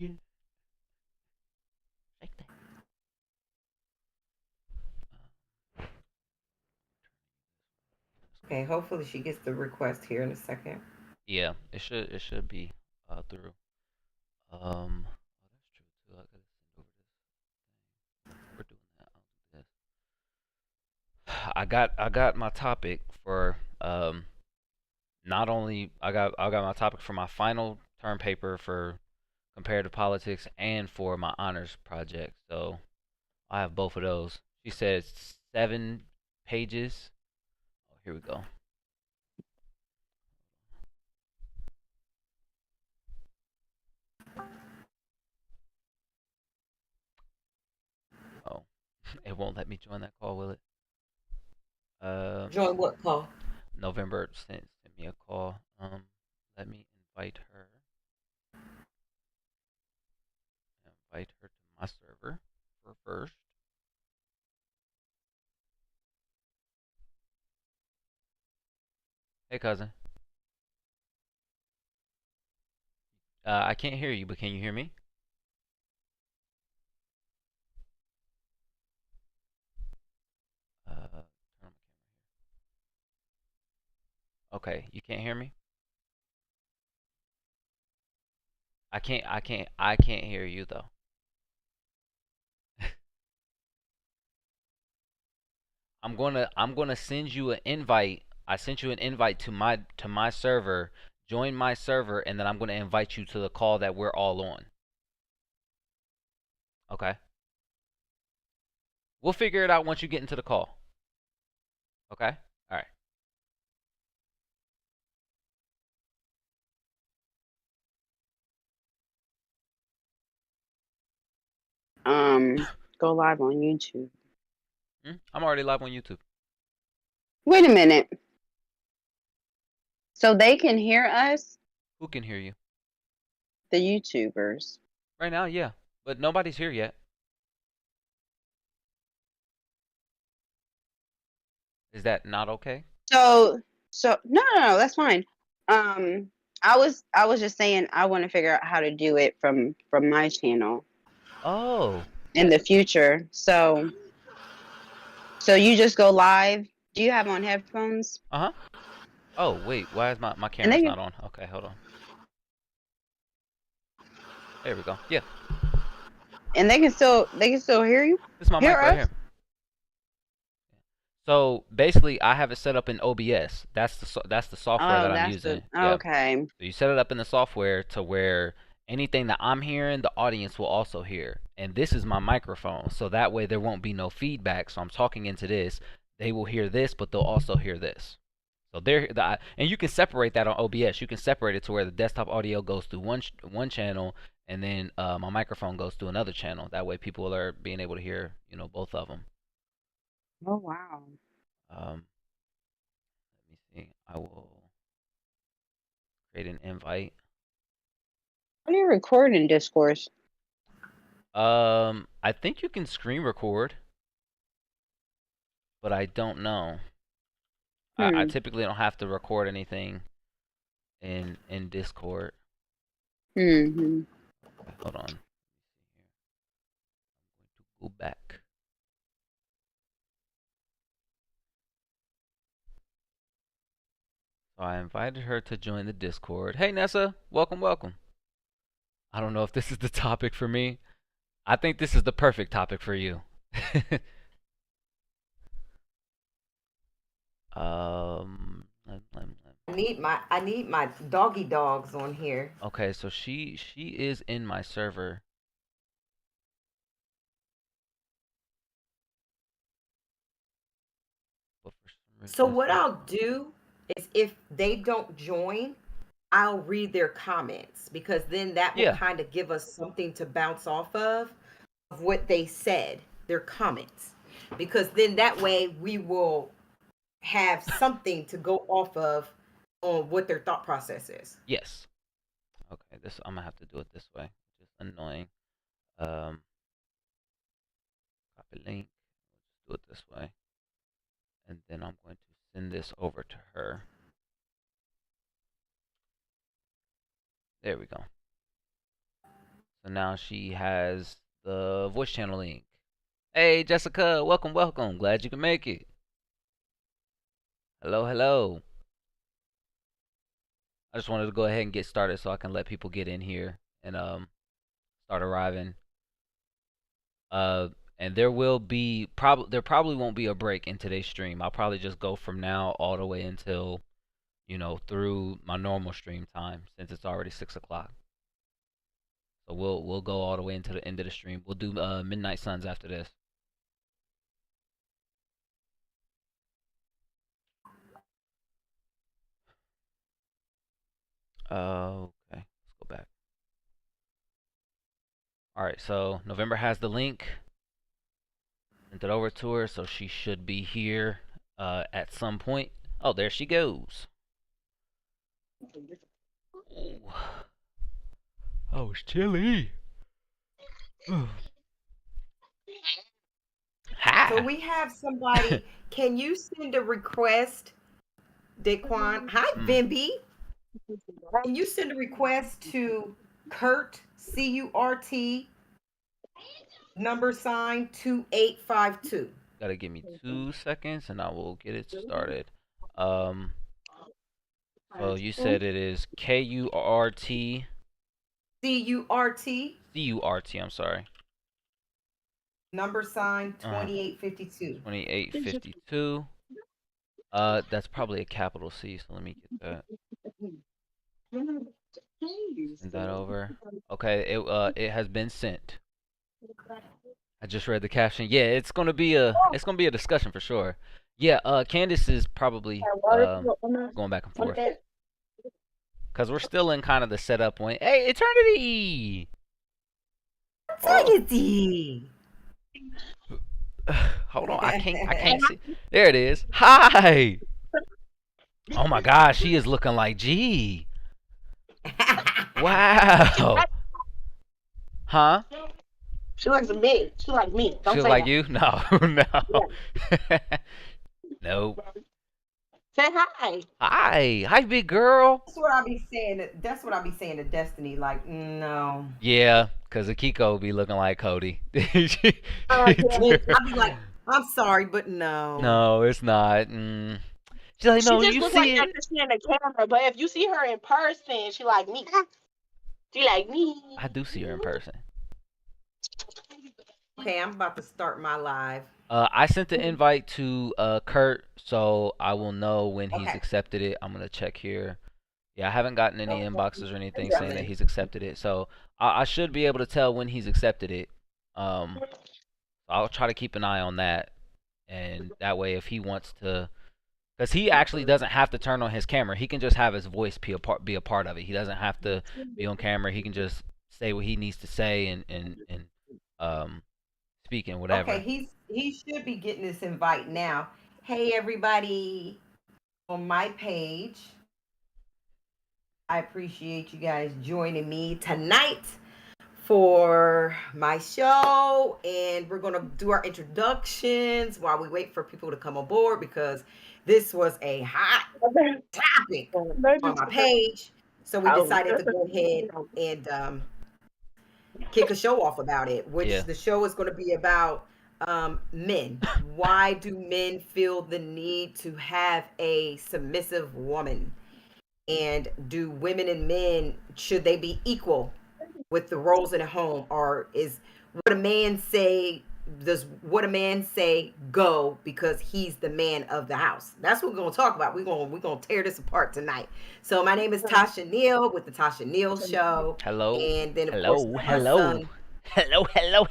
Shake that. Okay, hopefully she gets the request here in a second. Yeah, it should be through. Oh, that's true too. I gotta send over this. We're doing that. I'll do this. I got my topic for not only I got my topic for my final term paper for comparative politics and for my honors project. So I have both of those. She said 7 pages. Oh, here we go. Oh, it won't let me join that call, will it? Uh, Join what call? November sent me a call. Let me invite her to my server for first. Hey, cousin. I can't hear you, but can you hear me? Turn on my camera. Okay, you can't hear me. I can't hear you though. I'm gonna send you an invite. I sent you an invite to my server. Join my server, and then I'm gonna invite you to the call that we're all on. Okay. We'll figure it out once you get into the call. Okay. All right. Um, Go live on YouTube. I'm already live on YouTube. Wait a minute. So they can hear us, Who can hear you the YouTubers. right now? Yeah, but nobody's here yet. Is that not okay? So no, that's fine. Um, I was just saying I want to figure out how to do it from my channel Oh. in the future. So you just go live. Do you have on headphones? Uh huh. Oh wait, why is my And camera's they not on? Okay, hold on. There we go. Yeah, they can still hear you, this is my hear mic right us. here. So basically, I have it set up in OBS. That's the software Oh, that I'm that's the using. Yeah. okay. So you set it up in the software to where anything that I'm hearing, the audience will also hear. And this is my microphone, so that way there won't be no feedback. So I'm talking into this. They will hear this, but they'll also hear this. So and you can separate that on OBS. You can separate it to where the desktop audio goes through one channel, and then my microphone goes through another channel. That way people are being able to hear, both of them. Oh wow. Um, Let me see. I will create an invite. How do you record in Discourse? I think you can screen record, but I don't know. I Hmm. typically don't have to record anything in Discord. Hmm. Okay, hold on. I'm going to go back. So I invited her to join the Discord. Hey Nessa, welcome, welcome. I don't know if this is the topic for me. I think this is the perfect topic for you. I need my doggy dogs on here. Okay, so she is in my server, but for some So reason it's what not. I'll do is if they don't join, I'll read their comments because then that will Yeah. kind of give us something to bounce off of what they said, their comments. Because then that way we will have something to go off of on what their thought process is. Yes. Okay, this I'm gonna have to do it this way, which is annoying. Um, Copy link. Let's do it this way, and then I'm going to send this over to her. There we go. So now she has the voice channel link. Hey, Jessica, welcome, welcome. Glad you can make it. Hello, hello. I just wanted to go ahead and get started so I can let people get in here and start arriving. Uh, and there probably won't be a break in today's stream. I'll probably just go from now all the way until through my normal stream time since it's already 6 o'clock. So we'll go all the way into the end of the stream. We'll do Midnight Suns after this. Okay, let's go back. All right, so November has the link. Sent it over to her, so she should be here at some point. Oh, there she goes. Ooh. Oh, it's chilly. Hi. So we have somebody. Can you send a request, Daquan? Hi, Bimby. Can you send a request to Kurt, CURT, #2852? Gotta give me 2 seconds and I will get it started. So you said it is KURT. CURT, CURT, I'm sorry. #2852. 2852. That's probably a capital C, so let me get that. Send that over. Okay, it has been sent. I just read the caption. Yeah, it's gonna be a discussion for sure. Yeah, Candace is probably going back and forth because we're still in kind of the setup point. Hey, Eternity. Eternity. Hold on, I can't see. There it is. Hi. Oh my gosh, she is looking like G. Wow. Huh? She likes me. She like me. Don't She say like that. you? No, no. Nope. Say hi. Hi, big girl. That's what I be saying. That's what I be saying to Destiny. Like, no. Yeah, cause Akiko be looking like Cody. Yeah. I be like, I'm sorry, but no. No, it's not. She's like, no, She just you looks like see that it. to see in the camera, but if you see her in person, she like me. She like me. I do see her in person. Okay, I'm about to start my live. I sent the invite to Kurt, so I will know when he's Okay. accepted it. I'm gonna check here. Yeah, I haven't gotten any Okay. inboxes or anything saying that he's accepted it, so I should be able to tell when he's accepted it. I'll try to keep an eye on that, and that way, if he wants to, because he actually doesn't have to turn on his camera, he can just have his voice be a part of it. He doesn't have to be on camera. He can just say what he needs to say and speak and whatever. Okay, he should be getting this invite now. Hey everybody on my page. I appreciate you guys joining me tonight for my show, and we're gonna do our introductions while we wait for people to come on board because this was a hot topic on my page. So we decided to go ahead and kick a show off about it, which Yeah. the show is going to be about men. Why do men feel the need to have a submissive woman? And do women and men, should they be equal with the roles in a home? Or is what a man say, does what a man say go because he's the man of the house? That's what we're going to talk about. We're going to tear this apart tonight. So my name is Tasha Neal with the Tasha Neal Show. Hello. And then of course my Hello. son.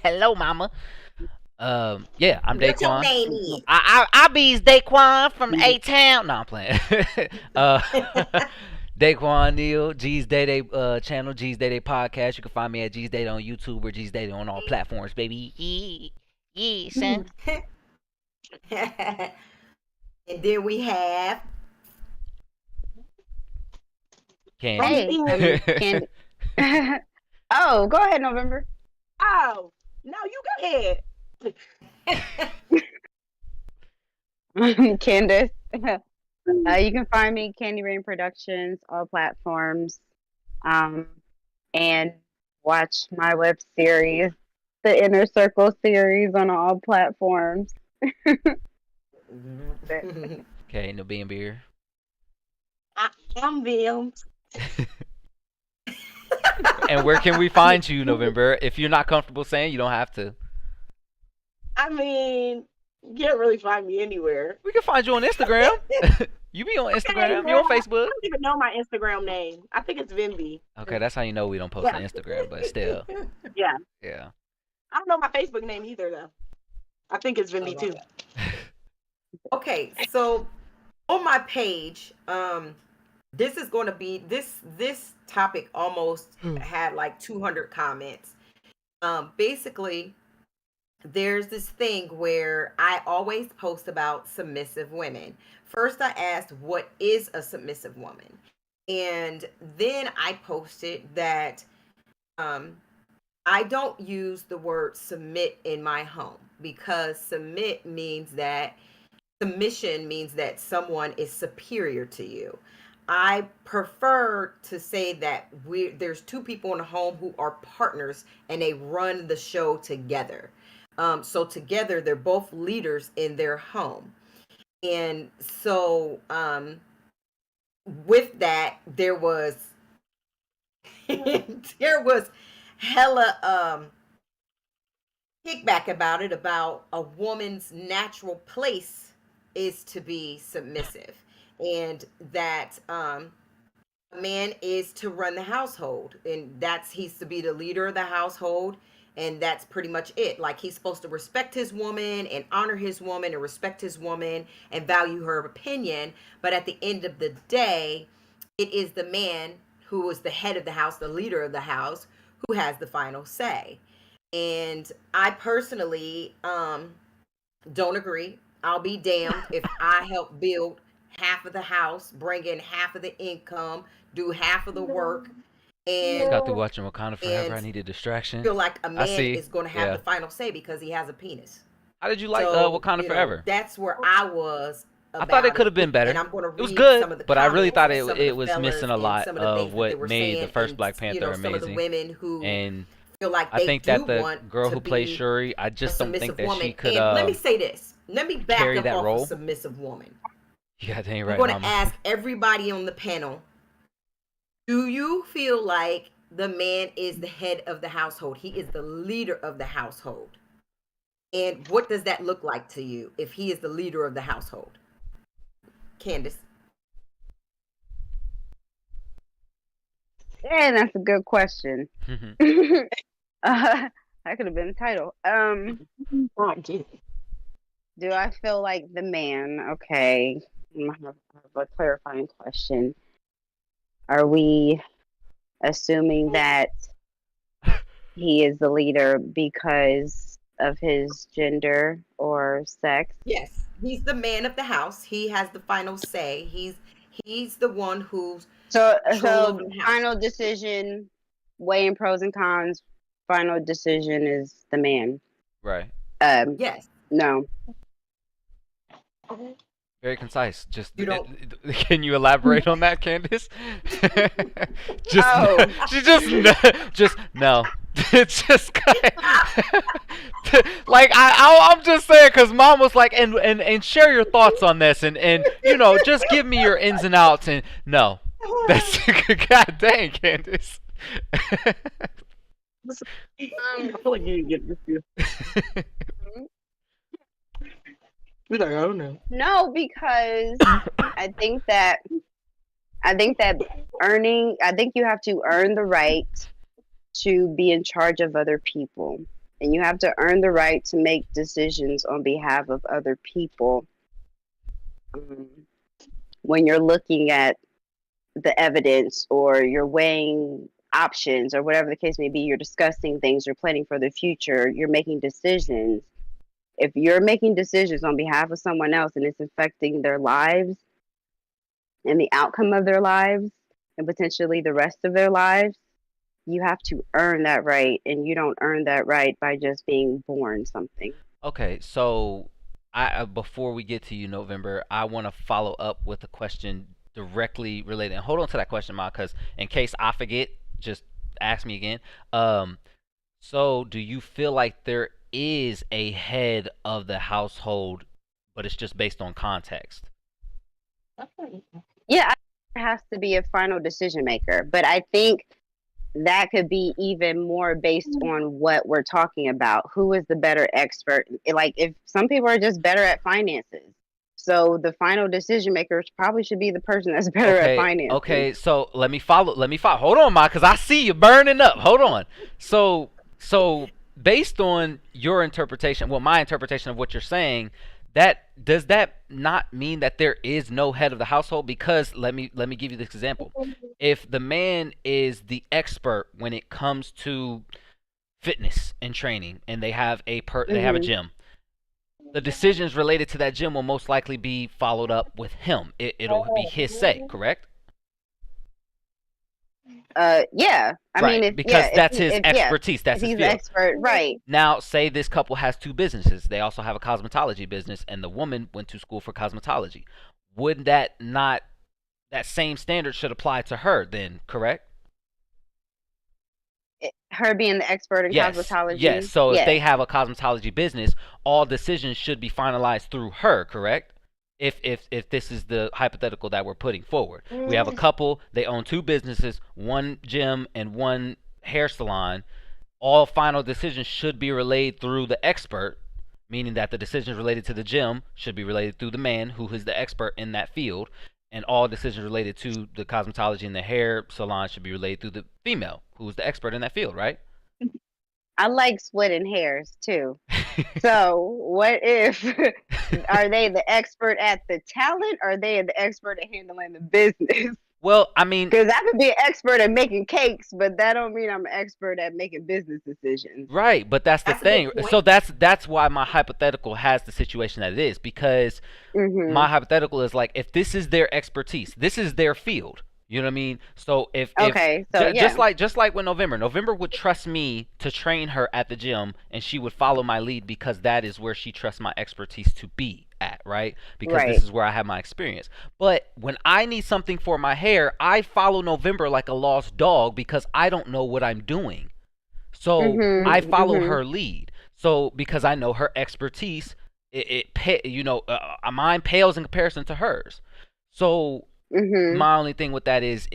Hello, mama. Yeah, I'm What's your Daquan. name is? I be's Daquan from A Town. No, I'm playing. Daquan Neal, G's Day Day channel, G's Day Day podcast. You can find me at G's Day Day on YouTube or G's Day Day on all platforms, baby. Yeah, son. And then we have Candy. Hey, Candy. Oh, go ahead, November. Oh, no, you go ahead. Candace. You can find me Candy Rain Productions, all platforms. And watch my web series, the Inner Circle series on all platforms. But Okay, no being beer. I'm Bill. And where can we find you, November? If you're not comfortable saying, you don't have to. I mean, you can't really find me anywhere. We can find you on Instagram. You be on Okay, Instagram. You well, on I Facebook. don't even know my Instagram name. I think it's Vimby. Okay, that's how you know we don't post on Yeah, Instagram, but still, yeah. yeah. I don't know my Facebook name either, though. I think it's Oh Vimby my too. God. Okay, so on my page, this is going to be this topic almost had like 200 comments. Basically, there's this thing where I always post about submissive women. First, I asked, what is a submissive woman? And then I posted that um, I don't use the word submit in my home because submission means that someone is superior to you. I prefer to say that there's two people in a home who are partners and they run the show together. So together they're both leaders in their home. And so with that there was there was hella kickback about it, about a woman's natural place is to be submissive, and that a man is to run the household, and that's he's to be the leader of the household, and that's pretty much it. Like, he's supposed to respect his woman and honor his woman and respect his woman and value her opinion, but at the end of the day, it is the man who is the head of the house, the leader of the house, who has the final say. And I personally don't agree. I'll be damned if I help build half of the house, bring in half of the income, do half of the work, Just and got through watching Wakanda Forever. and I need a distraction. feel like a I man see. is going to have Yeah. the final say because he has a penis. How did you like So, Wakanda Forever? that's where I was I thought it about could it. have been And better. I'm going to It was read some good, of the but I really comments thought of it some of the it was fellas missing a and lot some of the of things that they what were made the saying, first and Black Panther some of the amazing. women who And feel like I they think do that the want girl to who plays be Shuri, I a just don't think submissive that she woman. could And let me say this. Let me back carry up that off of role. submissive woman. Yeah, that ain't I'm right, going to mama. ask everybody on the panel, do you feel like the man is the head of the household? He is the leader of the household. And what does that look like to you if he is the leader of the household? Candace. yeah, that's a good question. That could have been the title. Do I feel like the man? Okay, I have a clarifying question. Are we assuming that he is the leader because of his gender or sex? Yes, he's the man of the house. He has the final say. He's the one who's So, control over the house. final decision, weighing pros and cons. Final decision is the man. Right. Yes, No. Very concise. Just you don't. can you elaborate on that, Candace? Just Oh. she just no. It's just like I'm just saying because mom was like and share your thoughts on this and just give me your ins and outs and no. That's god dang, Candace. I feel like you get this too. He's like, I don't know. No, because I think that earning. I think you have to earn the right to be in charge of other people, and you have to earn the right to make decisions on behalf of other people. When you're looking at the evidence or you're weighing options or whatever the case may be, you're discussing things, you're planning for the future, you're making decisions. If you're making decisions on behalf of someone else and it's affecting their lives and the outcome of their lives and potentially the rest of their lives, you have to earn that right, and you don't earn that right by just being born something. Okay, so I before we get to you, November, I want to follow up with a question directly related. And hold on to that question, Ma, because in case I forget, just ask me again. Um, so do you feel like there is a head of the household, but it's just based on context? Yeah, there has to be a final decision maker, but I think that could be even more based on what we're talking about. Who is the better expert? Like, if some people are just better at finances, so the final decision maker probably should be the person that's better at Okay, finances. okay. So let me follow. Let me follow. Hold on, Ma, because I see you burning up. Hold on. So based on your interpretation, well, my interpretation of what you're saying, that does that not mean that there is no head of the household? Because let me give you this example. If the man is the expert when it comes to fitness and training, and they have a Hmm. gym, the decisions related to that gym will most likely be followed up with him. It'll be his say, correct? Yeah. I mean, Right, if yeah, because that's his if yeah, expertise, if that's his he's the field. expert, right? Now, say this couple has two businesses. They also have a cosmetology business, and the woman went to school for cosmetology. Would that not, that same standard should apply to her then, correct? Her being the expert in Yes, yes. cosmetology, So if yes, they have a cosmetology business, all decisions should be finalized through her, correct? If this is the hypothetical that we're putting forward, we have a couple. They own two businesses, one gym and one hair salon. All final decisions should be relayed through the expert, meaning that the decisions related to the gym should be related through the man who is the expert in that field, and all decisions related to the cosmetology and the hair salon should be related through the female who is the expert in that field, right? I like splitting hairs too. So what if are they the expert at the talent, or are they the expert at handling the business? Well, I mean, Because I could be an expert at making cakes, but that don't mean I'm an expert at making business decisions. right, but that's the That's a good thing. point. So that's why my hypothetical has the situation that it is, because Hmm. my hypothetical is like, if this is their expertise, this is their field. You know what I mean? So if Okay, so yeah. just like when November would trust me to train her at the gym, and she would follow my lead because that is where she trusts my expertise to be at, right? Because this Right. is where I have my experience. But when I need something for my hair, I follow November like a lost dog because I don't know what I'm doing. So I Mhm. follow Mhm. her lead. So because I know her expertise, mine pales in comparison to hers. So Mhm. my only thing with that is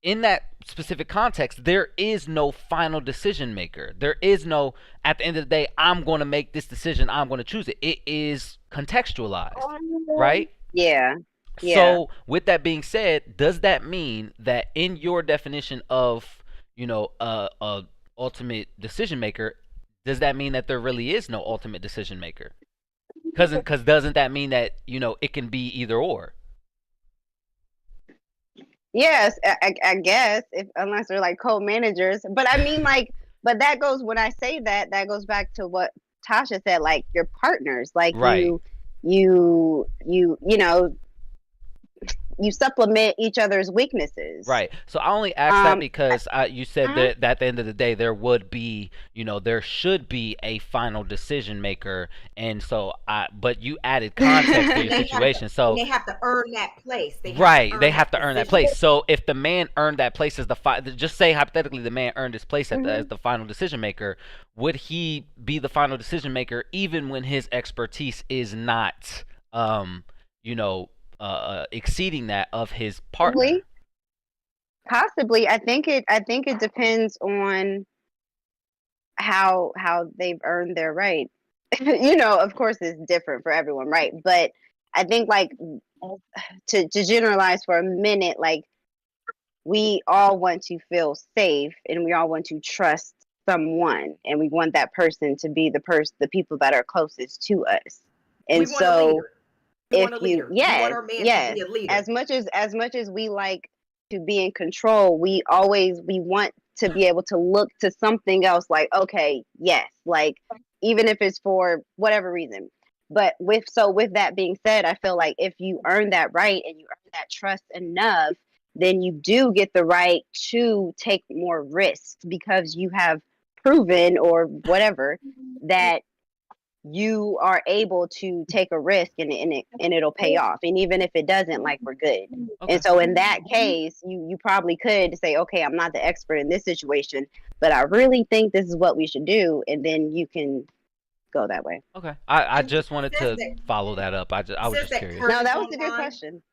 in that specific context, there is no final decision maker. There is no, at the end of the day, I'm going to make this decision. I'm going to choose it. It is contextualized, right? Yeah. Yeah. So, with that being said, does that mean that in your definition of, a ultimate decision maker, does that mean that there really is no ultimate decision maker? Because doesn't that mean that it can be either or? Yes, I guess if unless they're like co-managers, but I mean like, but that goes when I say that, that goes back to what Tasha said, like your partners, like Right. you you supplement each other's weaknesses. Right. So I only asked that Um, because you said uh, that at the end of the day there would be, there should be a final decision maker, and so but you added context to And your they have to situation. So they have to earn that place. They have to right, they earn have that to earn that position. place. So if the man earned that place as just say hypothetically the man earned his place as mhm. the final decision maker, would he be the final decision maker even when his expertise is not, um, you know, exceeding that of his partner? Possibly, possibly. I think it depends on how they've earned their right. Of course, it's different for everyone, right? But I think like to generalize for a minute, like we all want to feel safe and we all want to trust someone, and we want that person to be the people that are closest to us. We And want a so leader. We if want a you leader. We want yes, our man to yes, be a leader. as much as we like to be in control, we want to be able to look to something else, like, okay, yes, like even if it's for whatever reason. But with that being said, I feel like if you earn that right and you earn that trust enough, then you do get the right to take more risks because you have proven or whatever that you are able to take a risk and it'll pay off. And even if it doesn't, like, we're good. Okay. And so in that case, you probably could say, okay, I'm not the expert in this situation, but I really think this is what we should do, and then you can go that way. Okay. I And just wanted says to that follow that up. I was says just that curious. Kurt No, is that was a good online. question.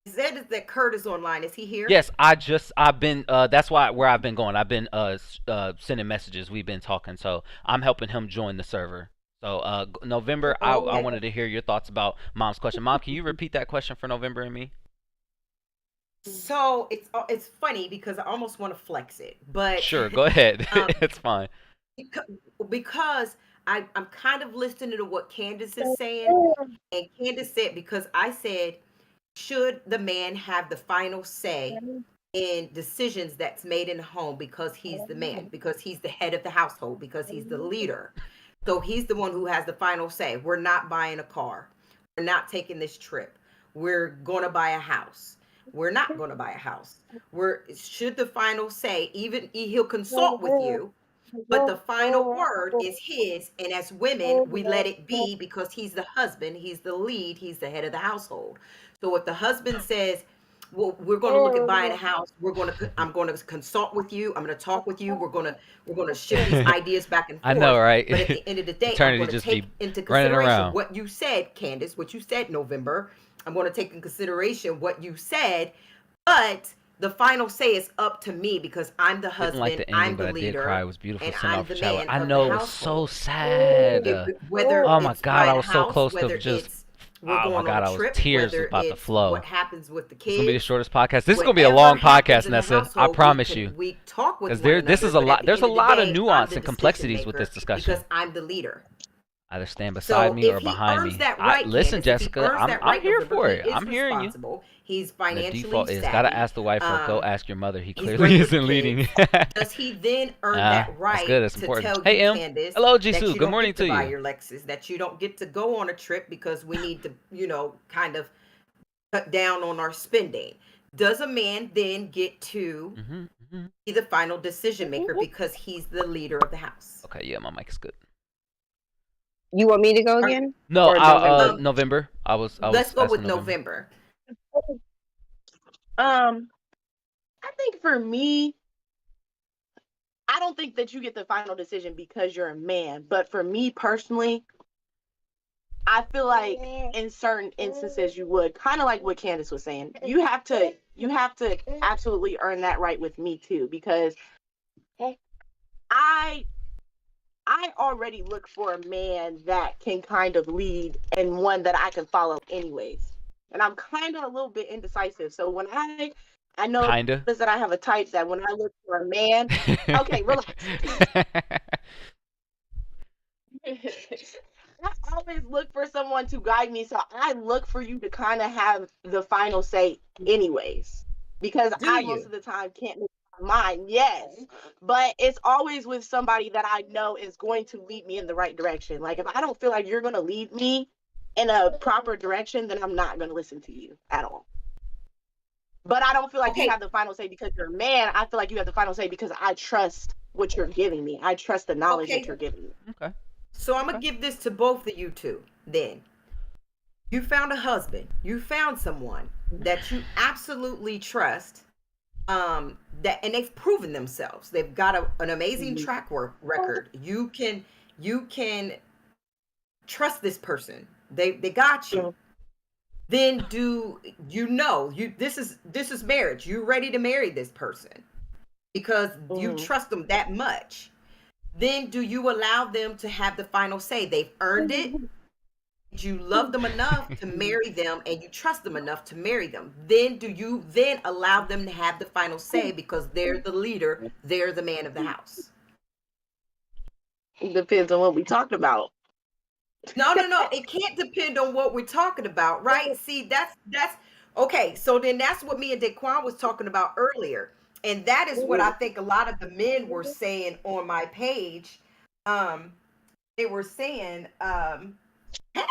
It says that Kurt is online. Is he here? Yes, I've been that's where I've been going. I've been sending messages. We've been talking, so I'm helping him join the server. So November, I Okay. wanted to hear your thoughts about Mom's question. Mom, can you repeat that question for November and me? So it's funny because I almost want to flex it, but Sure, go ahead. um, It's fine. because I'm kind of listening to what Candace is saying, and Candace said because I said, should the man have the final say in decisions that's made in the home because he's the man, because he's the head of the household, because he's the leader. So he's the one who has the final say. We're not buying a car. We're not taking this trip. We're going to buy a house. We're not going to buy a house. Should the final say, even he'll consult with you, but the final word is his. And as women, we let it be because he's the husband, he's the lead, he's the head of the household. So if the husband says, well, we're going to look at buying a house, I'm going to consult with you, I'm going to talk with you, we're going to shift these ideas back and I know, forth. right? But at the end of the day, I'm Eternity going to just take be into running consideration around. what you said, Candace, what you said, November. I'm going to take in consideration what you said, but the final say is up to me because I'm the Didn't like husband, the ending, I'm but the I did cry. leader, It was beautiful. and Send I'm off the for Shallow. man I of the know, it was so household. sad. Whether Oh my it's God, I buying a was so house, close to whether just. it's we're Oh my going on God, a I was trip, tears was whether about to it's what flow. happens with the It's gonna be the kids, shortest podcast. This is gonna be a whatever long happens podcast, in the Nessa. I household, promise you. we talk with Because one this another, is a but at lot. the There's end a of the lot of day, I'm nuance the and decision complexities with maker this because discussion. I'm the leader. Either stand beside So me if or he behind earns me. that right, Listen, Candace, if he Jessica, earns that I'm right, here November, for he it. is I'm hearing you. responsible. He's And the financially default is gotta savvy. ask the wife or go ask your mother. He He's clearly great with isn't leading. kids. Does he then earn that That's good. right That's to important. tell Hey, you, M. Candace, Hello, that Jisoo. you Good don't morning get to to buy you. your Lexus, that you don't get to go on a trip because we need to, kind of cut down on our spending? Does a man then get to be the final decision maker because he's the leader of the house? Okay, yeah, my mic is good. You want me to go Are- again? No, Or November? November. I Let's was go with asking November. November. I think for me, I don't think that you get the final decision because you're a man. But for me personally, I feel like in certain instances you would, kind of like what Candace was saying. You have to absolutely earn that right with me too, because I I already look for a man that can kind of lead and one that I can follow anyways. And I'm kind of a little bit indecisive. So when I know Kinda. that I have a type that when I look for a man, okay, relax. I always look for someone to guide me. So I look for you to kind of have the final say anyways. Because Do I most you? of the time can't make up my mind. Yes. But it's always with somebody that I know is going to lead me in the right direction. Like if I don't feel like you're gonna lead me in a proper direction, then I'm not gonna listen to you at all. But I don't feel like you Okay. have the final say because you're a man. I feel like you have the final say because I trust what you're giving me. I trust the knowledge that Okay. you're giving me. Okay. So I'm gonna give this to both of you two. Then you found a husband. You found someone that you absolutely trust. That and they've proven themselves. They've got an amazing record. You can trust this person. They got you. Then do you this is marriage. You're ready to marry this person because you trust them that much. Then do you allow them to have the final say? They've earned it. You love them enough to marry them and you trust them enough to marry them. Then do you then allow them to have the final say because they're the leader, they're the man of the house? It depends on what we talked about. No. It can't depend on what we're talking about, right? See, that's okay. So then that's what me and Daquan was talking about earlier. And that is what I think a lot of the men were saying on my page. Um, they were saying,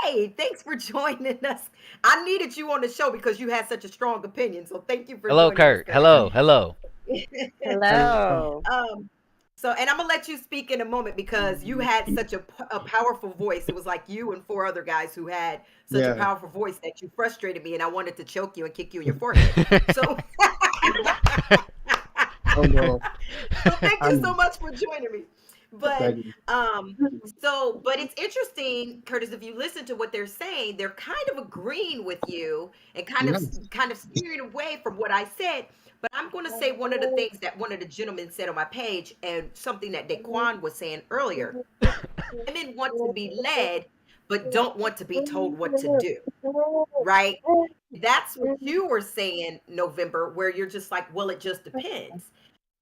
hey, thanks for joining us. I needed you on the show because you had such a strong opinion. So thank you for Hello, joining us, Kurt. Hello. Hello. um, So, and I'm gonna let you speak in a moment because you had such a powerful voice. It was like you and four other guys who had such a Yeah. powerful voice that you frustrated me, and I wanted to choke you and kick you in your forehead. So, Oh no. so thank you so I'm much for joining me. But ready. but it's interesting, Curtis, if you listen to what they're saying, they're kind of agreeing with you and Yes. kind of steering away from what I said. But I'm going to say one of the things that one of the gentlemen said on my page, and something that Daquan was saying earlier. Women want to be led, but don't want to be told what to do, right? That's what you were saying, November, where you're just like, well, it just depends.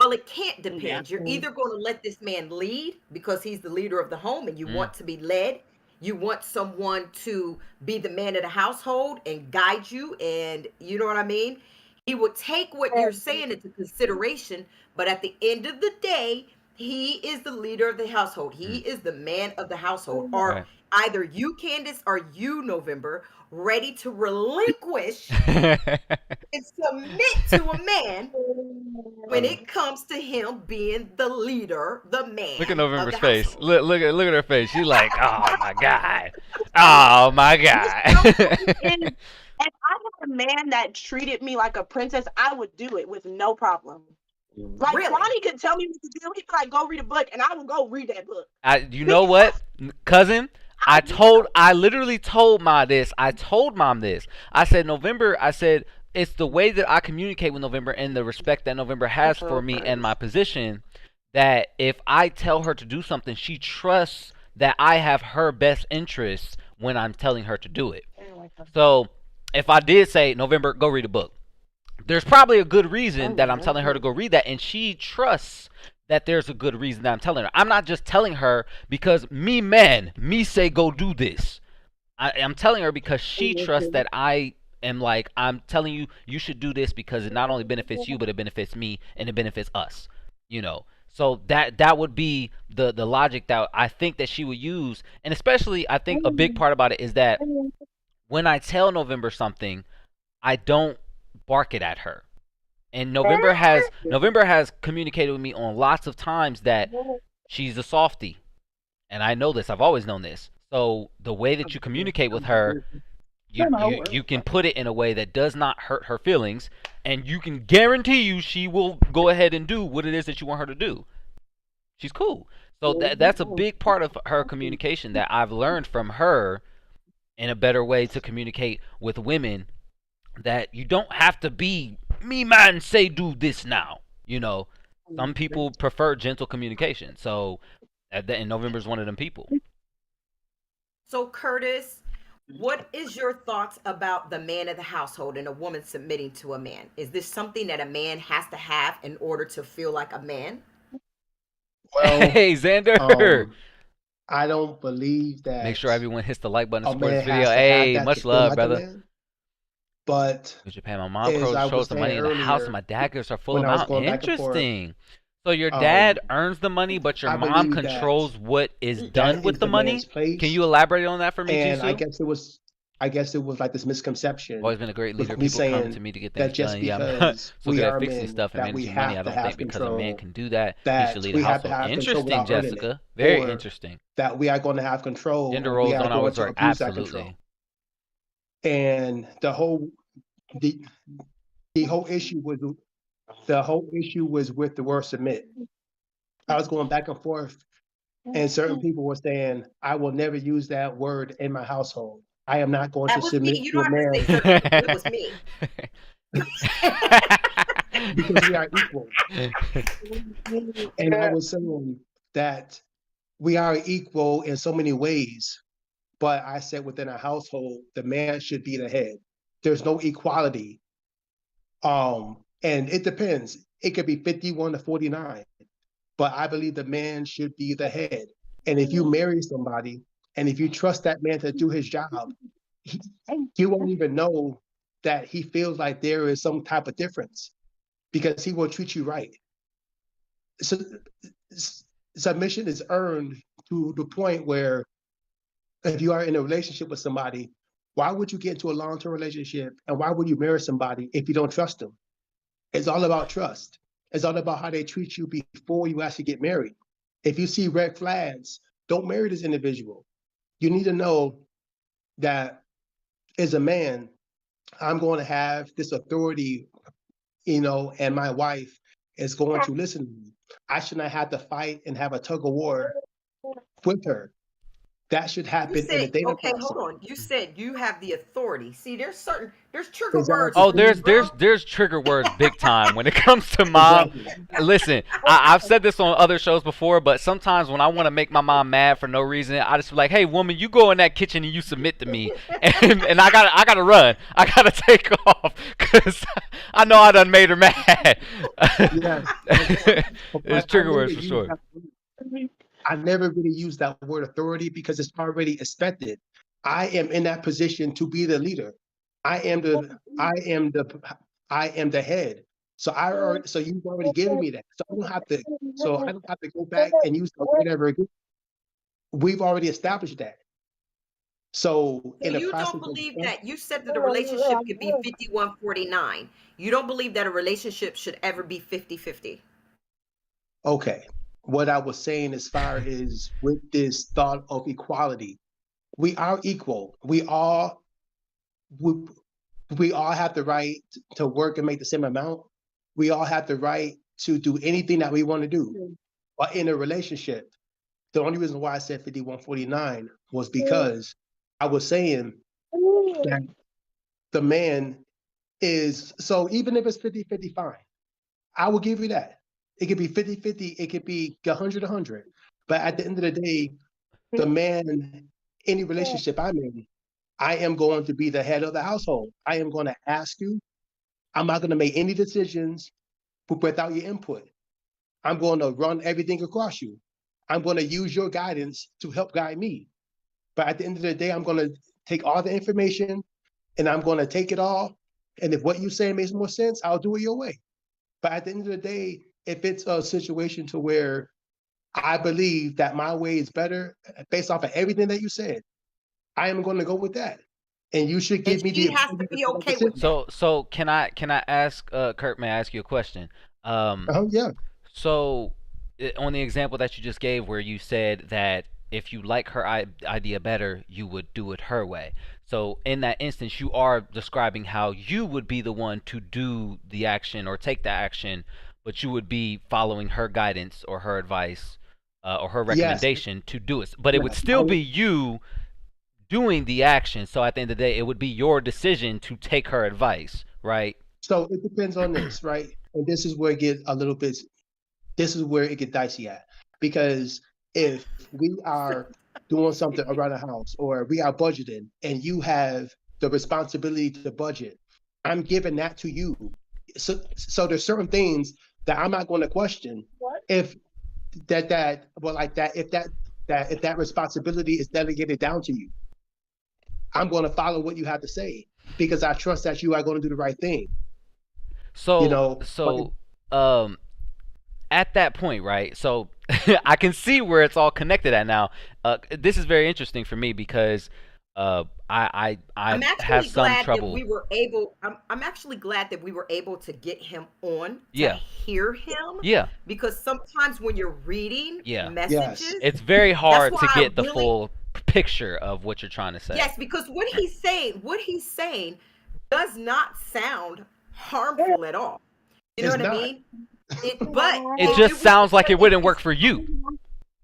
Well, it can't Yeah. depend. You're either going to let this man lead because he's the leader of the home and you Mm, want to be led. You want someone to be the man of the household and guide you. And you know what I mean? He would take what you're saying into consideration. But at the end of the day, he is the leader of the household. He mm. is the man of the household. Or Right. either you, Candace, or you, November, ready to relinquish and submit to a man when Um, it comes to him being the leader, the Look at man of November's the face. household. Look at her face. She's like, oh my god, oh my No, god. the thing is, if I had a man that treated me like a princess, I would do it with no problem. Like Really? Kwani could tell me what to do. He'd be like, "Go read a book," and I would go read that book You know what, because cousin? I will. I literally told Ma this. I told Mom this. I said, November, I said, it's the way that I communicate with November and the respect that November has for me and my position that if I tell her to do something, she trusts that I have her best interests when I'm telling her to do it. So if I did say, November, go read a book, there's probably a good reason that I'm telling her to go read that, and she trusts that there's a good reason that I'm telling her. I'm not just telling her because me say go do this. I'm telling her because she trusts that I am like, I'm telling you, you should do this because it not only benefits you, but it benefits me and it benefits us. You know, so that would be the logic that I think that she would use, and especially I think a big part about it is that when I tell November something, I don't bark it at her. And November has communicated with me on lots of times that she's a softie, and I know this. I've always known this. So the way that you communicate with her, you can put it in a way that does not hurt her feelings, and you can guarantee you she will go ahead and do what it is that you want her to do. She's cool. So that's a big part of her communication that I've learned from her in a better way to communicate with women, that you don't have to be me man say do this now. You know, some people prefer gentle communication. So and November's one of them people. So, Curtis, what is your thoughts about the man of the household and a woman submitting to a man? Is this something that a man has to have in order to feel like a man? well, Hey Xander, um, I don't believe make that sure everyone hits the like button to a support this man video. has to have Hey, that to much feel love, like a brother. man. But Go Japan. My mom as I was shows the saying money in the house, and earlier, my dad gives her full when I was amount. going back and forth, Interesting. So your dad um, earns the money, but your I mom believe that controls what is done that with is the the man's money. Can place. you elaborate on that for me, And Jisoo? I guess it was like this misconception Always been a great leader. with me Let's come to saying me to get that things just done. Yeah, I'm not because so we good at are fixing men stuff and that we managing money. I have to don't think have because a man control, can do that, he should that lead a we have to household. have control Interesting, without earning it, Jessica. Very or interesting. that we are going to have control Gender and we roles are don't going always to work. abuse that control. Absolutely. And the the whole issue was with the word submit. I was going back and forth, and certain people were saying, I will never use that word in my household. I am not going That to was me. submit You to don't a have to say man certain people. It was me. because we are equal. And I was saying that we are equal in so many ways, but I said within a household, the man should be the head. There's no equality. And it depends. It could be 51 to 49, but I believe the man should be the head. And if you marry somebody and if you trust that man to do his job, he, you won't even know that he feels like there is some type of difference because he will treat you right. So submission is earned to the point where if you are in a relationship with somebody, why would you get into a long-term relationship and why would you marry somebody if you don't trust them? It's all about trust. It's all about how they treat you before you actually get married. If you see red flags, don't marry this individual. You need to know that as a man, I'm going to have this authority, and my wife is going to listen to me. I should not have to fight and have a tug of war with her. That should You happen in the said, dating okay, process. hold on. You said you have the authority. See, there's trigger words Exactly. Oh, for me, there's bro. there's there's trigger words big time when it comes to mom. Exactly. Listen, I've said this on other shows before, but sometimes when I want to make my mom mad for no reason, I just be like, "Hey, woman, you go in that kitchen and you submit to me," and I gotta run. I gotta take off because I know I done made her mad. Yes. It's But trigger words for sure. I never really use that word authority because it's already expected. I am in that position to be the leader. I am the I am the I am the head. So you've already given me that. So I don't have to go back and use that word ever again. We've already established that. So So in the you process don't of believe that you said that a relationship could be 51-49. You don't believe that a relationship should ever be 50-50. okay, what I was saying as far as with this thought of equality, we are equal. We, we all have the right to work and make the same amount. We all have the right to do anything that we want to do. But in a relationship, the only reason why I said 51-49 was because I was saying that the man is, so even if it's 50-50, fine. I will give you that. It could be 50-50, it could be 100-100. But at the end of the day, the man, any relationship I'm in, I am going to be the head of the household. I am going to ask you. I'm not going to make any decisions without your input. I'm going to run everything across you. I'm going to use your guidance to help guide me. But at the end of the day, I'm going to take all the information and I'm going to take it all. And if what you say makes more sense, I'll do it your way. But at the end of the day, if it's a situation to where I believe that my way is better based off of everything that you said, I am going to go with that. And you should And give me the she has to ability to be make that okay with decision. that. So can I ask Kurt? May I ask you a question? Yeah. So, on the example that you just gave, where you said that if you like her idea better, you would do it her way. So, in that instance, you are describing how you would be the one to do the action or take the action, but you would be following her guidance or her advice or her Yes. recommendation to do it. But it would Yes. still be you doing the action. So, at the end of the day, it would be your decision to take her advice, right? So it depends on this, right? And this is where it gets a little bit, this is where it gets dicey at. Because if we are doing something around the house or we are budgeting and you have the responsibility to budget, I'm giving that to you. So there's certain things that I'm not going to question if if that responsibility is delegated down to you. I'm going to follow what you have to say because I trust that you are going to do the right thing. You So, know, but so, um, at that point, right? So I can see where it's all connected at now. This is very interesting for me because I I'm have actually some glad that trouble. we were able. I'm actually glad that we were able to get him on to Yeah, hear him, yeah, because sometimes when you're reading yeah. yes, messages, It's very that's hard why to I get the really, full picture of what you're trying to say. yes, because what he's saying does not sound harmful at all. You know it's what I not. mean? But It it just was sounds like it it, wouldn't work it's for you,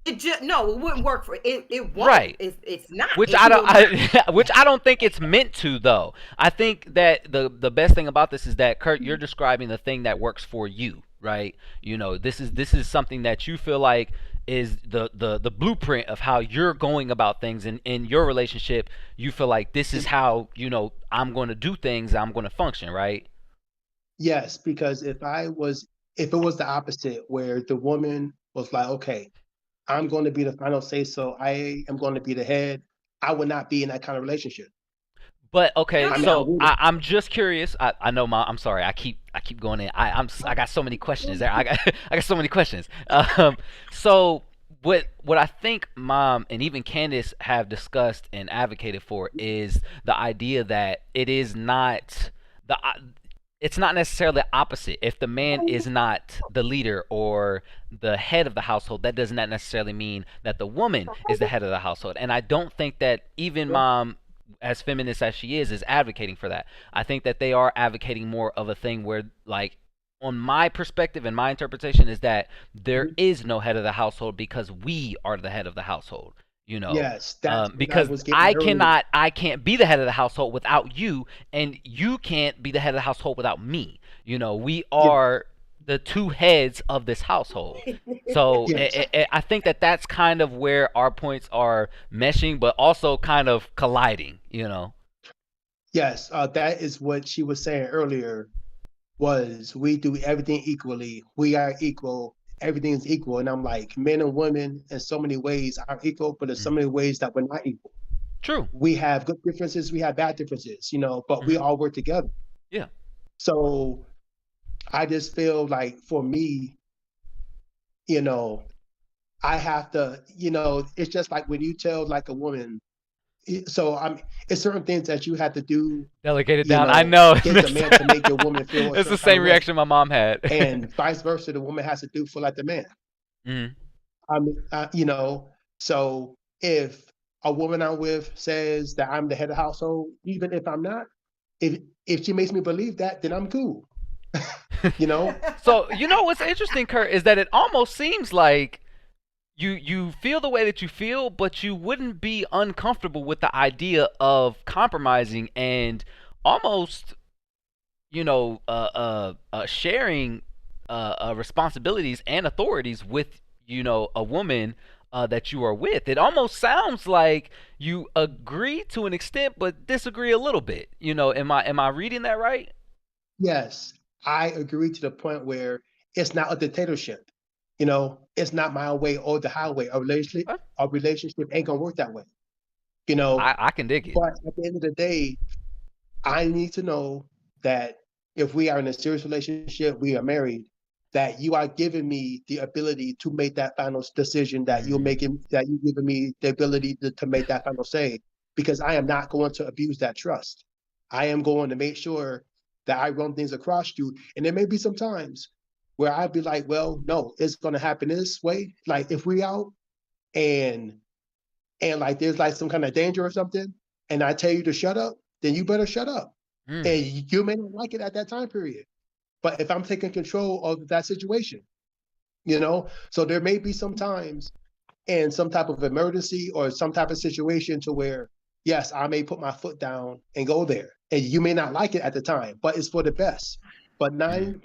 it just no, it wouldn't work for it. It won't. right? It's not. Which It I don't, will not. which I don't think it's meant to though. I think that the best thing about this is that Kurt, you're describing the thing that works for you, right? You know, this is something that you feel like is the blueprint of how you're going about things in your relationship. You feel like this is how I'm going to do things. I'm going to function, right? Yes, because if it was the opposite, where the woman was like, okay, I'm going to be the final say, so I am going to be the head, I would not be in that kind of relationship. But No, okay, I mean, I so wouldn't. I'm just curious. I know, Mom. I'm sorry. I keep going in. I got so many questions there. I got so many questions. So what I think Mom and even Candace have discussed and advocated for is the idea that it is not the it's not necessarily opposite. If the man is not the leader or the head of the household, that does not necessarily mean that the woman is the head of the household. And I don't think that even mom, as feminist as she is advocating for that. I think that they are advocating more of a thing where, like, on my perspective and my interpretation is that there is no head of the household because we are the head of the household. You know, Yes, that's what I because was getting earlier. I can't be the head of the household without you, and you can't be the head of the household without me. You know, we Yes, are the two heads of this household. So yes, I think that that's kind of where our points are meshing, but also kind of colliding. You know. yes. That is what she was saying earlier. Was we do everything equally? We are equal. Everything is equal, and I'm like, men and women in so many ways are equal, but in so Mhm. many ways that we're not equal. True. We have good differences, we have bad differences, but we Hmm. all work together. Yeah. So I just feel like for me, you know, I have to, it's just like when you tell like a woman, so it's certain things that you have to do, Delegate it down. I know. get the man to make your woman feel a It's the certain kind same of way. reaction my mom had. And vice versa, the woman has to do for like the man. Hmm. I mean, so if a woman I'm with says that I'm the head of the household, even if I'm not, if she makes me believe that, then I'm cool. You know? So you know what's interesting, Kurt, is that it almost seems like you feel the way that you feel, but you wouldn't be uncomfortable with the idea of compromising and almost, sharing responsibilities and authorities with, a woman that you are with. It almost sounds like you agree to an extent, but disagree a little bit. Am I reading that right? Yes, I agree to the point where it's not a dictatorship. It's not my way or the highway. Huh? A relationship ain't gonna work that way. I can dig it. But at the end of the day, I need to know that if we are in a serious relationship, we are married, that you are giving me the ability to make that final decision, Mm, that you're giving me the ability to make that final say, because I am not going to abuse that trust. I am going to make sure that I run things across you. And there may be some times where I'd be like, well, no, it's going to happen this way. Like if we out and like there's like some kind of danger or something, and I tell you to shut up, then you better shut up. mm, And you may not like it at that time period. But if I'm taking control of that situation, so there may be some times in some type of emergency or some type of situation to where, yes, I may put my foot down and go there. And you may not like it at the time, but it's for the best. But mm,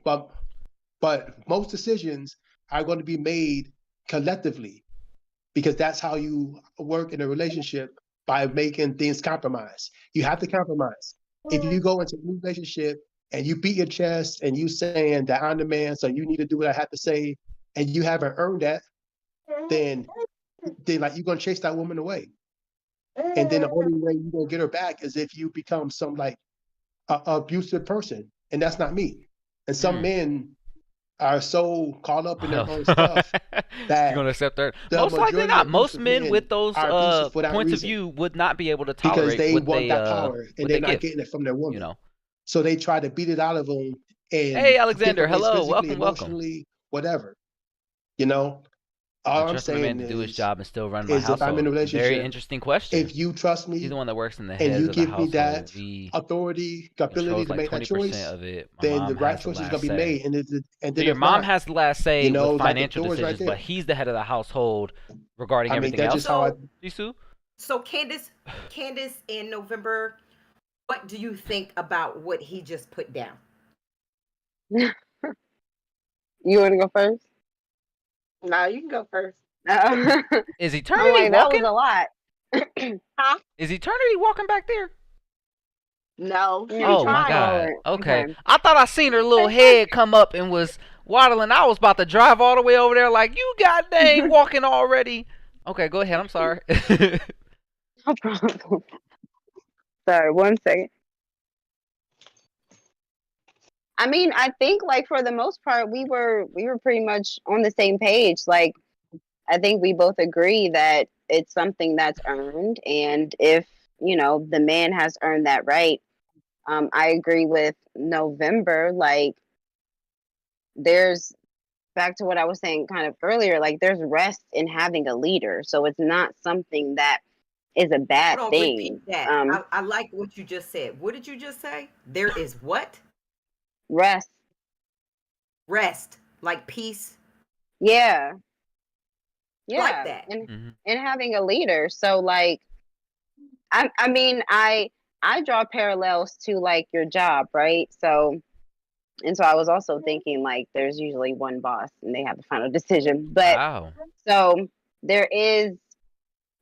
most decisions are going to be made collectively because that's how you work in a relationship by making things compromise. You have to compromise. If you go into a relationship and you beat your chest and you saying that I'm the man, so you need to do what I have to say, and you haven't earned that, then like you're gonna chase that woman away. And then the only way you're gonna get her back is if you become some like abusive person, and that's not me. And some mm. men are so caught up in their Well, own stuff you're that gonna accept that? the Most likely majority of not. Most abusive men men with those are abusive for that points of reason view would not be able to because tolerate they want that power and what they're they not give. getting it from their You woman. know. So they try to beat it out of them Hey, in Alexander. different ways, Hello. physically, Welcome. Welcome. emotionally, whatever. You know, I all I'm trust my man saying to do his job and still run my is if I'm in household. a Very relationship, interesting question. if you trust He's me the one that works in the and heads you of the give me household. that He authority, the ability controls to like make that 20% choice, of it. My then the mom right has the choice is gonna last be say. made. And So then your if mom not, has the last say with like the financial door's right decisions, but there. he's the head of the household regarding I mean, everything that's else. just how I. So, Jisoo? so Candace in November, what do you think about what he just put down? You want to go first? No, you can go first. I'm Is eternity like, that was walking? a lot. Huh? Is eternity walking back there? No, she be Yeah, Oh my she's trying. god. scrolling. Okay. Okay. I thought I seen her little head come up and was waddling. I was about to drive all the way over there like, you god dang walking already. Okay, go ahead. I'm sorry. No problem. Sorry, 1 second. I mean, I think like for the most part, we were pretty much on the same page. Like, I think we both agree that it's something that's earned, and if the man has earned that right, I agree with November. Like, there's back to what I was saying kind of earlier. Like, there's rest in having a leader, so it's not something that is a bad Hold on, repeat thing. that. I like what you just said. What did you just say? There is what? Rest. Rest, like peace. Yeah. Like Yeah. that. And having a leader. So like I mean I draw parallels to like your job, right? So I was also thinking like there's usually one boss and they have the final decision. But Wow. so there is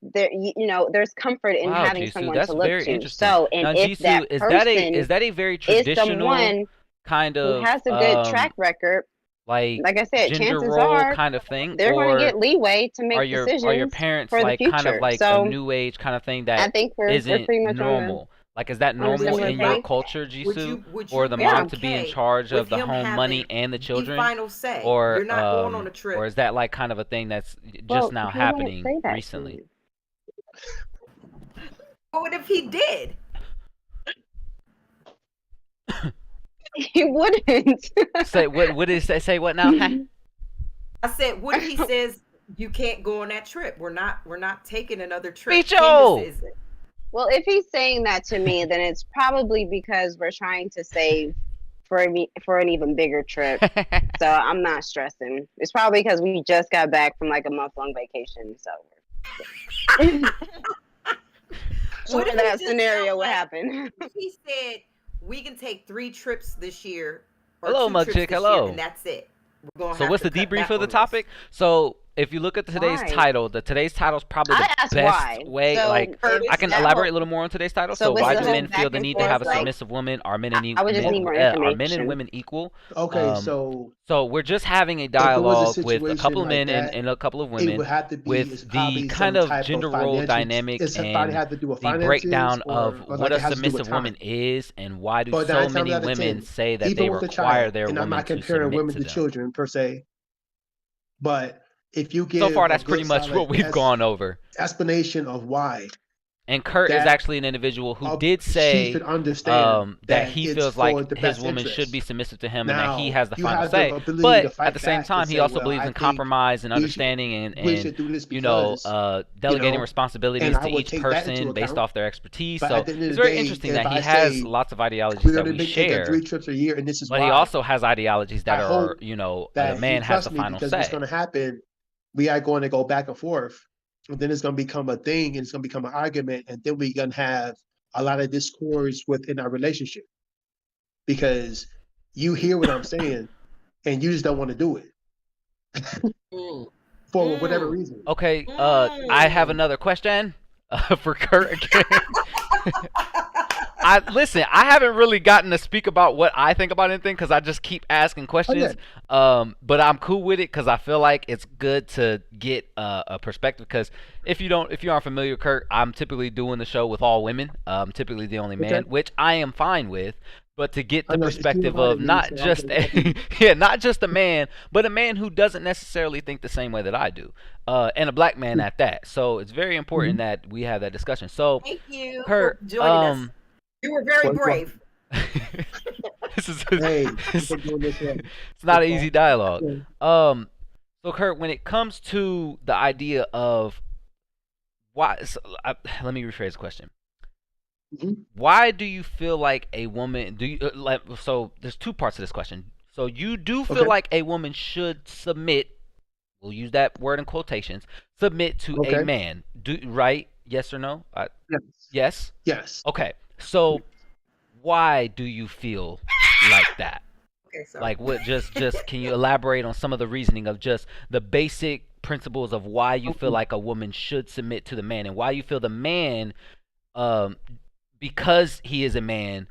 there's comfort in Wow, having Jisoo, someone that's to look very to. interesting. So and Now, if Jisoo, that person is that a very is traditional someone kind who of has a good track record, like I said, gender chances role are kind of thing, they're going to or get leeway to are make your decisions parents for the like kind of future. like a So new age kind of thing I that think we're isn't pretty much normal? Like, is that on a Would normal similar you in your page. like culture, that? Jisoo, Would for you the be Yeah. mom to be in okay charge with of the him home money having and the the children, final say? You're not going on a or trip. is that like kind of a thing that's just Well, now he wouldn't happening say that to recently? me. What if he did? He wouldn't. Say what did he say what now? Huh? I said, what if he says you can't go on that trip? We're not taking another trip. Micho! Candace is Well, if he's saying that to me, then it's probably because we're trying to save for an even bigger trip. So I'm not stressing. It's probably because we just got back from like a month-long vacation. So What sure if he that just scenario felt would like happen. if he said we can take 3 trips this year or Hello, 2 Mug trips Chick. this year, Hello. and that's it? We're gonna So have what's to the cut debrief back of the on this. topic? So if you look at today's Why? title, today's title is probably the I asked best why. way. So Like, Curtis, I can that elaborate whole a little more on today's title. so So with why the do whole men feel back the and need to forth, have a like submissive woman? Are men I would just need more are men and information. women equal? Okay, So we're just having a if it was a dialogue with a situation couple of like men that, and a couple of it women would have to be is with the probably kind some of type of gender role financial. dynamic It's probably and have to do with the finances, breakdown of or what like a it has to do with submissive woman time. is and why do But so 9 times many out of women 10, say that even they with the require child, their and I'm woman not to comparing submit women to to them. children per se, but if you So give far, a that's pretty good much what solid we've gone over. explanation of why, And Kurt is that actually an individual who did she say should understand that that he it's feels for like the his best woman should be interest. submissive to him and that he Now, has the you final have the say. ability to But at the fight same back and time, he say, also well, believes I in think compromise and we should understanding we should do this because, delegating and responsibilities I to would each take that into person based account. off their expertise. But So at the end of it's the very day, interesting if that he I has say lots of ideologies we're that going we to be taking 3 share, trips a year and this is but he why, also has ideologies that I are, hope the that you man has the trust me, final because what's say. going to happen, we are going to go back and forth, and then it's going to become a thing, and it's going to become an argument, and then we're going to have a lot of discourse within our relationship because you hear what I'm saying and you just don't want to do it Mm, for whatever mm, reason. Okay, I have mm. another question for Kurt again. I haven't really gotten to speak about what I think about anything because I just keep asking Oh yeah, questions. But I'm cool with it because I feel like it's good to get a perspective. Because if you aren't familiar, Kurt, I'm typically doing the show with all women. I'm typically the only man, okay. which I am fine with. But to get I the know you perspective of invited me, not so I'm just going to help you. not just a man, but a man who doesn't necessarily think the same way that I do, and a black man at that. So it's very important Mhm. that we have that discussion. So, Thank you for Kurt, joining us. You were very Well, brave. this is hey, it's, we're doing this right. it's not It's an easy all dialogue. yeah. So Kurt, when it comes to the idea of why, so, let me rephrase the question. Mhm. Why do you feel like a woman? Do you like? So there's 2 parts to this question. So you do feel Okay, like a woman should submit. We'll use that word in quotations. Submit to a okay. man. Right? Yes or no? Yes, Yes. yes. Okay. So why do you feel like that? Okay, sorry. Like what just can you elaborate on some of the reasoning of just the basic principles of why you feel like a woman should submit to the man and why you feel the man um because he is a man,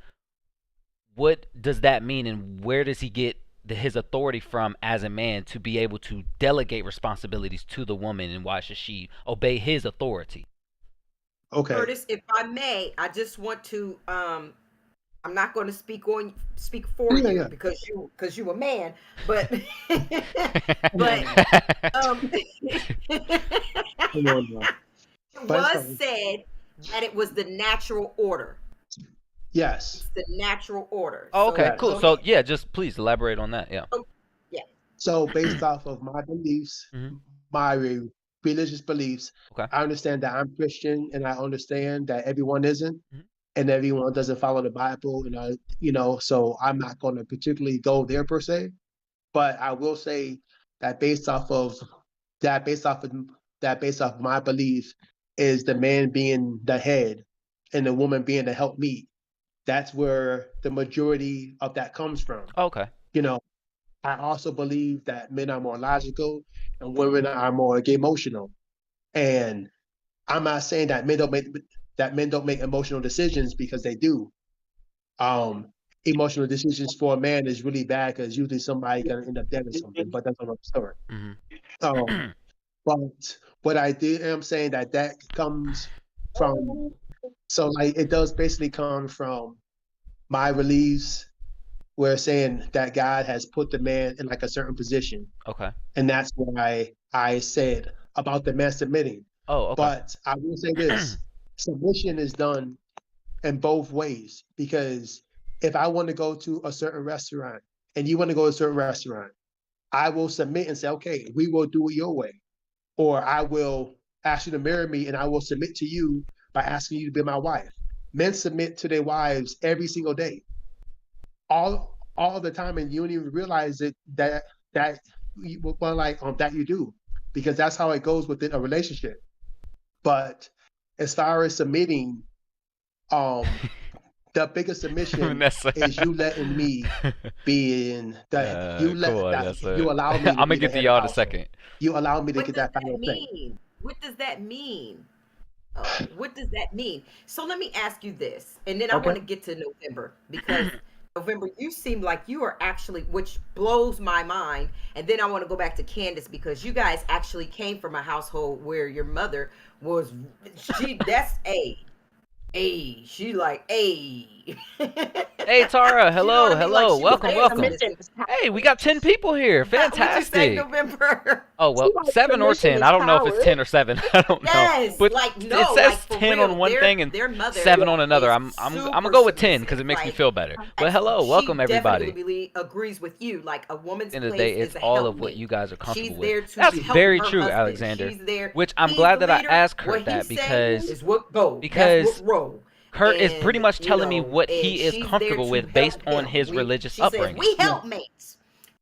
what does that mean and where does he get his authority from as a man to be able to delegate responsibilities to the woman and why should she obey his authority? Okay, Curtis, if I may, I just want to I'm not going to speak for yeah, you yeah. because you a man, but Come but on now, it come on now. But it's was fine. said that it was the natural order. Yes. It's the natural order. Oh, So okay, Yes. cool. go So ahead. yeah, just please elaborate on that. Yeah. Oh, yeah. So based off of my beliefs, Mhm. my religious beliefs, Okay. I understand that I'm Christian, and I understand that everyone isn't, Mhm. and everyone doesn't follow the Bible, and so I'm not going to particularly go there per se. But I will say that based off of based off my belief, is the man being the head and the woman being the helpmeet. That's where the majority of that comes from. Oh, okay. You know, I also believe that men are more logical and women are more emotional. And I'm not saying that men don't make emotional decisions, because they do. Um, Emotional decisions for a man is really bad, because usually somebody gonna end up dead or something. But that's another story. Mhm. Um, but what I did am saying that comes from, so like it does basically come from my beliefs, where saying that God has put the man in like a certain position. Okay. And that's why I said about the man submitting. Oh, okay. But I will say this: submission is done in both ways. Because if I want to go to a certain restaurant and you want to go to a certain restaurant, I will submit and say, okay, we will do it your way. Or I will ask you to marry me, and I will submit to you by asking you to be my wife. Men submit to their wives every single day, all the time, and you don't even realize it, that that you do, because that's how it goes within a relationship. But as far as submitting, um, the biggest submission Vanessa. is you letting me be in Come on, Vanessa. you allow me I'm to gonna be the get to head of y'all the in a household. second. You allow me to What get does that that final say. mean? What does that mean? What does that mean? So let me ask you this, and then I Okay. want to get to November, because November, you seem like you are actually, which blows my mind. And then I want to go back to Candace, because you guys actually came from a household where your mother was, that's she like Hey Tara, You know what hello, I mean? Like hello, she was welcome, very welcome. Submission submissive. is Hey, we power. got 10 people here. What you say, Fantastic. November? Oh, She well, like 7 or submission 10. is I don't know if it's power. 10 or 7. I don't know. Yes, But like it no, like says for 10 real. on one thing and Their mother 7 on another. is I'm gonna super go with 10 because submissive. it makes me Like feel better. But hello, she welcome definitely everybody. agrees with you. Like a At woman's the end of the place day, is it's a all of what helpmate. you guys are She's comfortable with. there to That's help very her true, husband. Alexander. She's there. Which I'm He's glad the that I leader. asked What Kurt he that say because is what go. That's because what roll. Kurt is pretty And much telling me what and he is she's there comfortable to with based help on him. his religious She says upbringing. we Yeah. helpmates.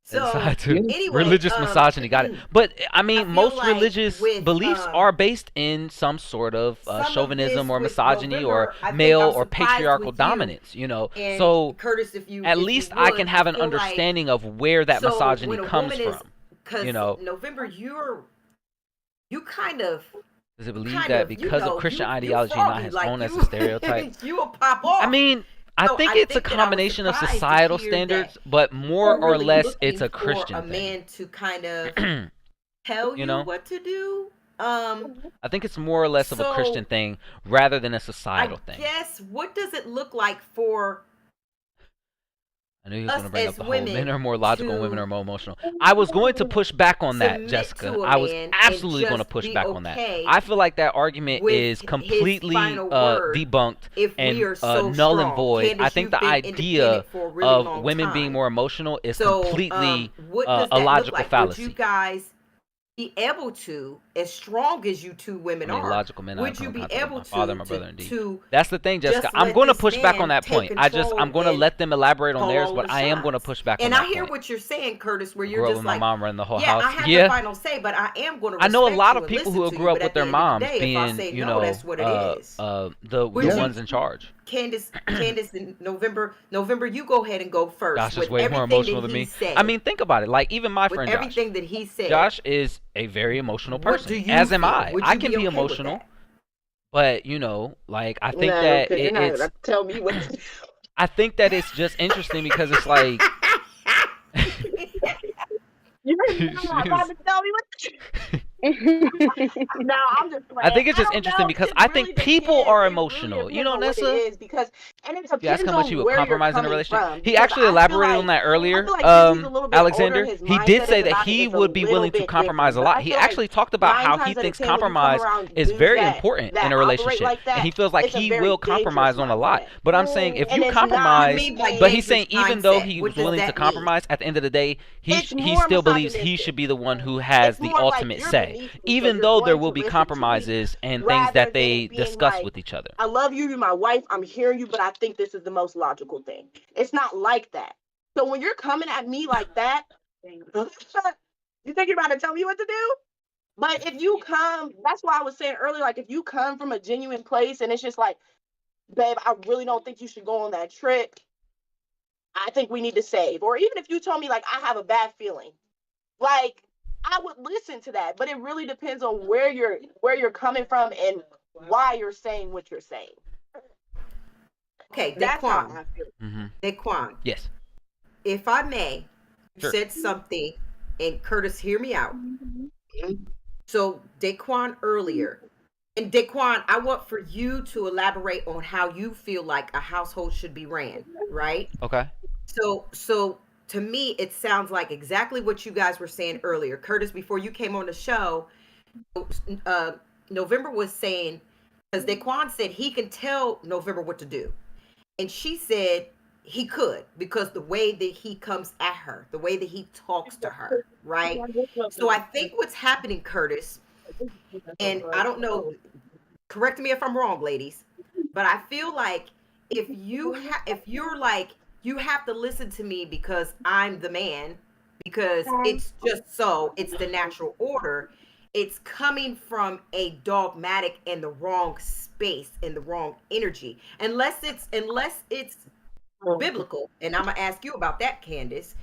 So Inside to Yeah. anyway, religious misogyny, got it. But I I mean, feel most like religious with beliefs are based in some sort of some of chauvinism this or with misogyny or November, I think male I'm or surprised patriarchal with you. dominance. You know, And so Curtis, at if you least I would, can I have an feel like understanding of where that so misogyny when a comes woman is, from. because You know, November, you kind of does it believe that because of Christian you ideology, not froggy, his like own as a stereotype? you will pop I off. mean, I So think I it's a think that I was combination of surprised to societal hear that standards, but more you're or really less it's looking a for a Christian thing. man to kind of tell You you know? what to do. Um, I think it's more or less of a Christian so thing rather than a I societal thing. guess what does it look like for I knew he was going us to bring up as the whole men women are more logical and women are to more emotional. I was going to push back on that, submit Jessica. to a I was man and absolutely going to just push be back on that. okay I feel like that argument with is his completely final word debunked if we and are so null and strong? void. I Candace, think you've the been idea independent for a really of long women being time. more emotional is So, completely what does a that look logical like? Would you fallacy. guys be able to, as strong as you two I women mean, are, logical men I would you come in be contact with able my father, to my brother, indeed. to That's the thing, Jessica. just I'm let going to this push back on man that take point. I'm control going to and let them elaborate on call theirs, all but the I am going to shots? push back on And I that hear point. what you're saying, Curtis, where I you're grew up just with my like, mom running the whole yeah, house. I have the Yeah. final say, but I am going to I know a respect lot you of and people listen who to grew you. up But with at the their end of the moms day, if I being, say you no, know, that's what it is. the Would Yeah. you, ones in charge. Candace, in November, you go ahead and go first Josh is with way more everything emotional that than he me. I said. mean, think about it. Like, even my With friend Josh. everything that he said, Josh is a very emotional what do person, you as am feel? I. Would I you can be be okay with emotional, that? but, you know, like, I think No, that because you're not it's gonna tell me what to do. I think that it's just interesting because it's like You're she not about is to tell me what to do. No, I'm just I playing. think it's I just don't interesting know. because It I really think people depends. are It really emotional. You depends know, on what it Nessa? is because, and it You ask depends how much you on would where you're compromise in a coming relationship. from. He Because actually elaborated on that I earlier. feel like since he's a little bit older, Alexander, his he did mindset say is that about it he is a would be little willing to bit compromise different. a But lot. I He feel like actually talked about nine how he times out of thinks ten, when you come compromise around is dudes very important in that a operate relationship, like and that, he feels like it's a he very will dangerous compromise on a lot. mindset. But I'm saying if And you it's not What do you compromise, mean by but he's meaning saying dangerous even though mindset? he What was does willing to that mean? compromise, at the end of the day, it's he more still believes he should misogynistic. be the one who has It's the more like ultimate you're say, beneath me, so even you're though there going will to be listen to me compromises and things rather that than they it being discuss like, with each other. I love you, you're my wife, I'm hearing you, but I think this is the most logical thing. It's not like that. So when you're coming at me like that, you think you're about to tell me what to do? But if you come, that's why I was saying earlier, like if you come from a genuine place and it's just like, babe, I really don't think you should go on that trip. I think we need to save. Or even if you told me like I have a bad feeling, like I would listen to that. But it really depends on where you're coming from and why you're saying what you're saying. Okay, That's how Daquan. I feel. Hmm. Daquan, Yes, if I may, you sure. said something, and Curtis, hear me out. So, Daquan earlier, and Daquan, I want for you to elaborate on how you feel like a household should be ran, right? Okay. So to me, it sounds like exactly what you guys were saying earlier. Curtis, before you came on the show, uh, November was saying, because Daquan said he can tell November what to do. And she said he could because the way that he comes at her, the way that he talks to her, right? So I think what's happening, Curtis, and I don't know, correct me if I'm wrong, ladies, but I feel like if you're like you have to listen to me because I'm the man, because it's just so, it's the natural order. It's coming from a dogmatic and the wrong space and the wrong energy. Unless it's biblical, and I'm gonna ask you about that, Candace.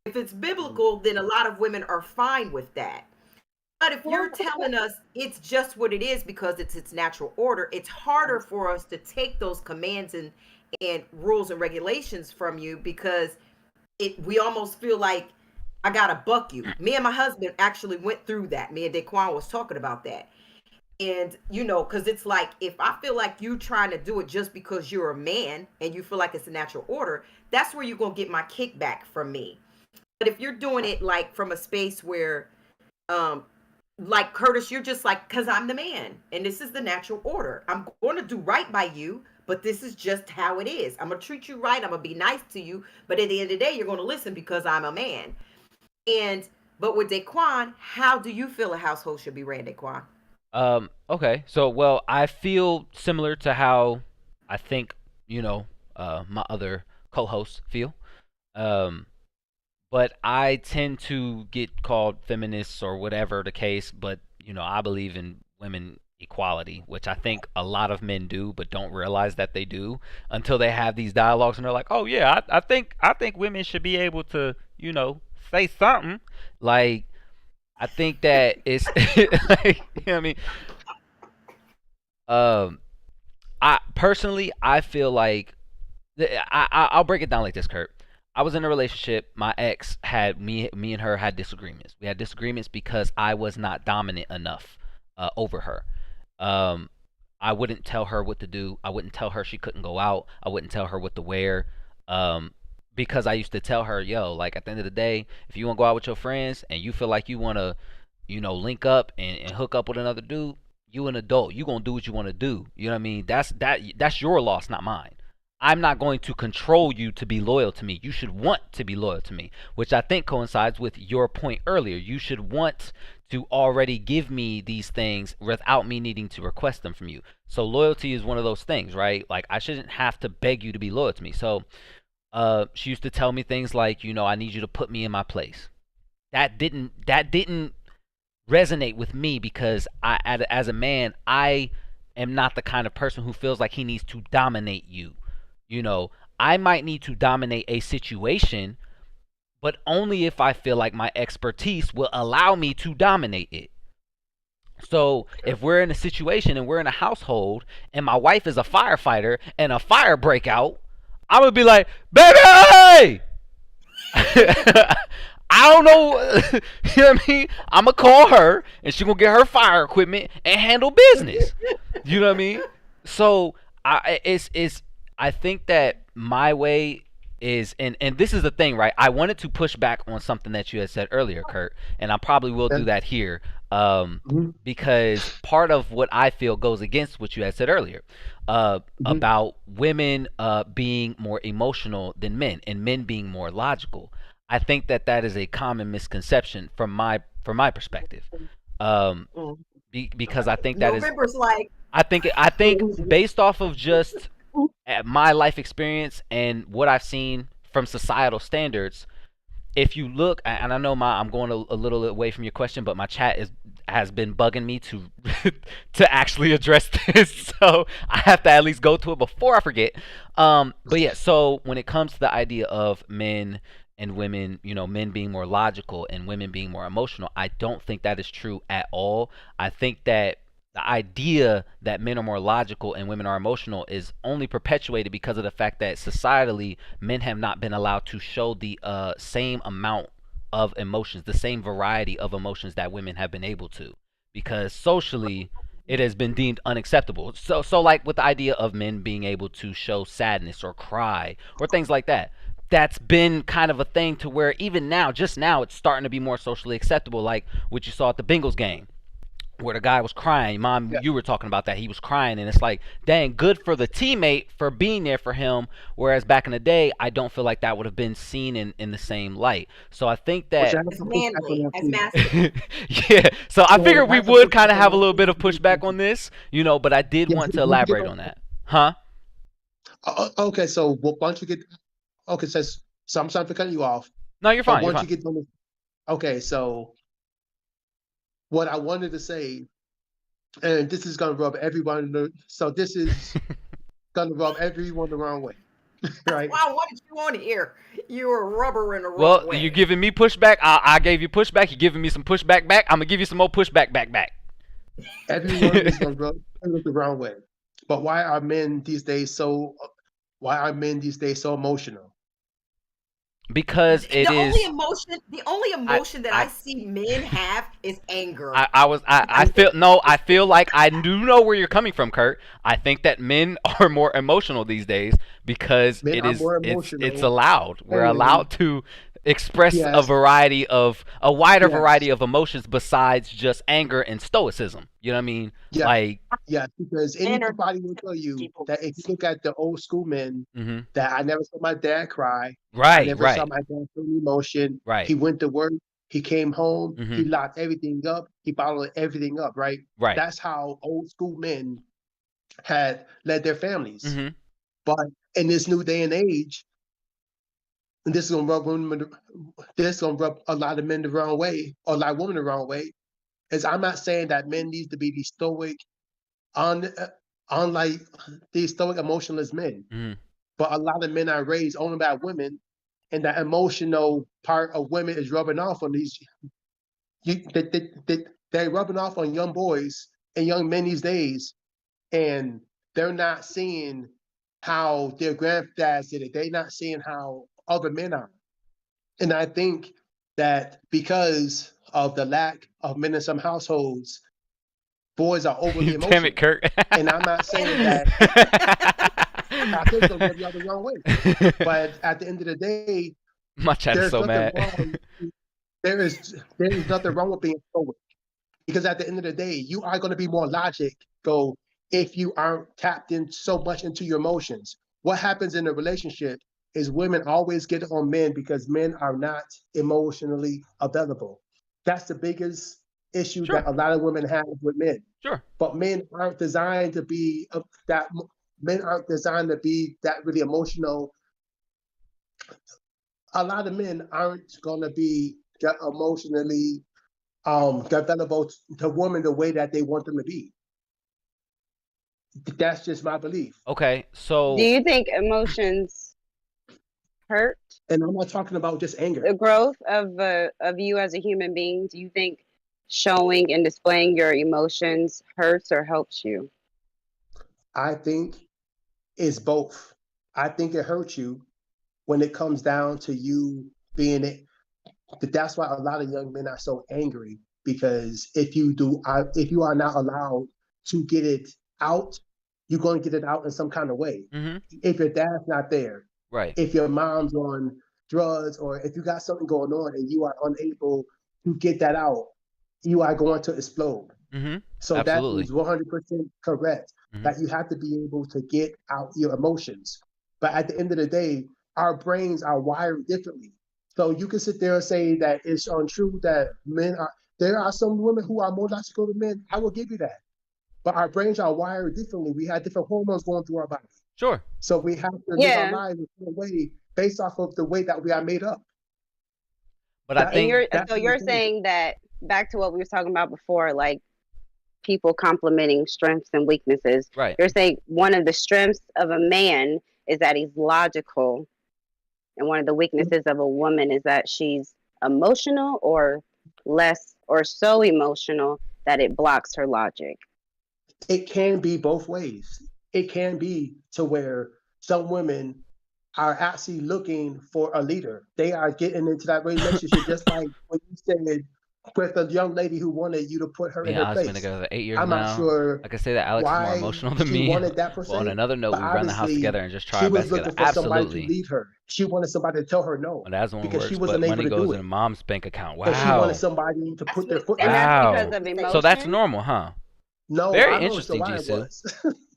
If it's biblical, then a lot of women are fine with that. But if you're telling us it's just what it is because it's its natural order, it's harder for us to take those commands and rules and regulations from you because we almost feel like I gotta buck you. Me and my husband actually went through that. Me and Daquan was talking about that. And because it's like if I feel like you trying to do it just because you're a man and you feel like it's a natural order, that's where you're gonna get my kickback from me. But if you're doing it like from a space where um like Curtis, you're just like, because I'm the man and this is the natural order. I'm going to do right by you, but this is just how it is. I'm going to treat you right. I'm going to be nice to you. But at the end of the day, you're going to listen because I'm a man. And, but with Daquan, how do you feel a household should be ran, Daquan? Okay. So, well, I feel similar to how I think, my other co-hosts feel. Um, but I tend to get called feminists or whatever the case, but I believe in women equality, which I think a lot of men do, but don't realize that they do until they have these dialogues and they're like, "Oh yeah, I think women should be able to, say something." Like I think that it's like, what I mean? Um, I personally, I feel like I'll break it down like this, Kurt. I was in a relationship. My ex had me and her had disagreements. We had disagreements because I was not dominant enough over her. Um, I wouldn't tell her what to do. I wouldn't tell her she couldn't go out. I wouldn't tell her what to wear. Um, because I used to tell her, yo, like at the end of the day, if you want to go out with your friends and you feel like you want to, link up and hook up with another dude, you an adult. You gonna do what you want to do. You know what I mean? That's your loss, not mine. I'm not going to control you to be loyal to me. You should want to be loyal to me, which I think coincides with your point earlier. You should want to already give me these things without me needing to request them from you. So loyalty is one of those things, right? Like I shouldn't have to beg you to be loyal to me. So she used to tell me things like, I need you to put me in my place. That didn't resonate with me because as a man, I am not the kind of person who feels like he needs to dominate you. I might need to dominate a situation, but only if I feel like my expertise will allow me to dominate it. So if we're in a situation and we're in a household and my wife is a firefighter and a fire break out, I'm gonna be like, baby! I don't know. You know what I mean? I'm gonna call her, and she gonna get her fire equipment and handle business. You know what I mean? So it's I think that my way is, and this is the thing, right? I wanted to push back on something that you had said earlier, Kurt, and I probably will do that here, Mhm, because part of what I feel goes against what you had said earlier, mhm. about women being more emotional than men and men being more logical. I think that that is a common misconception from my perspective, um, Mm. because I think that is November's like, I think based off of just my life experience and what I've seen from societal standards, if you look, and I know I'm going a little away from your question, but my chat is has been bugging me to to actually address this, so I have to at least go to it before I forget. But yeah, so when it comes to the idea of men and women, men being more logical and women being more emotional, I don't think that is true at all. I think that the idea that men are more logical and women are emotional is only perpetuated because of the fact that societally men have not been allowed to show the same amount of emotions, the same variety of emotions that women have been able to, because socially it has been deemed unacceptable. So like with the idea of men being able to show sadness or cry or things like that. That's been kind of a thing to where even now, just now, it's starting to be more socially acceptable, like what you saw at the Bengals game where the guy was crying. Mom, Yeah. you were talking about that. He was crying, and it's like, dang, good for the teammate for being there for him. Whereas back in the day, I don't feel like that would have been seen in the same light. So I think Which I that, have as to push back on manly, that as too. masculine. yeah. So I So figured I we have to push would kind back of on have a that little too. bit of pushback on this, but I did Yes, want to once you get elaborate on. on that. Huh? Okay, so once you get, okay, so I'm sorry for cutting you off, No, you're but fine. You're once you fine. get on this, okay, so what I wanted to say, and this is gonna rub everyone, so this is gonna rub everyone the wrong way, That's right? why I wanted you on here. You were rubber in the Well, wrong you're way. giving me pushback. I gave you pushback. You're giving me some pushback back. I'm gonna give you some more pushback back. Everyone is gonna rub it the wrong way. But why are men these days so emotional? Because it is. The only I emotion that I I see men have is anger. I was I That's feel it. no, I feel like I do know where you're coming from, Kurt. I think that men are more emotional these days because Men are more it's emotional, allowed. We're and allowed to express yes, a wider variety yes, of emotions besides just anger and stoicism. You know what I mean? yes, Like, yes, because Energy anybody will tell you that if you look at the old school men, mhm. that I never saw my dad cry, I Right, never saw right, my dad feel emotion. right. He went to work, he came home, he Mhm. locked everything up, he bottled everything up, right? Right. That's how old school men had led their families. Mhm. But in this new day and age, and this is gonna rub a lot of men the wrong way, or a lot of women the wrong way. Is I'm not saying that men need to be these stoic, on unlike these stoic emotionless men, Mhm. but a lot of men are raised only by women, and that emotional part of women is rubbing off on these. They're rubbing off on young boys and young men these days, and they're not seeing how their granddads did it. They're not seeing how other men are. And I think that because of the lack of men in some households, boys are overly Damn it, emotional. Kurt. And I'm not And saying that I think it's gonna rub you out the wrong way. But at the end of the day, My chat is there's so nothing mad. wrong. There is nothing wrong with being stoic. Because at the end of the day, you are going to be more logical if you aren't tapped in so much into your emotions. What happens in a relationship is women always get on men because men are not emotionally available. That's the biggest issue Sure, that a lot of women have with men. sure. But men aren't designed to be that. Men aren't designed to be that really emotional. A lot of men aren't going to be emotionally develop to women the way that they want them to be. That's just my belief. Okay, Do so you think emotions hurt And I'm not talking about just the anger. growth of you as a human being? Do you think showing and displaying your emotions hurts or helps you? I think it's both. I think it hurts you when it comes down to you being it. But that's why a lot of young men are so angry, because if you are not allowed to get it out, you're going to get it out in some kind of way. Mm-hmm. If your dad's not there, Right. if your mom's on drugs, or if you got something going on and you are unable to get that out, you are going to explode. Mm-hmm. So Absolutely. that is 100% correct. Mhm. That you have to be able to get out your emotions. But at the end of the day, our brains are wired differently. So you can sit there and say that it's untrue that there are some women who are more logical than men. I will give you that. But our brains are wired differently. We have different hormones going through our body. Sure. So we have to live our Yeah. lives in a way based off of the way that we are made up. But I That- think So you're saying that, back to what we were talking about before, like people complementing strengths and weaknesses. right. You're saying one of the strengths of a man is that he's logical, and one of the weaknesses of a woman is that she's emotional, or less, or so emotional that it blocks her logic. It can be both ways. It can be to where some women are actually looking for a leader. They are getting into that relationship, just like when you said with a young lady who wanted you to put her Me in and her Alex been place. together 8 years I'm now. not sure I can say that Alex is more why emotional than she me. wanted that per se. Well, on another note, but we run the house obviously, together and just try she our was best looking together. for somebody to Absolutely. lead her. She wanted somebody to tell her no, Well, that's when it because she works. wasn't But able money to goes do in it. mom's bank account. So she wanted Wow. somebody to put their foot And in that's Wow. because of emotion. So that's normal, huh? No, Very I know interesting, why it Jisoo. was.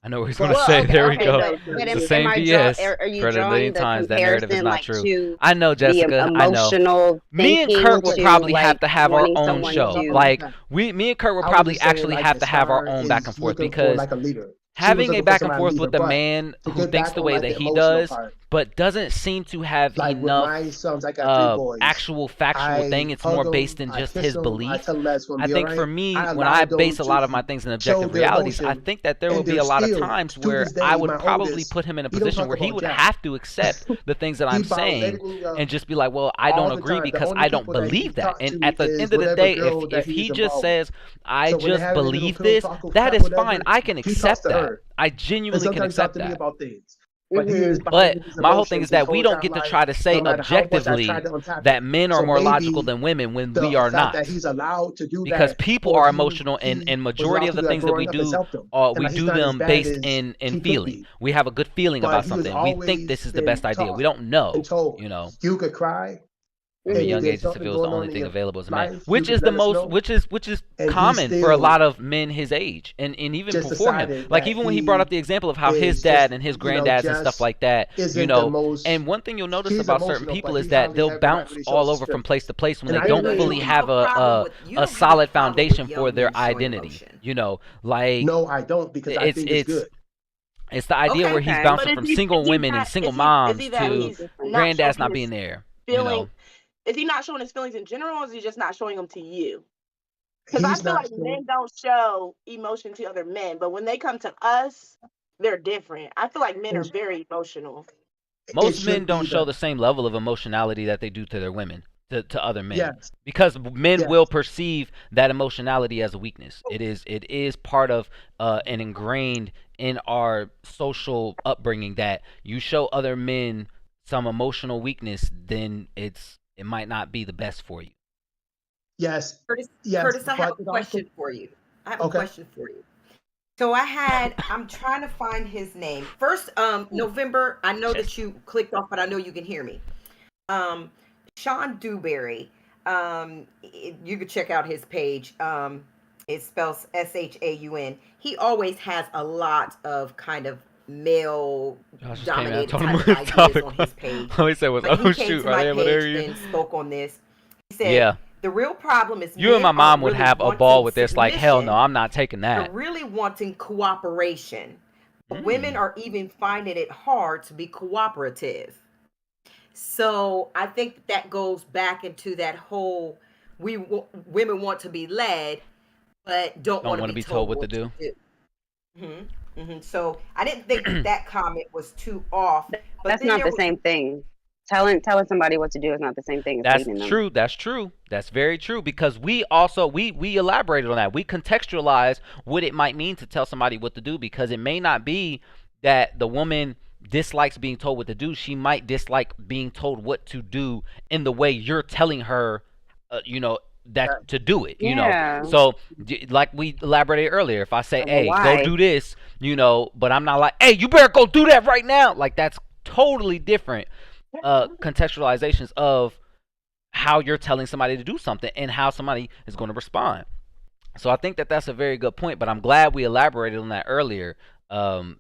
I know what he's But- going to Well, say. okay, There we okay, go. but It's the am same I BS. are you Heard it a drawing million the times. That narrative is comparison not like true. to I know, the Jessica. I know. emotional Me and thinking Kurt would to, probably like, have to have our wanting own someone show. to- Like me and Kurt would I was probably just saying, actually like, have as to have our far own as back and forth, looking for, because like, a leader. She was having a looking for back and somebody forth leader, with a but man to who get thinks back the on, way like, that the he emotional does, part, but doesn't seem to have like with enough my sons, I got 3 boys. actual factual thing. It's hug more 'em, based in I just kiss his 'em, I belief. tell them that's gonna I be think all for right. me, I when allow I them base a lot of to my things in show objective their realities, I emotion, think that there and would be they're a lot of still, times to where this day, I would my probably oldest, put him in a he don't position talk where he about would Jack. have to accept the things that I'm He about saying letting and just be like, well, I all don't the agree time. The because only I don't people that he believe that. talk And to at the is end of the whatever day, girl that if he he's just involved with. says, I So when they just have their little believe pillow this, talk or that crap, is whatever, fine. I can he talks accept to that. her. I And genuinely can sometimes he talk accept to me that. about things. But he is Mhm. But behind his my whole thing is emotions his that we whole don't entire get to life, try to say no matter how much I objectively tried to untap that it. men are So more logical maybe than women when the we are fact not. that he's allowed to do Because that, people or are he emotional, and was majority allowed of to the do that things that growing up, has helped him. we And he's do not as them bad based as in he could feeling. be. We have a good feeling But about he was something. We think always this is the been best idea. We taught don't know, and told you know. you could cry, From a and if young there's age, just to something feel it's the going on only in thing your available as a man, life, which you is could the let us most, know. which is And he common for a still lot of men his age, and even just before him. decided Like that even when he brought up he the example of how his is dad just, and his you know, granddads and stuff just like that, you isn't the know. most. And one thing you'll notice He's about certain emotional, people but is he that hardly they'll ever bounce really all shows his over from strength. place to place when And they I don't agree. fully You have have a problem with- you don't a have a solid problem with foundation young for their men showing identity. emotion. You know, like No, I don't, because I think it's good. it's the idea Okay. where he's Okay. bouncing But from is he, single is he women and not, single is moms he that to he's not granddad's not showing being his there. You feeling? know, Is he not showing his feelings in general, or is he just not showing them to you? Because I He's feel not like sure. men don't show emotion to other men, but when they come to us, they're different. I feel like men are very emotional. It most men should don't be, show but the same level of emotionality that they do to their women, to other men, yes, because men yes. will perceive that emotionality as a weakness. It is part of and ingrained in our social upbringing that you show other men some emotional weakness, then it might not be the best for you. Yes, Curtis, yes, Curtis, I have but a it also question for you. I have a okay. question for you. So I'm trying to find his name. First, November, I know that you clicked off, but I know you can hear me. Sean Dewberry, you could check out his page. It spells Shaun. He always has a lot of kind of male Josh just came in and dominated told him type what of the ideas topic on was. his page. All he said was, Like "Oh he came shoot, to are my they able to hear page you?" and spoke on this. He said, Yeah. the real problem is You and my men mom aren't would really have a wanting ball with this. Like, hell no, submission. I'm not taking They're that. really wanting cooperation. But women Mm. are even finding it hard to be cooperative. So I think that goes back into that whole women want to be led, but don't want to be told what to do. So I didn't think that comment was too off. But That's then not there the was, same thing. Telling somebody what to do is not the same thing as That's leading them. true. That's true. That's very true, because we also we elaborated on that. We contextualize what it might mean to tell somebody what to do, because it may not be that the woman dislikes being told what to do, she might dislike being told what to do in the way you're telling her, that to do it. Yeah. So like we elaborated earlier, if I say, Of a "Hey, go wife. do this," but I'm not like, "Hey, you better go do that right now." Like that's totally different contextualizations of how you're telling somebody to do something and how somebody is going to respond. So I think that that's a very good point, but I'm glad we elaborated on that earlier, to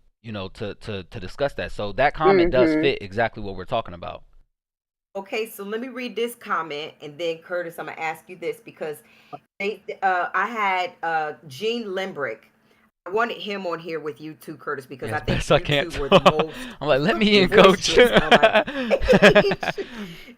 discuss that. So that comment does Mm-hmm. fit exactly what we're talking about. Okay, so let me read this comment, and then Curtis, I'm gonna ask you this because I had Gene Limbrick. I wanted him on here with you too, Curtis, because Yeah, I as think best I you can't two were the tell. most. I'm like, let me Your in, voice coach. just sound like.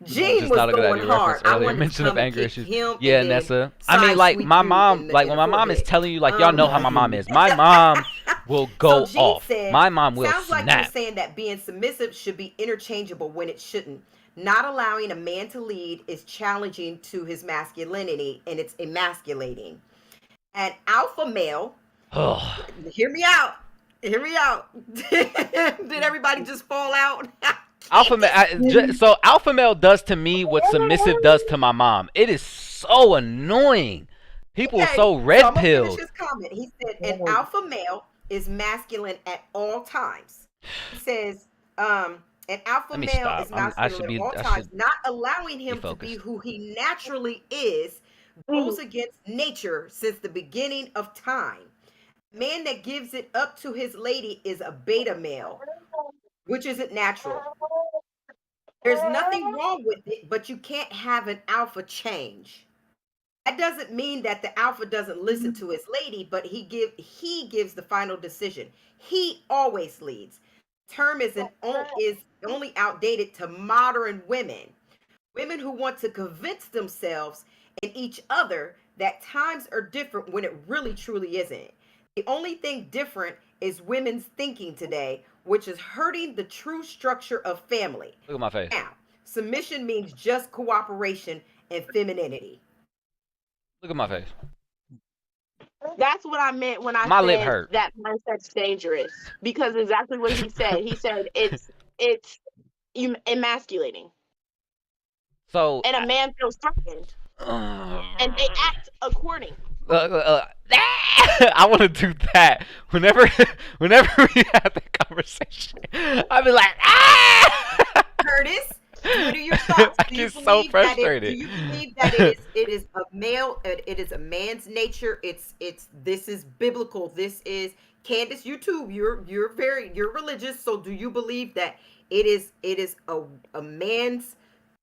Which Gene is was not a good going idea reference hard. I earlier. wanted to Mention of come and anger kick issues. him, and Yeah, then Nessa. I mean, side like sweep my you mom, in like the when my mom is forehead. telling you, like y'all know how my mom Um, is. My mom will So go Gene off. said, My mom will sounds like you're snap. saying that being submissive should be interchangeable when it shouldn't. Not allowing a man to lead is challenging to his masculinity and it's emasculating. An alpha male, Ugh. hear me out. Hear me out. Did everybody just fall out? Alpha male. So alpha male does to me what submissive does to my mom. It is so annoying. People are Okay, so so I'm red gonna finish pilled. his comment. He said an alpha male is masculine at all times. He says, an alpha Let me male stop. is masculine at all I times, should not allowing be him to be focused. who he naturally is goes against nature since the beginning of time. Man that gives it up to his lady is a beta male, which isn't natural. There's nothing wrong with it, but you can't have an alpha change. That doesn't mean that the alpha doesn't listen to his lady, but he gives the final decision. He always leads. Term is only outdated to modern women. Women who want to convince themselves and each other that times are different when it really truly isn't. The only thing different is women's thinking today, which is hurting the true structure of family. Look at my face. Now, submission means just cooperation and femininity. Look at my face. That's what I meant when I My lip said hurt. that mindset's dangerous. Because exactly what he said. He said it's emasculating. So And a man feels threatened. And they act according. I want to do that whenever we have that conversation. I'll be like, ah! Curtis, what are your thoughts? I Do you get so believe that frustrated. it is a male, it is a man's nature? This is biblical. This is Candace, you too. You're religious. So do you believe that it is a man's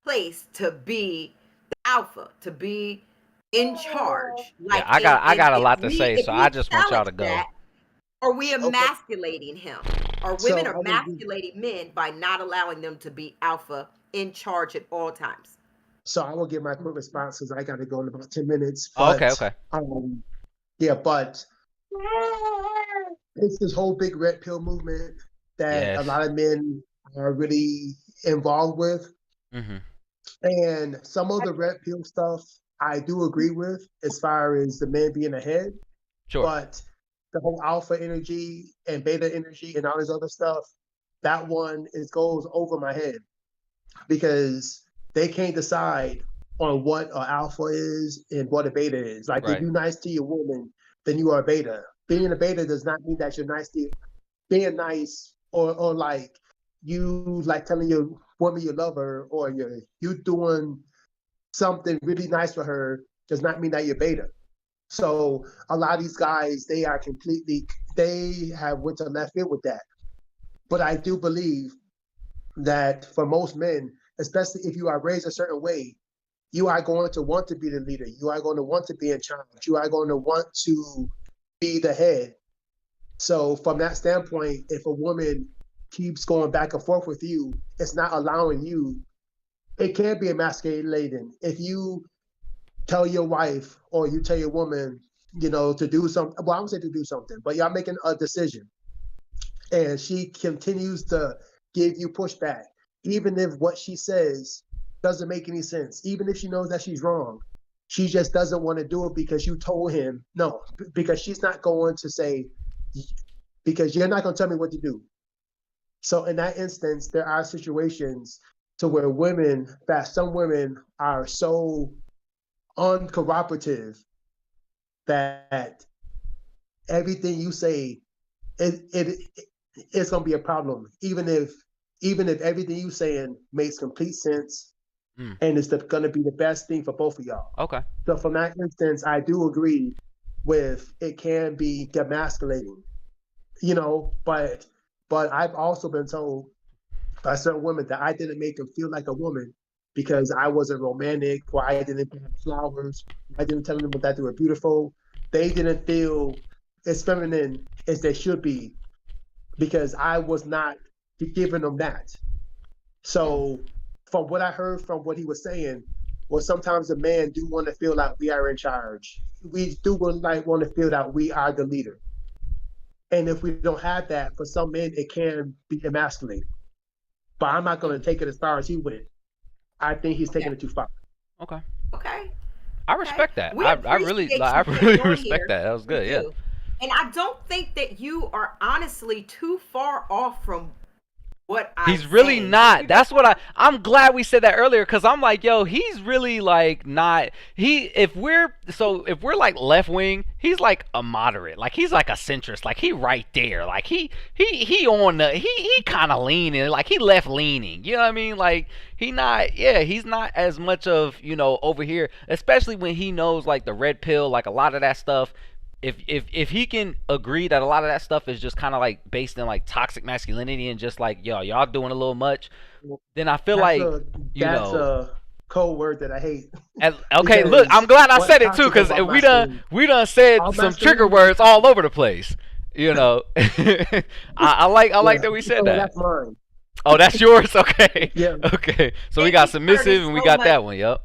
place to be the alpha, to be in charge? Yeah, Like, I and got a lot to say, if so I we just want y'all challenge to go. that, are we Okay. emasculating him? Or So women I will give, emasculating men by not allowing them to be alpha in charge at all times? so I will give my quick response because I got to go in about 10 minutes. Oh, okay, But okay. yeah, but it's this whole big red pill movement that a Yes. lot of men are really involved with. Mhm. And some of the red pill stuff I do agree with as far as the men being ahead, Sure. but the whole alpha energy and beta energy and all this other stuff, that one goes over my head because they can't decide on what an alpha is and what a beta is. Like if Right. you're nice to your woman, then you are a beta. Being a beta does not mean that you're nice to being nice or like you like telling your woman you love her or you doing something really nice for her does not mean that you're beta. So a lot of these guys, they have went to left field with that. But I do believe that for most men, especially if you are raised a certain way, you are going to want to be the leader. You are going to want to be in charge. You are going to want to be the head. So from that standpoint, if a woman keeps going back and forth with you, it's not allowing you. It can be emasculating if you tell your wife or you tell your woman, to do something. Well, I would say to do something, but y'all making a decision, and she continues to give you pushback, even if what she says doesn't make any sense, even if she knows that she's wrong. She just doesn't want to do it because you told him no, because she's not going to say, because you're not going to tell me what to do. So in that instance, there are situations to where some women are so uncooperative that everything you say, it's gonna be a problem, even if everything you saying makes complete sense and it's gonna be the best thing for both of y'all. Okay. So from that instance, I do agree with it can be demasculating, but I've also been told by certain women that I didn't make them feel like a woman because I wasn't romantic or I didn't buy flowers. I didn't tell them that they were beautiful. They didn't feel as feminine as they should be because I was not giving them that. So from what I heard from what he was saying, well, sometimes a man do want to feel like we are in charge. We do want to feel that we are the leader. And if we don't have that, for some men, it can be emasculating. But I'm not going to take it as far as he went. I think he's taking it too far. Okay. Okay. I respect that. We I appreciate really, like, I you really being on respect here. that. That was good. We Yeah. do. And I don't think that you are honestly too far off from what He's I'm really saying. not. That's what I'm glad we said that earlier because I'm like, yo, he's really like not. If we're like left wing, he's like a moderate. Like he's like a centrist. Like he right there. Like he on the he kind of leaning. Like he left leaning. You know what I mean? Like he's not as much of over here, especially when he knows like the red pill, like a lot of that stuff. If he can agree that a lot of that stuff is just kind of like based in like toxic masculinity and just like y'all doing a little much, then I feel that's a code word that I hate. Okay, look, I'm glad I said it too because we done said some trigger words all over the place. I like that we said that. That's mine. Oh, that's yours. Okay. Yeah. Okay. So we got submissive and we got that one. Yep.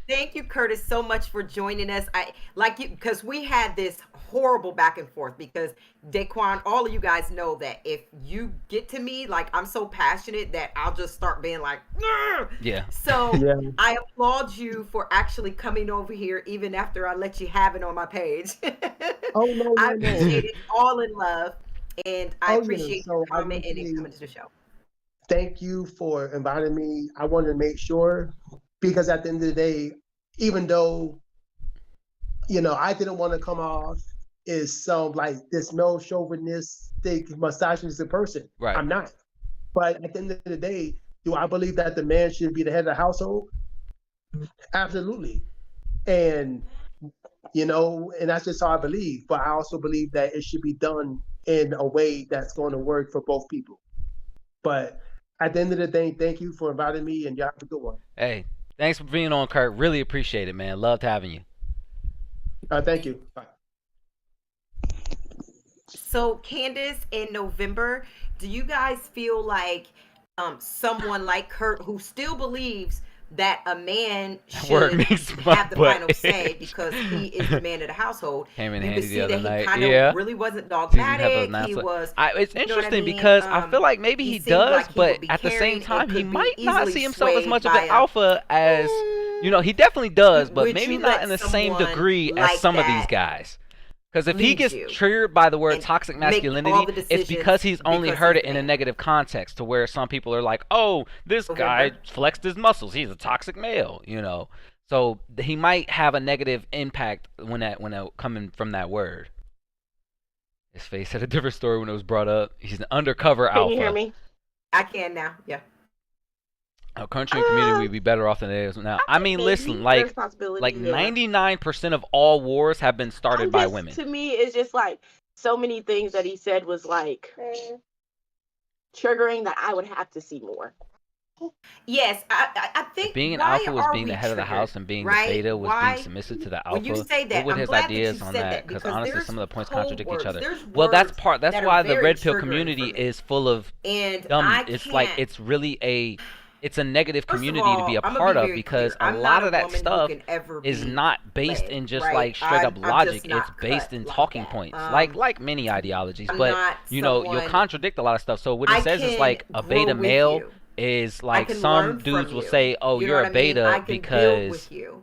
Thank you, Curtis, so much for joining us. I like you because we had this horrible back and forth because Daquan, all of you guys know that if you get to me, like I'm so passionate that I'll just start being like, "Grr!" Yeah. So I applaud you for actually coming over here, even after I let you have it on my page. Oh no, I appreciate it, all in love, and I appreciate So your comment and it coming to the show. Thank you for inviting me. I wanted to make sure because at the end of the day, even though I didn't want to come off as some like this male chauvinistic misogynistic person. Right. I'm not. But at the end of the day, do I believe that the man should be the head of the household? Absolutely. And and that's just how I believe. But I also believe that it should be done in a way that's going to work for both people. But at the end of the day, thank you for inviting me, and y'all have a good one. Hey, thanks for being on, Kurt. Really appreciate it, man. Loved having you. Thank you. Bye. So, Candace, in November, do you guys feel like someone like Kurt, who still believes that a man should have the final say because he is the man of the household? Came in you handy could see the other that night. He kind of really wasn't dogmatic. He was. It's interesting because I feel like maybe he does, but at the same time, he might not see himself as much of an alpha as he definitely does, but maybe not in the same degree as some of these guys. Because if he gets triggered by the word toxic masculinity, it's because he's only heard it in a negative context, to where some people are like, "Oh, this guy flexed his muscles. He's a toxic male," So he might have a negative impact when coming from that word. His face had a different story when it was brought up. He's an undercover alpha. Can you hear me? I can now. Yeah. Our country and community would be better off than it is now. I mean, listen, like 99% of all wars have been started by women. To me, it's just like so many things that he said was like triggering that I would have to see more. Yes, I think being an alpha was being the head of the house, and being the beta was being submissive to the alpha. When you say that, what would his ideas on that? Because honestly, some of the points contradict each other. Well, that's why the red pill community is full of dumb. It's like it's really it's a negative community to be a part of, because a lot of that stuff is not based in just like straight up logic. It's based in talking points, like many ideologies. But you'll contradict a lot of stuff. So what it says is like a beta male is like some dudes will say, "Oh, you're a beta because they'll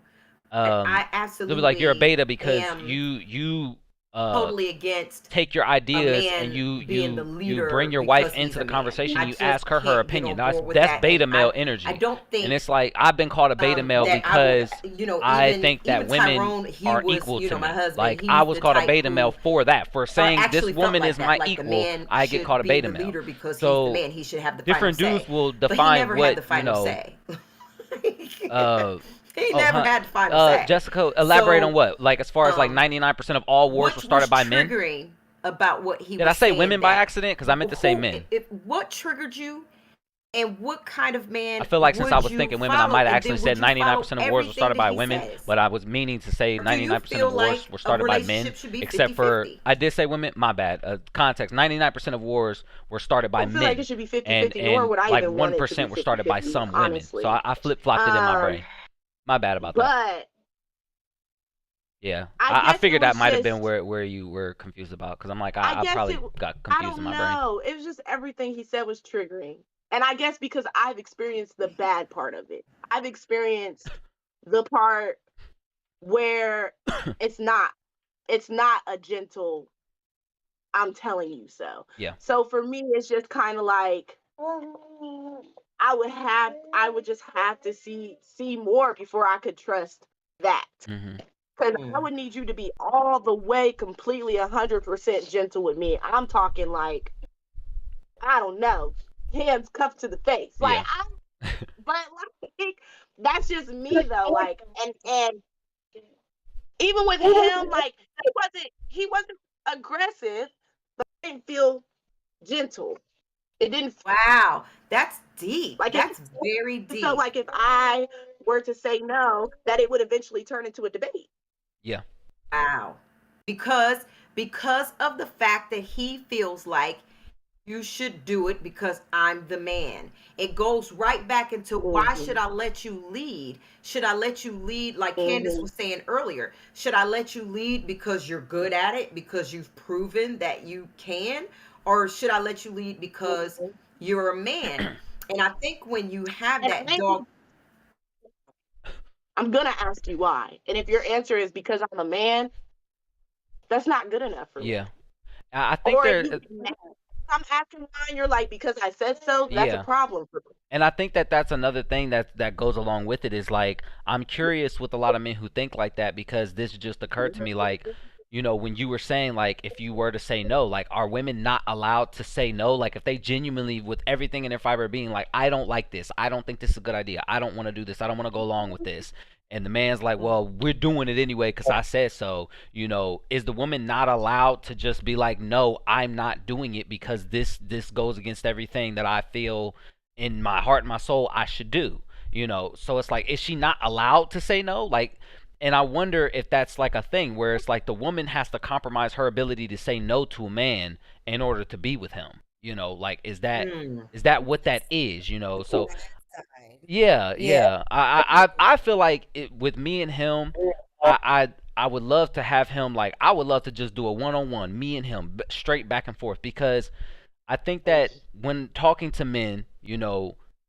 be like, you're a beta because you uh totally against take your a ideas and man being the you bring leader your wife because he's into a the man. conversation. I You just ask her can't get opinion. on board with That's that, and beta male I energy. don't And think it's like I've been called a beta male that I would, because even I think that women Tyrone, he are was, equal to my me. husband, Like I he's was the called a type beta male who for that, for saying this actually felt woman like is my that, like the equal. man I get called should a be beta the male. leader because he's the So man. He should have the final different dudes say. will But he define never had what the final say. uh He oh, never huh. had the final say. Jessica, elaborate on So, what? Like as far as like um, 99% of all wars were what was started by men? triggering about what he Did I was say saying, women by that accident? Because I meant to say who, men. what triggered you, and what kind of I man feel like since I would was you thinking women, I follow, might have and actually then said would you follow 99% of wars were everything started that by he women, says? but I was meaning to say Or do you 99% of feel wars like were a started by men, relationship should be except 50 for 50? I did say women. My bad. Context: 99% of wars were started I by don't feel like men, it should be 50 and 50, nor would I like even want it to be 1% were 50 started by 50, some women. So honestly. I flip flopped it in my brain. My bad about that. But Yeah, I I guess it figured that was might have been just, where you were confused about, because I'm like I I guess probably it, got I confused in don't my brain. know. It was just everything he said was triggering. And I guess because I've experienced the bad part of it, I've experienced the part where it's not, it's not a gentle, I'm telling you so. Yeah. So for me, it's just kind of like, I would just have to see more before I could trust that. Mhm. Because I would need you to be all the way completely 100% gentle with me. I'm talking like, I don't know, hands cuffed to the face. Like, Yeah. but like, that's just me though. Like, and even with him, like, he wasn't aggressive, but I didn't feel gentle. It didn't Wow, that's deep. like That's very it felt deep. like if I were to say no, that it would eventually turn into a debate. Yeah. Wow. Because of the fact that he feels like you should do it because I'm the man. It goes right back into, why should I let you lead? Should I let you lead, like Candace was saying earlier? Should I let you lead because you're good at it, because you've proven that you can? Or should I let you lead because you're a man? And I think when you have And that dog, I'm gonna ask you why. And if your answer is because I'm a man, that's not good enough for me. Yeah. I think Or if there. you come after mine, you're like, because I said so, that's a Yeah. problem for me. And I think that that's another thing that goes along with it, is like I'm curious with a lot of men who think like that, because this just occurred to me, like, when you were saying, like, if you were to say no, like, are women not allowed to say no? Like, if they genuinely, with everything in their fiber being like, I don't like this, I don't think this is a good idea, I don't want to do this, I don't want to go along with this, and the man's like, well, we're doing it anyway because I said so, is the woman not allowed to just be like, no, I'm not doing it because this goes against everything that I feel in my heart and my soul I should do? So it's like, is she not allowed to say no? Like, and I wonder if that's like a thing where it's like the woman has to compromise her ability to say no to a man in order to be with him. Like, is that what that is? So yeah, yeah, yeah. I feel like with me and him, I would love to have him, like, I would love to just do a one-on-one, me and him, straight back and forth, because I think that when talking to men,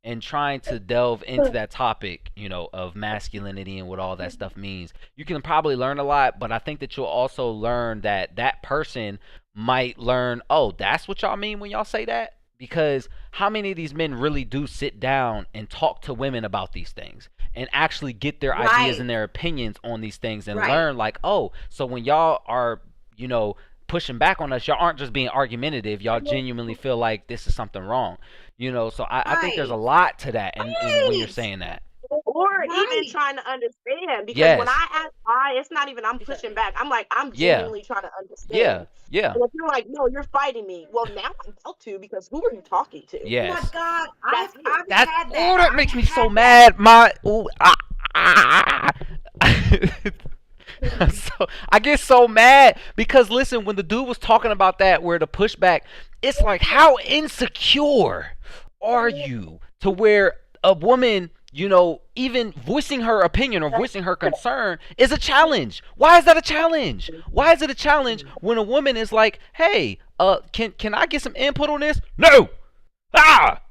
and trying to delve into that topic, of masculinity and what all that stuff means, you can probably learn a lot, but I think that you'll also learn that that person might learn, oh, that's what y'all mean when y'all say that? Because how many of these men really do sit down and talk to women about these things and actually get their ideas right, and their opinions on these things and right, learn, like, oh, so when y'all are, pushing back on us, y'all aren't just being argumentative, y'all genuinely feel like this is something wrong. So I think there's a right, lot to that, and when you're right, saying that. Or even right, trying to understand, because when Yes. I ask why, it's not even I'm pushing back. I'm like, I'm Yeah. genuinely trying to Yeah. understand. Yeah. And if you're like, no, you're fighting me, well, now I'm about to, because who are you talking to? Oh my Yes. God, That's it. I've That had that. that I've makes me so had that. mad. So I get so mad because, listen, when the dude was talking about that, where the pushback, it's like, how insecure are you to where a woman, even voicing her opinion or voicing her concern is a challenge? Why is that a challenge? Why is it a challenge when a woman is like, hey, can I get some input on this? No. Ah,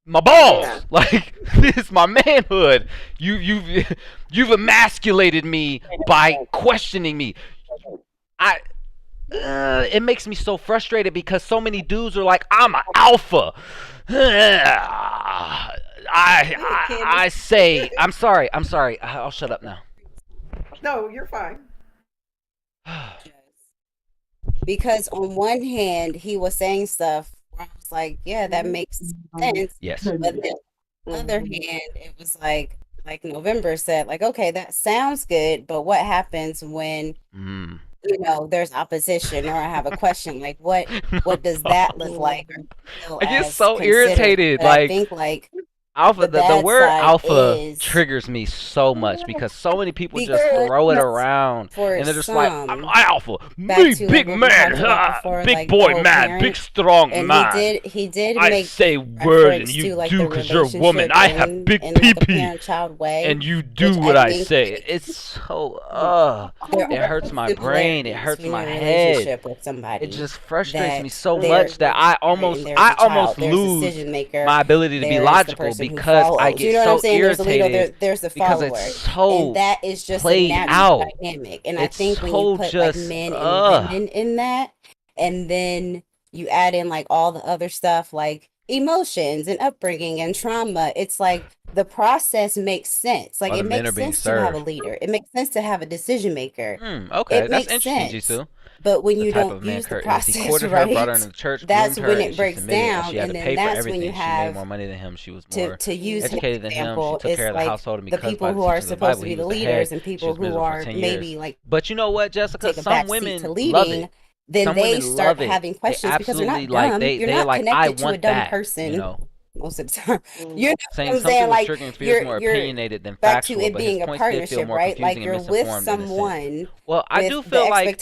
my Yeah. balls. Like, this is my manhood. You've emasculated me by questioning me. I it makes me so frustrated because so many dudes are like, I'm an alpha. I say, I'm sorry. I'll shut up now. No, you're fine. Because on one hand, he was saying stuff where I was like, yeah, that makes sense. Yes. But then on the other hand, it was like November said, like, okay, that sounds good, but what happens when there's opposition or I have a question? Like what does that look like? I get so irritated. But I think like alpha, the word alpha is, triggers me so much because so many people just throw it around and they're just like, I'm alpha, me big man, big like, boy man, big strong and man. He did I make say words and you like, do because you're a woman. I have big pee-pee and you do what I say. It's so it hurts my brain. It hurts my head. With somebody it just frustrates me so much that I almost lose my ability to be logical because I get so irritated there's the because follower, it's so and that is just played a natural out. dynamic. And It's I think when so you put just, like men and women in that, and then you add in like all the other stuff like emotions and upbringing and trauma, it's like the process makes sense. Like it makes sense to have a leader. It makes sense to have a decision maker. Okay, that's interesting, Jisoo. But when you don't use the process right, brought her into the church, that's her, when it breaks down, and, and then that's when you have she made more money than him. She was more to use educated than him. She took care of the household, and the because people who are supposed to be the leaders and people who are maybe like. But you know what, Jessica? Some women love it. Then they start having questions because they're not dumb. You're not connected to a dumb person. Most of the time, you know what I'm saying? Like you're more opinionated than back factual, to it being a partnership, right? Like you're with someone. Well, I do feel like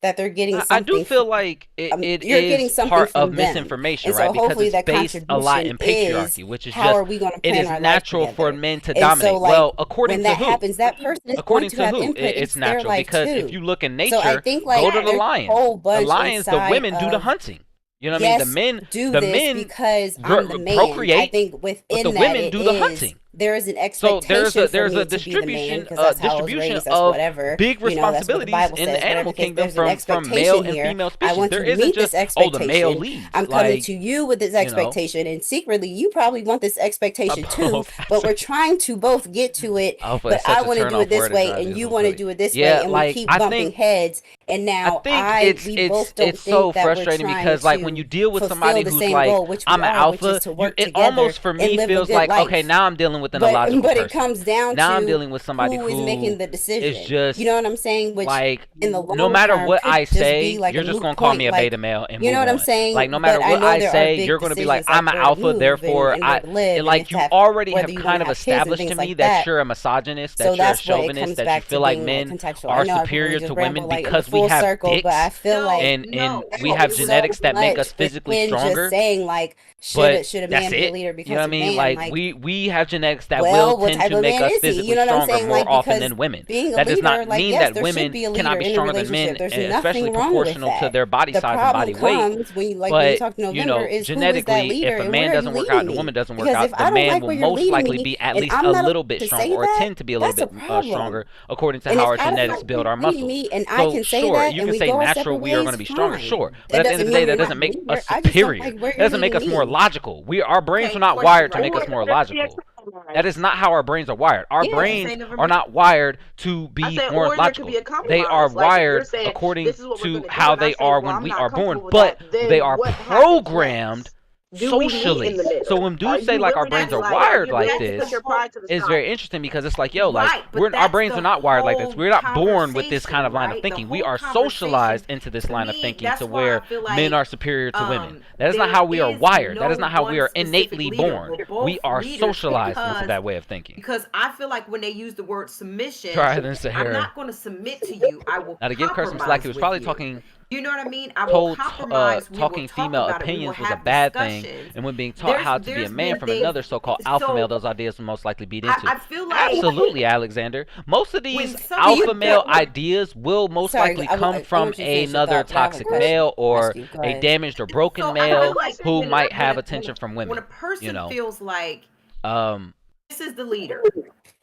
that they're getting something. I do feel like it you're is getting something part from of them. misinformation, And so right? Because hopefully it's that based a lot in contribution patriarchy, which is how just are we going to it plan is our life natural for together? men to And dominate. so, like, Well, according when to that who? happens, that person is According going to to have who? input It's into their natural life because too. if you look in So I nature, think like go to the there's a lions. whole The bunch lions, the inside women do the of, hunting. You know what I mean? yes, The men do the this men because I'm the man. I procreate, think but within the that women it do the is hunting. there is an So expectation there's for a me to be the man distribution because that's how I was raised. That's of whatever. big You know, that's what the responsibilities Bible in says. the animal Whatever the case, kingdom there's an from male expectation and here. female I species. want There to isn't meet this just the male expectation. leads. I'm coming Like, to you with this you know, expectation, and secretly you probably want this expectation too. both. But we're trying to both get to it. Alpha But is such I a want to do turn-off it this word. It way, drives me and you so want to crazy. do it this Yeah, way, and like we keep I bumping think heads. And now we both don't it's so think that frustrating we're trying because like to when you deal with fulfill somebody the who's same like goal, which we I'm an are, which alpha, is to work it together almost for and me live a feels good like life. okay, now I'm dealing with an illogical But person. it comes down Now I'm to dealing with somebody who is who making the is decision. just You know what I'm saying? Which like in the no long matter term what could I just be say, like you're a just moot gonna call point. me a Like, beta male and you move know what I'm on. saying? Like no matter But what I know I there are say, big you're gonna be like decisions, I'm an where to alpha, move therefore and where to live, like and you have, already whether have you kind want of to have kids and established to things me like that that. you're a misogynist, that So you're a that's where it chauvinist, comes that you back feel to like being men contextual. are I know I superior really just to ramble women like in the because we full have circle, but I dicks feel like and we have there's so genetics that make us much physically within just stronger. saying like But should a that's man be a it. leader You because know what I of mean? man? Like Like, we have genetics that well, will what tend type to of make man us is he? physically You know what I'm stronger saying? more Like, often because than women. being a That does leader, not like, mean yes, that there should women be a cannot leader be in a stronger than men, relationship. There's especially nothing wrong with proportional to that. their body The size and problem body weight. comes when you when you But talk to you November know, is who is that genetically, leader if a and man where are you doesn't work out leading and a woman me? doesn't work Because out, if the I don't man like will where you're most leading likely me be at and least I'm a not little allowed bit to stronger say or that, tend to be a little that's a bit problem. stronger according to And how if our I don't genetics like build you our leading muscles. me and I So can say sure, that you and can we say go our natural separate we are going to ways, be stronger, fine. sure. But That at the end of doesn't the day, mean that you're doesn't not a make leader. us I just don't superior. like where That you're doesn't make us leading more me. logical. Our brains Okay, are not question, wired to right? make us more Ooh, logical. or That is not how our brains are wired. Our Yeah. brains Say November. are not wired to I be said, more or there could logical. be a They are compromise. Like if you're wired saying according this is what we're to gonna do, how and I they say, are well, when I'm we not are born, comfortable with but that, then they are what happens programmed next? Do we meet in socially. the middle? So when Are dudes say you like our willing brains to are like wired you like willing to this, put your pride to the it's side? very interesting because it's like, yo, like Right, but our that's brains the are not wired like this. whole We're not born with this kind of conversation, line of right? The thinking. We whole are conversation, socialized into this to line of me, thinking that's to why I where feel men like are superior to women. That is not there how we are is wired. That is no not how we one are specific innately leader. born. We're both We are leaders socialized into that way of thinking. because I feel like when they use the word submission, Try than I'm Sahara. not going to submit to you. I will Now to give her some slack, compromise he was with probably you. talking You know what I mean? I will compromise. We will talking talk female about it. We will opinions was a have bad thing, discussions. and when being taught how to be a There's man been from things. another so-called alpha So male, those ideas will most likely beat into. I feel like Absolutely, Alexander. Most of these when some alpha people- male ideas will most Sorry, likely I come want from you to finish your another thought, but I have a toxic question. male or Ask you, go a ahead. damaged or broken So I male feel like who when- might have when- attention from when women. a person You know, feels like um, this is the leader,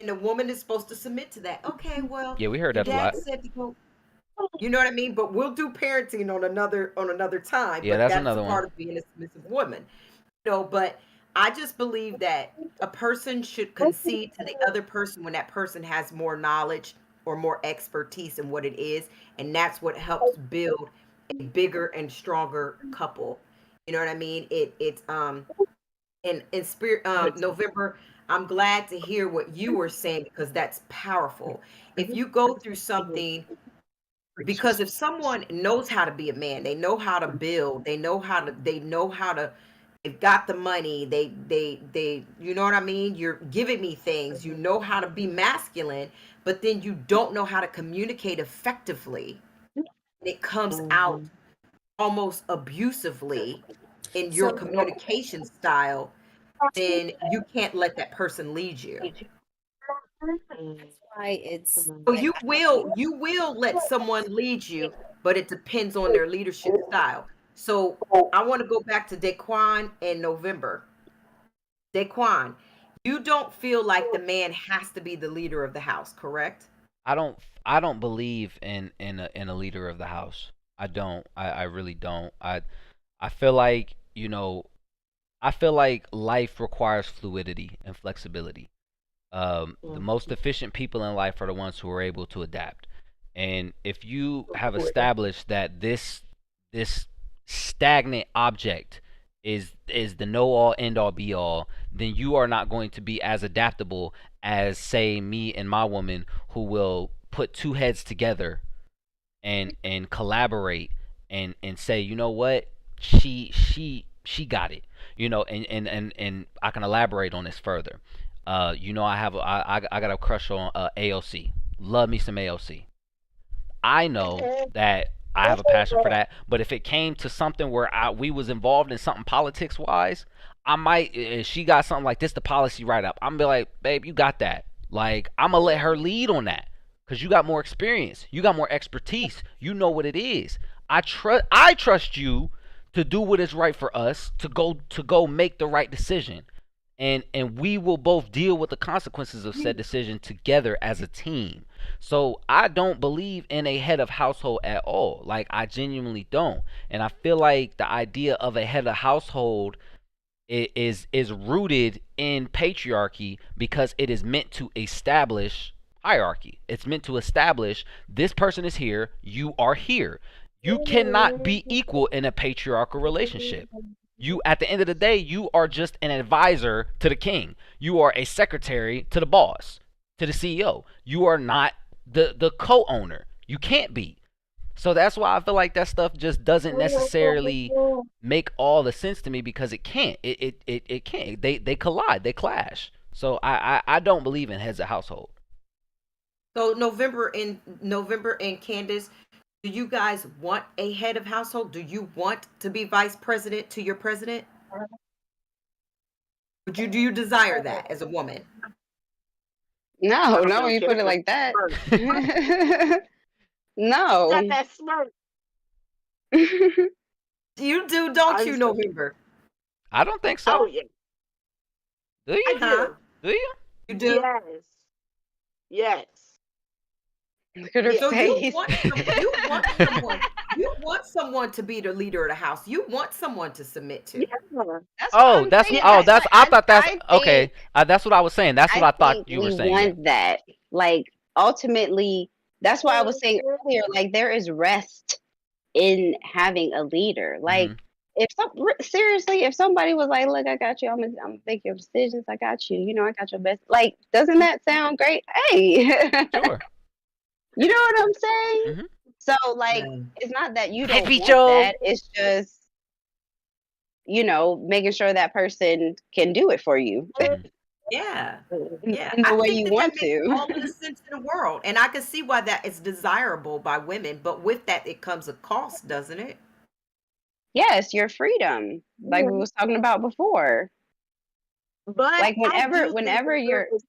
and the woman is supposed to submit to that. Okay, well, Yeah, we heard your that a lot. dad said to go. You know what I mean? But we'll do parenting on another time. Yeah, But that's that's a another one. part of being a submissive woman. But I just believe that a person should concede to the other person when that person has more knowledge or more expertise in what it is, and that's what helps build a bigger and stronger couple. You know what I mean? It's in spirit November. I'm glad to hear what you were saying because that's powerful. If you go through something, because if someone knows how to be a man, they know how to build, they know how to they've got the money, they you know what I mean, you're giving me things, you know how to be masculine, but then you don't know how to communicate effectively, it comes out Mhm. almost abusively in your So communication style, then you can't let that person lead you. That's why it's So like you will let someone lead you, but it depends on their leadership style. So I want to go back to Daquan in November. Daquan, you don't feel like the man has to be the leader of the house, correct? I don't I don't believe in a leader of the house. I don't. I really don't. I feel like, I feel like life requires fluidity and flexibility. The most efficient people in life are the ones who are able to adapt. And if you have established that this stagnant object is the know all end all be all, then you are not going to be as adaptable as, say, me and my woman, who will put two heads together and collaborate and say, you know what, she got it, and I can elaborate on this further. I got a crush on AOC. Love me some AOC. I know that I have a passion for that, but if it came to something where we was involved in something politics wise, I might, if she got something like this, the policy write up, I'm gonna be like, babe, you got that. Like, I'm gonna let her lead on that because you got more experience, you got more expertise, you know what it is. I trust you to do what is right for us, to go make the right decision, and we will both deal with the consequences of said decision together as a team. So I don't believe in a head of household at all. Like, I genuinely don't. And I feel like the idea of a head of household is rooted in patriarchy because it is meant to establish hierarchy. It's meant to establish this person is here, you are here. You cannot be equal in a patriarchal relationship. You, at the end of the day, you are just an advisor to the king. You are a secretary to the boss, to the CEO. You are not the co-owner. You can't be. So that's why I feel like that stuff just doesn't necessarily make all the sense to me, because it can't. It can't. They collide. They clash. So I don't believe in heads of household. So November and Candace, do you guys want a head of household? Do you want to be vice president to your president? Do you desire that as a woman? No, don't no, know, you she put it got like that. got No. that smirk. You do, don't I you, used to, November? I don't think oh so. yeah, Do I you? Huh? do. Do you? You do? Yes, yes, Look at her yeah. So you face. want you want someone to be the leader of the house. You want someone to submit to. Yeah. That's what Oh, I'm that's saying. oh, Yes. that's I thought that's I think okay. That's what I was saying. That's what I I thought think you were we saying. Yeah. want that. Like, ultimately, that's why I was saying earlier, like, there is rest in having a leader. Like, Mhm. seriously, if somebody was like, "Look, I got you. I'm gonna make your decisions. I got you. You know, I got your best." Like, doesn't that sound great? Hey, Sure. you know what I'm saying? Mhm. So, like, Yeah. it's not that you Hey, don't want Picho. that. It's just, making sure that person can do it for you Mhm. Yeah. in Yeah. the I way think you that want makes all to. of the sense in the world. And I can see why that is desirable by women, but with that it comes a cost, doesn't it? Yes, your freedom, like we was talking about before. But Like, I whenever, do think whenever that there you're, is.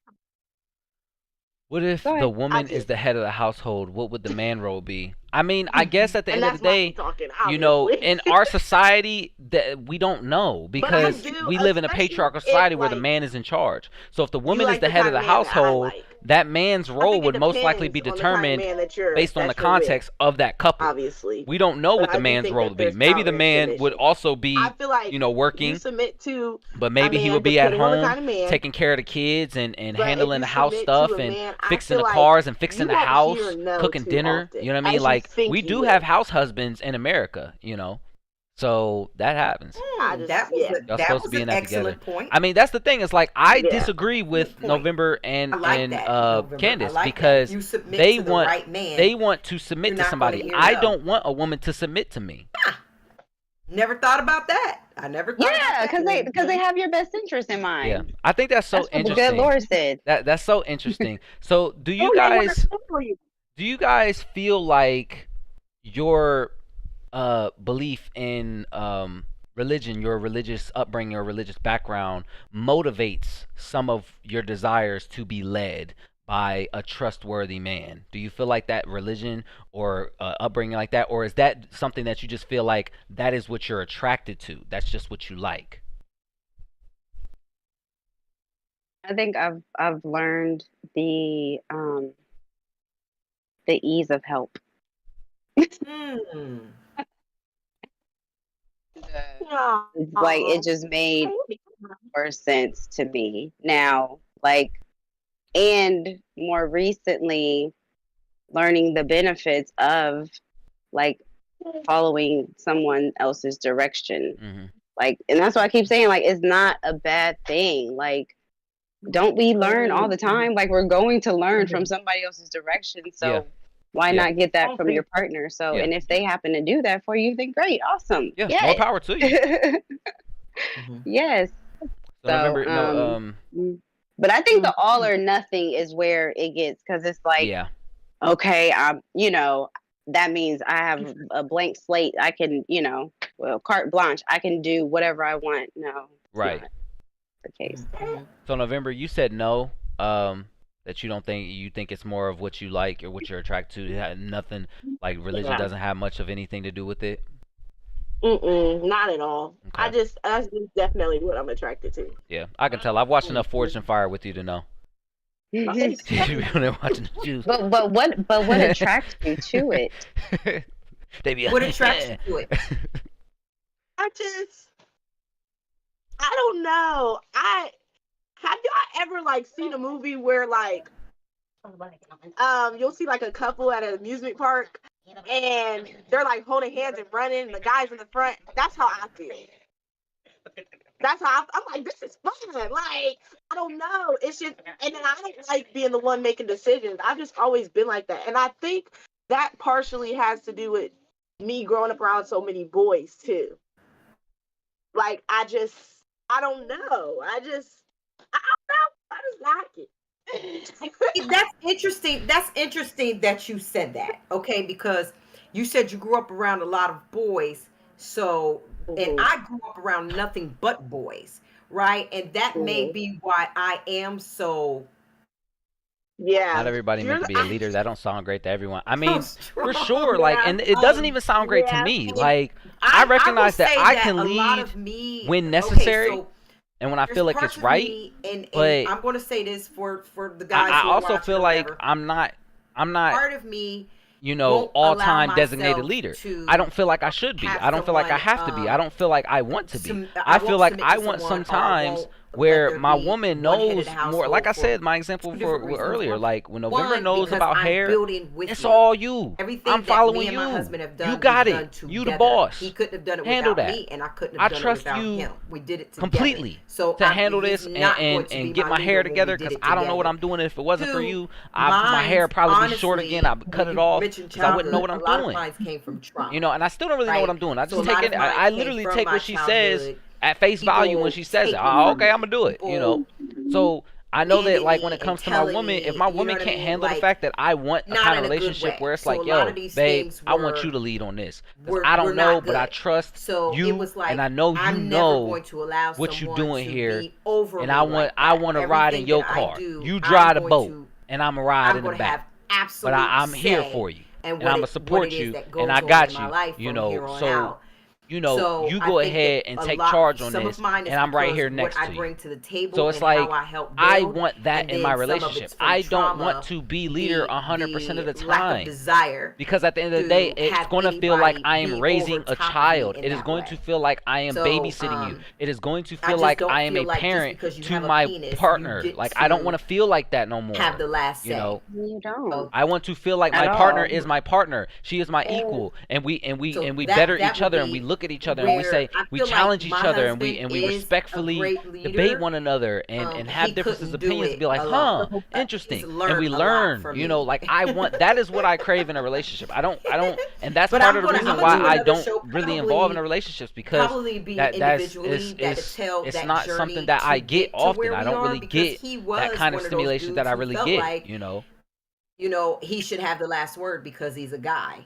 What if go the ahead. I woman is do, the head of the household? What would the man role be? I mean, I guess at the and end of the that's why I'm day, talking. Obviously, in our society, that we don't know, but I because do, we live in a especially patriarchal if society where the like man is in charge. So if the you woman is like the the head of kind the of man that I household, like. that man's I role think it would most likely depends be on the kind of determined man based on the that you're with, context of that couple. obviously. We don't know But what the I do man's think role that would be. there's Maybe the power in man would submission. also I be, feel like you working, submit to but a maybe he would man be at depending on the home kind of man. taking care of the kids and But if handling you the house submit to stuff a and man, I fixing feel the like cars and fixing you the won't hear house, no cooking too dinner. often You know what I mean? as you Like, we think you do have will. house husbands in America. So that happens. I just That was yeah, Y'all that supposed to was be an in that together. excellent point. I mean, that's the thing. Is like, I yeah. disagree with Good point. November I and like that, November. I Candace, like that. because You submit they to the want right man, they want to you're submit to not going to somebody. hear I no. don't want a woman to submit to me. Never thought about that. I never thought about Yeah, that. because they have your best interest in Yeah, mind. I think that's so That's what the good interesting. Lord said. That's so interesting. So Oh, they want to for you. do you guys feel like your belief in religion, your religious upbringing or religious background, motivates some of your desires to be led by a trustworthy man? Do you feel like that religion or upbringing like that, or is that something that you just feel like that is what you're attracted to? That's just what you like. I think I've learned the ease of help. Hmm. It's like it just made more sense to me now. Like, and more recently, learning the benefits of like following someone else's direction. Mm-hmm. Like, and that's why I keep saying, like, it's not a bad thing. Like, don't we learn all the time? Like, we're going to learn from somebody else's direction. So Yeah. why Yeah. not get that from your partner? So, Yeah. and if they happen to do that for you, then great, awesome. Yeah, Yes. more power to you. Yes. So November, but I think the all or nothing is where it gets, because it's like, yeah, okay, that means I have a blank slate. I can, well, carte blanche. I can do whatever I want. No, it's right. not the case. So November, you said no. That you don't think, you think it's more of what you like or what you're attracted to. It had nothing, like religion doesn't have much of anything to do with it. Not at all. Okay. That's just definitely what I'm attracted to. Yeah, I can tell. I've watched enough Forged in Fire with you to know. You've been watching the juice. But what attracts you to it? They be What attracts you to it? I don't know. Have y'all ever like seen a movie where like you'll see like a couple at an amusement park and they're like holding hands and running and the guy's in the front? That's how I feel. That's how I'm like, this is fun. Like, I don't know. It's just, and then I don't like being the one making decisions. I've just always been like that. And I think that partially has to do with me growing up around so many boys too. Like, I don't know. I don't know. I just like it. That's interesting. That's interesting that you said that. Okay, because you said you grew up around a lot of boys. So, and I grew up around nothing but boys, right? And that may be why I am so. Yeah. Not everybody meant to be a leader. That don't sound great to everyone. I mean, for sure. Like, and it doesn't even sound great to me. Like, I recognize that I can lead when necessary. Okay, so and when I feel like it's right, and but I'm going to say this for the guys. I who are also feel like I'm not. Part of me, all-time designated leader. I don't feel like I should be. I don't feel like I have to be. I don't feel like I want to be. I feel like I want sometimes where my woman knows more. Like I said, my example for earlier, like when November knows about hair, it's all you. I'm following you. You got it. You the boss. He couldn't have done it handle without that. me, and I couldn't have done it without him. We did it together. Completely. So to handle this and get my hair together, because I don't know what I'm doing. If it wasn't for you, my hair would probably be short again. I would cut it off because I wouldn't know what I'm doing. Came from trauma. And I still don't really know what I'm doing. I just take it. I literally take what she says at face value when she says it. Oh, okay, I'm gonna do it. So I know that, like, when it comes to my woman, if my woman can't handle the fact that I want a kind of relationship where it's like, yo, babe, I want you to lead on this. I don't know, but I trust you, and I know you know what you're doing here, and I want to ride in your car. You drive the boat, and I'm gonna ride in the back. But I'm here for you, and I'm gonna support you, and I got you. So. You go ahead and take charge on this, and I'm right here next to you. So it's like, I want that in my relationship. I don't want to be leader 100% of the time, because at the end of the day, it's going to feel like I am raising a child. It is going to feel like I am babysitting you. It is going to feel like I am a parent to my partner. Like, I don't want to feel like that no more. Have the last say. You don't. I want to feel like my partner is my partner. She is my equal, and we better each other, and we look at each other and we say, we challenge each other, and we respectfully debate one another and have differences of opinions, and be like, interesting, and we learn. Like, I want, that is what I crave in a relationship. I don't, and that's part of the reason why I don't really involve in a relationships, because it's not something that I get often. I don't really get that kind of stimulation that I really get. He should have the last word because he's a guy.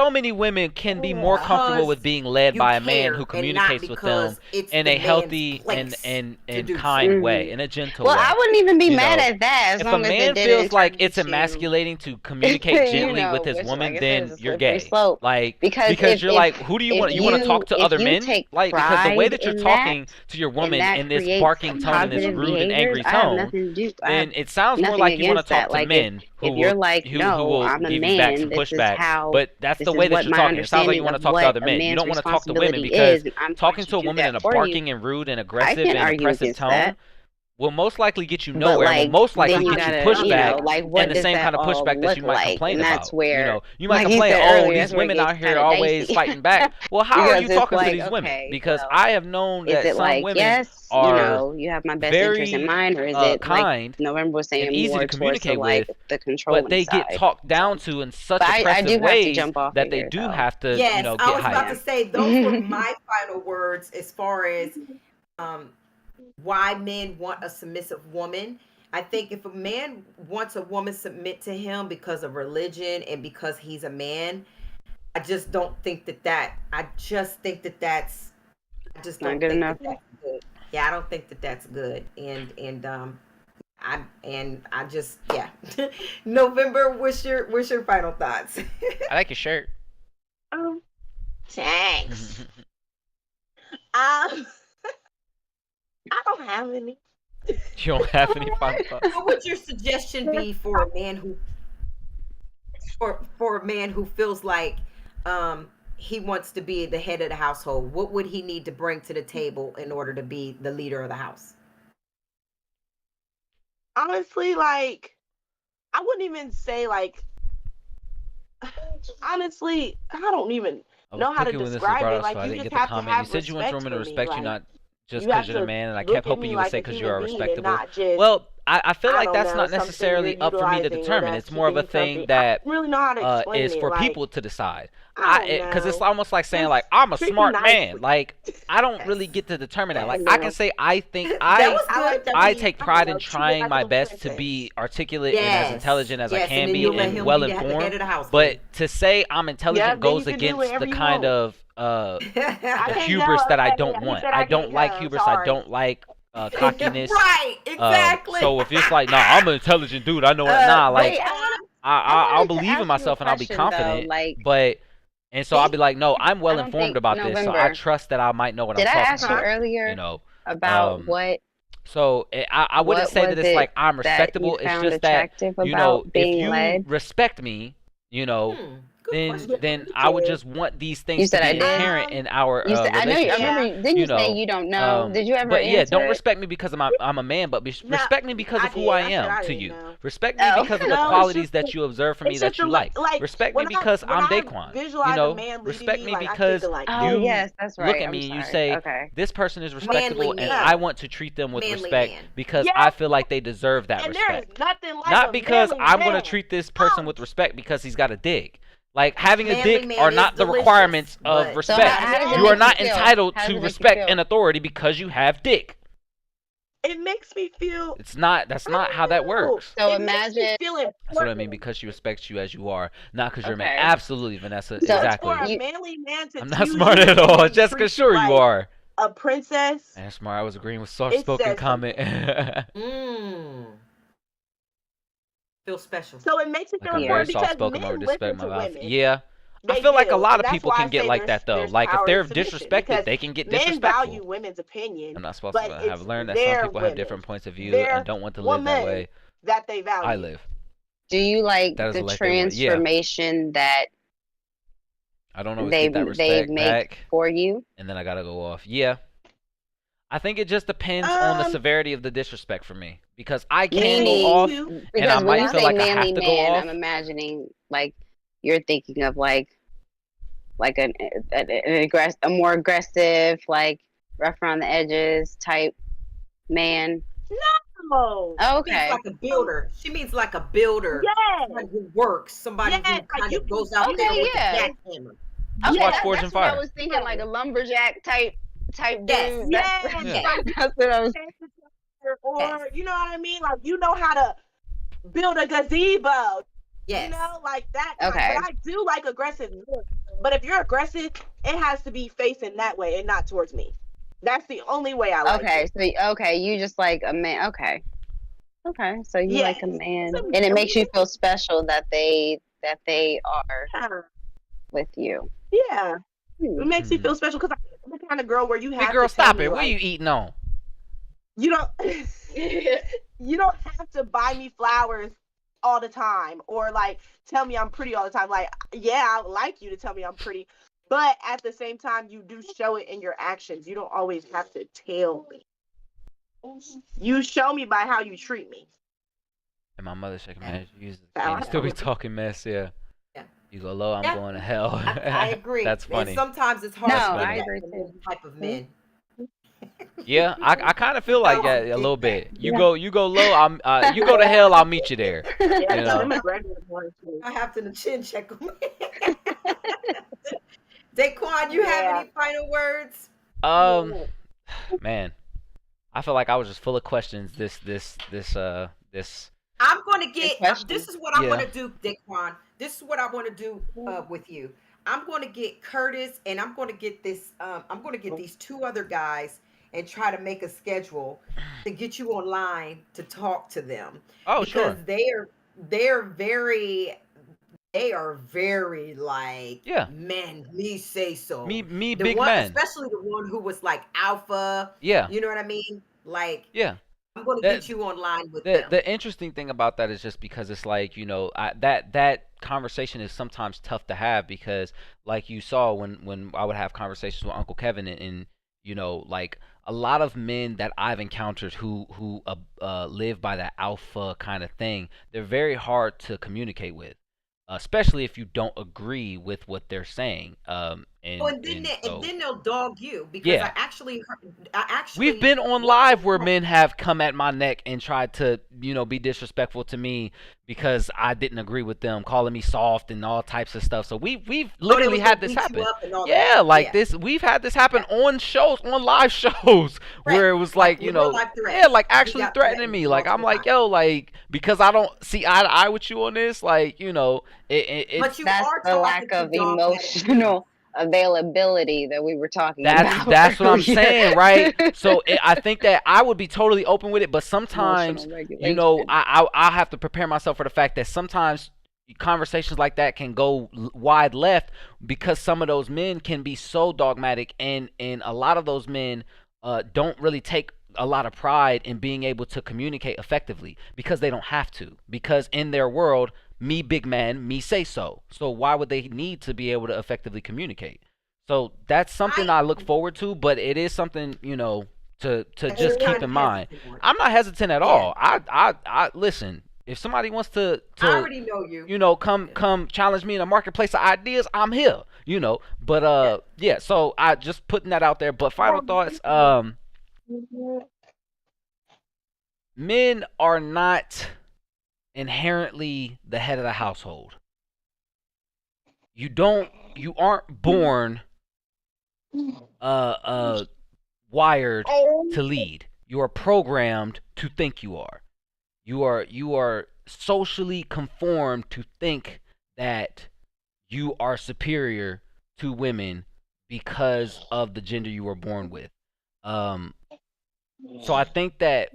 so many women can be more comfortable with being led by a man who communicates with them in a healthy and kind way, in a gentle way. Well, I wouldn't even be mad know, at that as if long a as it man didn't feels like turn it's into, emasculating to communicate gently with his which, woman, like I said, then is a you're slippery gay. slope. Like Because you're like, who do you want? You want to talk to other men? Like, because the way that you're talking to your woman in this barking tone and this rude and angry I have tone, nothing to do. then it sounds more nothing like you want to against talk that. to Like men if you're like, who no, will I'm a give you back man. some This is pushback. how. But that's This the is way that what you're my talking. It sounds like you understanding want to of talk to what other a men. You man's don't want to talk to women responsibility because is, and I'm going talking to to a do woman in that a for barking you. and rude and I aggressive can't and argue oppressive against tone that. will most likely get you But nowhere and will like most then likely you get you gotta, pushback like what and the does same that kind of all pushback that look you might like? complain And that's about. where, You might like you complain, said oh, earlier, these that's where it women gets out here kind of always dicey. fighting back. Well, how are Because you it's talking to like, these women? okay, Because well, I have known is that it some like, women yes, are you have my best interest in very mind, or is it like kind November was and saying easy to more towards the communicate like with, the but controlling they get side? talked down So, to in such but I oppressive do have to ways jump off of that they here do though. have to, Yes, I get was about hyped. to say those were my final words as far as um, why men want a submissive woman. I think if a man wants a woman submit to him because of religion and because he's a man, I just don't think that I just think that's I just Not don't good think enough. that's good. Yeah, I don't think that's good. I just yeah. November, what's your final thoughts? I like your shirt. Thanks. I don't have any. You don't have any final thoughts? What would your suggestion be for a man who for a man who feels like he wants to be the head of the household? What would he need to bring to the table in order to be the leader of the house? Honestly, like I wouldn't even say like. Honestly, I don't even I was know how to cooking when this was describe brought it. up, so Like I you didn't just get the have to comment. You have said you want respect women for to me. respect you, Like not just you because have you're the to man, and I kept look at hoping me you would like say a because you human are being and respectable. not just Well, I feel I like don't that's know not something necessarily you're up for me to utilizing or determine. that's It's more of a keeping thing something. I that don't really know how to explain is it. for Like people to decide. I don't Because it's know. almost like saying Just like I'm a treat me smart man. nicely. Like I don't really Yes. get to determine that. Yes. Like You I can know. say I think That was I like good. to I be, take I don't pride in know, treated trying like a my little best to princess. be articulate and as Yes. intelligent as I Yes. And can then be you'll let and him well be the head informed. of the household. But to say I'm intelligent Yep, then goes you can do against whatever the you kind want. of I can't go. hubris that I Okay, don't he want. said I I don't can't like go. hubris. I Sorry. don't like cockiness. Right, exactly. So if it's like, nah, I'm an intelligent dude, I know it. Nah, like Wait, I'll wanted to believe in ask you a myself and I'll be question though. confident. Like, But and so I'll be like, no, I'm I well don't informed think about this, so I November. trust that I might know what I'm Did I talking ask you about. You earlier know, about um, what so I wouldn't say was that it's it like I'm that you respectable. It's found just that attractive you know, about if being you led? respect me, you know, Good then question. I would just want these You things to said I be did. inherent in our You said I know. I relationship. remember. Yeah. Didn't You you say know, you don't know? Did you ever but yeah, answer don't it? respect me because I'm a man, but No, respect me because I of who I did. I said am I to didn't you. know. Respect me Oh. because of the No, qualities that you observe from me it's just that you a like. like Respect me because when I'm I Daquan. You visualize a know, man leading respect me, me like I think because of like Oh you yes, that's look right. at I'm me and you sorry. say, Okay. this person is Manly respectable and man. I want to treat them with Manly respect man. because yes, I feel like they deserve that and there is respect. nothing like Not a because manly I'm going to man. treat this person with respect because he's got a dick. Like having a Manly dick man are is not the delicious, requirements of but So respect. how does it You are make you not feel? entitled How does to it make you respect feel? and authority because you have dick. It makes me feel. It's not. That's I not how that don't know. works. So It makes me imagine. feel That's what I mean. important. Because she respects you as you are, not because you're a man. Okay. Absolutely, Vanessa. So Because for Exactly. a you. manly man to I'm not choose smart you at and all. then Jessica, treat you sure you like are. a princess, And smart. I was agreeing with it soft-spoken says comment. something. Mm. Feel special. So it makes me Like feel I'm very important because soft-spoken. I men would respect listen my to mouth. women. Yeah. I They feel like a do, lot and of that's people why I can get say like that though. there's Like if power in they're submission disrespected, because they can get men disrespectful. value women's opinion, I'm not supposed but to have it's learned that some their people have women, different points of view and their don't want to live that woman way that they I value. live. Do you like That is the the life they want. Yeah. transformation that I don't always they get that they respect make back, for you? and then I gotta go off. Yeah. I think it just depends on the Um, severity of the disrespect for me because I can go Meaning, off too. and I because when might you feel say like I manly have to go man, off. I'm imagining like you're thinking of like a more aggressive, like rough around the edges type man. No. Oh, She means okay. like a builder. She means like a builder. Yes. Somebody who works. Somebody Yes. who Like kind you of can goes out there Okay, with yeah. the jackhammer. Just Okay, watch that, Forge that's and what I Fire. was thinking, like a lumberjack type dude. Yes. That's Yeah. Like that's what I was. or Yes. you know what I mean? Like you know how to build a gazebo. Yes. You know, like that kind. Okay. But I do like aggressive men. But if you're aggressive, it has to be facing that way and not towards me. That's the only way I like Okay, it. so okay, you just like a man. Okay, okay, so you Yes. like a man, So, and it makes you feel special that they are with you. yeah. Hmm. It makes me feel special because I'm the kind of girl where you Hey have girl, to tell stop me it. What are like you eating on? you don't you don't have to buy me flowers all the time or like tell me I'm pretty all the time. Like, yeah, I would like you to tell me I'm pretty, but at the same time, you do show it in your actions. You don't always have to tell me. You show me by how you treat me. And my mother shaking my Yeah. head. She uses That's candy. how Still I be would. talking mess. Yeah. Yeah. You go low, I'm Yeah. going to hell. I agree. That's And funny. sometimes it's No, hard That's to get I funny. that agree from too. those type of men. Yeah, I kind of feel like Those that a big little back. bit. Yeah. You go low, I'm you go to Yeah, hell, I'll meet you there. yeah, You them know. aggressive ones too. I have to chin check them. Daquan, you have Yeah. any final words? Um, man, I feel like I was just full of questions. This. I'm going to Good get, question. this is what I'm going Yeah. to do, Daquan. This is what I want to do with you. I'm going to get Curtis and I'm going to get this, I'm going to get these two other guys and try to make a schedule to get you online to talk to them Oh, because sure. they're very, they are very like, Yeah. man, me say Me, so. me, The big one, man. especially the one who was like alpha, Yeah. you know what I mean? Like, Yeah. I'm going to That get you online with the them. the interesting thing about that is just because it's like that conversation is sometimes tough to have because like you saw when I would have conversations with Uncle Kevin and like a lot of men that I've encountered who live by that alpha kind of thing, they're very hard to communicate with, especially if you don't agree with what they're saying. Oh, And and so then they'll dog you because yeah. I We've actually been on once live where men have come at my neck and tried to, be disrespectful to me because I didn't agree with them, calling me soft and all types of stuff. So we've oh they literally was gonna had this beat you happen. up and all that. Yeah, like Yeah, this, we've had this happen yeah, on shows, on live shows, threats where it was like like, real life yeah, threats. like He actually got threatening threatened me. Like I'm multiple like, times. yo, like because I don't see eye to eye with you on this, like But it's you That's are the talking lack to of dogmatic men. emotional availability that we were talking That's about that's what I'm earlier. saying, right? So I think that I would be totally open with it, but sometimes, Emotional regulation. I have to prepare myself for the fact that sometimes conversations like that can go wide left because some of those men can be so dogmatic, and a lot of those men don't really take a lot of pride in being able to communicate effectively because they don't have to, because in their world, me big man, me say so. So why would they need to be able to effectively communicate? So that's something I I look forward to, but it is something, to that you're just keep kind in of mind. hesitant on. I'm not hesitant at Yeah, all. I listen. If somebody wants to I already know you. Yeah, come challenge me in a marketplace of ideas, I'm here. But yeah. yeah. So I just putting that out there. But final thoughts. Men are not inherently the head of the household. You aren't born uh wired to lead. You are programmed to think you are. You are socially conformed to think that you are superior to women because of the gender you were born with. Um so I think that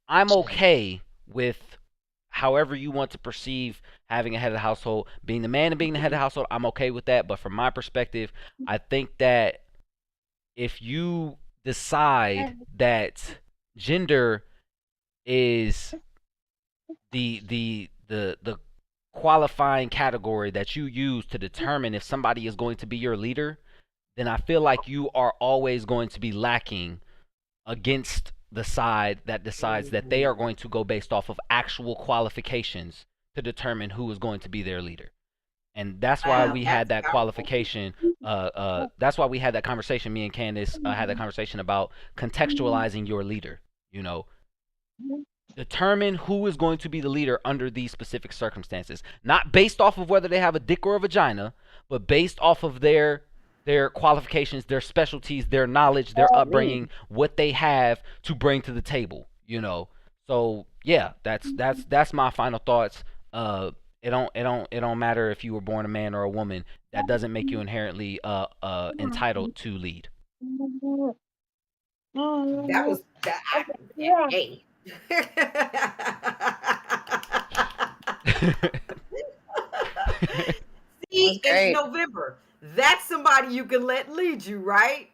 I'm okay with however you want to perceive having a head of the household, being the man and being the head of the household. I'm okay with that, but from my perspective, I think that if you decide that gender is the qualifying category that you use to determine if somebody is going to be your leader, then I feel like you are always going to be lacking against the side that decides that they are going to go based off of actual qualifications to determine who is going to be their leader. And that's why Wow, we had that's that powerful. qualification. That's why we had that conversation. Me and Candace had that conversation about contextualizing your leader. You know, determine who is going to be the leader under these specific circumstances, not based off of whether they have a dick or a vagina, but based off of their qualifications, their specialties, their knowledge, their upbringing, what they have to bring to the table. So yeah, that's my final thoughts. It don't matter if you were born a man or a woman. That doesn't make you inherently entitled to lead. That was that. Hey. That was See, it's great. November. That's somebody you can let lead you, right?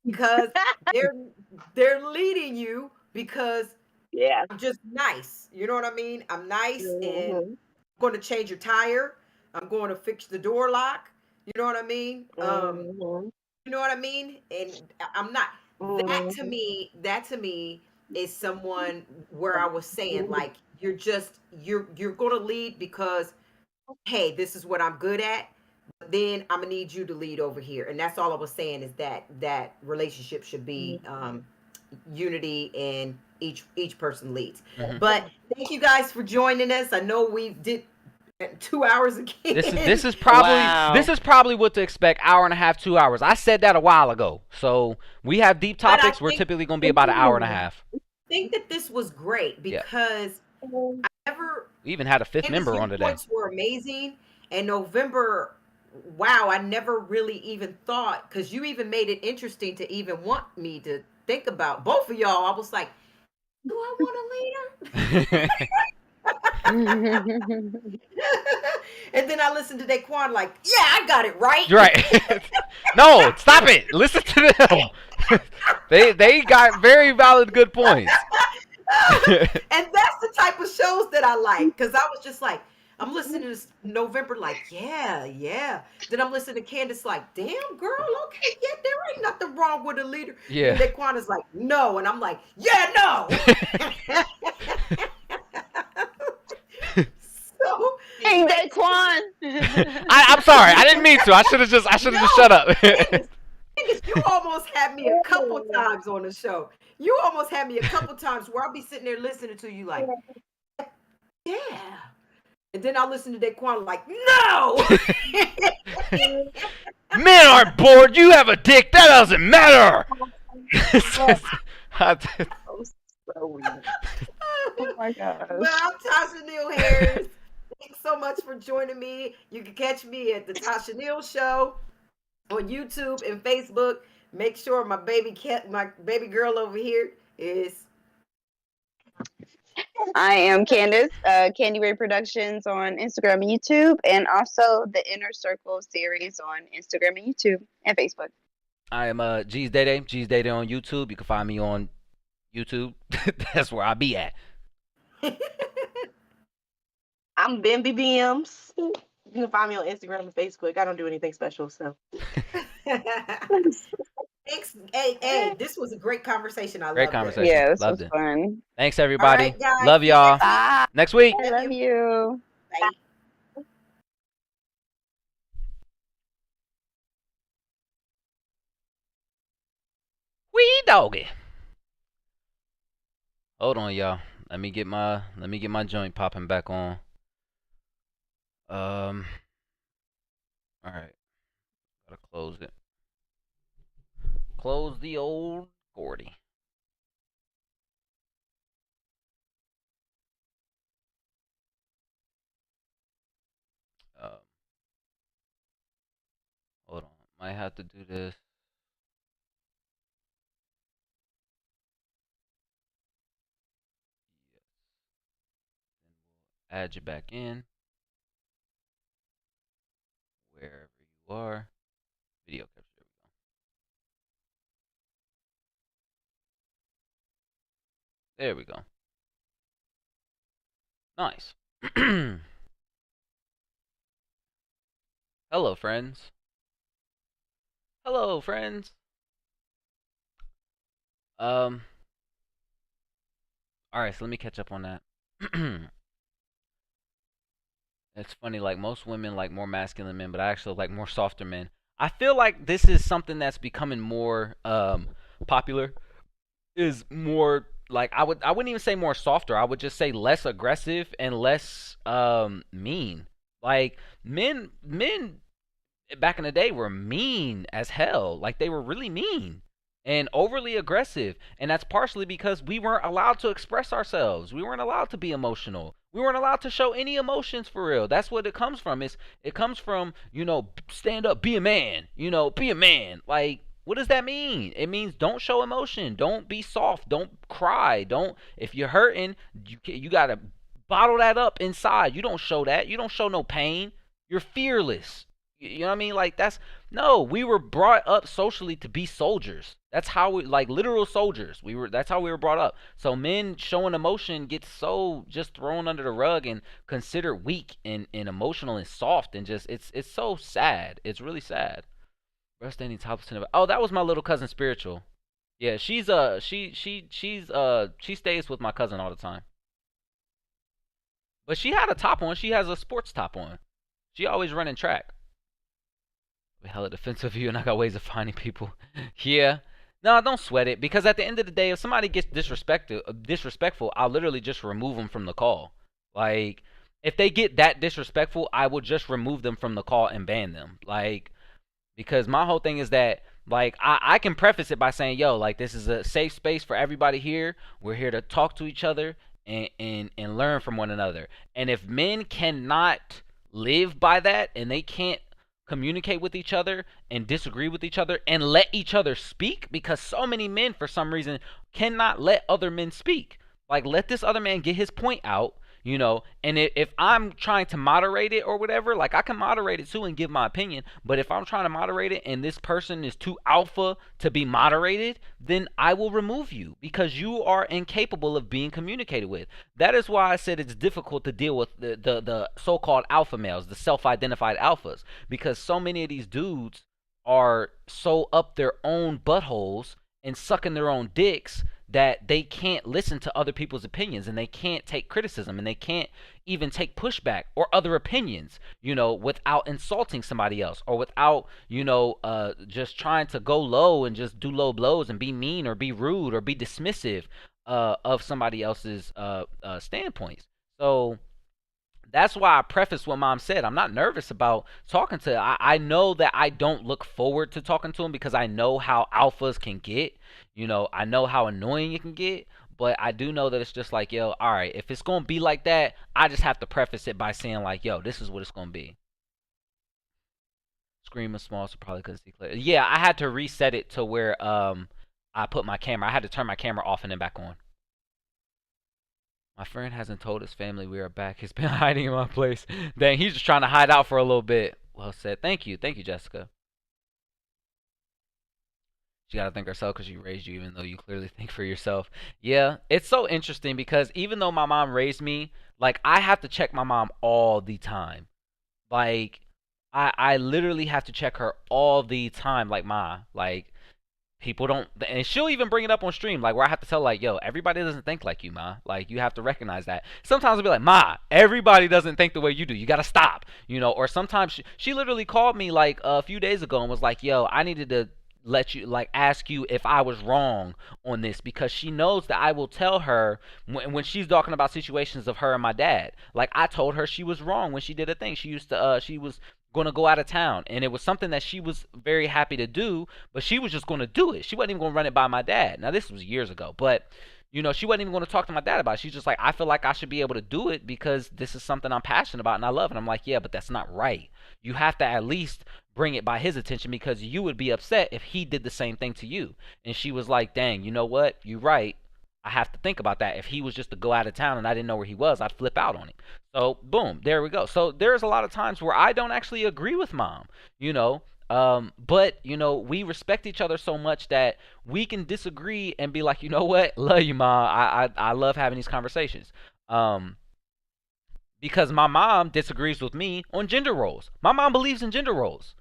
Because they're they're leading you because Yeah. I'm just nice. You know what I mean? I'm nice and Mhm. I'm going to change your tire. I'm going to fix the door lock. You know what I mean? Mhm. You know what I mean? And I'm not, that to Mhm. me, that to me is someone where I was saying like you're going to lead because hey, this is what I'm good at. But then I'm gonna need you to lead over here, and that's all I was saying is that that relationship should be unity and each person leads. Hmm. But thank you guys for joining us. I know we did 2 hours This is again. this is probably Wow. this is probably what to expect. Hour and a half, 2 hours. I said that a while ago. So we have deep But I topics. We're typically gonna be about an hour and a half. think that this was great Yeah. because I never We even had a fifth Candace, member your on today. points were amazing. And November, wow, I never really even thought because you even made it interesting to even want me to think about both of y'all. I was like, do I want a leader? And then I listened to Daquan like, yeah, I got it right. Right. No, stop it. Listen to them. They got very valid good points. And that's the type of shows that I like because I was just like, I'm listening to this November, like, yeah, yeah. Then I'm listening to Candace, like, damn, girl, okay, yeah, there ain't nothing wrong with a leader. Yeah. And Daquan like, no. And I'm like, yeah, no. So, Hey, Daquan. I'm sorry. I didn't mean to. I should have just shut up. Candace, you almost had me a couple times on the show. You almost had me a couple times where I'll be sitting there listening to you like, yeah. And then I'll listen to Daquan like, no. Men aren't bored. You have a dick. That doesn't matter. Oh my gosh. Well, I'm Tasha Neal Harris. Thanks so much for joining me. You can catch me at the Tasha Neal Show on YouTube and Facebook. Make sure my baby girl over here is. I am Candace, Candy Ray Productions on Instagram and YouTube, and also the Inner Circle series on Instagram and YouTube and Facebook. I am G's Day Day. G's Day Day on YouTube. You can find me on YouTube. That's where I be at. I'm Ben BBMs. You can find me on Instagram and Facebook. I don't do anything special, so. Thanks. Hey, this was a great conversation. I Great loved conversation. Yeah, this Loved was it. fun. Thanks everybody. All right, guys. Love y'all. Bye. Next week. I love you. Bye. Wee doggy. Hold on, y'all. Let me get my joint popping back on. All right. Gotta close it. Close the old Gordy. Hold on. Might have to do this. Yes. Then we'll add you back in. Wherever you are. Video capture. There we go. Nice. Hello, friends. Hello, friends. All right, so let me catch up on that. It's funny, like most women like more masculine men, but I actually like more softer men. I feel like this is something that's becoming more popular. Is more like I wouldn't even say more softer. I would just say less aggressive and less mean. Like men back in the day were mean as hell. Like they were really mean and overly aggressive. And that's partially because we weren't allowed to express ourselves. We weren't allowed to be emotional. We weren't allowed to show any emotions for real. That's what it comes from. It comes from, stand up, be a man. Be a man. Like, what does that mean? It means don't show emotion. Don't be soft. Don't cry. Don't if you're hurting, you got to bottle that up inside. You don't show that. You don't show no pain. You're fearless. You know what I mean? Like no, we were brought up socially to be soldiers. That's how we like literal soldiers. That's how we were brought up. So men showing emotion gets so just thrown under the rug and considered weak and emotional and soft and just it's so sad. It's really sad. Breast any topless in the oh, that was my little cousin spiritual. Yeah, she stays with my cousin all the time. But she had a top on. She has a sports top on. She always running track. Hella defensive of you, and I got ways of finding people. Yeah. No, don't sweat it, because at the end of the day, if somebody gets disrespectful, I'll literally just remove them from the call. Like, if they get that disrespectful, I will just remove them from the call and ban them. Like, because my whole thing is that, like, I can preface it by saying, yo, like, this is a safe space for everybody here. We're here to talk to each other and learn from one another. And if men cannot live by that, and they can't communicate with each other and disagree with each other and let each other speak, because so many men for some reason cannot let other men speak. Like, let this other man get his point out, and if I'm trying to moderate it or whatever, like, I can moderate it too and give my opinion. But if I'm trying to moderate it and this person is too alpha to be moderated, then I will remove you, because you are incapable of being communicated with. That is why I said it's difficult to deal with the so-called alpha males, the self-identified alphas, because so many of these dudes are so up their own buttholes and sucking their own dicks that they can't listen to other people's opinions, and they can't take criticism, and they can't even take pushback or other opinions, without insulting somebody else, or without, just trying to go low and just do low blows and be mean or be rude or be dismissive of somebody else's standpoints. So that's why I preface what Mom said. I'm not nervous about talking to. I know that I don't look forward to talking to him, because I know how alphas can get. I know how annoying it can get. But I do know that it's just like, yo, all right, if it's gonna be like that, I just have to preface it by saying, like, yo, this is what it's gonna be. Screen was small, so probably couldn't see clear. Yeah, I had to reset it to where I put my camera. I had to turn my camera off and then back on. My friend hasn't told his family we are back. He's been hiding in my place. Dang, he's just trying to hide out for a little bit. Well said. Thank you. Thank you, Jessica. She got to thank herself because she raised you, even though you clearly think for yourself. Yeah, it's so interesting, because even though my mom raised me, like, I have to check my mom all the time. Like, I literally have to check her all the time. Like, like, people don't, and she'll even bring it up on stream, like, where I have to tell, like, yo, everybody doesn't think like you, ma. Like, you have to recognize that. Sometimes I'll be like, ma, everybody doesn't think the way you do. You gotta stop, Or sometimes she literally called me like a few days ago and was like, yo, I needed to ask you if I was wrong on this, because she knows that I will tell her when she's talking about situations of her and my dad. Like, I told her she was wrong when she did a thing. She was going to go out of town, and it was something that she was very happy to do, but she was just going to do it. She wasn't even going to run it by my dad. Now, this was years ago, but she wasn't even going to talk to my dad about it. She's just like, I feel like I should be able to do it because this is something I'm passionate about and I love. And I'm like, yeah, but that's not right. You have to at least bring it by his attention, because you would be upset if he did the same thing to you. And she was like, dang, you know what? You're right. I have to think about that. If he was just to go out of town and I didn't know where he was, I'd flip out on him. So, boom, there we go. So there's a lot of times where I don't actually agree with mom, but we respect each other so much that we can disagree and be like, you know what, love you, mom. I love having these conversations. Because my mom disagrees with me on gender roles. My mom believes in gender roles.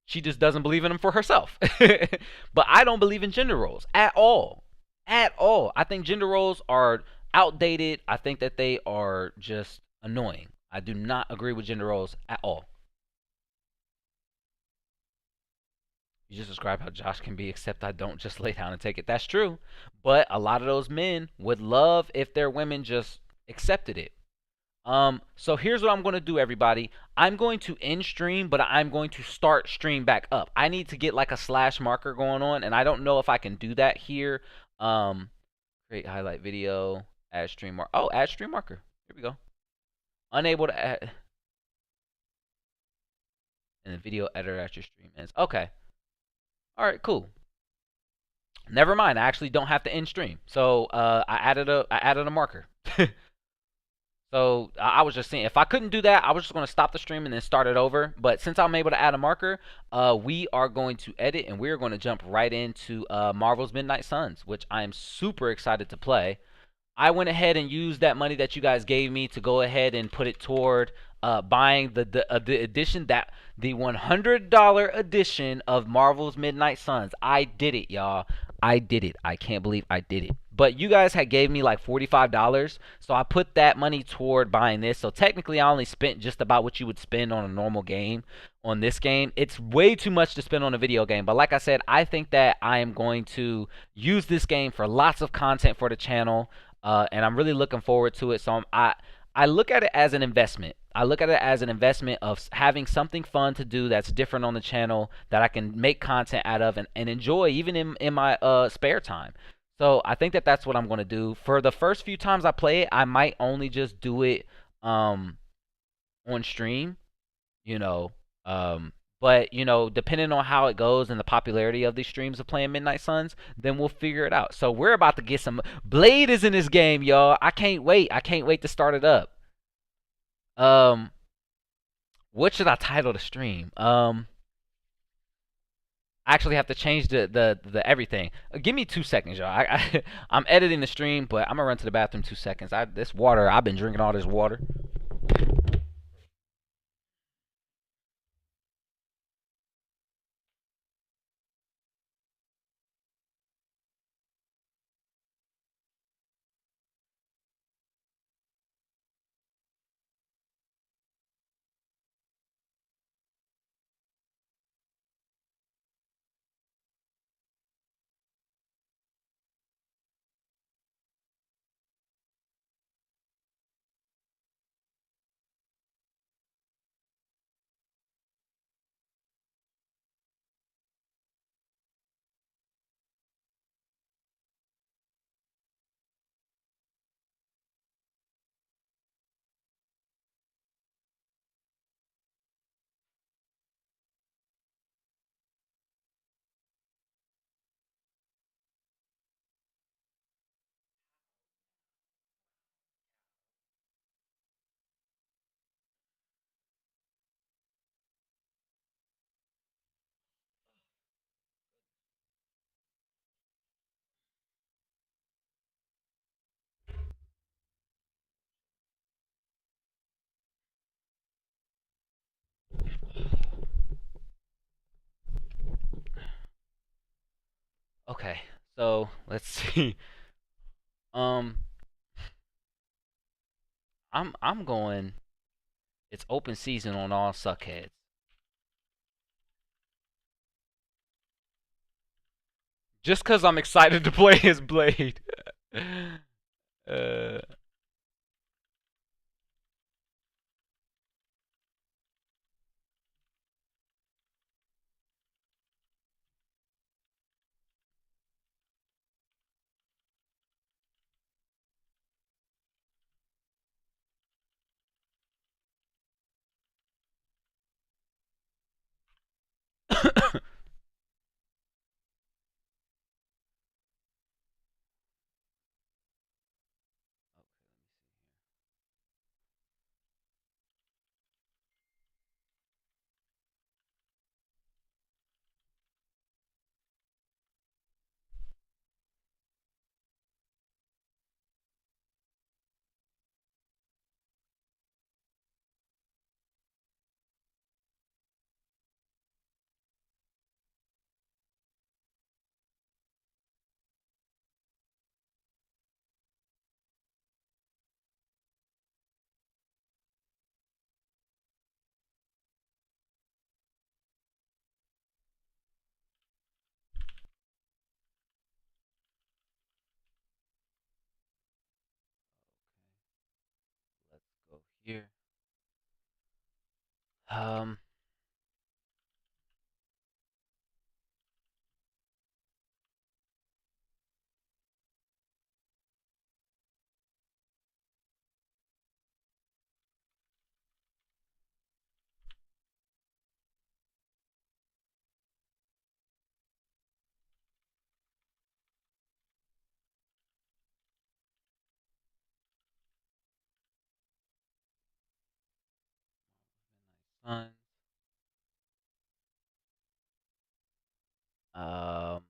She just doesn't believe in them for herself. But I don't believe in gender roles at all. At all. I think gender roles are outdated. I think that they are just annoying. I do not agree with gender roles at all. You just described how Josh can be, except I don't just lay down and take it. That's true. But a lot of those men would love if their women just accepted it. So here's what I'm going to do, everybody. I'm going to end stream, but I'm going to start stream back up. I need to get like a slash marker going on, and I don't know if I can do that here. Create highlight video, add stream marker. Oh, add stream marker. Here we go. Unable to add. And the video editor at your stream ends. Okay. All right, cool. Never mind. I actually don't have to end stream. So I added a marker. So I was just saying, if I couldn't do that, I was just going to stop the stream and then start it over. But since I'm able to add a marker, we are going to edit, and we're going to jump right into Marvel's Midnight Suns, which I am super excited to play. I went ahead and used that money that you guys gave me to go ahead and put it toward buying the edition, the $100 edition of Marvel's Midnight Suns. I did it, y'all. I did it. I can't believe I did it. But you guys had gave me like $45, so I put that money toward buying this. So technically, I only spent just about what you would spend on a normal game on this game. It's way too much to spend on a video game. But like I said, I think that I am going to use this game for lots of content for the channel, and I'm really looking forward to it. So I look at it as an investment. I look at it as an investment of having something fun to do that's different on the channel that I can make content out of and enjoy even in my spare time. So I think that that's what I'm going to do. For the first few times I play it, I might only just do it um, on stream, you know. Um, but, depending on how it goes and the popularity of these streams of playing Midnight Suns, then we'll figure it out. So we're about to get some. Blade is in this game, y'all. I can't wait. I can't wait to start it up. Um, what should I title the stream? I actually have to change the everything. Give me 2 seconds, y'all. I'm editing the stream, but I'm gonna run to the bathroom 2 seconds. This water, I've been drinking all this water. Okay, so let's see. Um, I'm going. It's open season on all Suckheads. Just cause I'm excited to play his Blade. uh. Let's go here. Um. Suns. Um.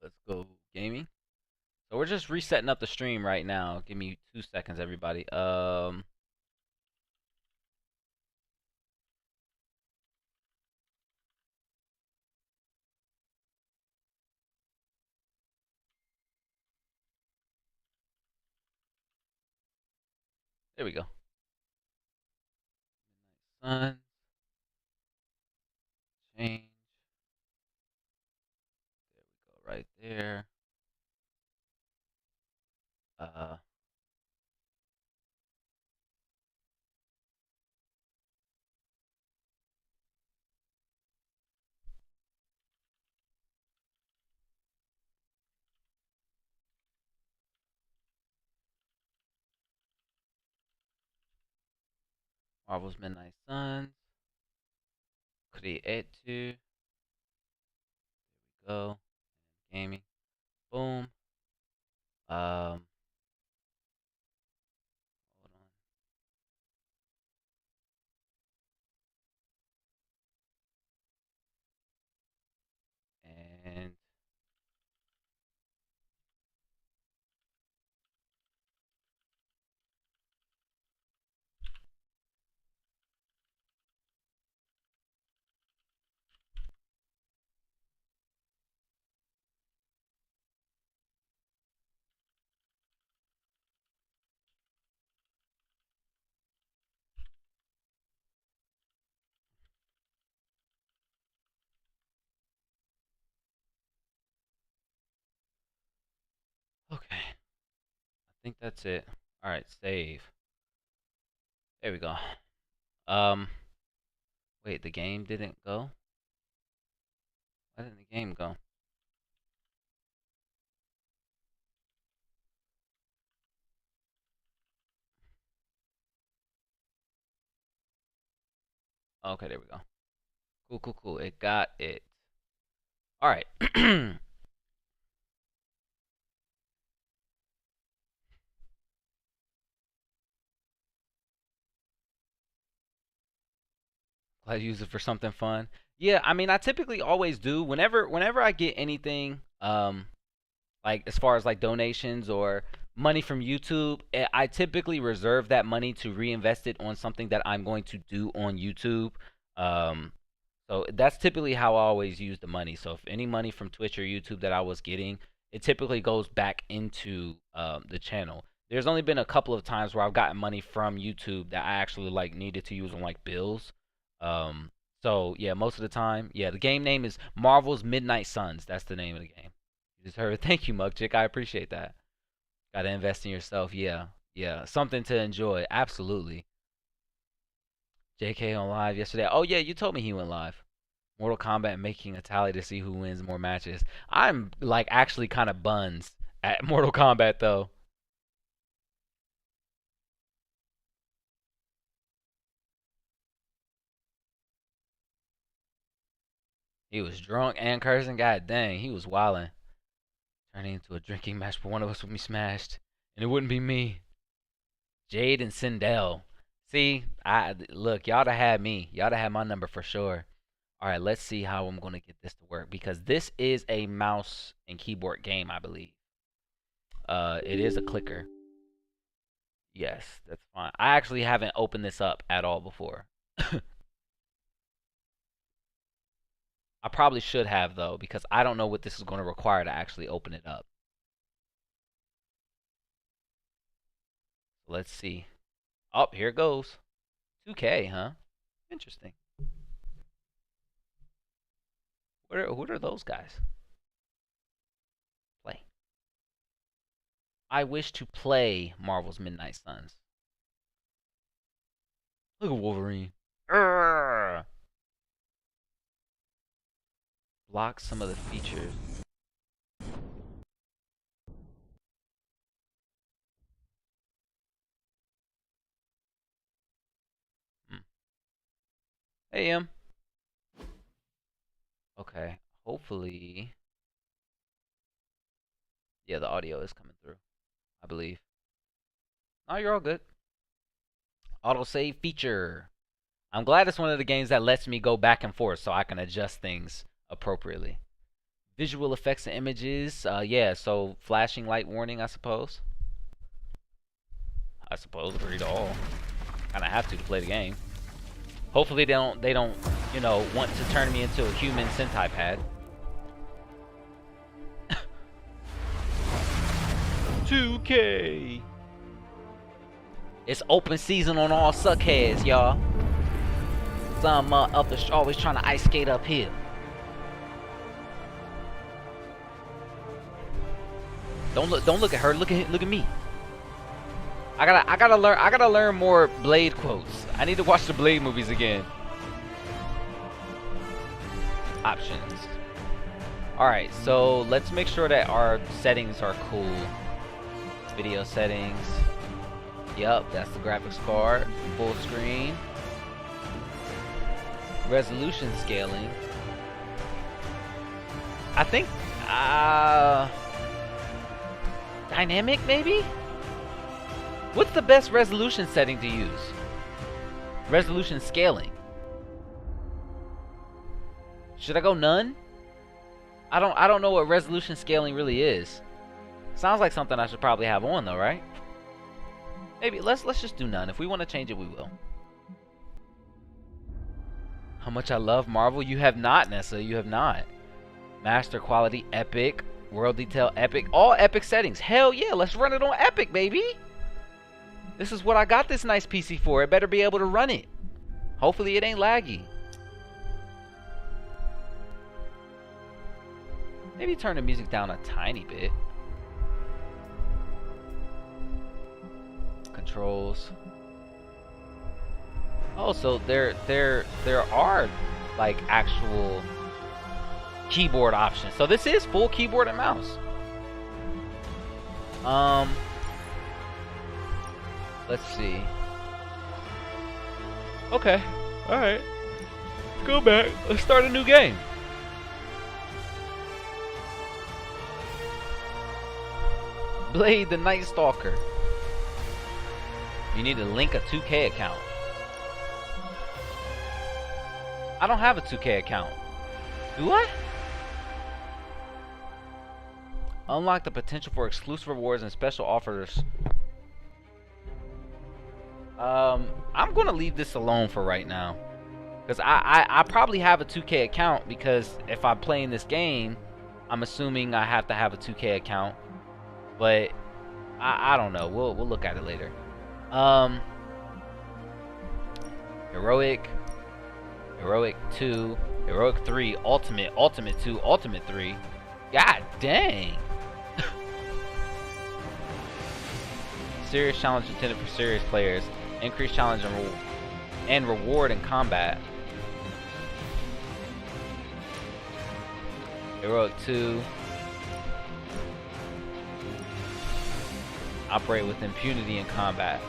Let's go gaming. So we're just resetting up the stream right now. Give me 2 seconds, everybody. There we go. Sun change. There we go, right there. Uh, Marvel's Midnight Suns. Create. There we go. Gaming. Boom. Um, hold on. And okay. I think that's it. All right, save. There we go. Um, wait, the game didn't go? Why didn't the game go? Okay, there we go. Cool, cool, cool. It got it. All right. Glad you use it for something fun. Yeah, I mean, I typically always do. Whenever I get anything, like as far as like donations or money from YouTube, I typically reserve that money to reinvest it on something that I'm going to do on YouTube. Um, so that's typically how I always use the money. So if any money from Twitch or YouTube that I was getting, it typically goes back into the channel. There's only been a couple of times where I've gotten money from YouTube that I actually like needed to use on like bills. Um, so yeah, most of the time, yeah, the game name is Marvel's Midnight Suns. That's the name of the game. You just heard. Thank you, Mug Chick. I appreciate that. Gotta invest in yourself. Yeah, yeah, something to enjoy. Absolutely. JK on live yesterday. Oh yeah, you told me he went live. Mortal Kombat making a tally to see who wins more matches. I'm like actually kind of buns at Mortal Kombat though. He was drunk and cursing. God dang, he was wilding. Turning into a drinking match, but one of us would be smashed, and it wouldn't be me. Jade and Sindel. See, I look, y'all to have me. Y'all to have my number for sure. All right, let's see how I'm gonna get this to work because this is a mouse and keyboard game, I believe. It is a clicker. Yes, that's fine. I actually haven't opened this up at all before. I probably should have though because I don't know what this is going to require to actually open it up. Let's see. Oh, here it goes. 2K, huh? Interesting. What are those guys? Play. I wish to play Marvel's Midnight Suns. Look at Wolverine. Urgh. Block some of the features. Hmm. Hey, Em. Okay. Hopefully. Yeah, the audio is coming through, I believe. Oh, you're all good. Autosave feature. I'm glad it's one of the games that lets me go back and forth so I can adjust things appropriately. Visual effects and images. Yeah, so flashing light warning, I suppose. Agree to all. Kind of have to play the game. Hopefully they don't, you know, want to turn me into a human Sentai pad. 2K. It's open season on all Suckheads, y'all. Some up the always trying to ice skate uphill. Don't look at her. Look at me. I gotta learn more Blade quotes. I need to watch the Blade movies again. Options. Alright, so let's make sure that our settings are cool. Video settings. Yup, that's the graphics card. Full screen. Resolution scaling. I think dynamic maybe? What's the best resolution setting to use? Resolution scaling. Should I go none? I don't know what resolution scaling really is. Sounds like something I should probably have on though, right? Maybe let's just do none. If we want to change it, we will. How much I love Marvel? You have not, Nessa. You have not. Master quality, epic, world detail, epic, all epic settings. Hell yeah, let's run it on epic, baby. This is what I got this nice PC for. It better be able to run it. Hopefully it ain't laggy. Maybe turn the music down a tiny bit. Controls. Oh, so there are like actual keyboard options. So this is full keyboard and mouse. Let's see. Okay. All right. Let's go back. Let's start a new game. Blade the Night Stalker. You need to link a 2K account. I don't have a 2K account. Do I? Unlock the potential for exclusive rewards and special offers. I'm gonna leave this alone for right now. Because I probably have a 2K account because if I'm playing this game, I'm assuming I have to have a 2K account. But I don't know. We'll look at it later. Heroic 2, Heroic 3, Ultimate 2, Ultimate 3. God dang. Serious challenge intended for serious players. Increased challenge and reward in combat. Heroic 2. Operate with impunity in combat.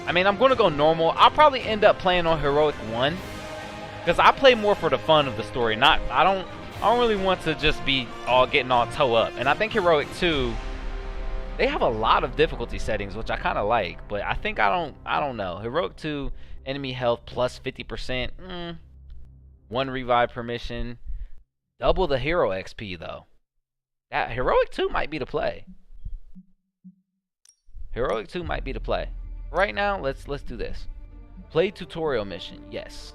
I mean, I'm going to go normal. I'll probably end up playing on Heroic 1. Because I play more for the fun of the story. I don't really want to just be getting all toe up. And I think Heroic 2, they have a lot of difficulty settings, which I kind of like. But I think I don't know. Heroic 2, enemy health plus 50%. 1 revive permission. Double the hero XP though. That Heroic 2 might be the play. Heroic 2 might be the play. Right now, let's do this. Play tutorial mission. Yes.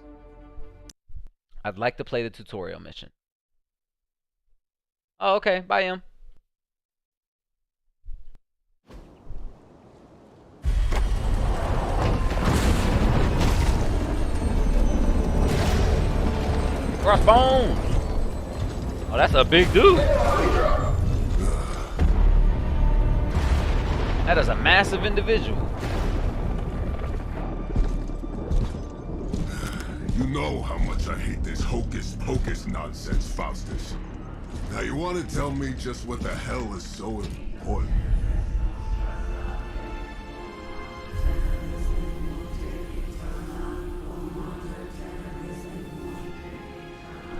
I'd like to play the tutorial mission. Oh, okay. Bye, Em. Crossbones. Oh, that's a big dude. That is a massive individual. You know how much I hate this hocus pocus nonsense, Faustus. Now you want to tell me just what the hell is so important?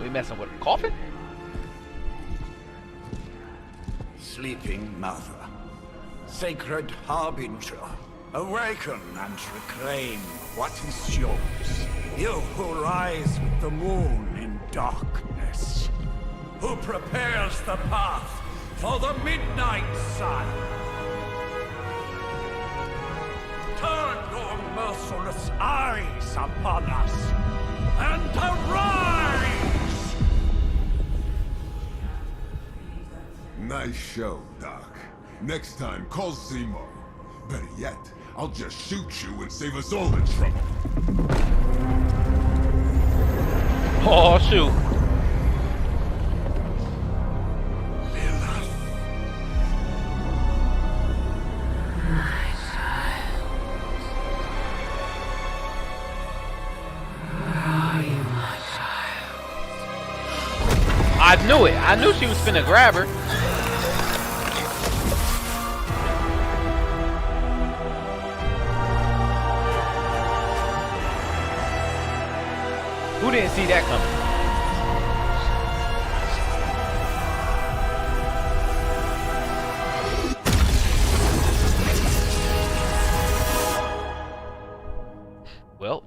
We messing with a coffin? Sleeping mother, sacred harbinger, awaken and reclaim what is yours. You who rise with the moon in darkness. who prepares the path for the Midnight Sun. Turn your merciless eyes upon us and arise! Nice show, Doc. Next time, call Seymour. Better yet, I'll just shoot you and save us all the trouble. Oh shoot. I knew it. I knew she was finna grab her. Who didn't see that coming? Well,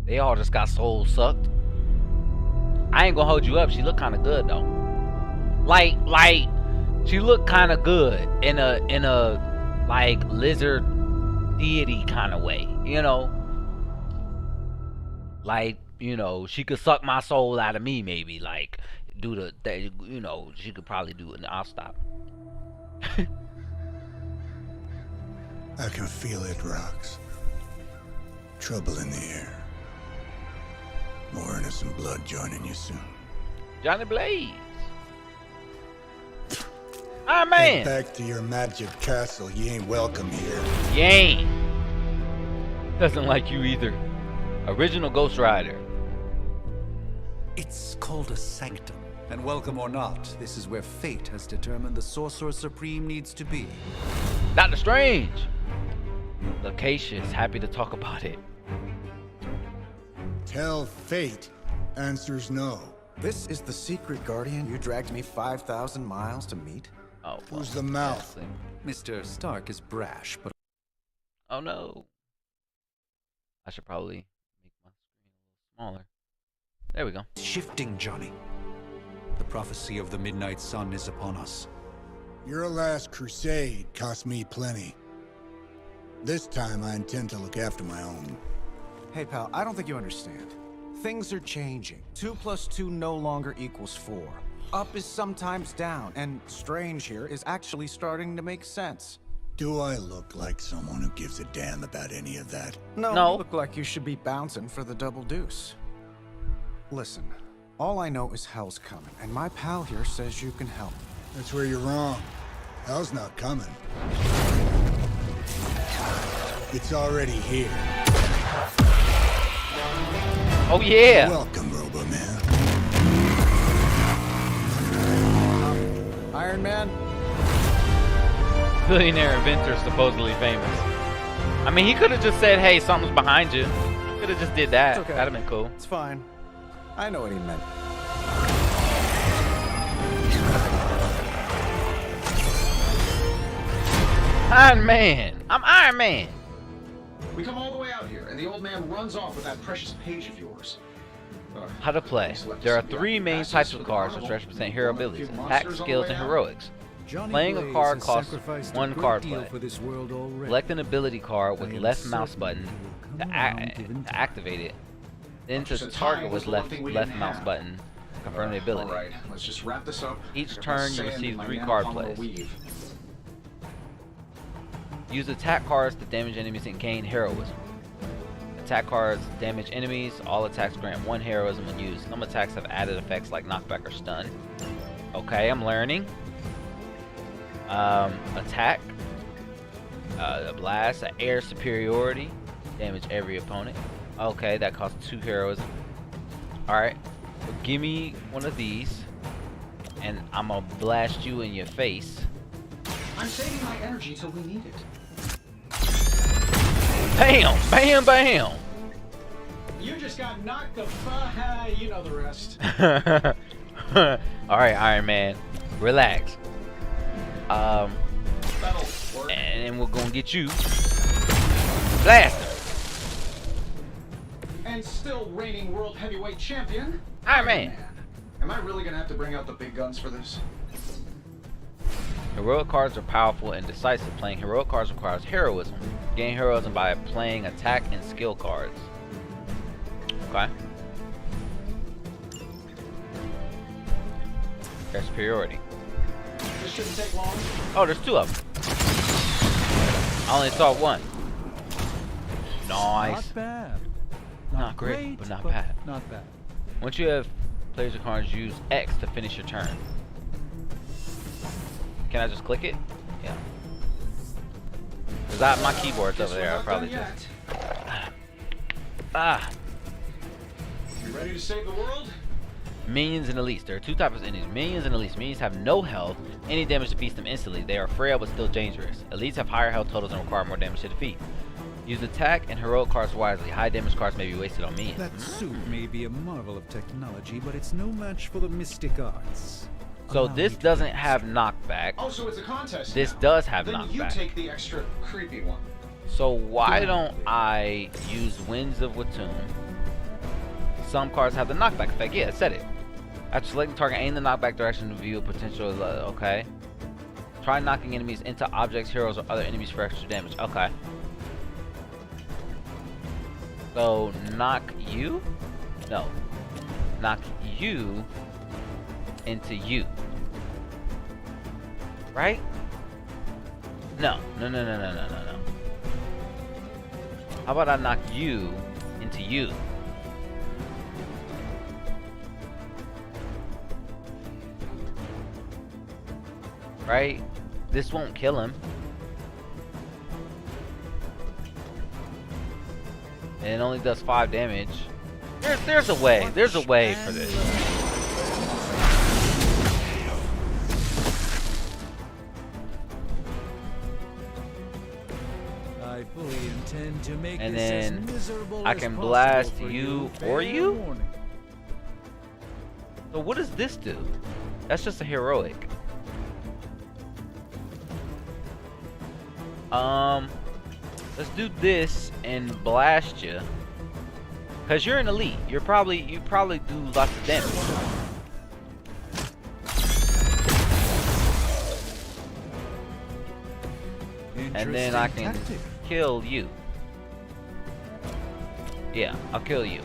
they all just got soul sucked. I ain't gonna hold you up. She looked kind of good though. Like she looked kind of good in a like lizard deity kind of way, you know. Like, you know, she could suck my soul out of me, maybe. Like, do that, you know, she could probably do it. And I'll stop. I can feel it, Rox. Trouble in the air. More innocent blood joining you soon. Johnny Blaze. Iron Man. Head back to your magic castle. You ain't welcome here. You ain't. Doesn't like you either. Original Ghost Rider. It's called a sanctum. And welcome or not, this is where fate has determined the Sorcerer Supreme needs to be. Doctor Strange. Lacacia is happy to talk about it. Tell fate. Answers no. This is the secret guardian you dragged me 5,000 miles to meet? Oh, well, Who's the mouth? Mr. Stark is brash, but... Oh no. I should probably make my screen a little smaller. There we go. shifting, Johnny. The prophecy of the Midnight Sun is upon us. Your last crusade cost me plenty. This time I intend to look after my own. Hey pal, I don't think you understand. Things are changing. 2 + 2 no longer equals 4. Up is sometimes down, and Strange here is actually starting to make sense. Do I look like someone who gives a damn about any of that? No. No. You look like you should be bouncing for the double deuce. Listen, all I know is hell's coming, and my pal here says you can help. That's where you're wrong. Hell's not coming. It's already here. Oh yeah. Welcome, Robo-Man. Iron Man? Billionaire inventor supposedly famous. I mean, he could have just said, "Hey, something's behind you." Could have just did that. It's okay. That'd have been cool. It's fine. I know what he meant. Iron Man. I'm Iron Man. We come all the way out here, and the old man runs off with that precious page of yours. How to play. There are 3 main types of cards which represent hero abilities: attack, skills, and heroics. Playing a card costs 1 card play. Select an ability card with left mouse button to activate it. Then to target with left mouse button to confirm the ability. Alright, let's just wrap this up. Each turn you receive 3 card plays. Use attack cards to damage enemies and gain heroism. Attack cards damage enemies. All attacks grant 1 heroism when used. Some attacks have added effects like knockback or stun. Okay, I'm learning. Attack. A blast. An air superiority. Damage every opponent. Okay, that costs 2 heroism. Alright. So give me one of these. And I'm gonna blast you in your face. I'm saving my energy till we need it. Bam! Bam! Bam! You just got knocked the you know the rest. Alright, Iron Man. Relax. That'll work. And we're gonna get you. Blast him! And still reigning world heavyweight champion, Iron Man. Am I really gonna have to bring out the big guns for this? Heroic cards are powerful and decisive. Playing heroic cards requires heroism. Gain heroism by playing attack and skill cards. Okay. There's superiority. This shouldn't take long. Oh, there's 2 of them. I only saw 1. Nice. Not bad. Not great, but not bad. Not bad. Once you have players or cards, use X to finish your turn. Can I just click it? Yeah. Cause my keyboard's over there. I probably just. You ready to save the world? Minions and elites. There are 2 types of enemies. Minions and elites. Minions have no health. Any damage defeats them instantly. They are frail but still dangerous. Elites have higher health totals and require more damage to defeat. Use attack and heroic cards wisely. High damage cards may be wasted on minions. That suit may be a marvel of technology, but it's no match for the mystic arts. So this doesn't have knockback. Oh, so it's a contest. This now. does have then knockback. You take the extra creepy one. So why don't I use Winds of Watum? Some cards have the knockback effect. Yeah, it said it. After selecting target, aim the knockback direction to view a potential. Okay. Try knocking enemies into objects, heroes, or other enemies for extra damage. Okay. So knock you? No. Knock you into you. Right? No. No. How about I knock you into you? Right? This won't kill him. And it only does 5 damage. There's a way. There's a way for this. I fully intend to make And this then as miserable I as can possible blast for you fair or you? warning. So what does this do? That's just a heroic. Let's do this and blast you. Cause you're an elite. You probably do lots of damage. And then I can kill you. Yeah, I'll kill you.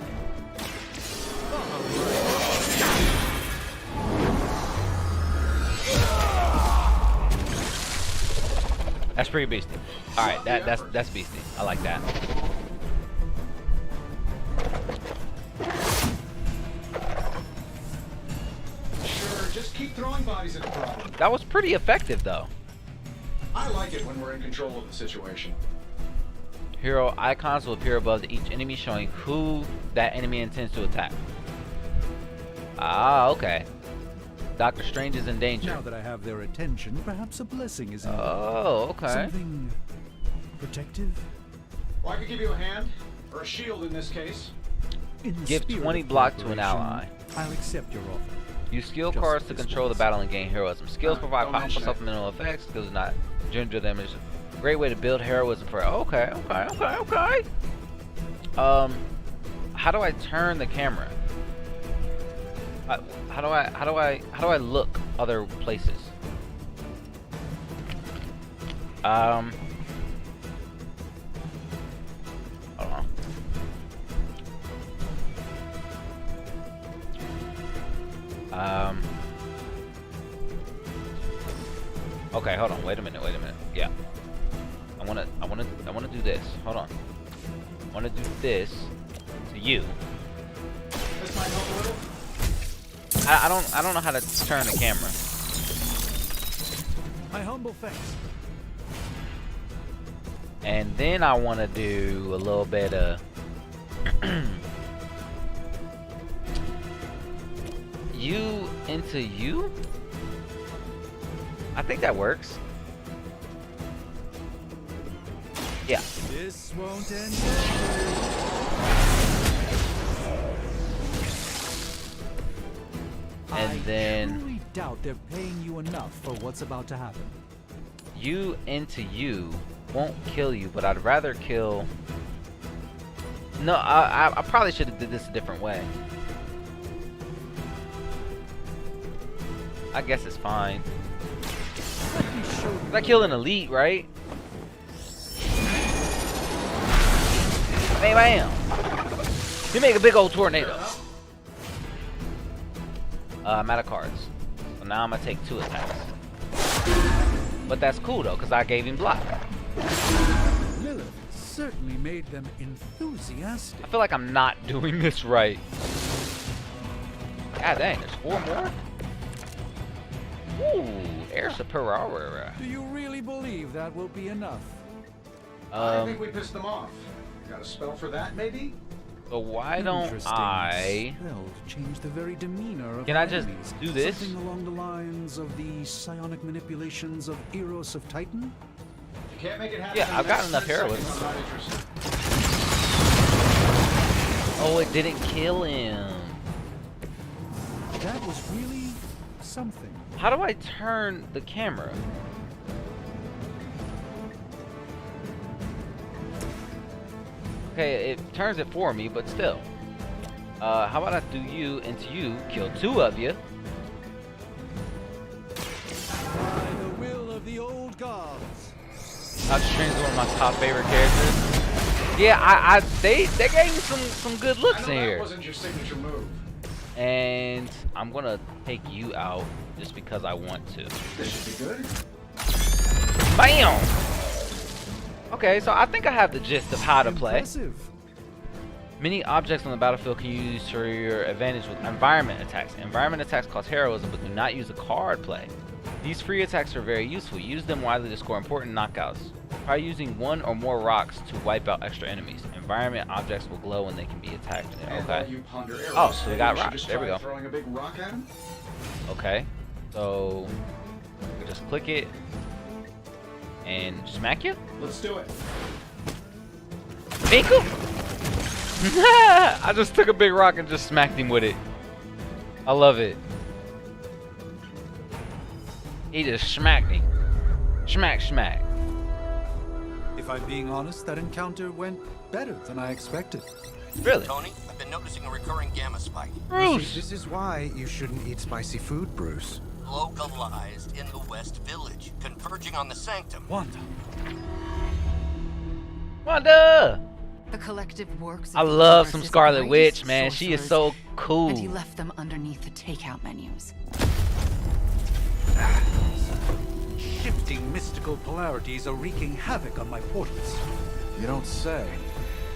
That's pretty beastie. All right, that's beastie. I like that. Sure, just keep throwing bodies at the problem. That was pretty effective though. I like it when we're in control of the situation. Hero icons will appear above each enemy, showing who that enemy intends to attack. Ah, okay. Doctor Strange is in danger. Now that I have their attention, perhaps a blessing is in order. Oh, okay. Something protective? Well, I could give you a hand, or a shield in this case. In the Give spirit 20 of block to an cooperation, ally. I'll accept your offer. Use skill Just cards to this control the once. battle and gain heroism. Skills provide don't powerful mention it. supplemental effects. Skills do not general damage. Great way to build heroism for. Okay. How do I turn the camera? How do I look other places? Hold on. Okay, hold on. Wait a minute. Yeah. I wanna do this. Hold on. I wanna do this to you. This might help a little. I don't know how to turn the camera. My humble thanks. And then I want to do a little bit of you into you. I think that works. Yeah. This won't end. And then I truly doubt they're paying you enough for what's about to happen. you into you won't kill you, but I'd rather kill. No, I probably should have did this a different way. I guess it's fine. I killed an elite, right? Bam, bam. You make a big old tornado. I'm out of cards. So now I'm gonna take 2 attacks. But that's cool though, because I gave him block. Lilith certainly made them enthusiastic. I feel like I'm not doing this right. God dang, there's 4 more? Ooh, air superior. Do you really believe that will be enough? I think we pissed them off. Got a spell for that, maybe? So why don't I... Spell to change the very demeanor of Can I just enemies. do this? Something along the lines of the psionic manipulations of Eros of Titan? You can't make it happen. Yeah, I've got enough heroism. Oh, it didn't kill him. That was really something. How do I turn the camera? Okay, it turns it for me, but still. How about I do you into you, kill 2 of you. By the will of the old gods. Strange is one of my top favorite characters. Yeah, they gave me some good looks in here. That wasn't your signature move. And I'm gonna take you out just because I want to. This should be good. Bam! Okay, so I think I have the gist of how to play. Impressive. Many objects on the battlefield can you use for your advantage with environment attacks. Environment attacks cost heroism, but do not use a card play. These free attacks are very useful. Use them widely to score important knockouts. Try using 1 or more rocks to wipe out extra enemies. Environment objects will glow when they can be attacked. Okay. Oh, so we got rocks. There we go. Throwing a big rock at him? Okay. So we just click it and smack you. Let's do it. Miku! I just took a big rock and just smacked him with it. I love it. He just smacked him. Smack, smack. If I'm being honest, that encounter went better than I expected. Really? Tony, I've been noticing a recurring gamma spike. Bruce! This is why you shouldn't eat spicy food, Bruce. Localized in the West Village, converging on the Sanctum. Wanda. Wanda! The collective works. I love some Scarlet Witch, man. She is so cool. And he left them underneath the takeout menus. Shifting mystical polarities are wreaking havoc on my portals. You don't say.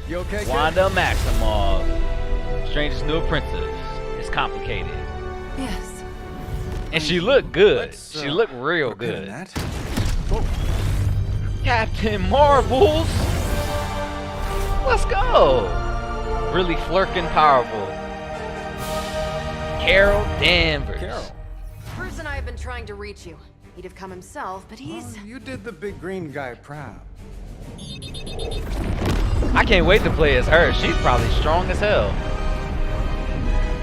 You okay, kid? Wanda Maximoff. Strange's new apprentice. It's complicated. Yes. And she looked good. Let's, She looked real good. That. Captain Marvels! Let's go! Really flirking powerful. Carol Danvers. Carol. Bruce and I have been trying to reach you. He'd have come himself, but he's... Oh, you did the big green guy proud. I can't wait to play as her. She's probably strong as hell.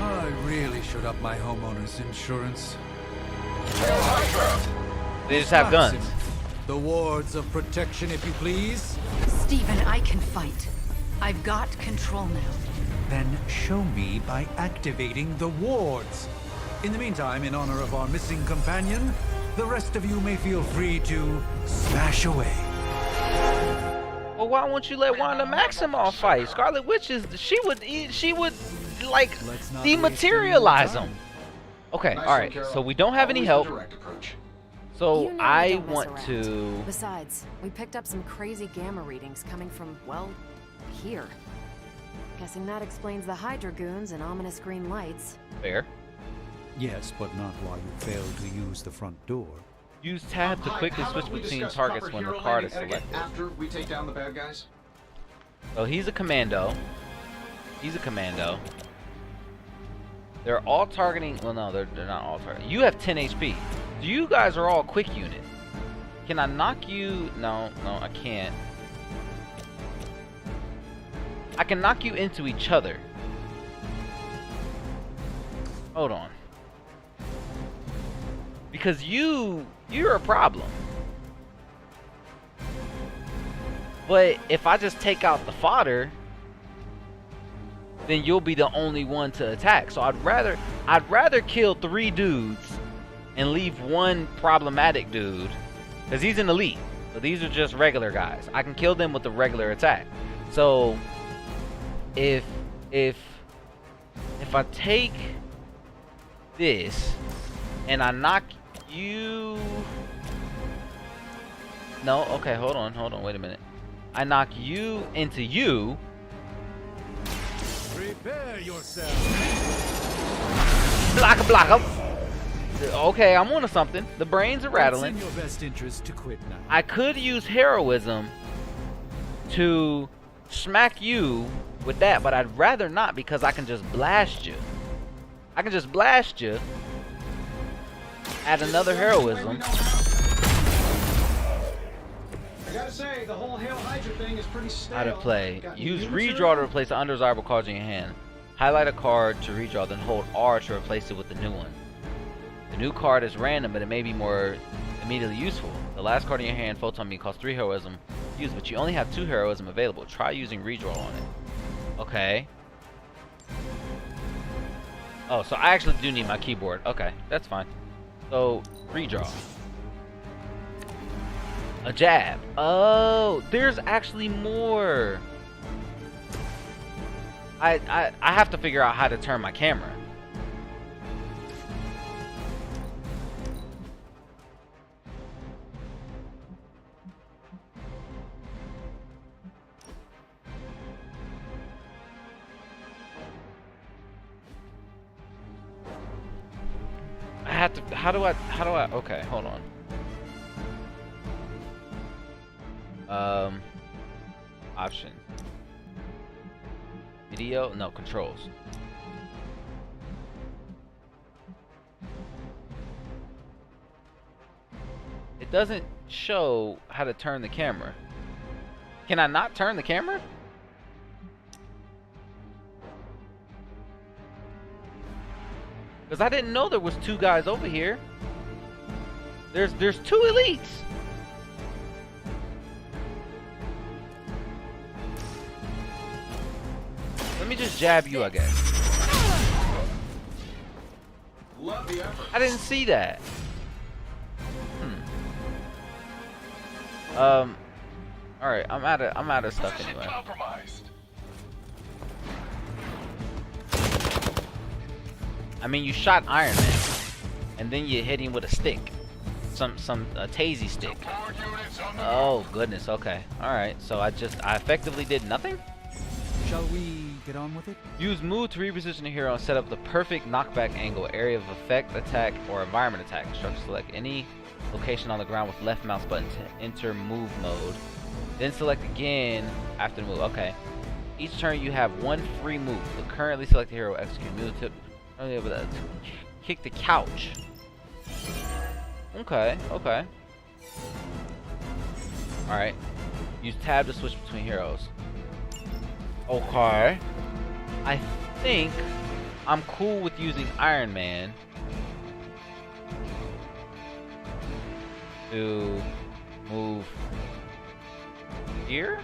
I really should up my homeowner's insurance. They just have guns. The wards of protection, if you please. Stephen, I can fight. I've got control now. Then show me by activating the wards. In the meantime, in honor of our missing companion, the rest of you may feel free to smash away. Well, why won't you let Wanda Maximoff fight? Scarlet Witch is she would like dematerialize them. Okay, all right. So we don't have any help. So You know we I don't mess want around. to. Besides, we picked up some crazy gamma readings coming from, well, here. Guessing that explains the Hydra goons and ominous green lights. Fair. Yes, but not while you failed to use the front door. Use tab to quickly switch between targets when the card is selected. After we take down the bad guys? So he's a commando. He's a commando. They're all targeting. Well, no, they're not all targeting. You have 10 HP. You guys are all quick unit. Can I knock you? No, I can't. I can knock you into each other. Hold on. Because you're a problem. But if I just take out the fodder, then you'll be the only one to attack. So I'd rather kill 3 dudes and leave one problematic dude, because he's an elite. So these are just regular guys. I can kill them with the regular attack. So if I take this and I knock you, no, okay, hold on, wait a minute. I knock you into you. Prepare yourself. Block. Okay, I'm onto something. The brains are rattling. It's in your best interest to quit now. I could use heroism to smack you with that, but I'd rather not, because I can just blast you. I can just blast you. Add another heroism. I gotta say, the whole Hail Hydra thing is pretty stale. How to play. Use redraw to replace the undesirable cards in your hand. Highlight a card to redraw, then hold R to replace it with the new one. The new card is random, but it may be more immediately useful. The last card in your hand, Photon Me, costs 3 heroism. Use, but you only have 2 heroism available. Try using redraw on it. Okay. Oh, so I actually do need my keyboard. Okay, that's fine. So, redraw. A jab. Oh, there's actually more. I have to figure out how to turn my camera. I have to, how do I, okay, hold on. Option. Video, no, controls. It doesn't show how to turn the camera. Can I not turn the camera? Because I didn't know there was 2 guys over here. There's 2 elites. Let me just jab you, I guess. Love the effort. I didn't see that. All right, I'm out of stuff anyway. I mean, you shot Iron Man, and then you hit him with a stick, a tasey stick. Oh goodness. Okay. All right. So I effectively did nothing. Shall we get on with it? Use move to reposition the hero and set up the perfect knockback angle, area of effect, attack, or environment attack. Instructions: select any location on the ground with left mouse button to enter move mode. Then select again after the move. Okay. Each turn you have 1 free move. The currently selected hero will execute move tip. Kick the couch. Okay. Okay. All right. Use tab to switch between heroes. Okay. I think I'm cool with using Iron Man to move here.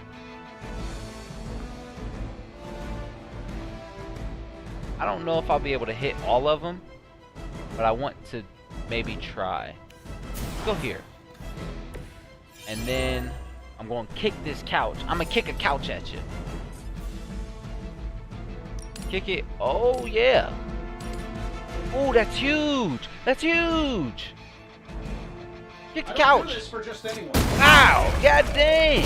I don't know if I'll be able to hit all of them, but I want to maybe try. Let's go here. And then I'm going to kick this couch. I'm going to kick a couch at you. Kick it. Oh, yeah. Oh, that's huge. That's huge. Kick the couch. Do this for just anyone. Ow. God dang.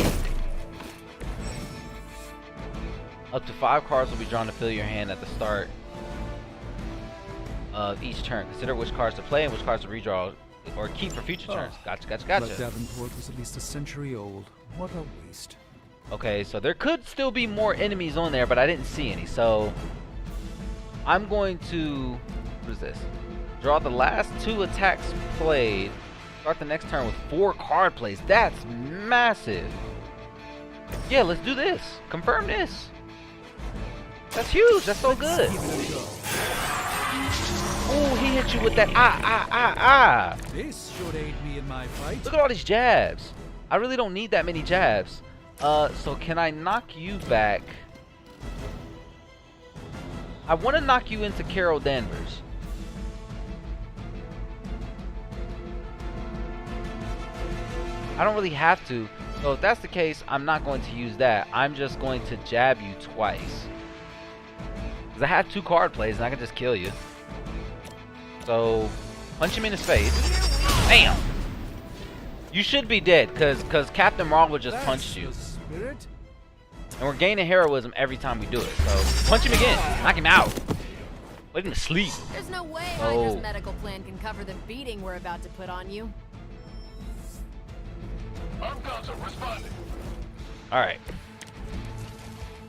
Up to 5 cards will be drawn to fill your hand at the start of each turn. Consider which cards to play and which cards to redraw or keep for future turns. Gotcha. But Davenport was at least a century old. What a waste. Okay, so there could still be more enemies on there, but I didn't see any. So I'm going to, what is this? Draw the last 2 attacks played. Start the next turn with 4 card plays. That's massive. Yeah, let's do this. Confirm this. That's huge. That's so good. Oh, he hit you with that This should aid me in my fight. Look at all these jabs. I really don't need that many jabs. So can I knock you back? I want to knock you into Carol Danvers. I don't really have to. So if that's the case, I'm not going to use that. I'm just going to jab you twice. Because I have 2 card plays and I can just kill you. So, punch him in his face. Bam! You should be dead, because Captain Marvel just punched you. And we're gaining heroism every time we do it. So, punch him again. Knock him out. Put him to sleep. There's no way Hydra's medical plan can cover the beating we're about to put on you. Alright.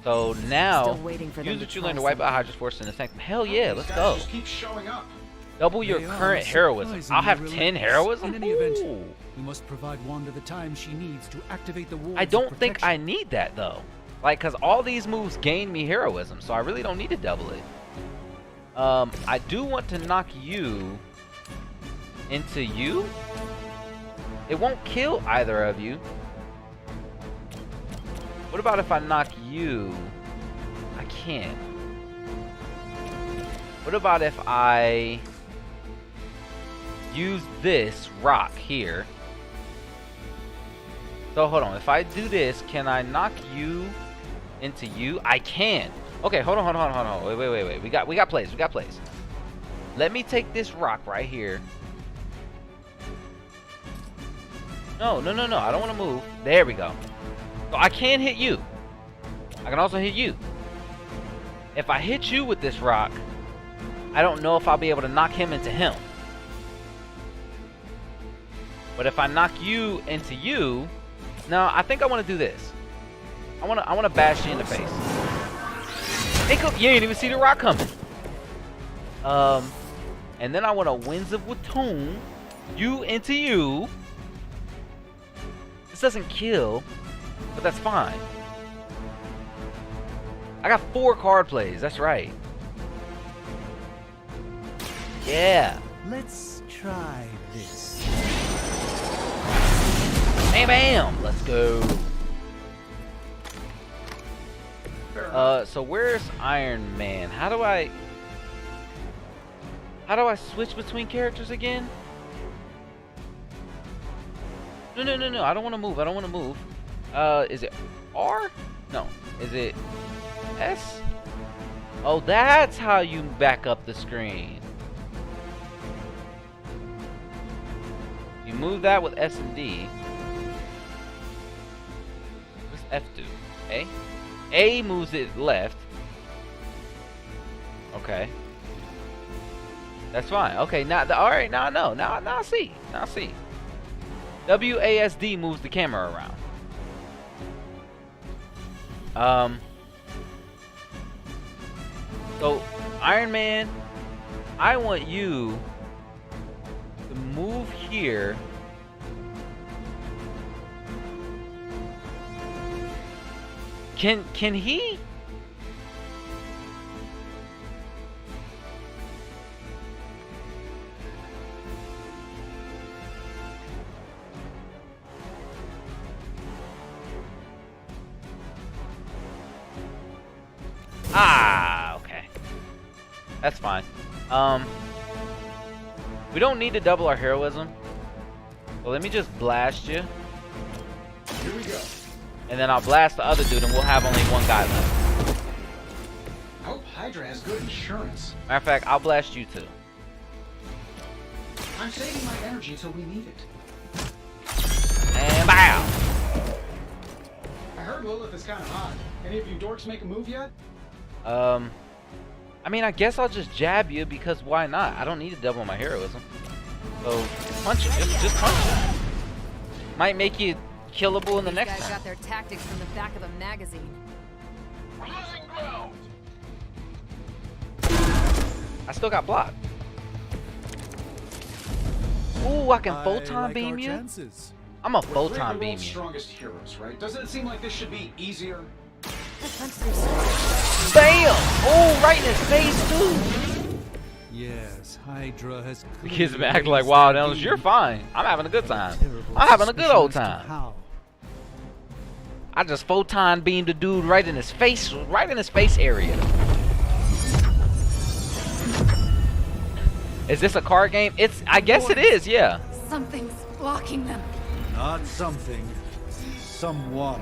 So now, Still waiting for them use to what you try learned to wipe out something. Hydra's force in the tank. Hell yeah, let's go. Just keep showing up. Double your current heroism. I'll have 10 heroism? In any event, Ooh. we must provide Wanda the time she needs to activate the wards I of don't think protection. I need that though. Like, cause all these moves gain me heroism, so I really don't need to double it. I do want to knock you into you. It won't kill either of you. What about if I knock you? I can't. What about if I use this rock here? So hold on, if I do this, can I knock you into you? I can. Okay, hold on. Wait. We got plays. Let me take this rock right here. No. I don't want to move. There we go. So I can hit you. I can also hit you. If I hit you with this rock, I don't know if I'll be able to knock him into him. But if I knock you into you, no, I think I want to do this. I want to bash you in the face. Hey, you didn't even see the rock coming. And then I want to Winds of Watoon you into you. This doesn't kill, but that's fine. I got 4 card plays. That's right. Yeah. Let's try this. Bam! Let's go. So where's Iron Man? How do I switch between characters again? No. I don't want to move. Is it R? No. Is it S? Oh, that's how you back up the screen. You move that with S and D. What's F do? A? A moves it left. Okay. That's fine. Okay, alright, now I know. Now I see. WASD moves the camera around. So Iron Man, I want you to move here. Can he? Okay. That's fine. We don't need to double our heroism. So let me just blast you. Here we go. And then I'll blast the other dude and we'll have only 1 guy left. I hope Hydra has good insurance. Matter of fact, I'll blast you too. I'm saving my energy till we need it. And bow! I heard Lilith is kind of hot. Any of you dorks make a move yet? I mean, I guess I'll just jab you because why not? I don't need to double my heroism. So, punch him. Just punch him. Might make you killable in the next These guys time. got their tactics from the back of a magazine. I still got blocked. Ooh, I can photon like beam our you? chances. I'm a We're photon the beam world's you. strongest heroes, right? Doesn't it seem like this should be easier? Bam! Oh, right in his face, too. Yes, Hydra has. The kids been acting like wild animals. You're fine. I'm having a good time. I'm having a good old time. I just photon beamed the dude right in his face area. Is this a card game? I guess it is, yeah. Something's blocking them. Not something. Someone.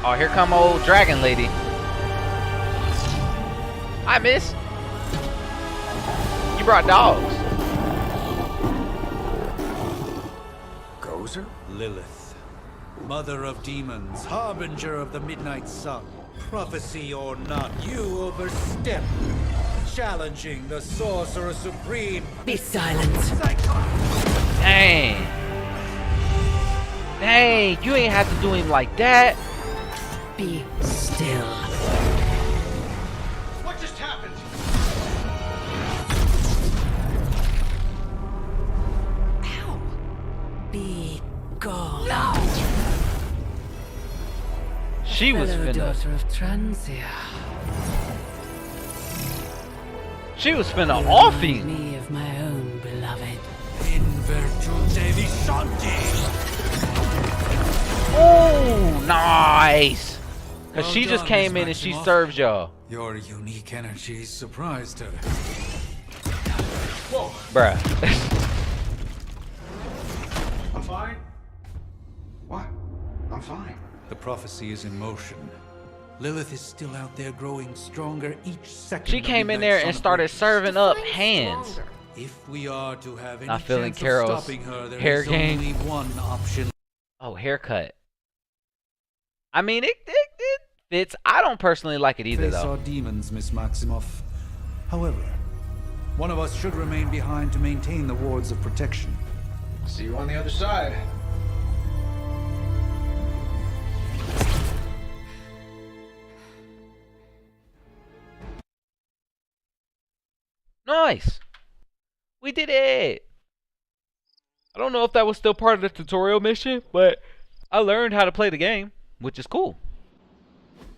Oh, here come old dragon lady. Hi, miss. You brought dogs. Gozer? Lilith. Mother of demons, harbinger of the midnight sun. Prophecy or not, you overstep. Challenging the sorcerer supreme. Be silent. Dang. Dang, you ain't have to do him like that. Be still. What just happened? Ow. Be gone. No. She was Fellow finna. daughter of Transia. She was finna off him. Me of my own beloved. In virtute visanti. Oh, nice. Cause Well she just done, came Miss in and she Maximoff. served y'all. Your unique energy surprised her. Whoa. Bruh. I'm fine. What? I'm fine. The prophecy is in motion. Lilith is still out there growing stronger each second. She of came in Midnight there Sun and started approaches. serving up hands. If we are to have any Not feeling chance Carol's of stopping her, there hair is game. only one option. Oh, haircut. I mean, it fits. I don't personally like it either, Face though. our demons, Miss Maximoff. However, one of us should remain behind to maintain the wards of protection. See you on the other side. Nice. We did it. I don't know if that was still part of the tutorial mission, but I learned how to play the game, which is cool.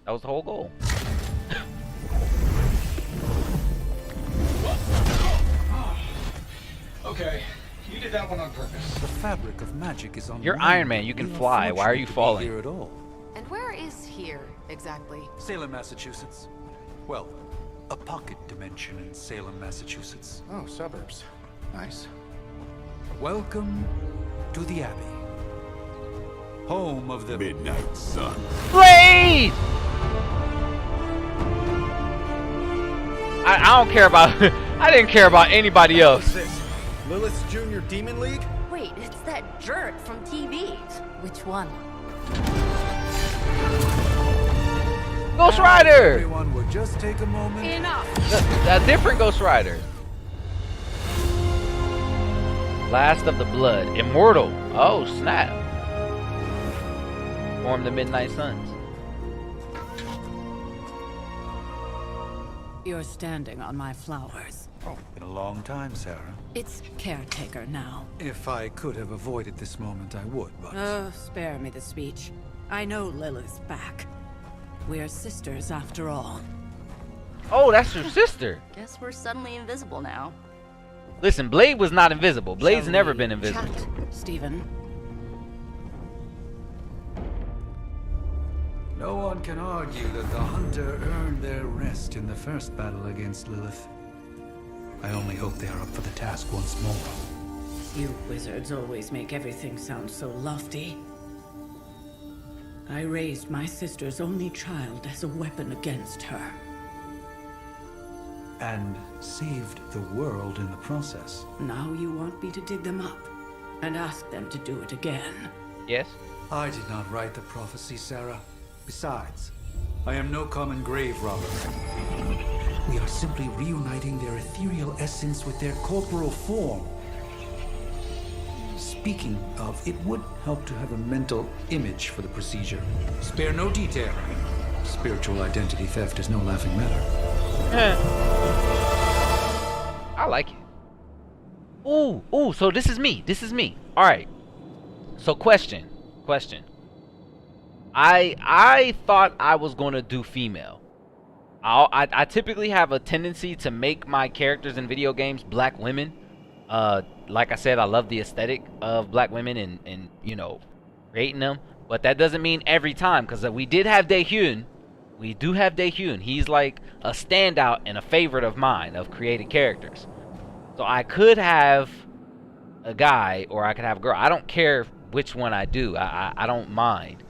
That was the whole goal. Okay, you did that one on purpose. The fabric of magic is on. You're Iron Man. You can fly. Why are you falling? Here at all? And where is here, exactly? Salem, Massachusetts. Well, a pocket dimension in Salem, Massachusetts. Oh, suburbs. Nice. Welcome to the Abbey. Home of the Midnight Sun. Blade! I don't care about. I didn't care about anybody else. Lilith's Junior Demon League? Wait, it's that jerk from TV. Which one? Ghost Rider. Everyone would just take a moment. Enough. A different Ghost Rider. Last of the Blood. Immortal. Oh, snap. Form the Midnight Suns. You're standing on my flowers. Oh, been a long time, Sarah. It's caretaker now. If I could have avoided this moment, I would, but... Oh, spare me the speech. I know Lilith's back. We're sisters after all. Oh, that's your sister. Guess we're suddenly invisible now. Listen, Blade was not invisible. Blade's Shall never we been invisible. chat, Stephen? No one can argue that the Hunter earned their rest in the first battle against Lilith. I only hope they are up for the task once more. You wizards always make everything sound so lofty. I raised my sister's only child as a weapon against her. And saved the world in the process. Now you want me to dig them up and ask them to do it again. Yes? I did not write the prophecy, Sarah. Besides, I am no common grave robber. We are simply reuniting their ethereal essence with their corporal form. Speaking of, it would help to have a mental image for the procedure. Spare no detail. Spiritual identity theft is no laughing matter. I like it. Ooh, so this is me. This is me. Alright. So question. I thought I was gonna do female. I typically have a tendency to make my characters in video games black women. Like I said, I love the aesthetic of black women and you know, creating them. But that doesn't mean every time, because we did have Daehyun. We do have Daehyun. He's like a standout and a favorite of mine of creating characters. So I could have a guy or I could have a girl. I don't care which one I do. I don't mind.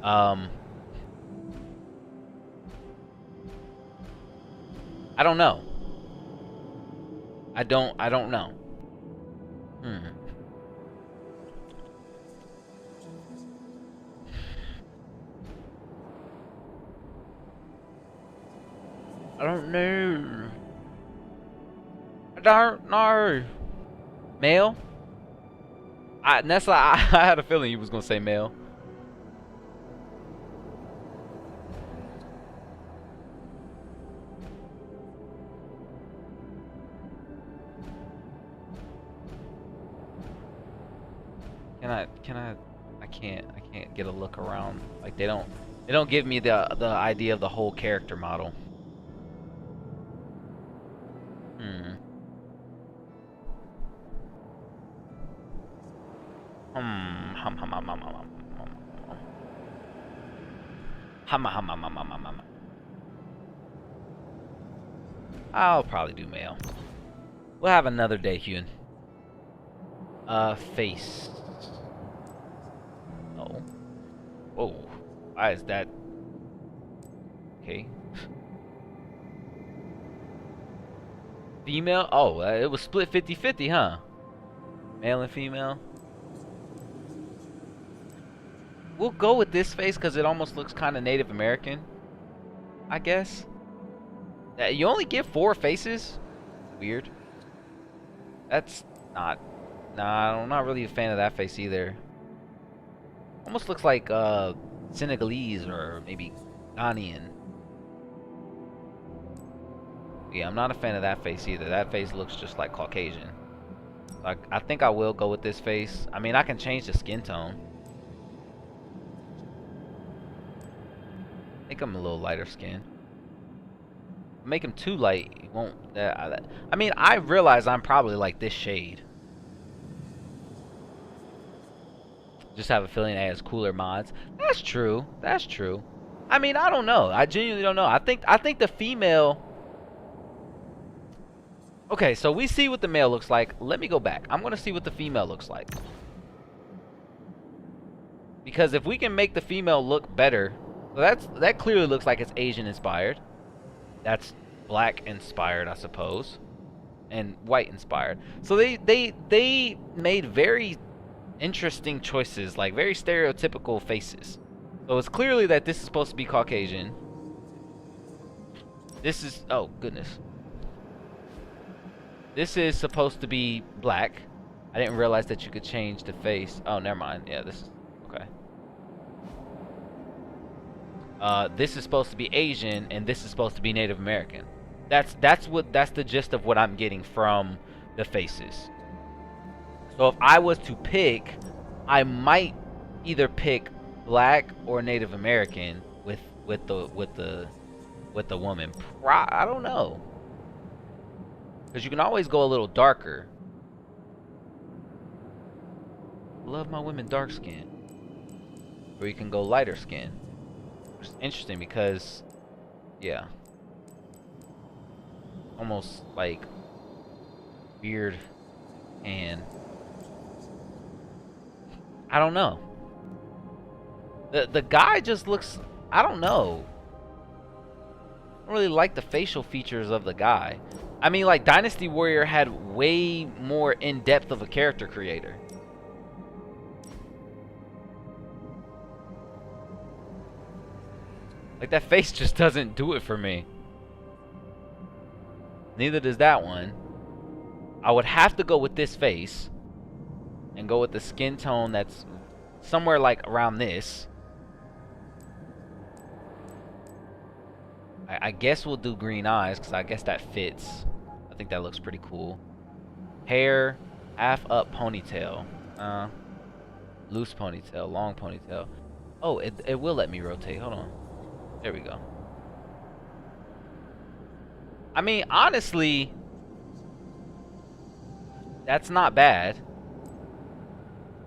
I don't know. I don't know. I don't know. I don't know. Male? Nessa, I had a feeling you was gonna say male. I can't get a look around. Like they don't give me the idea of the whole character model. I'll probably do male. We'll have another day, Hugh. Face. Oh. Whoa. Why is that? Okay. Female? Oh, it was split 50-50, huh? Male and female. We'll go with this face because it almost looks kind of Native American, I guess. You only get 4 faces? Weird. That's not... Nah, I'm not really a fan of that face either. Almost looks like Senegalese or maybe Ghanaian. Yeah, I'm not a fan of that face either. That face looks just like Caucasian. I think I will go with this face. I mean, I can change the skin tone. I think I'm a little lighter skin. Make him too light, he won't. I mean, I realize I'm probably like this shade. Just have a feeling it has cooler mods. That's true. That's true. I mean, I don't know. I genuinely don't know. I think the female. Okay, so we see what the male looks like. Let me go back. I'm gonna see what the female looks like. Because if we can make the female look better, that clearly looks like it's Asian inspired. That's black inspired, I suppose, and white inspired. So they made very interesting choices, like very stereotypical faces. So it's clearly that this is supposed to be Caucasian. This is, oh goodness. This is supposed to be black. I didn't realize that you could change the face. Oh, never mind. Yeah, this is okay. This is supposed to be Asian, and this is supposed to be Native American. That's the gist of what I'm getting from the faces. So if I was to pick, I might either pick black or Native American with the woman. I don't know, because you can always go a little darker. Love my women dark skin, or you can go lighter skin. Which is interesting because, yeah, almost like weird, and I don't know. The guy just looks, I don't know. I don't really like the facial features of the guy. I mean, like Dynasty Warrior had way more in-depth of a character creator. Like, that face just doesn't do it for me. Neither does that one. I would have to go with this face and go with the skin tone that's somewhere like around this. I guess we'll do green eyes because I guess that fits. I think that looks pretty cool. Hair, half up ponytail. Loose ponytail, long ponytail. Oh, it will let me rotate. Hold on. There we go. I mean, honestly, that's not bad.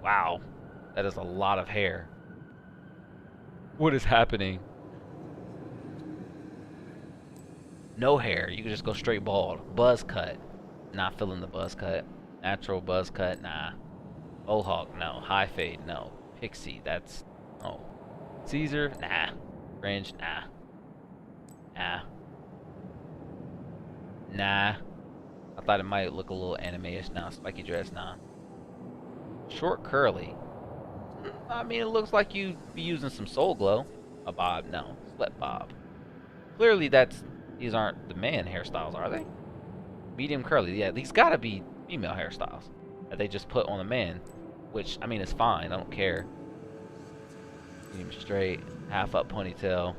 Wow. That is a lot of hair. What is happening? No hair. You can just go straight bald. Buzz cut. not feeling the buzz cut. Natural buzz cut, nah. Mohawk, no. High fade, no. Pixie, that's no. Caesar, nah. Fringe, nah. Nah. Nah. I thought it might look a little anime-ish now. Spiky dress, nah. Short curly. I mean, it looks like you'd be using some Soul Glow. A bob, no. Sweat bob. Clearly, these aren't the man hairstyles, are they? Medium curly, yeah. These gotta be female hairstyles that they just put on the man, which I mean, it's fine. I don't care. Medium straight, half up ponytail.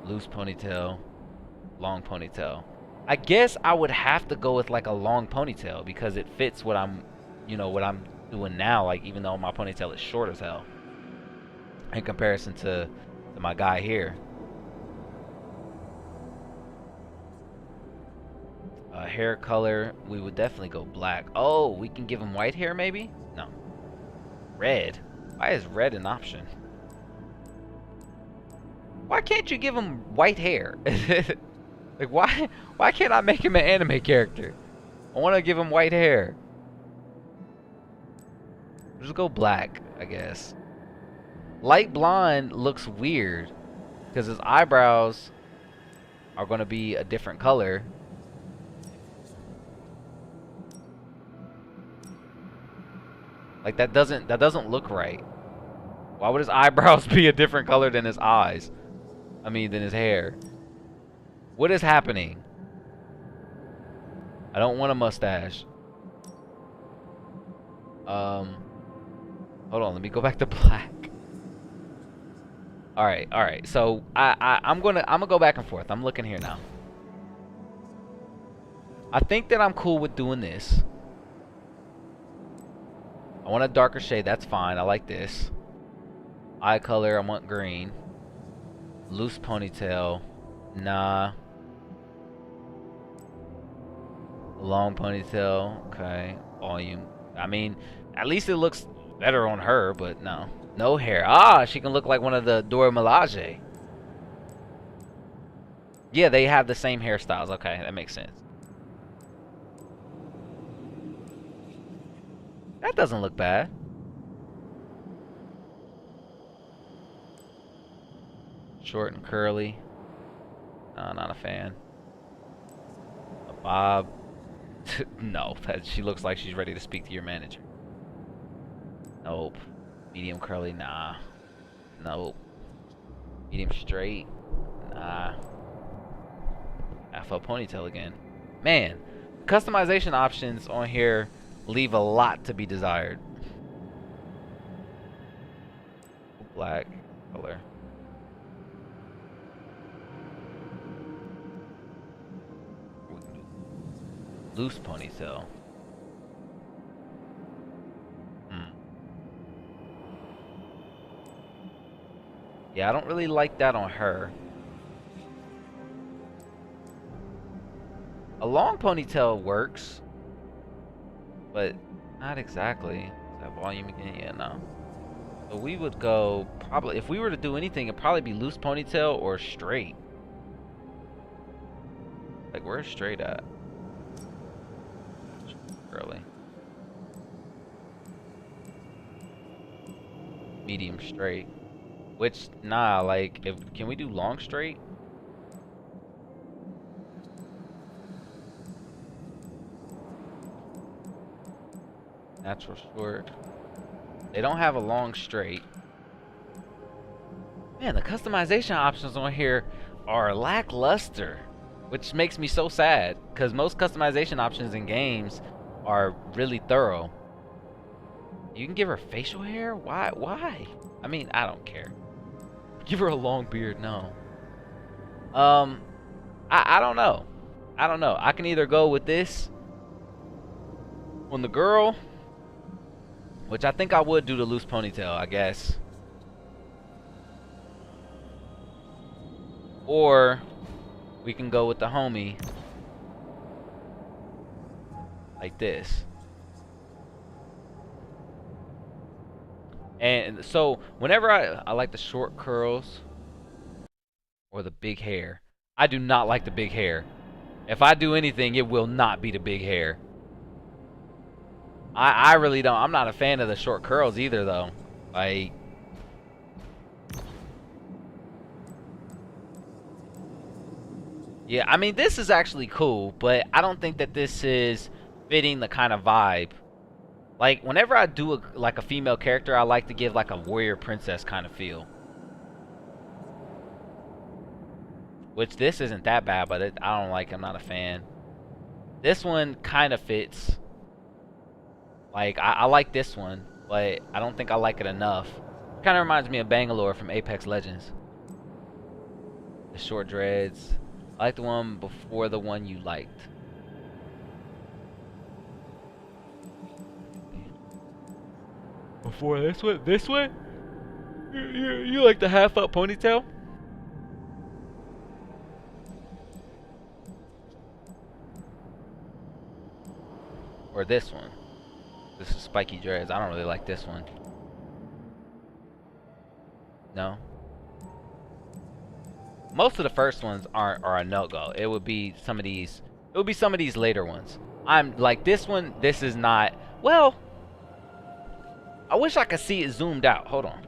Loose ponytail, long ponytail. I guess I would have to go with like a long ponytail because it fits what I'm doing now. Like even though my ponytail is short as hell in comparison to my guy here. Hair color, we would definitely go black. Oh, we can give him white hair maybe? No. Red. Why is red an option? Why can't you give him white hair? Like why can't I make him an anime character? I want to give him white hair. Just go black, I guess. Light blonde looks weird because his eyebrows are going to be a different color. Like that doesn't look right. Why would his eyebrows be a different color than his eyes? I mean, than his hair. What is happening? I don't want a mustache. Hold on, let me go back to black. All right. So I'm gonna go back and forth. I'm looking here now. I think that I'm cool with doing this. I want a darker shade. That's fine. I like this. Eye color, I want green. Loose ponytail. Nah. Long ponytail. Okay. Volume. I mean, at least it looks better on her, but no. No hair. Ah, she can look like one of the Dora Milaje. Yeah, they have the same hairstyles. Okay, that makes sense. That doesn't look bad. Short and curly. No, not a fan. A bob. No, she looks like she's ready to speak to your manager. Nope. Medium curly, nah. Nope. Medium straight, nah. Half up ponytail again. Man, customization options on here leave a lot to be desired. Black color. Loose ponytail. Yeah, I don't really like that on her. A long ponytail works, but not exactly. Is that volume again? Yeah, no. So we would go probably, if we were to do anything, it'd probably be loose ponytail or straight. Like, where's straight at? Curly. Medium straight. Which, nah, like, can we do long straight? Natural short. They don't have a long straight. Man, the customization options on here are lackluster, which makes me so sad, because most customization options in games are really thorough. You can give her facial hair? Why? I mean, I don't care. Give her a long beard, no. I don't know. I can either go with this on the girl, which I think I would do the loose ponytail, I guess. Or we can go with the homie like this. And so whenever I like the short curls or the big hair, I do not like the big hair. If I do anything, it will not be the big hair. I really don't. I'm not a fan of the short curls either, though. Like, yeah, I mean, this is actually cool, but I don't think that this is fitting the kind of vibe. Like, whenever I do a female character, I like to give like a warrior princess kind of feel. Which this isn't that bad, but I don't like. I'm not a fan. This one kind of fits. Like, I like this one, but I don't think I like it enough. Kind of reminds me of Bangalore from Apex Legends. The short dreads. I like the one before the one you liked. Before this one? This one? You like the half up ponytail? Or this one? This is spiky dreads. I don't really like this one. No. Most of the first ones are a no-go. It would be some of these. It would be some of these later ones. I'm like this one. This is not. Well, I wish I could see it zoomed out. Hold on.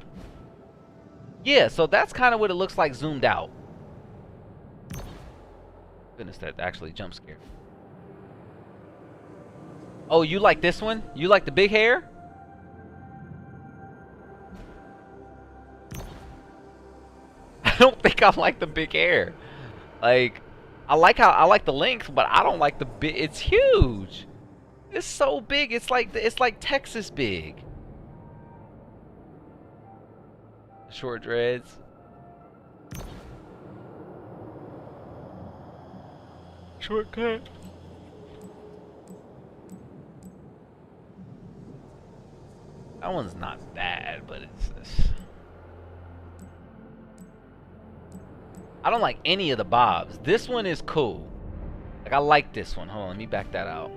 Yeah, so that's kind of what it looks like zoomed out. Goodness, that actually jump scared. Oh, you like this one? You like the big hair? I don't think I like the big hair. Like, I like the length, but I don't like the big. It's huge. It's so big. It's like Texas big. Short dreads. Shortcut. That one's not bad, but it's I don't like any of the bobs. This one is cool. Like, I like this one. Hold on, let me back that out.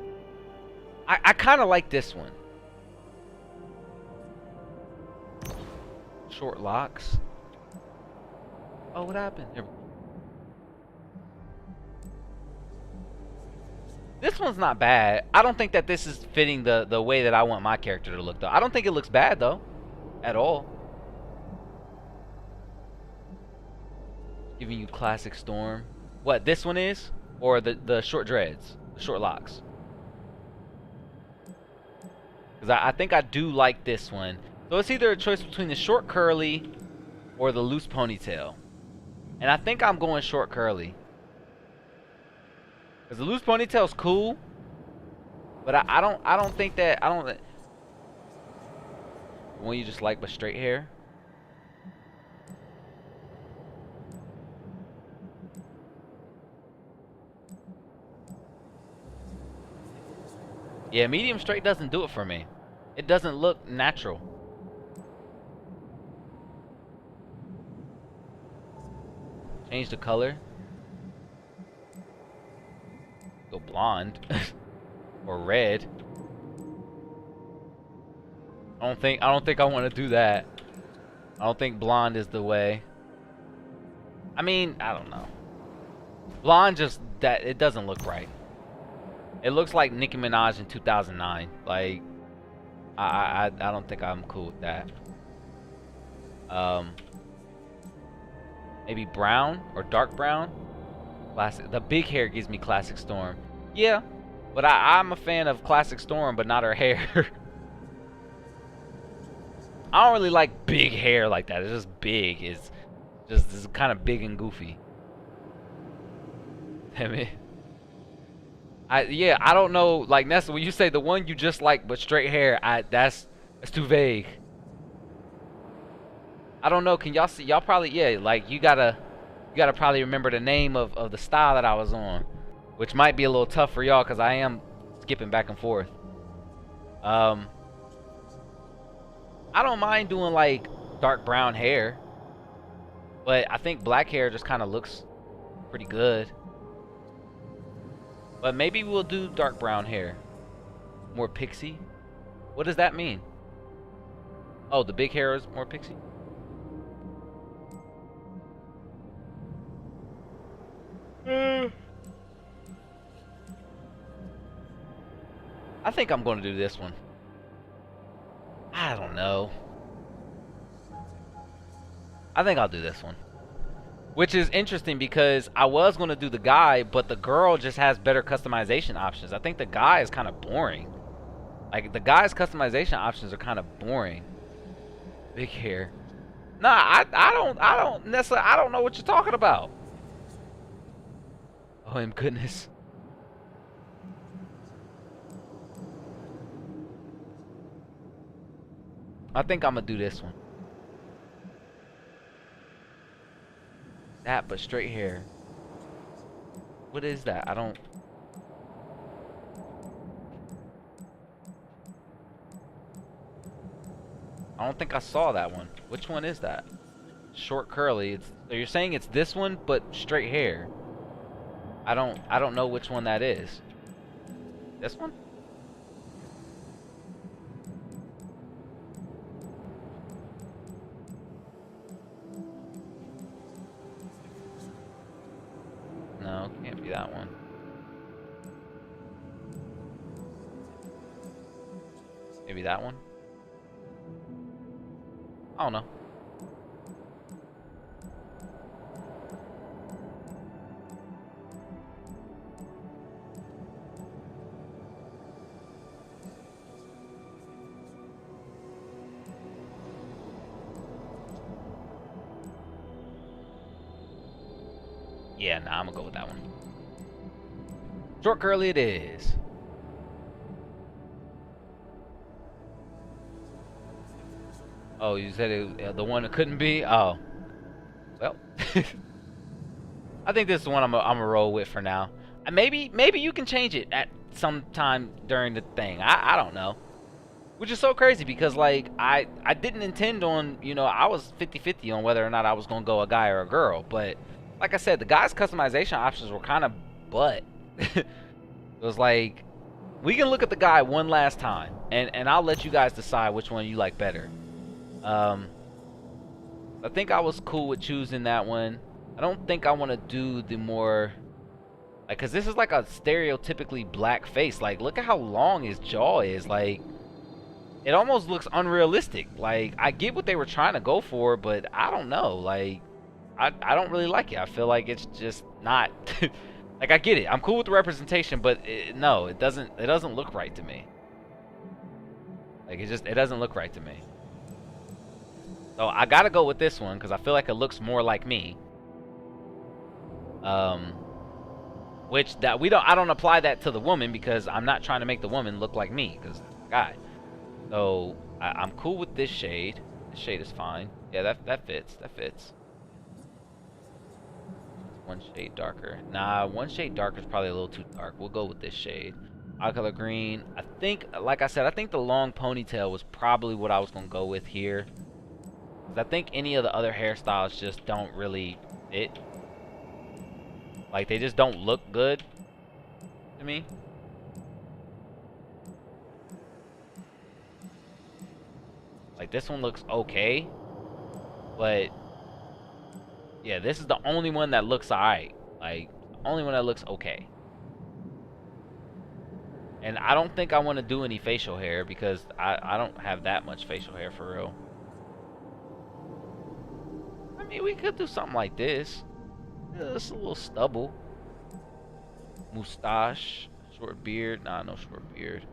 I kind of like this one. Short locks. Oh, what happened? Here we go. This one's not bad. I don't think that this is fitting the way that I want my character to look, though. I don't think it looks bad, though. At all. Giving you classic Storm. What, this one is? Or the short dreads? The short locks? Because I think I do like this one. So it's either a choice between the short curly or the loose ponytail. And I think I'm going short curly. Because the loose ponytail's cool. But I don't think that... The one you just like with straight hair? Yeah, medium straight doesn't do it for me. It doesn't look natural. Change the color. Go blonde. Or red. I don't think I want to do that. I don't think blonde is the way. I mean, I don't know. Blonde just it doesn't look right. It looks like Nicki Minaj in 2009. Like, I don't think I'm cool with that. Maybe brown or dark brown. Classic. The big hair gives me classic Storm. Yeah, but I'm a fan of classic Storm, but not her hair. I don't really like big hair like that. It's just big. It's kind of big and goofy. I mean. Yeah, I don't know, like Nessa, when you say the one you just like but straight hair, that's too vague. I don't know, can y'all see? Y'all probably, yeah, like you gotta probably remember the name of the style that I was on, which might be a little tough for y'all because I am skipping back and forth. I don't mind doing like dark brown hair, but I think black hair just kind of looks pretty good. But maybe we'll do dark brown hair. More pixie? What does that mean? Oh, the big hair is more pixie? I think I'm going to do this one. I don't know. I think I'll do this one. Which is interesting because I was going to do the guy, but the girl just has better customization options. I think the guy is kind of boring. Like, the guy's customization options are kind of boring. Big hair. Nah, I don't necessarily, I don't know what you're talking about. Oh, my goodness. I think I'm going to do this one. That, but straight hair. What is that? I don't think I saw that one. Which one is that? Short curly. So you're saying it's this one, but straight hair. I don't know which one that is. This one? No, can't be that one. Maybe that one? I don't know. Yeah, nah, I'm gonna go with that one. Short curly it is. Oh, you said it, the one that couldn't be? Oh. Well. I think this is the one I'm gonna roll with for now. Maybe you can change it at some time during the thing. I don't know. Which is so crazy because, like, I didn't intend on, you know, I was 50-50 on whether or not I was gonna go a guy or a girl. But, like I said, the guy's customization options were kind of butt. It was like, we can look at the guy one last time. And I'll let you guys decide which one you like better. I think I was cool with choosing that one. I don't think I want to do the more, like, because this is like a stereotypically black face. Like, look at how long his jaw is. Like, it almost looks unrealistic. Like, I get what they were trying to go for, but I don't know. Like, I don't really like it. I feel like it's just not like, I get it. I'm cool with the representation, but no, it doesn't look right to me. Like, it doesn't look right to me. So I gotta go with this one because I feel like it looks more like me. Which that I don't apply that to the woman because I'm not trying to make the woman look like me because guy. So I'm cool with this shade. This shade is fine. Yeah, that fits. That fits. One shade darker. Nah, one shade darker is probably a little too dark. We'll go with this shade. Eye color green. I think, like I said, I think the long ponytail was probably what I was gonna go with here. I think any of the other hairstyles just don't really fit. Like, they just don't look good to me. Like, this one looks okay. But, yeah, this is the only one that looks alright. Like, only one that looks okay. And I don't think I want to do any facial hair because I don't have that much facial hair for real. I mean, we could do something like this. Just a little stubble. Mustache. Short beard. Nah, no short beard.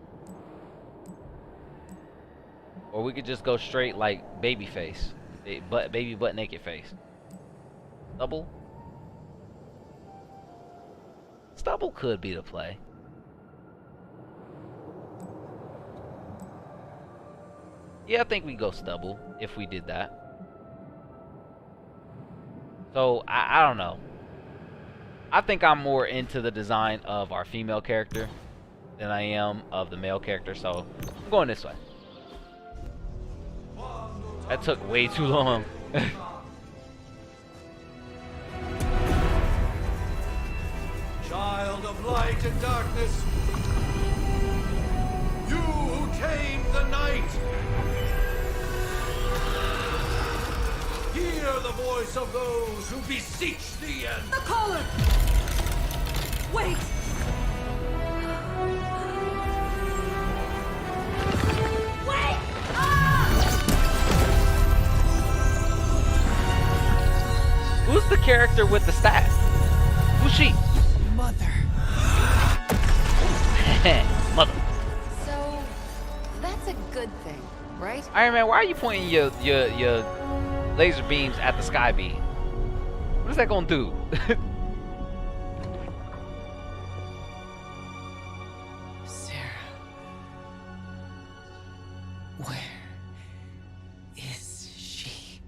Or we could just go straight like baby face. Baby butt naked face. Stubble. Stubble could be the play. Yeah, I think we go stubble if we did that. So, I don't know. I think I'm more into the design of our female character than I am of the male character, so I'm going this way. That took way too long. Child of light and darkness, you who tame the night, hear the voice of those who beseech thee and... The collar! Wait! sister with the staff? Who's she? Mother. Mother. So, that's a good thing, right? Iron Man, why are you pointing your laser beams at the sky beam? What is that gonna do? Sarah. Where is she?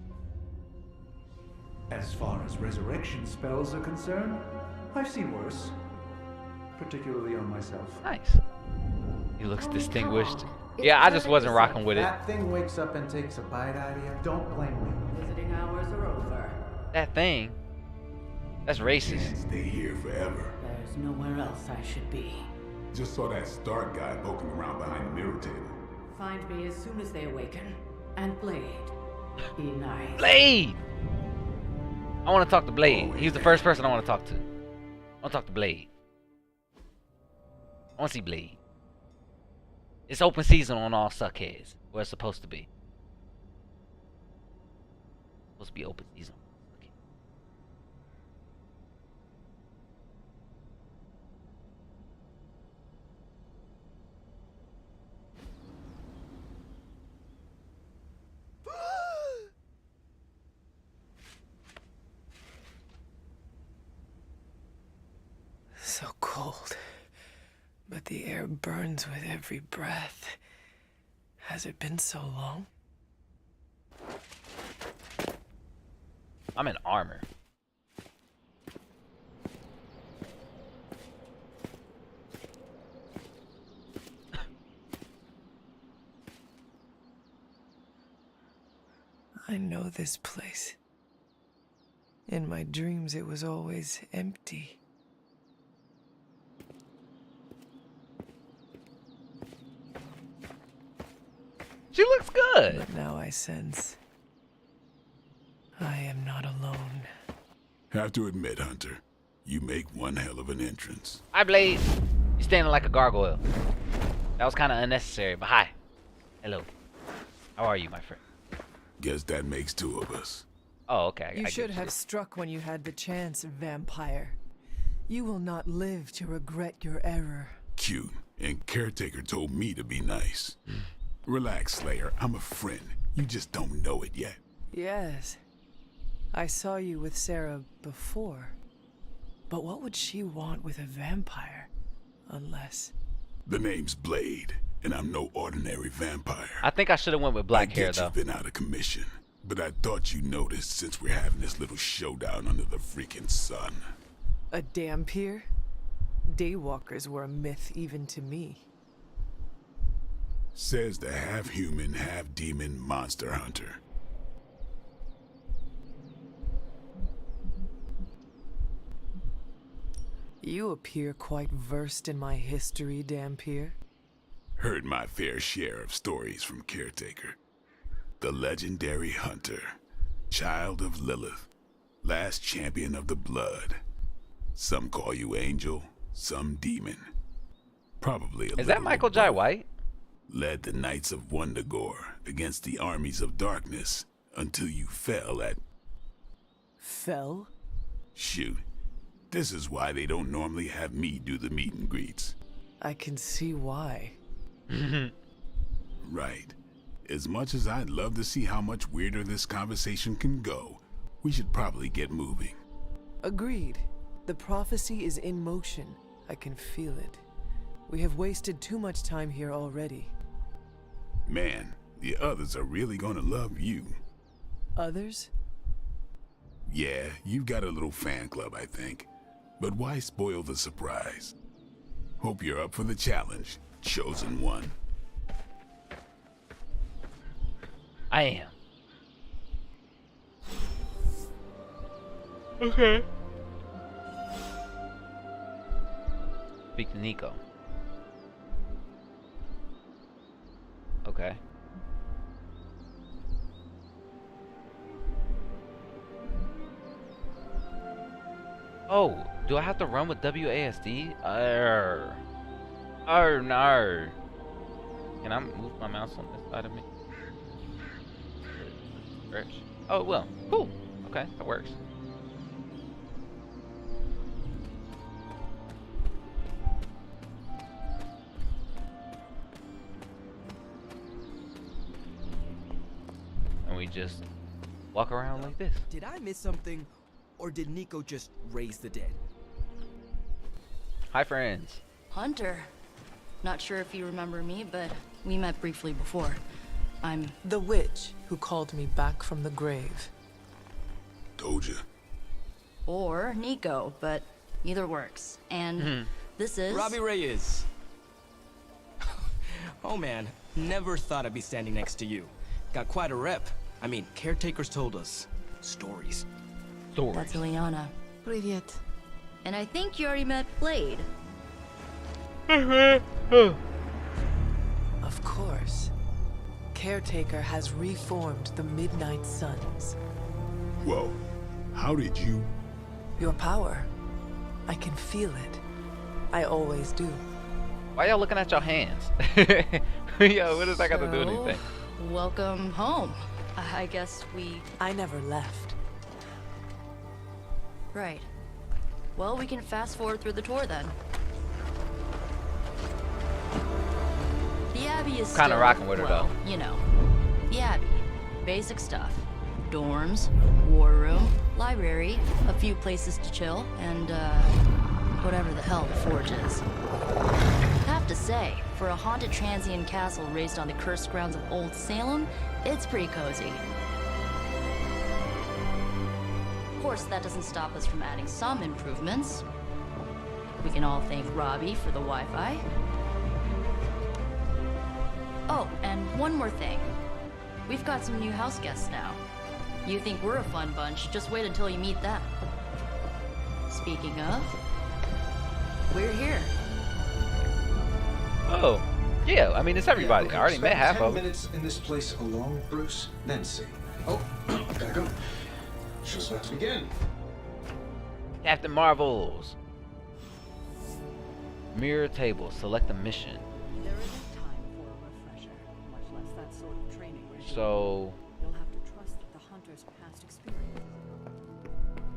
As far as resurrection spells are concerned, I've seen worse. Particularly on myself. Nice. He looks distinguished. Yeah, I just wasn't rocking with it. That thing wakes up and takes a bite out of you. Don't blame me. Visiting hours are over. That thing. That's racist. Stay here forever. There's nowhere else I should be. Just saw that Stark guy poking around behind the mirror table. Find me as soon as they awaken. And Blade. Be nice. Blade! I want to talk to Blade. He's the first person I want to talk to. I want to talk to Blade. I want to see Blade. It's open season on all Suckheads. Where it's supposed to be. Supposed to be open season. So cold. But the air burns with every breath. Has it been so long? I'm in armor. I know this place. In my dreams, it was always empty. She looks good. But now I sense I am not alone. Have to admit, Hunter, you make one hell of an entrance. Hi, Blade. You standing like a gargoyle. That was kind of unnecessary, but hi. Hello. How are you, my friend? Guess that makes two of us. Oh, okay. You should have struck when you had the chance, vampire. You will not live to regret your error. Cute. And Caretaker told me to be nice. Relax, Slayer. I'm a friend. You just don't know it yet. Yes. I saw you with Sarah before. But what would she want with a vampire? Unless... The name's Blade, and I'm no ordinary vampire. I think I should have went with black hair, though. You've been out of commission, but I thought you noticed since we're having this little showdown under the freaking sun. A dampier? Daywalkers were a myth even to me. Says the half-human, half-demon monster hunter. You appear quite versed in my history, Dampier. Heard my fair share of stories from Caretaker. The legendary hunter, child of Lilith, last champion of the blood. Some call you angel, some demon. Probably a Is that Michael Jai White? Led the Knights of Wundagore against the armies of darkness until you fell at... Fell? Shoot. This is why they don't normally have me do the meet and greets. I can see why. Right. As much as I'd love to see how much weirder this conversation can go, we should probably get moving. Agreed. The prophecy is in motion. I can feel it. We have wasted too much time here already. Man, the others are really gonna love you. Others? Yeah, you've got a little fan club, I think. But why spoil the surprise? Hope you're up for the challenge, chosen one. I am. Okay. Speak to Nico. Okay. Oh, do I have to run with WASD? No. Can I move my mouse on this side of me? Oh, well. Cool. Okay, that works. just walk around like this. Did I miss something, or did Nico just raise the dead? Hi, friends. Hunter. Not sure if you remember me, but we met briefly before. I'm the witch who called me back from the grave. Told ya. Or Nico, but either works. And this is Robbie Reyes. Oh man, never thought I'd be standing next to you. Got quite a rep. I mean, caretakers told us stories. That's Ileana. Привет. And I think you already met Blade. Of course. Caretaker has reformed the Midnight Suns. Whoa. How did you? Your power. I can feel it. I always do. Why y'all looking at your hands? Yo, what does that got to do with anything? Welcome home. I guess I never left. Right. Well, we can fast forward through the tour then. The Abbey is Kinda still, rocking with her, well, though. you know. The Abbey. Basic stuff. Dorms, war room, library, a few places to chill, and, whatever the hell the Forge is. Have to say, for a haunted transient castle raised on the cursed grounds of Old Salem, it's pretty cozy. Of course, that doesn't stop us from adding some improvements. We can all thank Robbie for the Wi-Fi. Oh, and one more thing. We've got some new house guests now. You think we're a fun bunch, just wait until you meet them. Speaking of, we're here. Oh, yeah. I mean, it's everybody. Okay, I already met spend half 10 of them. minutes in this place alone, Bruce, then see. Oh, gotta go. Show's about to begin. Captain Marvels. Mirror table. Select a mission. There isn't time for a refresher, much less that sort of training regime. So You'll have to trust the hunter's past experience.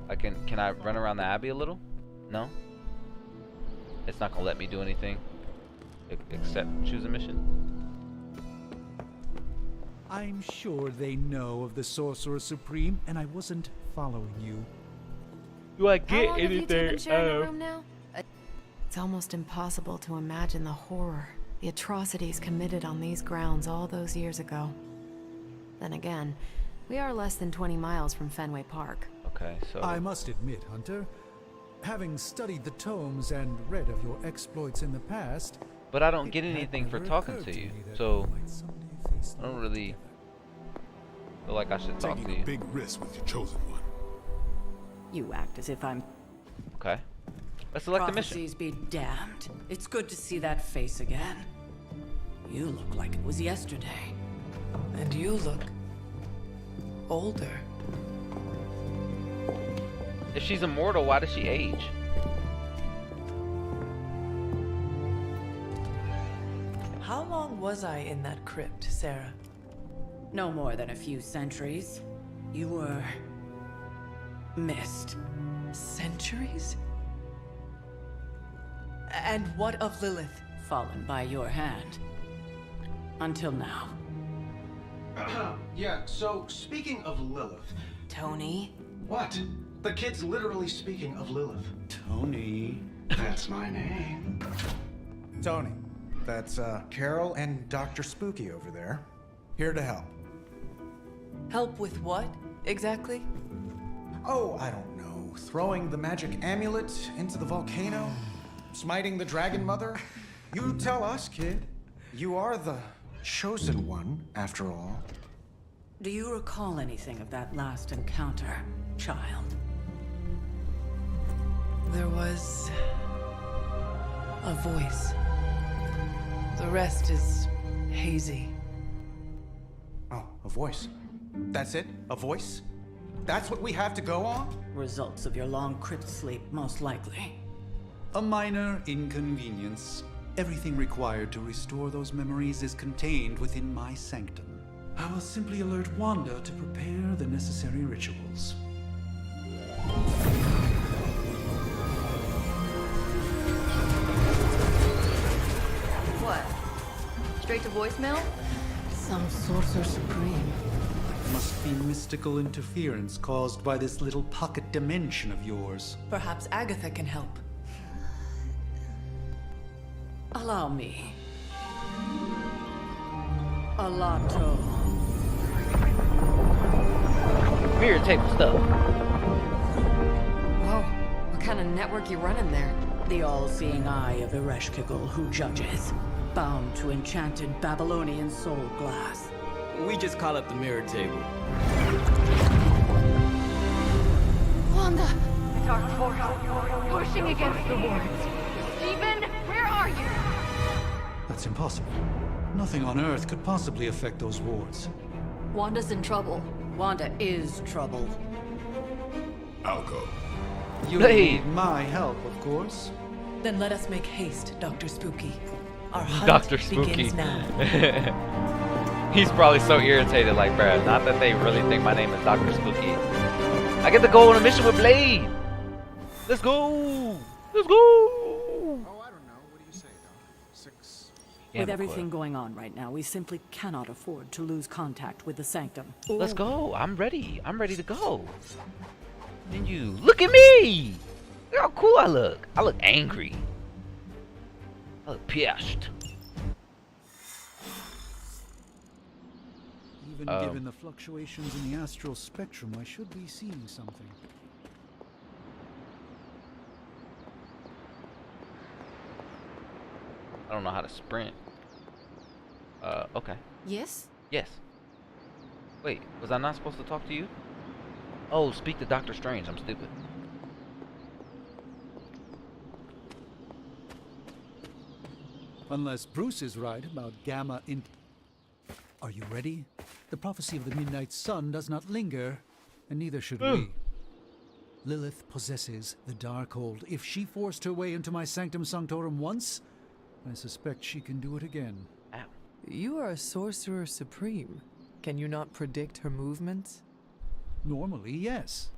I can I run around the Abbey a little? No? It's not gonna let me do anything except choose a mission. I'm sure they know of the Sorcerer Supreme, and I wasn't following you. Do I How long have you two been sharing a room now? It's almost impossible to imagine the horror, the atrocities committed on these grounds all those years ago. Then again, we are less than 20 miles from Fenway Park. Okay, so I must admit, Hunter, having studied the tomes and read of your exploits in the past, but I don't get anything for talking to you, so I don't really feel like I should talk to Taking you. a big risk with your chosen one. You act as if I'm... Okay. Let's select the mission. Prophecies be damned. It's good to see that face again. You look like it was yesterday. And you look older. If she's immortal, why does she age? How long was I in that crypt, Sarah? No more than a few centuries. You were... missed. Centuries? And what of Lilith? Fallen by your hand. Until now. Yeah, so speaking of Lilith. Tony? What? The kid's literally speaking of Lilith. Tony. That's my name. Tony, that's Carol and Dr. Spooky over there. Here to help. Help with what, exactly? Oh, I don't know. Throwing the magic amulet into the volcano? Smiting the Dragon Mother? You tell us, kid. You are the chosen one, after all. Do you recall anything of that last encounter, child? There was a voice. The rest is hazy. Oh, a voice. That's it? A voice? That's what we have to go on? Results of your long crypt sleep, most likely. A minor inconvenience. Everything required to restore those memories is contained within my sanctum. I will simply alert Wanda to prepare the necessary rituals. What? Straight to voicemail? Some Sorcerer Supreme. Must be mystical interference caused by this little pocket dimension of yours. Perhaps Agatha can help. Allow me. Alato. Mirror table stuff. Whoa, what kind of network you running there? The all-seeing eye of Ereshkigal who judges, bound to enchanted Babylonian soul glass. We just call it the mirror table. Wanda! Dark force, pushing against the wards. Stephen, where are you? That's impossible. Nothing on Earth could possibly affect those wards. Wanda's in trouble. Wanda is trouble. I'll go. You need my help, of course. Then let us make haste, Dr. Spooky. Our hunt Dr. Spooky. begins now. He's probably so irritated, like, bruh, not that they really think my name is Dr. Spooky. I get to go on a mission with Blade. Let's go. Let's go. Oh, I don't know. What do you say, Doc? 6. With everything going on right now, we simply cannot afford to lose contact with the Sanctum. Let's go. I'm ready. I'm ready to go. And you, look at me. Look how cool I look. I look angry. I look pissed. Even given the fluctuations in the astral spectrum, I should be seeing something. I don't know how to sprint. Okay. Yes? Yes. Wait, was I not supposed to talk to you? Oh, speak to Doctor Strange. I'm stupid. Unless Bruce is right about Gamma Int. Are you ready? The prophecy of the Midnight Sun does not linger, and neither should we. Lilith possesses the Darkhold. If she forced her way into my Sanctum Sanctorum once, I suspect she can do it again. Ow. You are a sorcerer supreme. Can you not predict her movements? Normally, yes.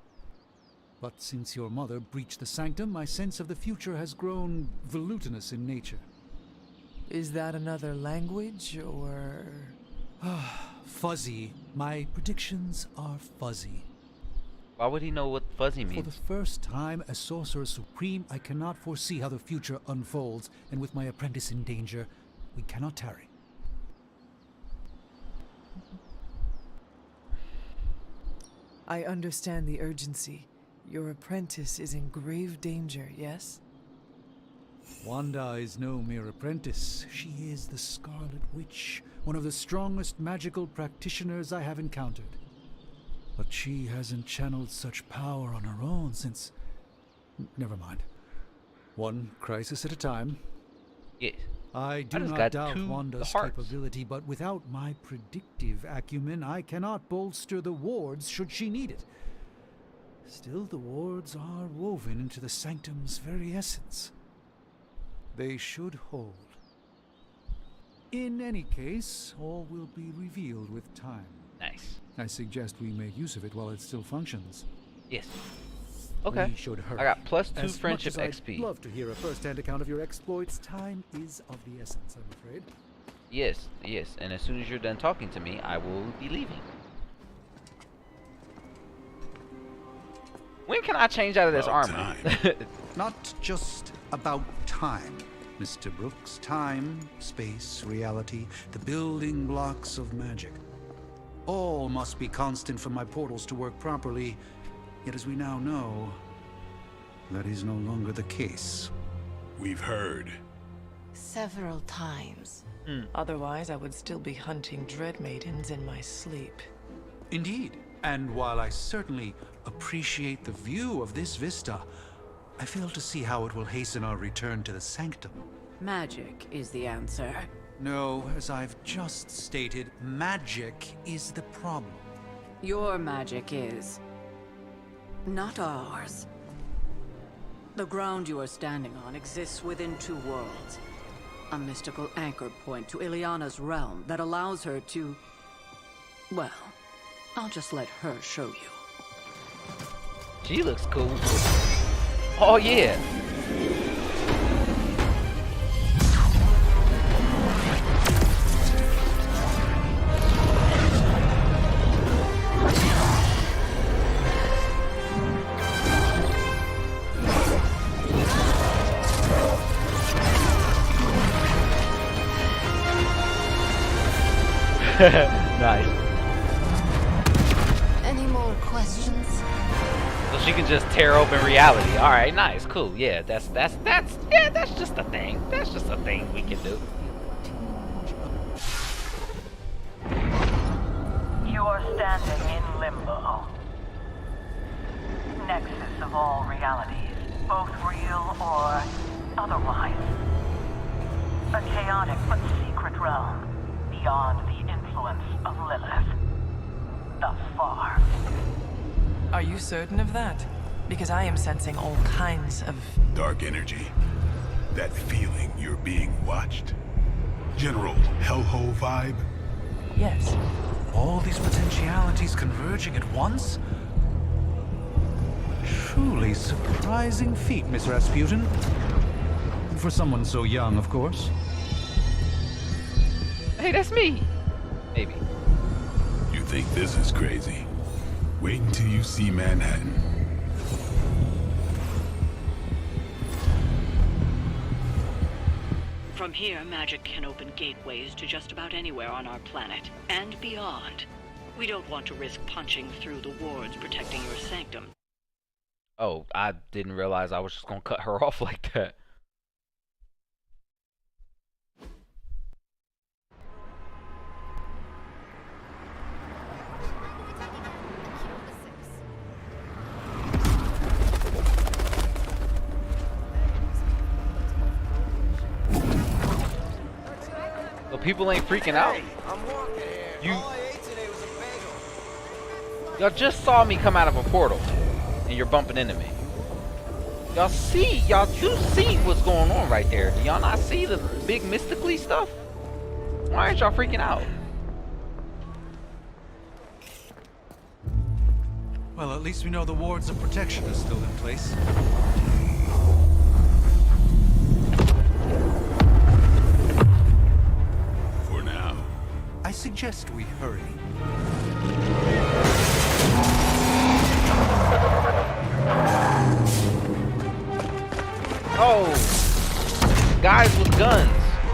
But since your mother breached the Sanctum, my sense of the future has grown volutinous in nature. Is that another language, or...? Fuzzy. My predictions are fuzzy. Why would he know what fuzzy means? For the first time as Sorcerer Supreme, I cannot foresee how the future unfolds, and with my apprentice in danger, we cannot tarry. I understand the urgency. Your apprentice is in grave danger, yes? Wanda is no mere apprentice. She is the Scarlet Witch, one of the strongest magical practitioners I have encountered. But she hasn't channeled such power on her own since... Never mind. One crisis at a time. Yes. I do not doubt Wanda's capability, but without my predictive acumen, I cannot bolster the wards should she need it. Still, the wards are woven into the Sanctum's very essence. They should hold. In any case, all will be revealed with time. Nice. I suggest we make use of it while it still functions. Yes. Okay. We should hurry. I got +2 As friendship much as XP. I'd love to hear a first-hand account of your exploits. Time is of the essence, I'm afraid. Yes, yes. And as soon as you're done talking to me, I will be leaving. When can I change out of this armor? Not just about time, Mr. Brooks. Time, space, reality, the building blocks of magic. All must be constant for my portals to work properly. Yet as we now know, that is no longer the case. We've heard. Several times. Otherwise, I would still be hunting Dread Maidens in my sleep. Indeed. And while I certainly appreciate the view of this vista, I fail to see how it will hasten our return to the Sanctum. Magic is the answer. No, as I've just stated, magic is the problem. Your magic is. Not ours. The ground you are standing on exists within 2 worlds. A mystical anchor point to Ileana's realm that allows her to... Well, I'll just let her show you. She looks cool. Oh yeah. Nice. Any more questions? So she can just tear open reality. All right, nice, cool. Yeah, that's just a thing. That's just a thing we can do. You are standing in limbo. Nexus of all realities, both real or otherwise. A chaotic but secret realm beyond the influence of Lilith. Thus far. Are you certain of that? Because I am sensing all kinds of... Dark energy. That feeling you're being watched. General hellhole vibe. Yes. All these potentialities converging at once? Truly surprising feat, Miss Rasputin. For someone so young, of course. Hey, that's me. Maybe. You think this is crazy? Wait until you see Manhattan. From here, magic can open gateways to just about anywhere on our planet, and beyond. We don't want to risk punching through the wards protecting your sanctum. Oh, I didn't realize I was just gonna cut her off like that. So people ain't freaking out. Y'all just saw me come out of a portal, and you're bumping into me. Y'all do see what's going on right there. Do y'all not see the big mystically stuff? Why aren't y'all freaking out? Well, at least we know the wards of protection are still in place. For now. I suggest we hurry. Oh, guys with guns.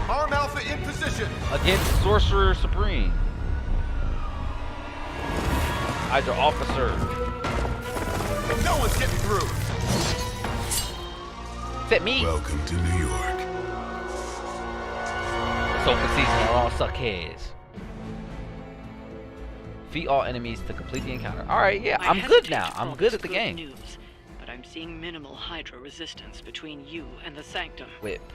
Arm Alpha in position. Against Sorcerer Supreme. Hydra Officer. No one's getting through. Fit me. Welcome to New York. It's open season on all Suckheads. Defeat all enemies to complete the encounter. Alright, yeah, I'm good now. I'm good at the game. News, but I'm seeing minimal Hydra resistance between you and the Sanctum. Whip.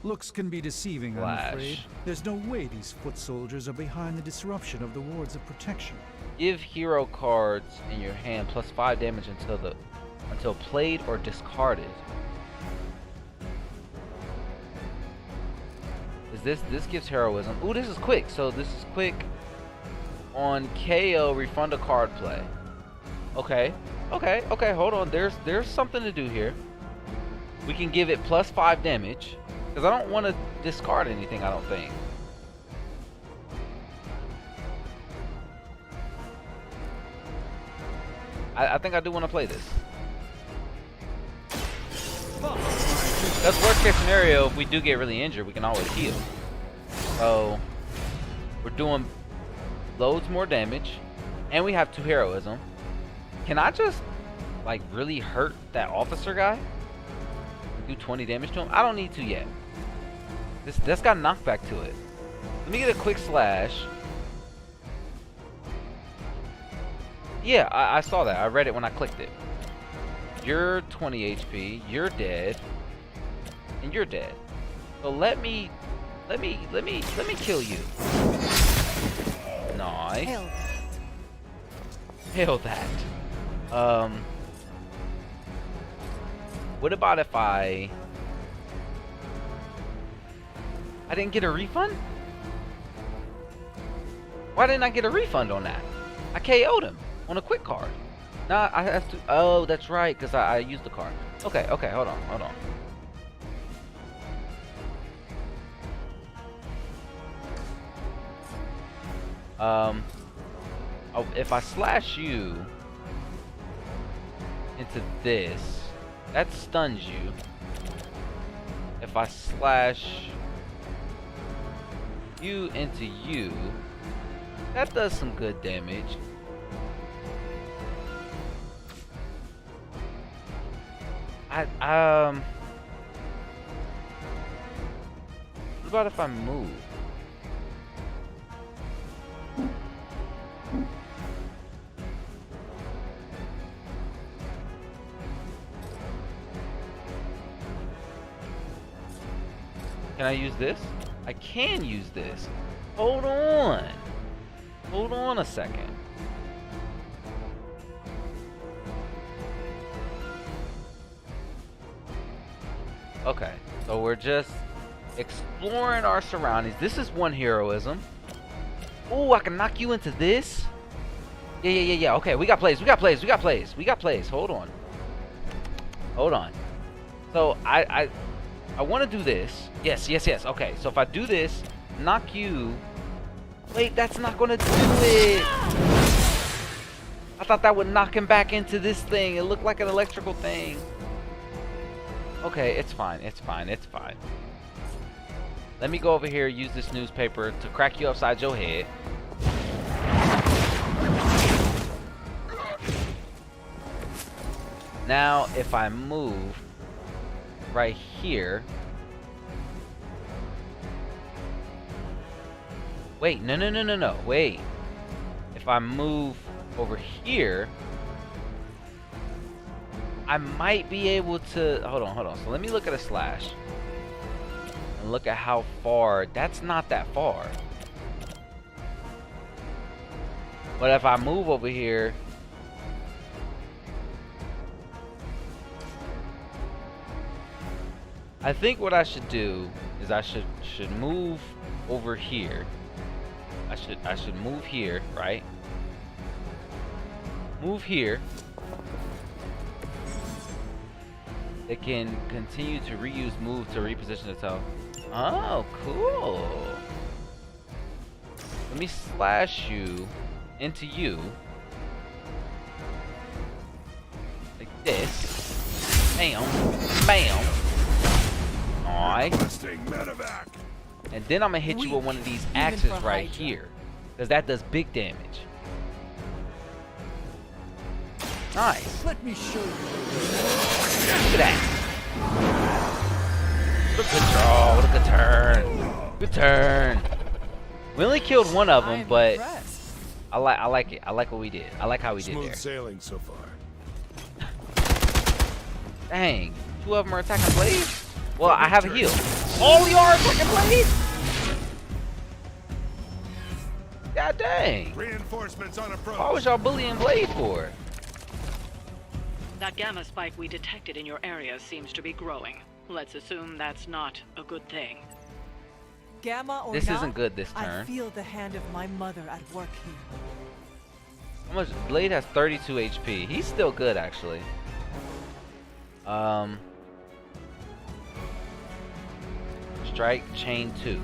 Looks can be deceiving, Flash. I'm afraid. There's no way these foot soldiers are behind the disruption of the wards of protection. Give hero cards in your hand plus 5 damage until played or discarded. Is this gives heroism. Ooh, this is quick. So this is quick. On KO, refund a card play. Okay, hold on. There's something to do here. We can give it plus 5 damage. Because I don't want to discard anything, I don't think. I think I do want to play this. That's worst case scenario. If we do get really injured, we can always heal. So we're doing loads more damage, and we have 2 heroism. Can I just like really hurt that officer guy? Do 20 damage to him? I don't need to yet. That's got knockback to it. Let me get a quick slash. Yeah, I saw that. I read it when I clicked it. You're 20 HP. You're dead. And you're dead. So let me kill you. Nice. Hail that. What about if I didn't get a refund? Why didn't I get a refund on that? I KO'd him on a quick card. Nah, I have to. Oh, that's right, because I used the card. Okay, hold on. Oh, if I slash you into this, that stuns you. If I slash you into you, That does some good damage. What about if I move? Can I use this? I can use this. Hold on. Hold on a second. Okay, so we're just exploring our surroundings. This is one heroism. Oh, I can knock you into this? Yeah. Okay, we got plays. Hold on. So I want to do this. Yes. Okay, so if I do this, knock you. Wait, that's not gonna do it. I thought that would knock him back into this thing. It looked like an electrical thing. Okay, it's fine. Let me go over here, use this newspaper to crack you upside your head. Now, if I move right here. Wait, no. Wait. If I move over here, I might be able to... Hold on. So let me look at a slash. And look at how far... That's not that far. But if I move over here... I think what I should do is I should move over here. I should move here, right? Move here. It can continue to reuse move to reposition itself. Oh, cool. Let me slash you into you. Like this. Bam. Alright. And then I'm gonna hit you with one of these axes right here. Because that does big damage. Nice. Let me show you. Look at that. What a good draw. What a good turn. Good turn. We only killed one of them, but I like it. I like what we did. I like how we did there. Smooth sailing so far. Dang. Two of them are attacking blades? Well, I have a heal. All y'all are attacking blades? God dang. Reinforcements on approach. Why was y'all bullying Blade for? That gamma spike we detected in your area seems to be growing. Let's assume that's not a good thing. Gamma or This not, isn't good this turn. I feel the hand of my mother at work here. How much? Blade has 32 HP. He's still good, actually. Strike chain 2.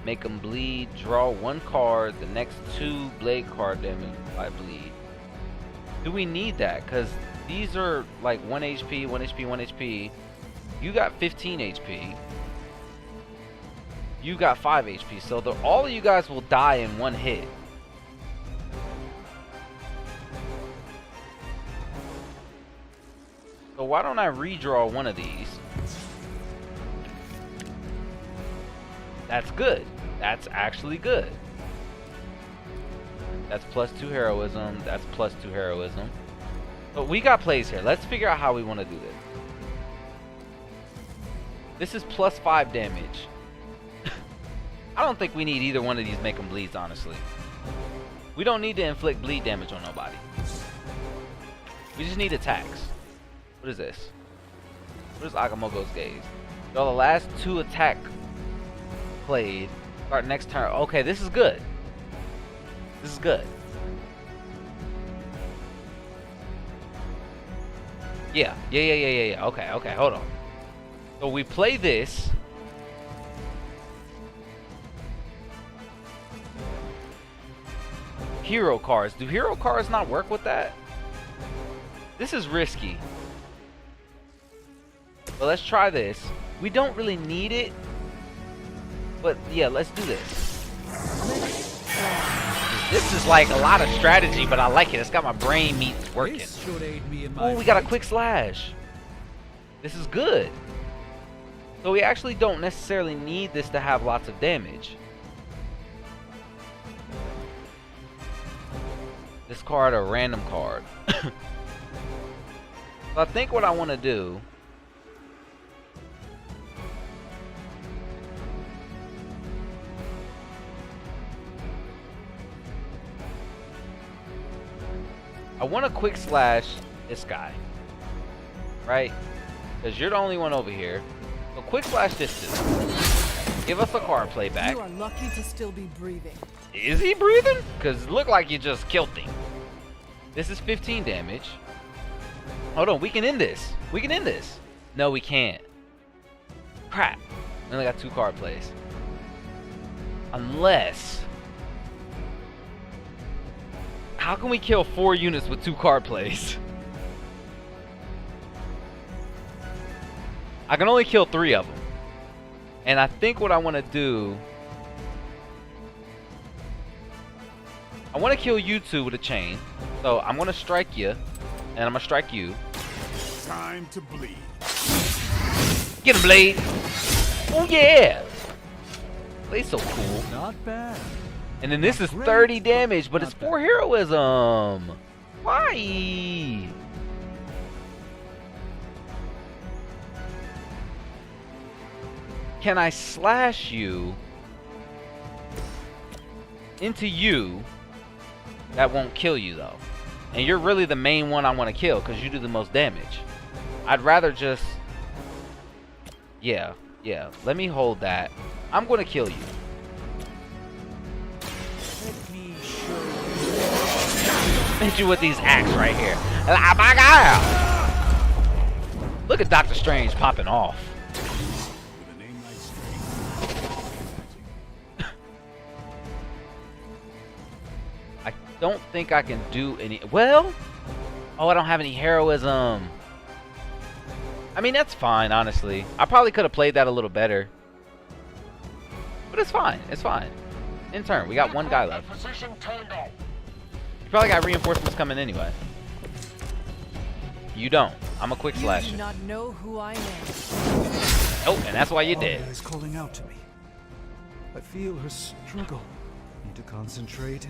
Make him bleed. Draw one card. The next 2 blade card damage by bleed. Do we need that? Because these are like 1 HP, 1 HP, 1 HP. You got 15 HP. You got 5 HP. So all of you guys will die in one hit. So why don't I redraw one of these? That's good. That's actually good. That's +2 heroism. That's +2 heroism. But we got plays here. Let's figure out how we want to do this. This is +5 damage. I don't think we need either one of these make them bleeds, honestly. We don't need to inflict bleed damage on nobody. We just need attacks. What is this? What is Agamotto's Gaze? So the last 2 attack played start next turn. Okay, this is good. This is good. Yeah. Okay, hold on. So we play this. Hero cards. Do hero cards not work with that? This is risky. But let's try this. We don't really need it. But yeah, let's do this. This is like a lot of strategy, but I like it. It's got my brain meat working. Oh, we got a quick slash. This is good. So we actually don't necessarily need this to have lots of damage. Discard a random card. So I think what I want to do I want to quick slash this guy, right? Because you're the only one over here. So quick slash this dude. Give us a card play back. You are lucky to still be breathing. Is he breathing? Because it looked like you just killed him. This is 15 damage. Hold on, we can end this. We can end this. No, we can't. Crap. We only got 2 card plays. Unless... How can we kill 4 units with 2 card plays? I can only kill 3 of them. And I think what I want to do... I want to kill you 2 with a chain. So I'm going to strike you. And I'm going to strike you. Time to bleed. Get him, Blade! Oh yeah! Blade's so cool. Not bad. And then this is 30 damage, but it's 4 heroism. Why? Can I slash you into you? That won't kill you though. And you're really the main one I want to kill because you do the most damage. I'd rather just... Yeah. Let me hold that. I'm going to kill you. Hit you with these axes right here. Oh my God! Look at Doctor Strange popping off. I don't think I can do any... Well... Oh, I don't have any heroism. I mean, that's fine, honestly. I probably could have played that a little better. But it's fine. It's fine. In turn, we got 1 guy left. You probably got reinforcements coming anyway. You don't. I'm a quick slasher. You do not know who I am. Oh, and that's why you did. Is calling out to me. I feel her struggle. Need to concentrate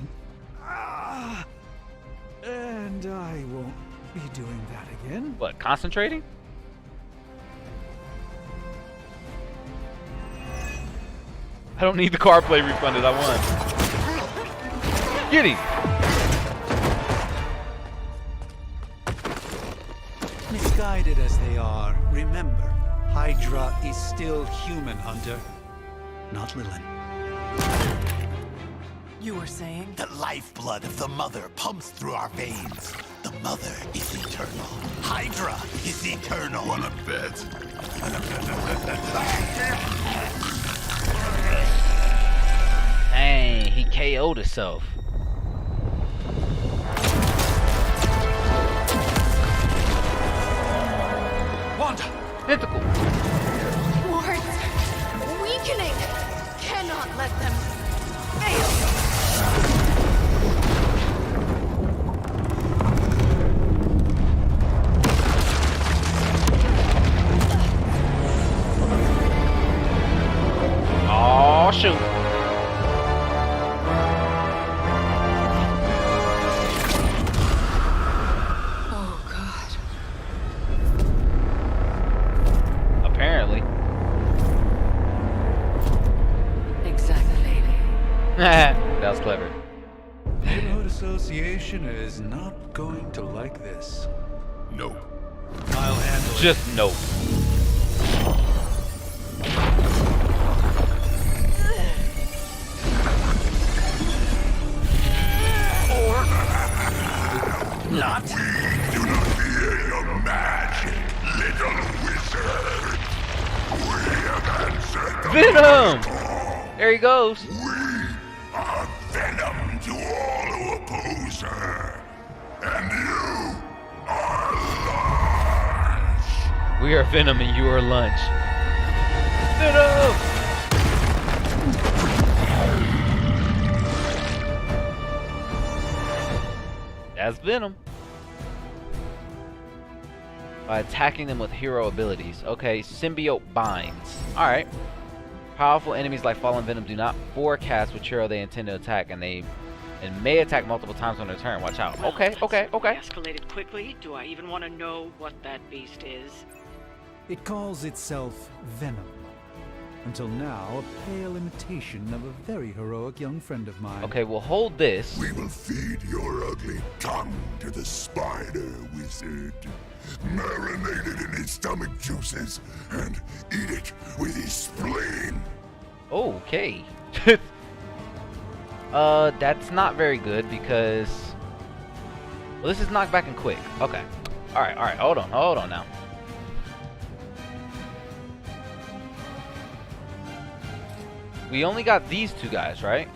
and I won't be doing that again. What, concentrating? I don't need the card play refunded. I won. Get him. Misguided as they are, remember, Hydra is still human, Hunter. Not Lilin. You were saying? The lifeblood of the mother pumps through our veins. The mother is eternal. Hydra is eternal. Wanna bet? Dang, he KO'd himself. Wanda! Tentacle! Wards! Weakening! Cannot let them fail! Oh shoot. Oh God. Apparently. Exactly. That was clever. Neighborhood Association is not going to like this. Nope. I'll handle it. Just nope. Not. We do not fear your magic, little wizard. We have answered the Venom! There he goes. We are venom to all who oppose her. And you are lunch. We are Venom and you are lunch. Venom! That's Venom. By attacking them with hero abilities. Okay, symbiote binds. Alright. Powerful enemies like Fallen Venom do not forecast which hero they intend to attack, and may attack multiple times on their turn. Watch out. Well, Okay. Escalated quickly. Do I even want to know what that beast is? It calls itself Venom. Until now, a pale imitation of a very heroic young friend of mine. Okay, well, hold this. We will feed your ugly tongue to the spider wizard. Marinated in his stomach juices and eat it with his spleen. Okay. That's not very good because... Well, this is knockback and quick. Okay. Alright, hold on now. We only got these two guys, right?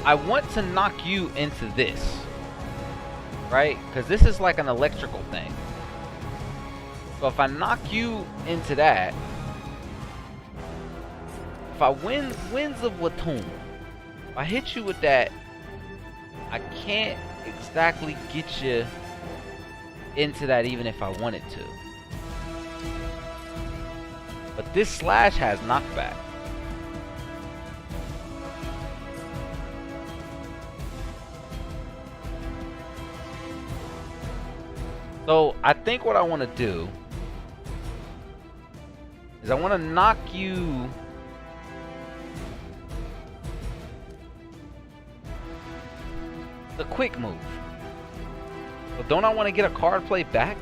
I want to knock you into this. Right? Because this is like an electrical thing. So if I knock you into that... If I win Winds of Watum, if I hit you with that, I can't exactly get you into that even if I wanted to. But this slash has knockback. So I think what I want to do is I want to knock you the quick move. But don't I want to get a card play back?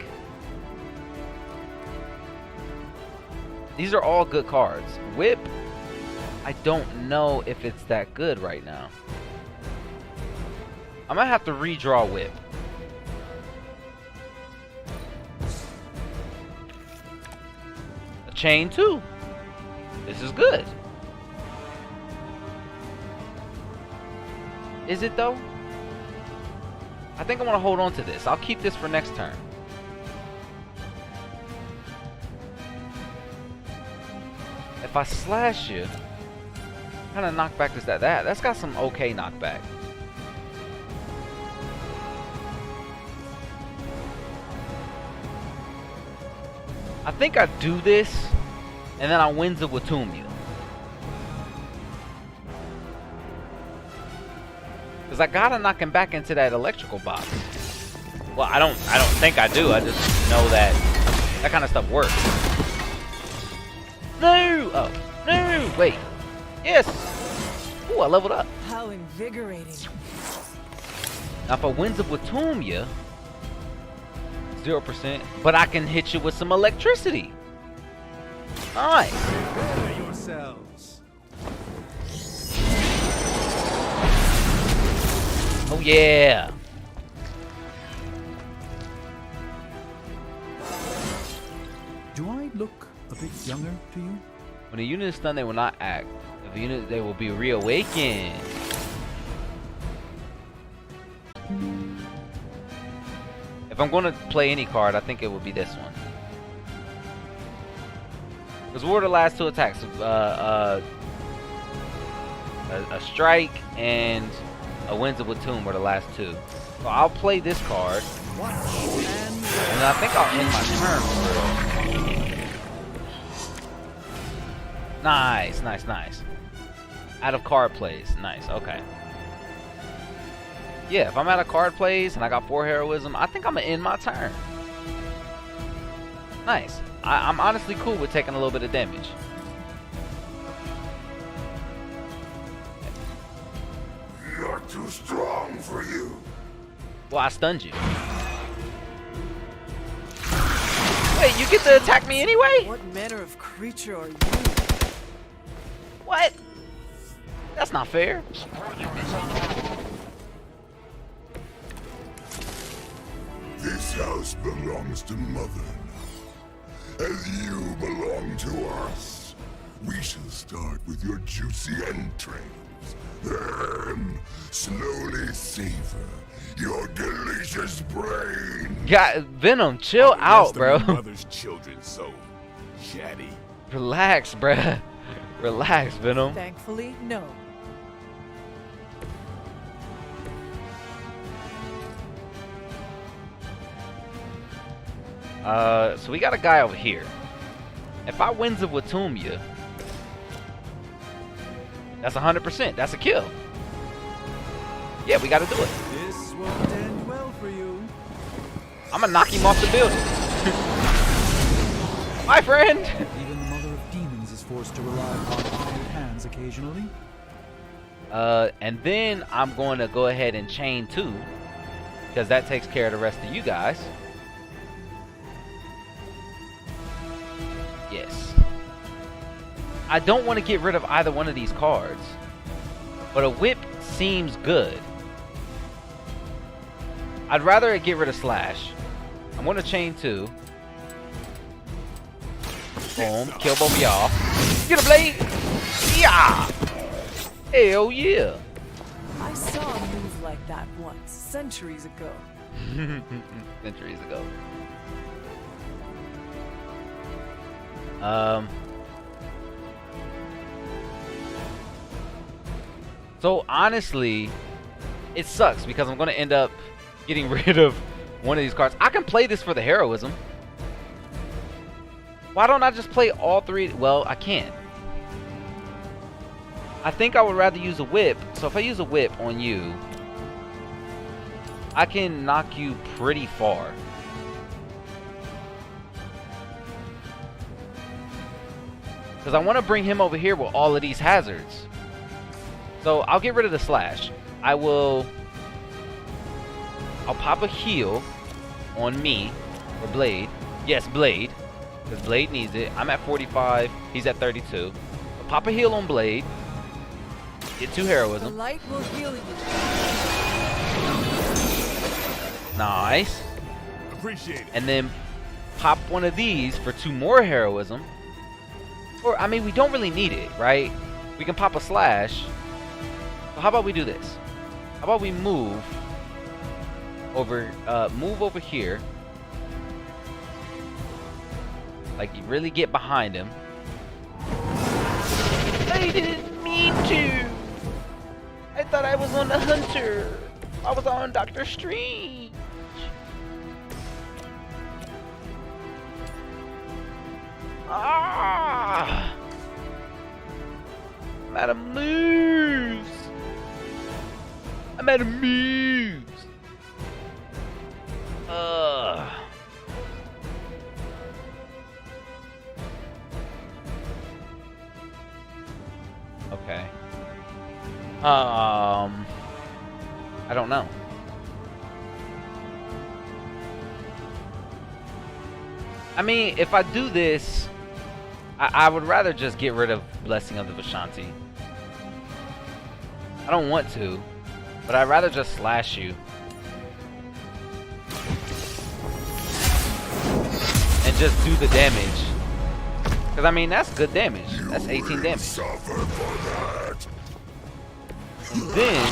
These are all good cards. Whip, I don't know if it's that good right now. I might have to redraw Whip. A chain too. This is good. Is it though? I think I want to hold on to this. I'll keep this for next turn. If I slash you, what kind of knockback is that? That's got some okay knockback. I think I do this, and then I Winds of Watum you. Because I gotta knock him back into that electrical box. Well, I don't think I do. I just know that that kind of stuff works. No! Oh, no! Wait. Yes! Ooh, I leveled up. How invigorating. Now, if I Winds of Watum you, 0%, but I can hit you with some electricity. Nice. Prepare yourselves. Oh, yeah. Do I look a bit younger to you? When a unit is stunned, they will not act. If a unit, they will be reawakened. If I'm going to play any card, I think it would be this one. Because what were the last two attacks? A strike and a Winds of Watum were the last two. So I'll play this card. And I think I'll end my turn for real. Nice, nice, nice. Out of card plays. Nice, okay. Yeah, if I'm out of card plays and I got 4 heroism, I think I'm going to end my turn. Nice. I'm honestly cool with taking a little bit of damage. Not too strong for you. Well, I stunned you. Wait, you get to attack me anyway? What manner of creature are you? What? That's not fair. This house belongs to Mother now. As you belong to us. We shall start with your juicy entrails. Then slowly savor your delicious brain. Got Venom, chill out, bro. Mother's children so chatty. Relax, bruh. Relax, Venom. Thankfully, no. So we got a guy over here. If I wins of Watumia, that's 100%. That's a kill. Yeah, we got to do it. This won't end well for you. I'm gonna knock him off the building. My friend. Even the mother of demons is forced to rely upon iron hands occasionally. And then I'm going to go ahead and chain 2, because that takes care of the rest of you guys. Yes. I don't want to get rid of either one of these cards, but a whip seems good. I'd rather it get rid of slash. I'm going to chain 2. Boom. Kill both of y'all. Get a blade. Yeah. Hell yeah. I saw a move like that once, centuries ago. Centuries ago. So honestly, it sucks because I'm going to end up getting rid of one of these cards. I can play this for the heroism. Why don't I just play all 3? Well, I can't. I think I would rather use a whip. So if I use a whip on you, I can knock you pretty far. Because I want to bring him over here with all of these hazards. So I'll get rid of the slash. I'll pop a heal on me or Blade. Yes, Blade. Because Blade needs it. I'm at 45. He's at 32. I'll pop a heal on Blade. Get 2 heroism. The light will heal you. Nice. Appreciate it. And then pop one of these for 2 more heroism. Or, I mean, we don't really need it, right? We can pop a slash. So how about we do this? How about we move over here. Like, you really get behind him. I didn't mean to. I thought I was on the hunter. I was on Dr. Strange. Ah! I'm out of moves. I'm out of moves. Okay. I don't know. I mean, if I do this, I would rather just get rid of Blessing of the Vishanti. I don't want to, but I'd rather just slash you. And just do the damage. Because, I mean, that's good damage. That's 18 damage. And then,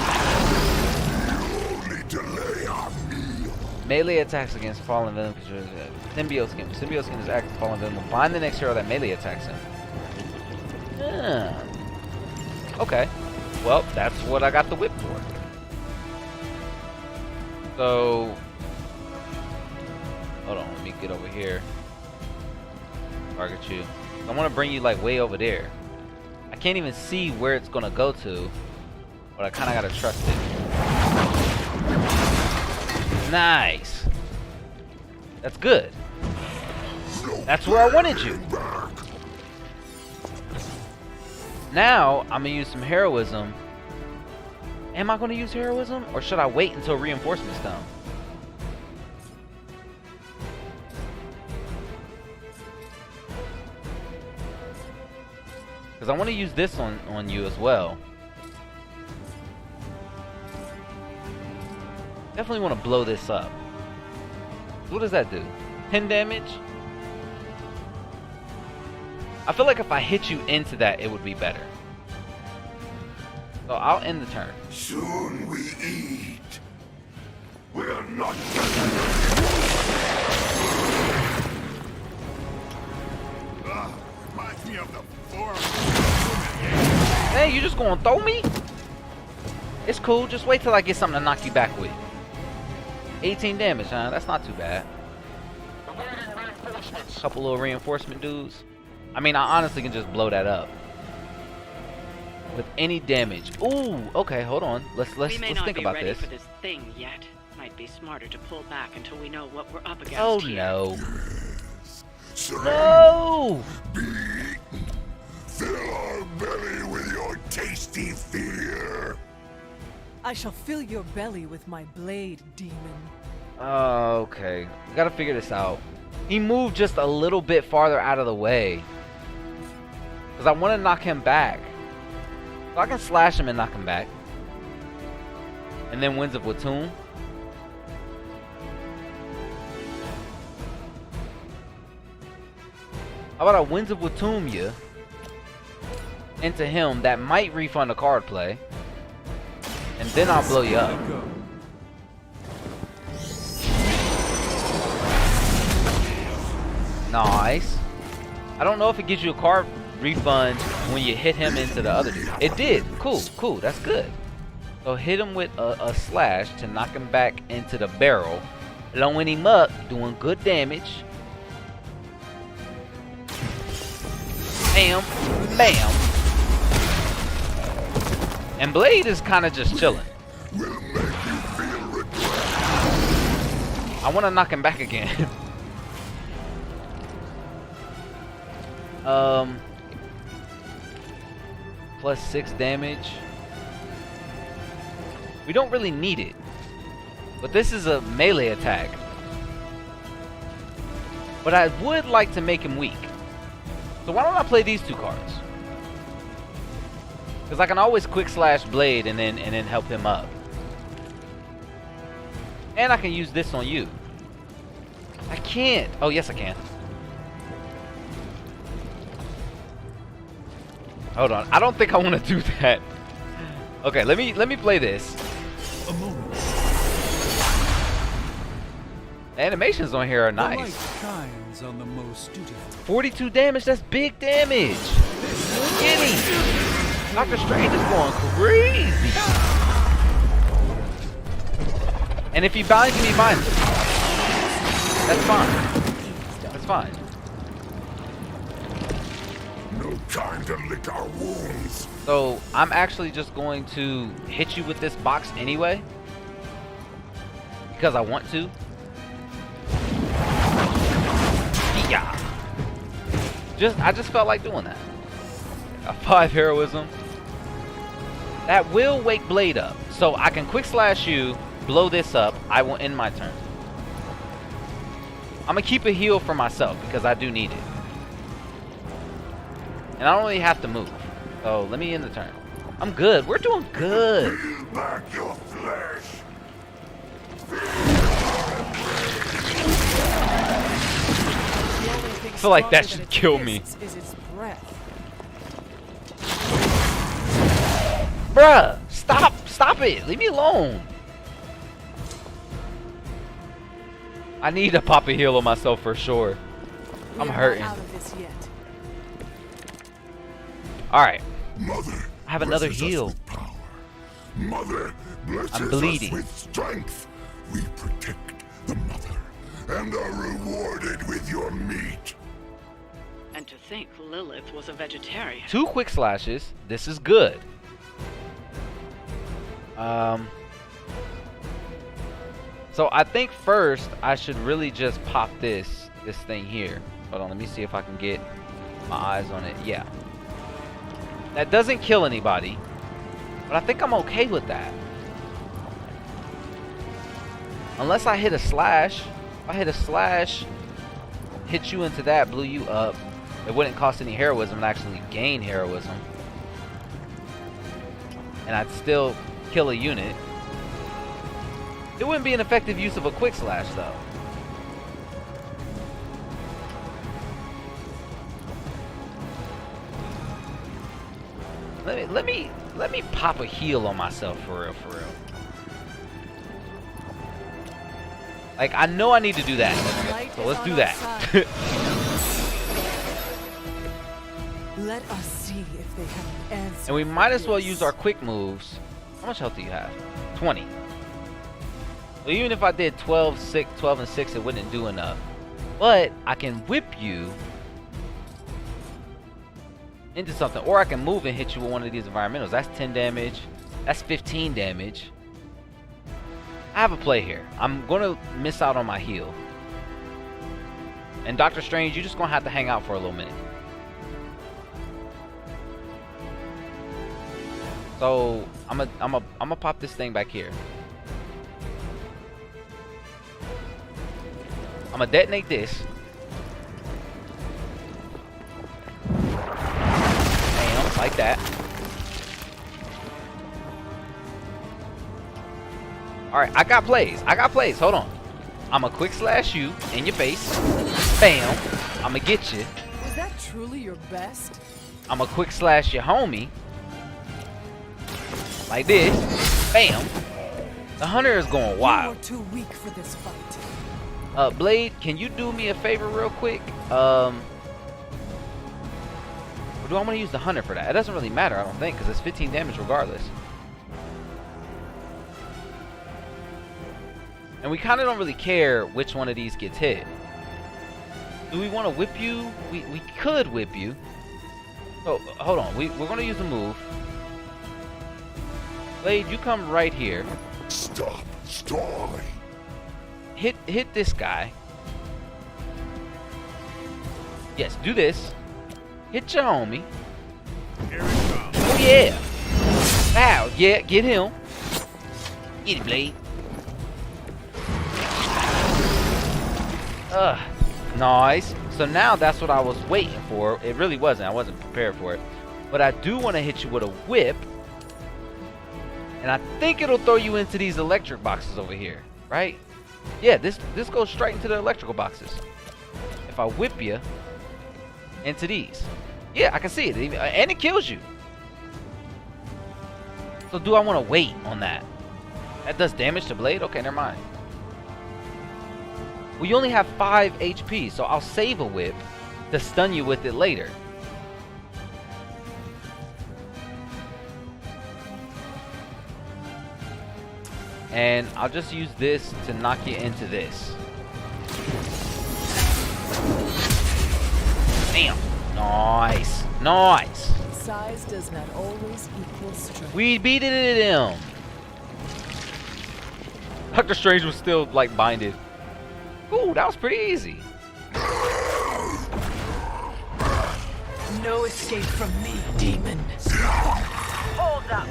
melee attacks against fallen villain. Symbiote skin. Symbiote skin is active fallen villain. Bind the next hero that melee attacks him. Okay. Well, that's what I got the whip for. So, hold on. Let me get over here. Target you. I want to bring you like way over there. I can't even see where it's gonna go to, but I kind of gotta trust it. Nice. That's good. That's where I wanted you. Now I'm gonna use some heroism. Am I gonna use heroism, or should I wait until reinforcements come? Because I want to use this on you as well. Definitely want to blow this up. What does that do? 10 damage? I feel like if I hit you into that, it would be better. So I'll end the turn. Soon we eat. We're not reminds me of the form. Hey, you just gonna throw me? It's cool. Just wait till I get something to knock you back with. 18 damage, huh? That's not too bad. Couple little reinforcement dudes. I mean, I honestly can just blow that up with any damage. Ooh, okay, hold on. Let's think about this. For this thing yet. Might be smarter to pull back until we know what we're up against. Oh here. no. No! Fill our belly with your tasty fear. I shall fill your belly with my blade, demon. Okay. We gotta figure this out. He moved just a little bit farther out of the way. Because I want to knock him back. So I can slash him and knock him back. And then Winds of Watoomb. How about a Winds of Watoomb you into him? That might refund a card play. And then I'll blow you up. Nice. I don't know if it gives you a card refund when you hit him into the other dude. It did. Cool, cool. That's good. So hit him with a slash to knock him back into the barrel. Blowing him up, doing good damage. Bam, bam. And Blade is kind of just chilling. I want to knock him back again. Plus 6 damage. We don't really need it. But this is a melee attack. But I would like to make him weak. So why don't I play these 2 cards? Because I can always quick slash Blade and then help him up. And I can use this on you. I can't. Oh yes I can. Hold on. I don't think I want to do that. Okay, let me play this. A moment. The animations on here are nice. The light shines on the most dutiful. 42 damage, that's big damage. Get him. Doctor Strange is going crazy. And if he binds me, he binds me. That's fine. That's fine. No time to lick our wounds. So I'm actually just going to hit you with this box anyway. Because I want to. Yeah. I just felt like doing that. A 5 heroism. That will wake Blade up. So I can quick slash you, blow this up. I will end my turn. I'm gonna keep a heal for myself because I do need it. And I don't really have to move. So let me end the turn. I'm good. We're doing good. Back your flesh. I feel like that should kill me. Is its breath. Bruh, stop it. Leave me alone. I need to pop a heal on myself for sure. I'm hurting. Alright. I have another heal. Mother blesses I'm bleeding. us with strength. We protect the mother and are rewarded with your meat. And to think Lilith was a vegetarian. 2 quick slashes. This is good. So I think first I should really just pop this thing here. Hold on, let me see if I can get my eyes on it. Yeah. That doesn't kill anybody, but I think I'm okay with that. Unless I hit a slash. If I hit a slash, hit you into that, blew you up, it wouldn't cost any heroism and actually gain heroism. And I'd still kill a unit. It wouldn't be an effective use of a quick slash though. Let me pop a heal on myself for real. Like I know I need to do that. So let's do that. Let us see if they have an answer. And we might as well use our quick moves. How much health do you have? 20. So even if I did 12 and 6, it wouldn't do enough. But I can whip you into something, or I can move and hit you with one of these environmentals. That's 10 damage. That's 15 damage. I have a play here. I'm gonna miss out on my heal. And Doctor Strange, you're just gonna have to hang out for a little minute. So I'm gonna pop this thing back here. I'm gonna detonate this. Bam, like that. Alright, I got plays. Hold on. I'm gonna quick slash you in your face. Bam. I'm gonna get you. Was that truly your best? I'm gonna quick slash your homie. Like this. Bam. The hunter is going wild. You were too weak for this fight. Blade, can you do me a favor real quick? Or do I want to use the hunter for that? It doesn't really matter, I don't think, because it's 15 damage regardless. And we kind of don't really care which one of these gets hit. Do we want to whip you? We could whip you. Oh, hold on. We're going to use a move. Blade, you come right here. Stop stalling. Hit this guy. Yes, do this. Hit your homie. Here it comes. Oh yeah. Wow, yeah, get him. Get it, Blade. Nice. So now that's what I was waiting for. It really wasn't. I wasn't prepared for it. But I do want to hit you with a whip. And I think it'll throw you into these electric boxes over here, right? Yeah, this goes straight into the electrical boxes. If I whip you into these. Yeah, I can see it. And it kills you. So do I want to wait on that? That does damage to Blade? Okay, never mind. Well, you only have 5 HP, so I'll save a whip to stun you with it later. And I'll just use this to knock you into this. Damn. Nice. Nice. Size does not always equal strength. We beat it at him. Doctor Strange was still like binded. Ooh, that was pretty easy. No escape from me, demon. Hold up.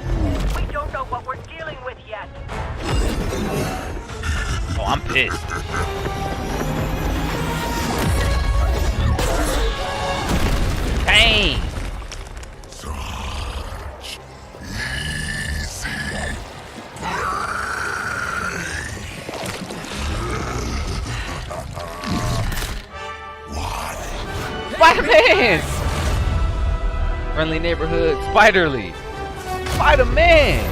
We don't know what we're dealing with yet. Oh, I'm pissed. Dang. Spider-Man! Friendly neighborhood, Spiderly. Spider-Man!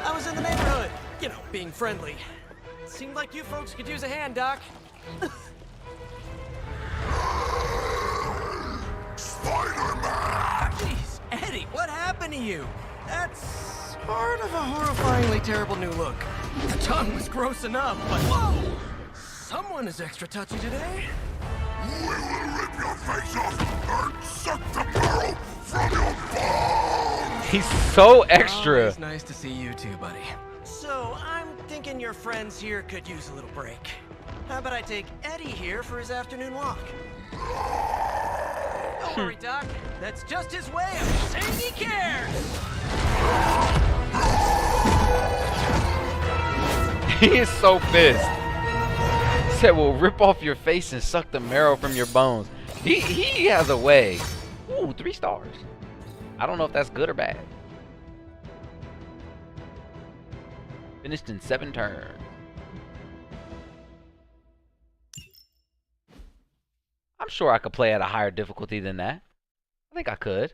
I was in the neighborhood, you know, being friendly. Seemed like you folks could use a hand, Doc. Spider-Man! Jeez, Eddie, what happened to you? That's part of a horrifyingly terrible new look. The tongue was gross enough, but whoa! Someone is extra touchy today. We will rip your face off and suck the marrow from your bones! He's so extra. It's nice to see you too, buddy. So, I'm thinking your friends here could use a little break. How about I take Eddie here for his afternoon walk? Don't worry, Doc. That's just his way of saying he cares! He is so pissed. He said, we'll rip off your face and suck the marrow from your bones. He has a way. Ooh, 3 stars. I don't know if that's good or bad. Finished in 7 turns. I'm sure I could play at a higher difficulty than that. I think I could.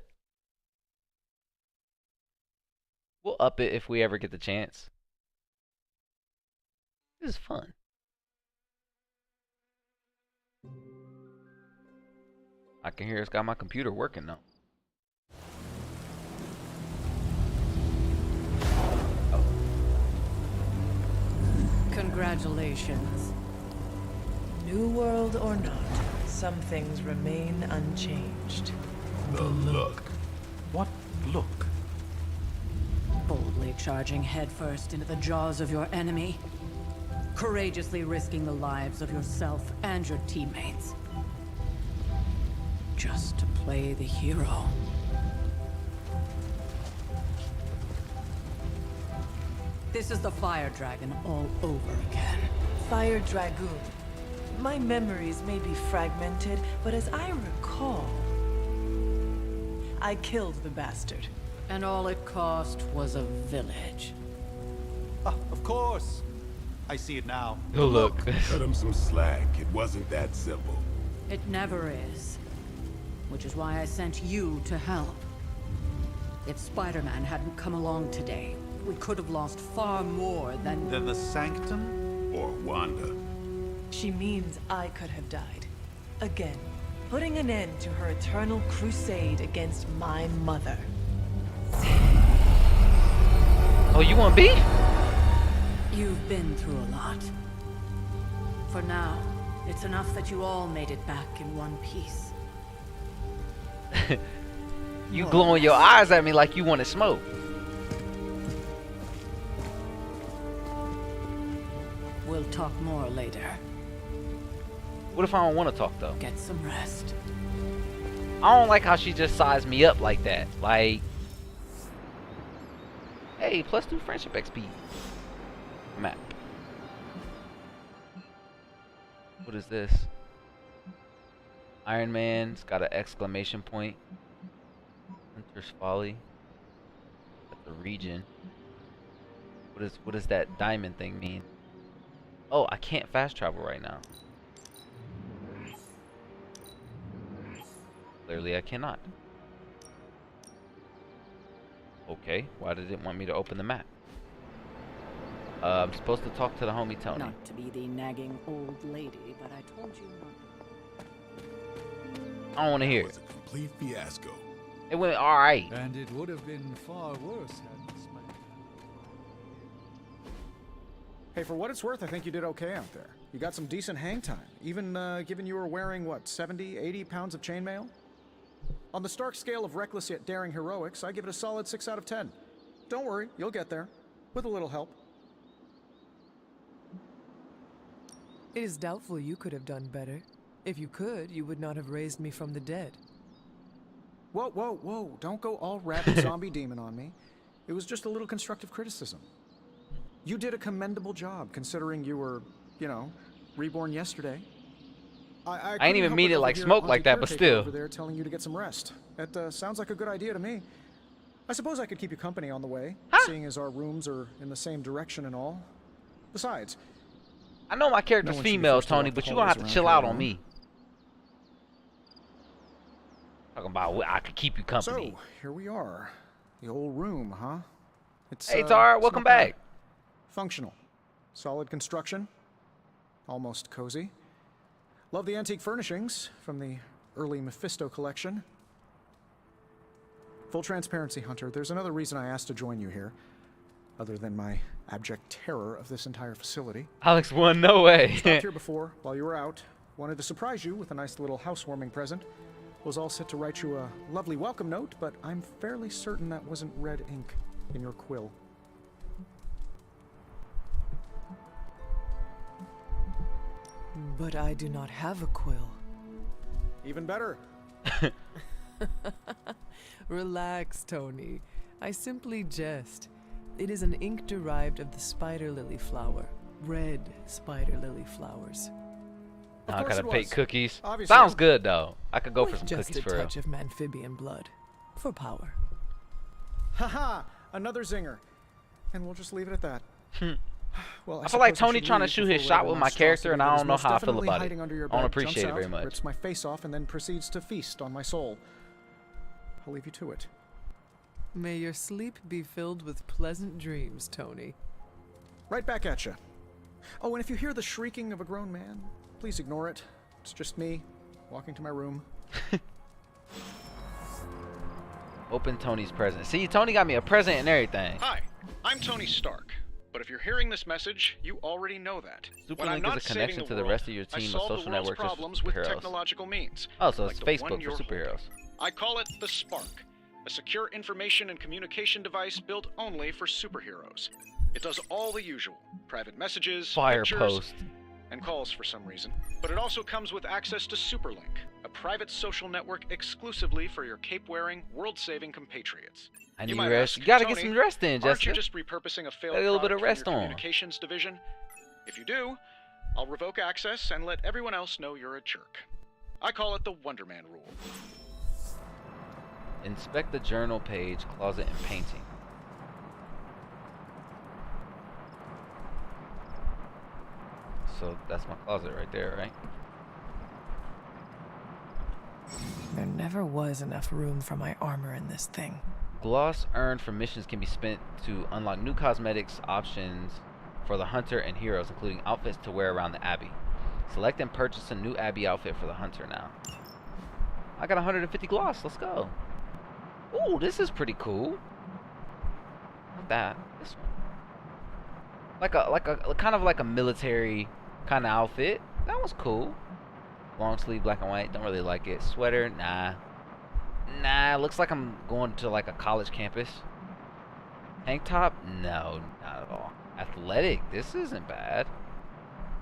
We'll up it if we ever get the chance. This is fun. I can hear it's got my computer working though. Oh. Congratulations. New world or not, some things remain unchanged. The look. What look? Boldly charging headfirst into the jaws of your enemy. Courageously risking the lives of yourself and your teammates. Just to play the hero. This is the Fire Dragon all over again. Fire Dragoon. My memories may be fragmented, but as I recall, I killed the bastard. And all it cost was a village. Of course. I see it now. Oh, look. Cut him some slack. It wasn't that simple. It never is. Which is why I sent you to help. If Spider-Man hadn't come along today, we could have lost far more than the Sanctum? Or Wanda. She means I could have died. Again, putting an end to her eternal crusade against my mother. Oh, you want beef? You've been through a lot. For now, it's enough that you all made it back in one piece. You glowing your eyes at me like you want to smoke. We'll talk more later. What if I don't want to talk though? Get some rest. I don't like how she just sized me up like that. Like, hey, +2 friendship XP. Map. What is this? Iron Man's got an exclamation point. Hunter's Folly. That's the region. What does that diamond thing mean? Oh, I can't fast travel right now. Clearly I cannot. Okay, why did it want me to open the map? I'm supposed to talk to the homie Tony. Not to be the nagging old lady, but I told you not. I don't want to hear It it. was a complete fiasco. It went alright. And it would have been far worse had this man. Hey, for what it's worth, I think you did okay out there. You got some decent hang time, even given you were wearing, what, 70, 80 pounds of chainmail? On the Stark scale of reckless yet daring heroics, I give it a solid 6 out of 10. Don't worry, you'll get there. With a little help. It is doubtful you could have done better. If you could, you would not have raised me from the dead. Whoa, whoa, whoa. Don't go all rabid zombie demon on me. It was just a little constructive criticism. You did a commendable job, considering you were, you know, reborn yesterday. I ain't even mean it like smoke like that, but still. Over there telling you to get some rest. That sounds like a good idea to me. I suppose I could keep you company on the way, seeing as our rooms are in the same direction and all. Besides, I know my character's female, Tony, but you gonna have to chill out on me. Talking about I could keep you company. So, here we are. The old room, huh? It's, hey, Tara, welcome back. Functional. Solid construction. Almost cozy. Love the antique furnishings from the early Mephisto collection. Full transparency, Hunter, there's another reason I asked to join you here, other than my abject terror of this entire facility. Alex won, no way. Stopped here before, while you were out. Wanted to surprise you with a nice little housewarming present. Was all set to write you a lovely welcome note, but I'm fairly certain that wasn't red ink in your quill. But I do not have a quill. Even better. Relax, Tony. I simply jest. It is an ink derived of the spider lily flower. Red spider lily flowers. I gotta bake cookies. Obviously. Sounds good though. I could go for some Just cookies a for real. touch of amphibian blood. For power. Haha! Another zinger. And we'll just leave it at that. Well, I feel like suppose we Tony should trying to leave shoot his before shot Red with my character, and I monstrosity don't know that is how I most feel definitely about hiding it. under your I don't bed appreciate jumps it very out, much. Rips my face off and then proceeds to feast on my soul. I'll leave you to it. May your sleep be filled with pleasant dreams, Tony. Right back at you. Oh, and if you hear the shrieking of a grown man, please ignore it. It's just me walking to my room. Open Tony's present. See, Tony got me a present and everything. Hi, I'm Tony Stark. But if you're hearing this message, you already know that. When I'm Superlink not is a connection saving to the the world, rest of your I team of solve the social world's networks for problems with superheroes. technological means. Oh, so like it's the Facebook one for you're holding. superheroes. I call it the Spark, a secure information and communication device built only for superheroes. It does all the usual: private messages, Fire pictures, post. and calls for some reason. But it also comes with access to Superlink, a private social network exclusively for your cape-wearing, world-saving compatriots. I You need might rest. ask, You gotta get Tony, some rest in, aren't you Jessica. just repurposing a failed Got a little bit product of from rest your on. communications division? If you do, I'll revoke access and let everyone else know you're a jerk. I call it the Wonder Man rule. Inspect the journal page, closet, and painting. So that's my closet right there, right? There never was enough room for my armor in this thing. Gloss earned from missions can be spent to unlock new cosmetics options for the hunter and heroes, including outfits to wear around the Abbey. Select and purchase a new Abbey outfit for the hunter now. I got 150 gloss. Let's go. Ooh, this is pretty cool. Not that. This one. Like a kind of like a military kind of outfit. That was cool. Long sleeve, black and white. Don't really like it. Sweater, nah. Nah, looks like I'm going to like a college campus. Tank top? No, not at all. Athletic, this isn't bad.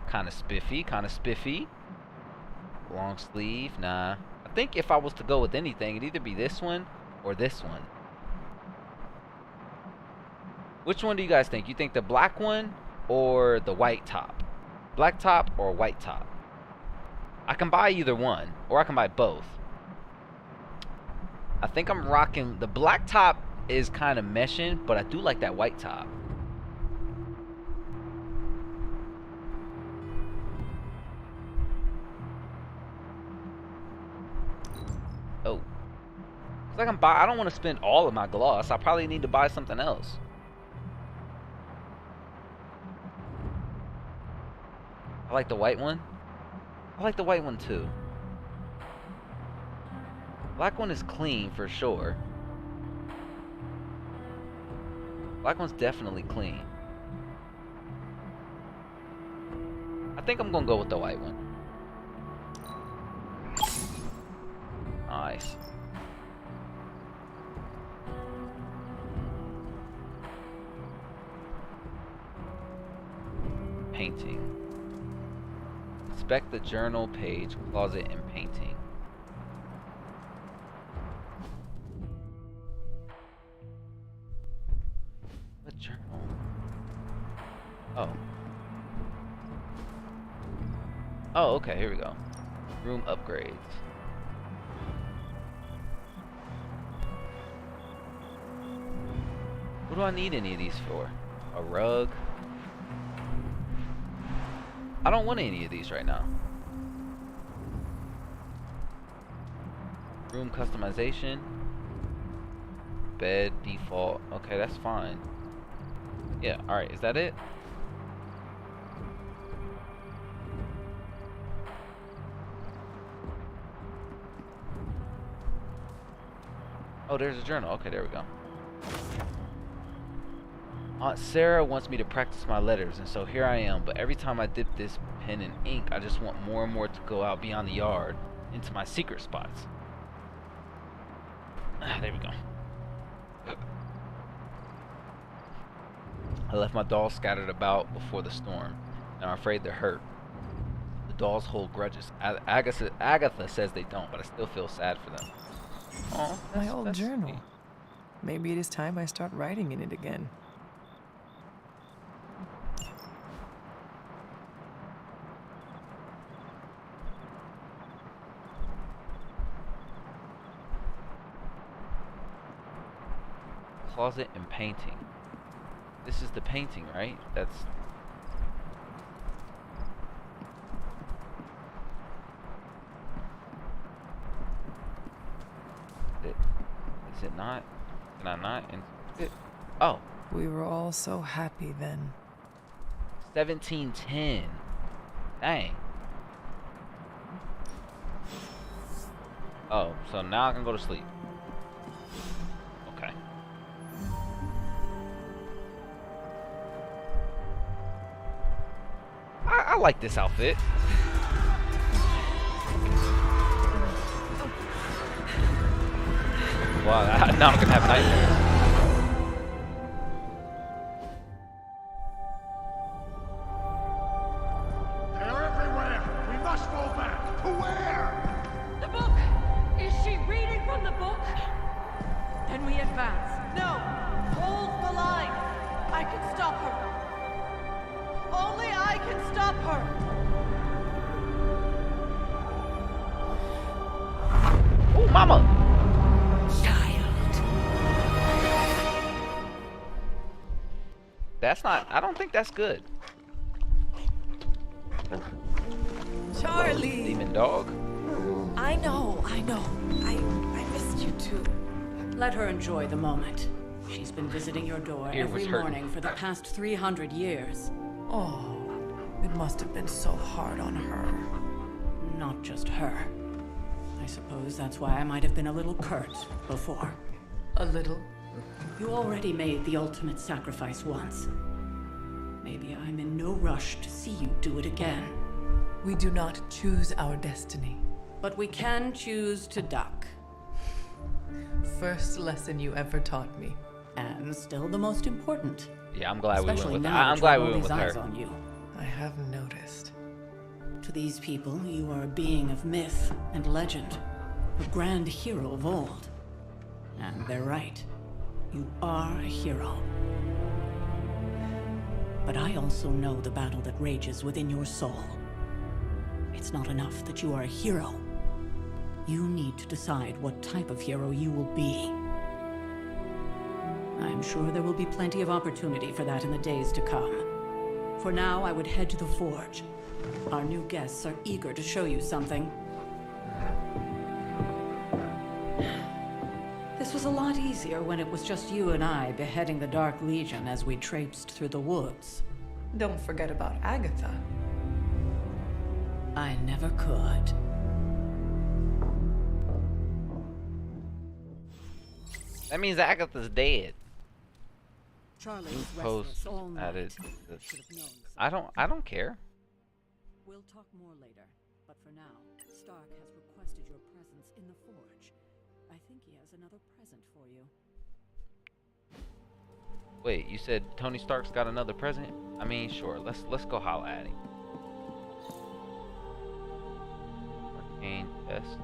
Kind of spiffy, kind of spiffy. Long sleeve, nah. I think if I was to go with anything, it'd either be this one or this one. Which one do you guys think? You think the black one or the white top? Black top or white top? I can buy either one, or I can buy both. I think I'm rocking the black top is kind of meshing, but I do like that white top. Oh. It's like I don't want to spend all of my gloss. I probably need to buy something else. I like the white one. I like the white one too. Black one is clean for sure. Black one's definitely clean. I think I'm gonna go with the white one. Nice. Painting. Inspect the journal page, closet, and painting. What journal? Oh. Oh, okay, here we go. Room upgrades. What do I need any of these for? A rug? I don't want any of these right now. Room customization. Bed default. Okay, that's fine. Yeah, alright, is that it? Oh, there's a journal. Okay, there we go. Aunt Sarah wants me to practice my letters, and so here I am. But every time I dip this pen in ink, I just want more and more to go out beyond the yard into my secret spots. There we go. I left my dolls scattered about before the storm, and I'm afraid they're hurt. The dolls hold grudges. Agatha says they don't, but I still feel sad for them. Oh, my old journal. Sweet. Maybe it is time I start writing in it again. Closet and painting. This is the painting, right? That's... Is it not? Can I not? Oh. We were all so happy then. 1710. Dang. Oh, so now I can go to sleep. Okay. like this outfit. Wow, now I'm gonna have nightmares. They're everywhere! We must fall back! To where? The book! Is she reading from the book? Then we advance. No! Hold the line! I can stop her. Only I can stop her! Oh, mama! That's not, I don't think that's good. Charlie! Demon dog. I know. I missed you too. Let her enjoy the moment. She's been visiting your door Ear every was hurting. morning for the past 300 years. Oh, it must have been so hard on her. Not just her. I suppose that's why I might have been a little curt before. A little? You already made the ultimate sacrifice once. Maybe I'm in no rush to see you do it again. We do not choose our destiny. But we can choose to duck. First lesson you ever taught me. And still the most important. Yeah, I'm glad we went Especially with now I'm that glad you we have went all with these her. eyes on you. I have noticed. To these people, you are a being of myth and legend. A grand hero of old. And they're right. You are a hero. But I also know the battle that rages within your soul. It's not enough that you are a hero. You need to decide what type of hero you will be. I'm sure there will be plenty of opportunity for that in the days to come. For now, I would head to the forge. Our new guests are eager to show you something. This was a lot easier when it was just you and I beheading the Dark Legion as we traipsed through the woods. Don't forget about Agatha. I never could. That means Agatha's dead. Charlie New was post restless all night. added. Should have known I don't care. We'll talk more later, but for now, Stark has requested your presence in the forge. I think he has another present for you. Wait, you said Tony Stark's got another present? I mean, sure. Let's go holla at him. Arcane chest.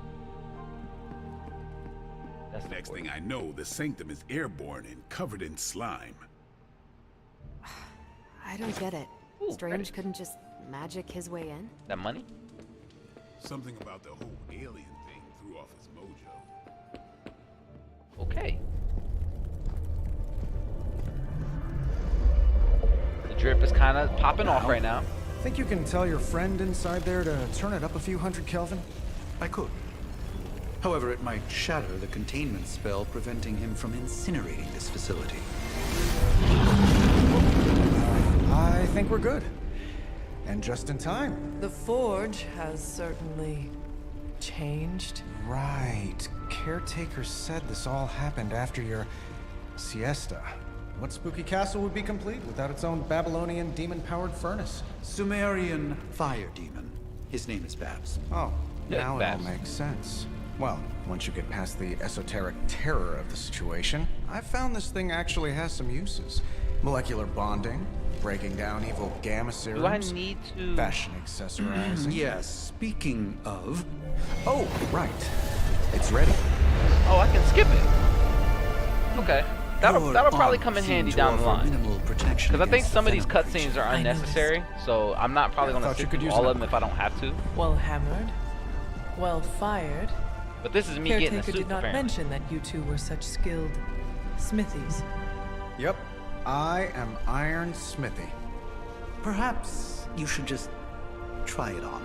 That's the Next boy. thing I know, the sanctum is airborne and covered in slime. I don't get it. Ooh, Strange credits. couldn't just magic his way in? That money? Something about the whole alien thing threw off his mojo. Okay. The drip is kind of popping off right now. Think you can tell your friend inside there to turn it up a few hundred Kelvin? I could. However, it might shatter the containment spell preventing him from incinerating this facility. I think we're good. And just in time. The forge has certainly changed. Right. Caretaker said this all happened after your siesta. What spooky castle would be complete without its own Babylonian demon-powered furnace? Sumerian fire demon. His name is Babs. Oh, Yeah, now it all Babs. makes sense. Well, once you get past the esoteric terror of the situation, I've found this thing actually has some uses. Molecular bonding, breaking down evil gamma serums. Do I need to? Fashion accessorizing. Yes, speaking of... Oh, right. It's ready. Oh, I can skip it. Okay. That'll probably come in handy down the line. Because I think some of these cutscenes are unnecessary, so I'm not probably Yeah, I going thought to you sit could through use all an of them if I don't have to. Well hammered. Well fired. But this is me getting a Caretaker soup, did not apparently. mention that you two were such skilled smithies. Yep. I am Iron Smithy. Perhaps you should just try it on.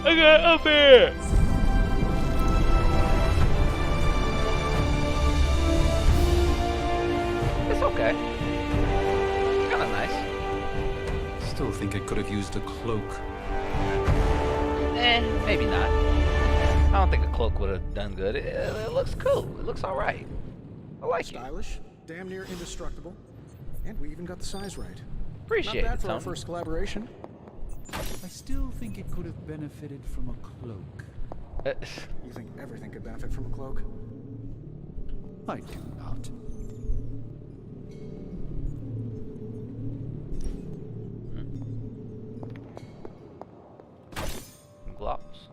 I got up here! It's okay. It's kind of nice. Still think it could have used a cloak. Maybe not. I don't think a cloak would have done good. It looks cool. It looks alright. I like it. Stylish, damn near indestructible, and we even got the size right. Appreciate Not bad it, for our Tony. first collaboration. I still think it could have benefited from a cloak. You think everything could benefit from a cloak? I do not. Gloves.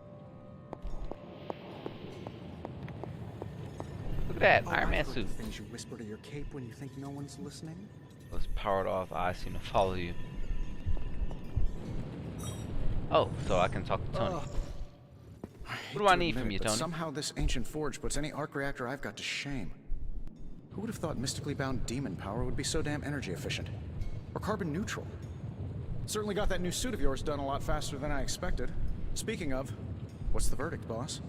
Look at that Iron Man suit. Things you whisper to your cape when you think no one's listening. Let's power it off. I seem to follow you. Oh, so I can talk to Tony. What do I need from you, Tony? Somehow this ancient forge puts any arc reactor I've got to shame. Who would have thought mystically bound demon power would be so damn energy efficient? Or carbon neutral? Certainly got that new suit of yours done a lot faster than I expected. Speaking of, what's the verdict, boss?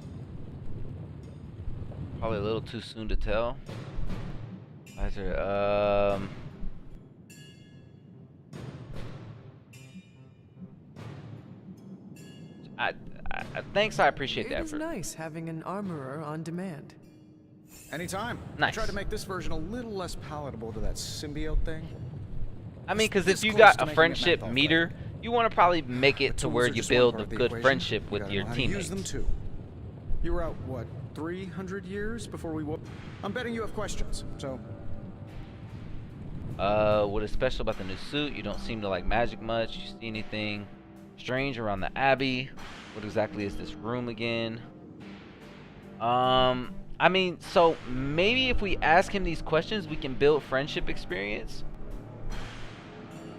Probably a little too soon to tell. Thanks, I appreciate the It is effort. nice having an armorer on demand. Anytime. Nice. I tried to make this version a little less palatable to that symbiote thing. I mean, because if This you close got to a making it friendship menthol meter, you want to probably make it to Tools where are you just one build part a of the good equation. friendship You with gotta your know how to teammates. use them too. You were out, what, 300 years before we woke? I'm betting you have questions, so... What is special about the new suit? You don't seem to like magic much. You see anything strange around the Abbey? What exactly is this room again? I mean, so maybe if we ask him these questions, we can build friendship experience.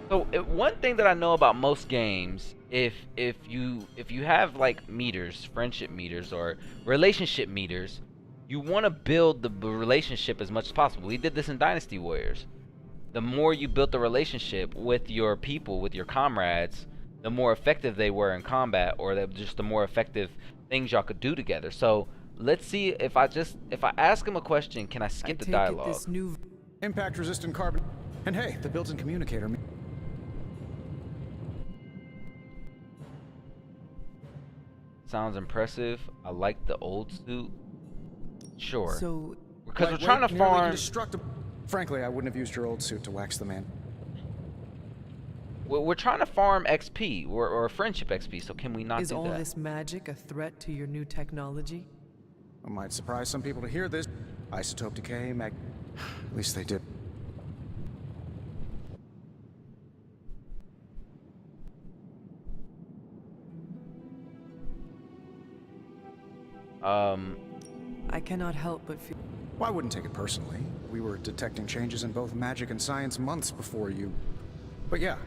So one thing that I know about most games, if you have like meters, friendship meters or relationship meters, you want to build the relationship as much as possible. We did this in Dynasty Warriors. The more you built the relationship with your people, with your comrades, the more effective they were in combat, or just the more effective things y'all could do together. So let's see if I ask him a question, can I skip the dialogue? This new Impact resistant carbon. And hey, the built-in communicator. Sounds impressive. I like the old suit. Sure. So because we're trying to farm. Indestructible. Frankly, I wouldn't have used your old suit to wax the man. We're trying to farm XP or friendship XP. So can we not Is do all that? this magic a threat to your new technology? I might surprise some people to hear this. Isotope decay, At least they did. I cannot help but feel. Well, I wouldn't take it personally. We were detecting changes in both magic and science months before you. But yeah.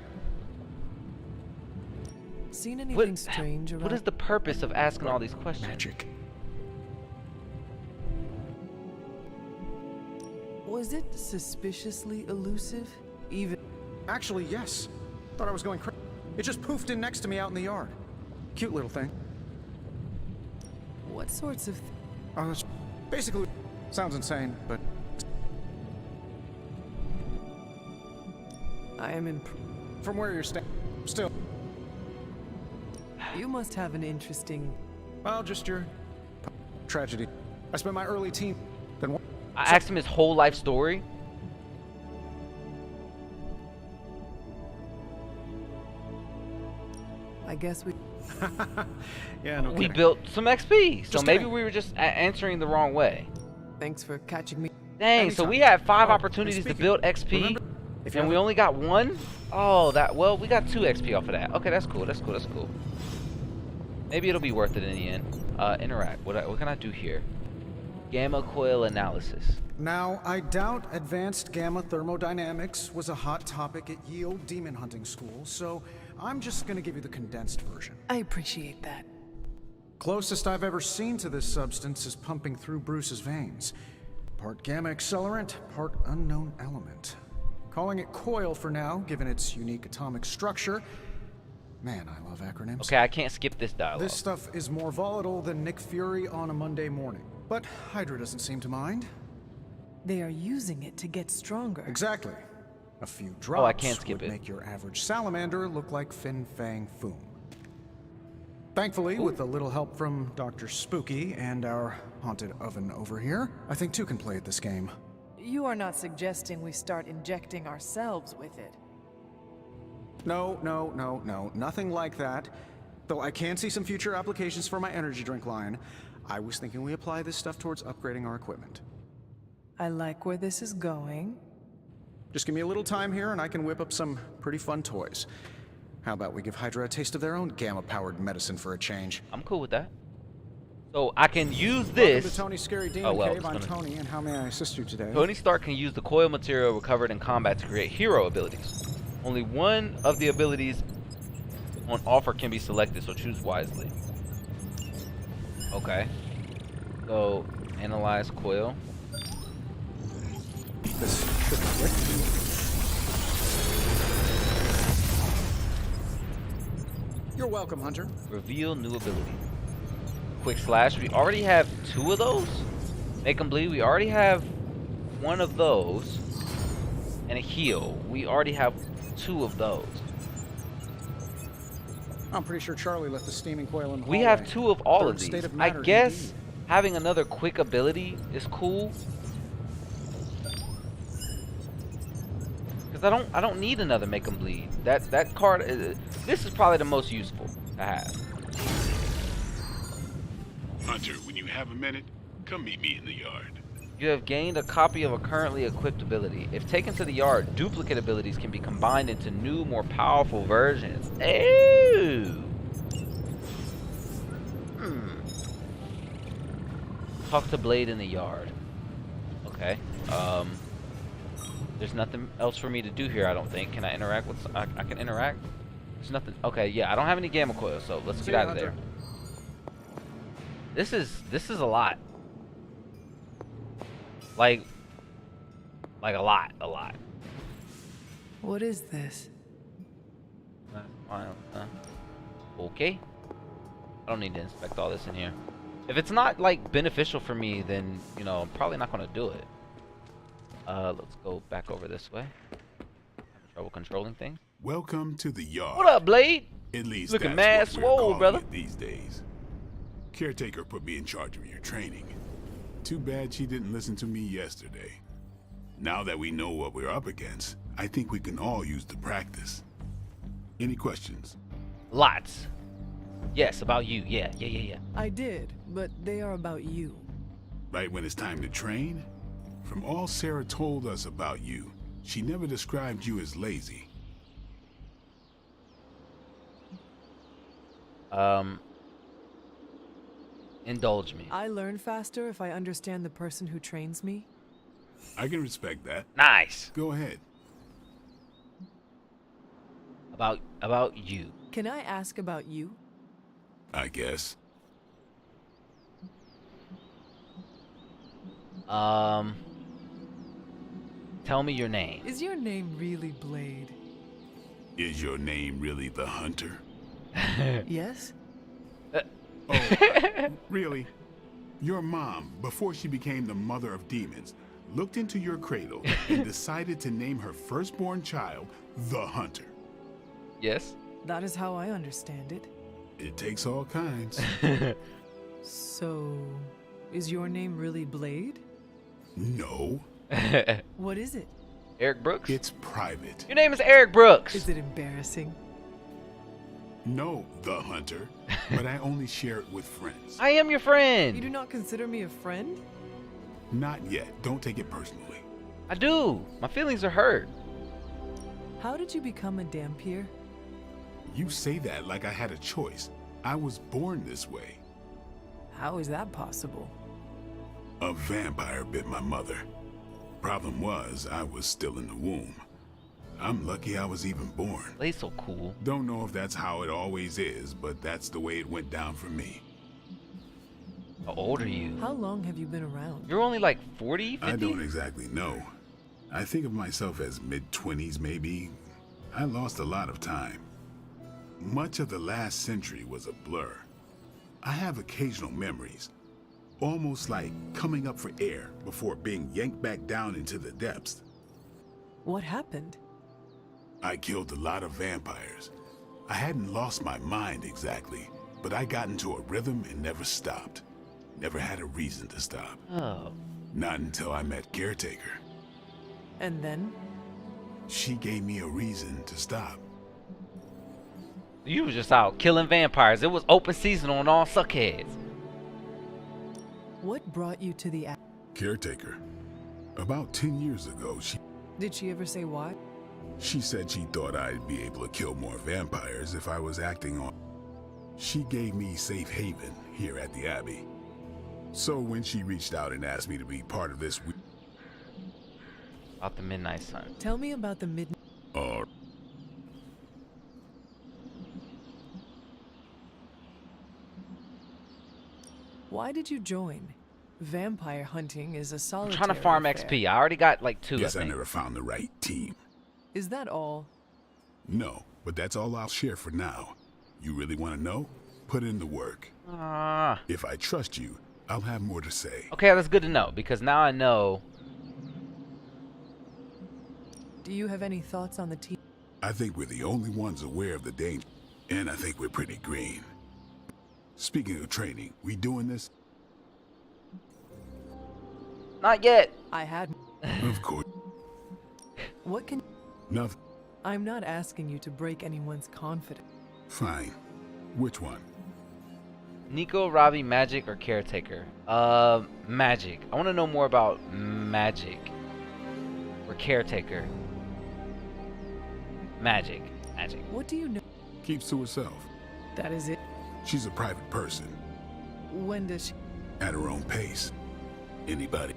Seen anything strange around? What is the purpose of asking all these questions? Magic. Was it suspiciously elusive? Even. Actually, yes. Thought I was going crazy. It just poofed in next to me out in the yard. Cute little thing. What sorts of? It's basically sounds insane, but I am in. From where you're standing, still. You must have an interesting. Well, just your tragedy. I spent my early teen. Then I asked him his whole life story. I guess we. Yeah, no We kidding. built some XP, so Just maybe kidding. we were just answering the wrong way. Thanks for catching me. Dang, so Anytime. we had 5 Oh, opportunities to speaking- build XP, remember, if you and we haven't- only got 1? Oh, well, we got 2 XP off of that. Okay, that's cool, that's cool, that's cool. Maybe it'll be worth it in the end. Interact. What can I do here? Gamma coil analysis. Now, I doubt advanced gamma thermodynamics was a hot topic at Ye Olde Demon Hunting School, so I'm just gonna give you the condensed version. I appreciate that. Closest I've ever seen to this substance is pumping through Bruce's veins. Part gamma accelerant, part unknown element. Calling it coil for now, given its unique atomic structure. Man, I love acronyms. Okay, I can't skip this dialogue. This stuff is more volatile than Nick Fury on a Monday morning. But Hydra doesn't seem to mind. They are using it to get stronger. Exactly. A few drops Oh, I can't skip would it. make your average salamander look like Fin Fang Foom. Thankfully, with a little help from Dr. Spooky and our haunted oven over here, I think two can play at this game. You are not suggesting we start injecting ourselves with it. No. Nothing like that. Though I can see some future applications for my energy drink line. I was thinking we apply this stuff towards upgrading our equipment. I like where this is going. Just give me a little time here and I can whip up some pretty fun toys. How about we give Hydra a taste of their own gamma-powered medicine for a change? I'm cool with that. So I can use Welcome this. to Tony's Scary Demon Cave. I'm Tony, and how may I assist you today? Tony Stark can use the coil material recovered in combat to create hero abilities. Only one of the abilities on offer can be selected, so choose wisely. Okay. So, analyze coil. This should click. You're welcome, Hunter. Reveal new ability. Quick slash. We already have 2 of those. Make them bleed. We already have 1 of those. And a heal. We already have 2 of those. I'm pretty sure Charlie left the steaming coil in the We hallway. have 2 of all Third of these. state of I matter, guess indeed. having another quick ability is cool. Because I don't need another make 'em bleed. That card this is probably the most useful to have. Hunter, when you have a minute, come meet me in the yard. You have gained a copy of a currently equipped ability. If taken to the yard, duplicate abilities can be combined into new, more powerful versions. Ew. Talk to Blade in the yard. Okay. There's nothing else for me to do here, I don't think. Can I interact with... I can interact? There's nothing... Okay, yeah, I don't have any gamma coils, so let's get out of there. This is a lot. Like a lot. What is this? Okay. I don't need to inspect all this in here. If it's not like beneficial for me, then you know I'm probably not gonna do it. Let's go back over this way. Having trouble controlling things. Welcome to the yard. What up, Blade? At least looking that's mad what we're swole, calling brother. it these days. Caretaker put me in charge of your training. Too bad she didn't listen to me yesterday. Now that we know what we're up against, I think we can all use the practice. Any questions? Lots. Yes, about you. Yeah. I did, but they are about you. Right when it's time to train? From all Sarah told us about you, she never described you as lazy. Indulge me. I learn faster if I understand the person who trains me. I can respect that. Nice. Go ahead. About you. Can I ask about you? I guess. Tell me your name. Is your name really Blade? Is your name really the Hunter? Yes? Oh, really? Your mom, before she became the mother of demons, looked into your cradle and decided to name her firstborn child the Hunter. Yes? That is how I understand it. It takes all kinds. So, is your name really Blade? No. What is it? Eric Brooks? It's private. Your name is Eric Brooks. Is it embarrassing? No, the Hunter, but I only share it with friends. I am your friend. You do not consider me a friend? Not yet. Don't take it personally. I do. My feelings are hurt. How did you become a Dampier? You say that like I had a choice. I was born this way. How is that possible? A vampire bit my mother. Problem was, I was still in the womb. I'm lucky I was even born. Blade's so cool. Don't know if that's how it always is, but that's the way it went down for me. How old are you? How long have you been around? You're only like 40, 50? I don't exactly know. I think of myself as mid-20s maybe. I lost a lot of time. Much of the last century was a blur. I have occasional memories, almost like coming up for air before being yanked back down into the depths. What happened? I killed a lot of vampires. I hadn't lost my mind exactly, but I got into a rhythm and never stopped. Never had a reason to stop. Oh. Not until I met Caretaker. And then? She gave me a reason to stop. You was just out killing vampires. It was open season on all Suckheads. What brought you to the Caretaker. About 10 years ago, Did she ever say why? she said she thought I'd be able to kill more vampires if I was acting on. She gave me safe haven here at the Abbey. So when she reached out and asked me to be part of this, About the Midnight Sun. Tell me about the midnight. Why did you join? Vampire hunting is a I'm solitary trying to farm affair. XP. I already got like 2. guess I I think. never found the right team. Is that all? No, but that's all I'll share for now. You really want to know? Put in the work. Ah. If I trust you, I'll have more to say. Okay, that's good to know because now I know. Do you have any thoughts on the team? I think we're the only ones aware of the danger, and I think we're pretty green. Speaking of training, we doing this? Not yet. I had. Of course. What can? Nothing. I'm not asking you to break anyone's confidence. Fine. Which one? Nico, Robbie, Magic, or Caretaker? Magic. I want to know more about Magic. Or Caretaker. Magic. Magic. What do you know? Keeps to herself. That is it. She's a private person. When does she? At her own pace. Anybody?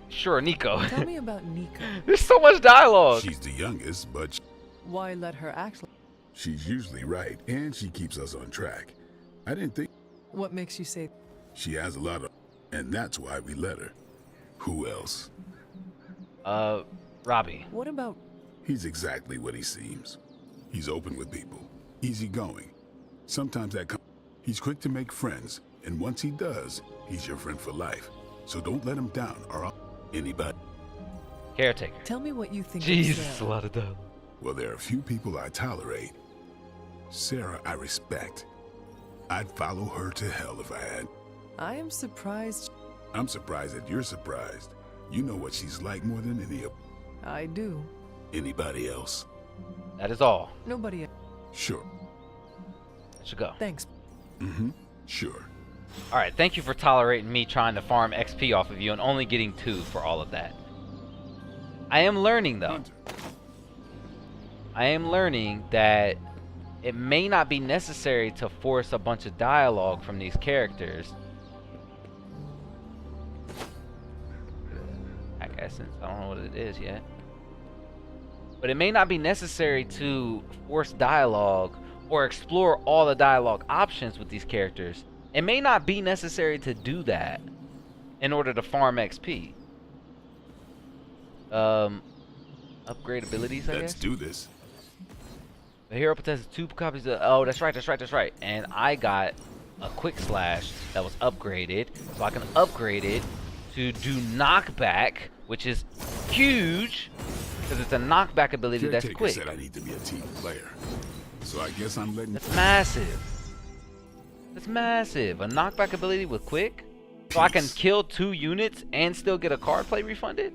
Sure, Nico. Tell me about Nico. There's so much dialogue. She's the youngest, but Why let her actually? she's usually right, and she keeps us on track. I didn't think What makes you say? she has a lot of, and that's why we let her. Who else? Robbie. What about? He's exactly what he seems. He's open with people, easygoing. Sometimes he's quick to make friends, and once he does, he's your friend for life. So don't let him down, or anybody. Caretaker. Tell me what you think. of Jesus, a Sarah. lot of dialogue. Well, there are a few people I tolerate. Sarah, I respect. I'd follow her to hell if I had. I am surprised. I'm surprised that you're surprised. You know what she's like more than any of I do. anybody else. That is all. Nobody else. Sure. Let's go. Thanks. Mm-hmm. Sure. Alright, thank you for tolerating me trying to farm XP off of you and only getting 2 for all of that. I am learning, though. I am learning that it may not be necessary to force a bunch of dialogue from these characters. I guess I don't know what it is yet. But it may not be necessary to force dialogue or explore all the dialogue options with these characters. It may not be necessary to do that in order to farm XP. Upgrade abilities, I guess. Let's do this. The hero possesses 2 copies of. Oh, that's right. And I got a quick slash that was upgraded, so I can upgrade it to do knockback, which is huge because it's a knockback ability that's Caretaker quick. said I need to be a team player, so I guess I'm letting. That's massive. That's massive. A knockback ability with quick, so I can kill 2 units and still get a card play refunded.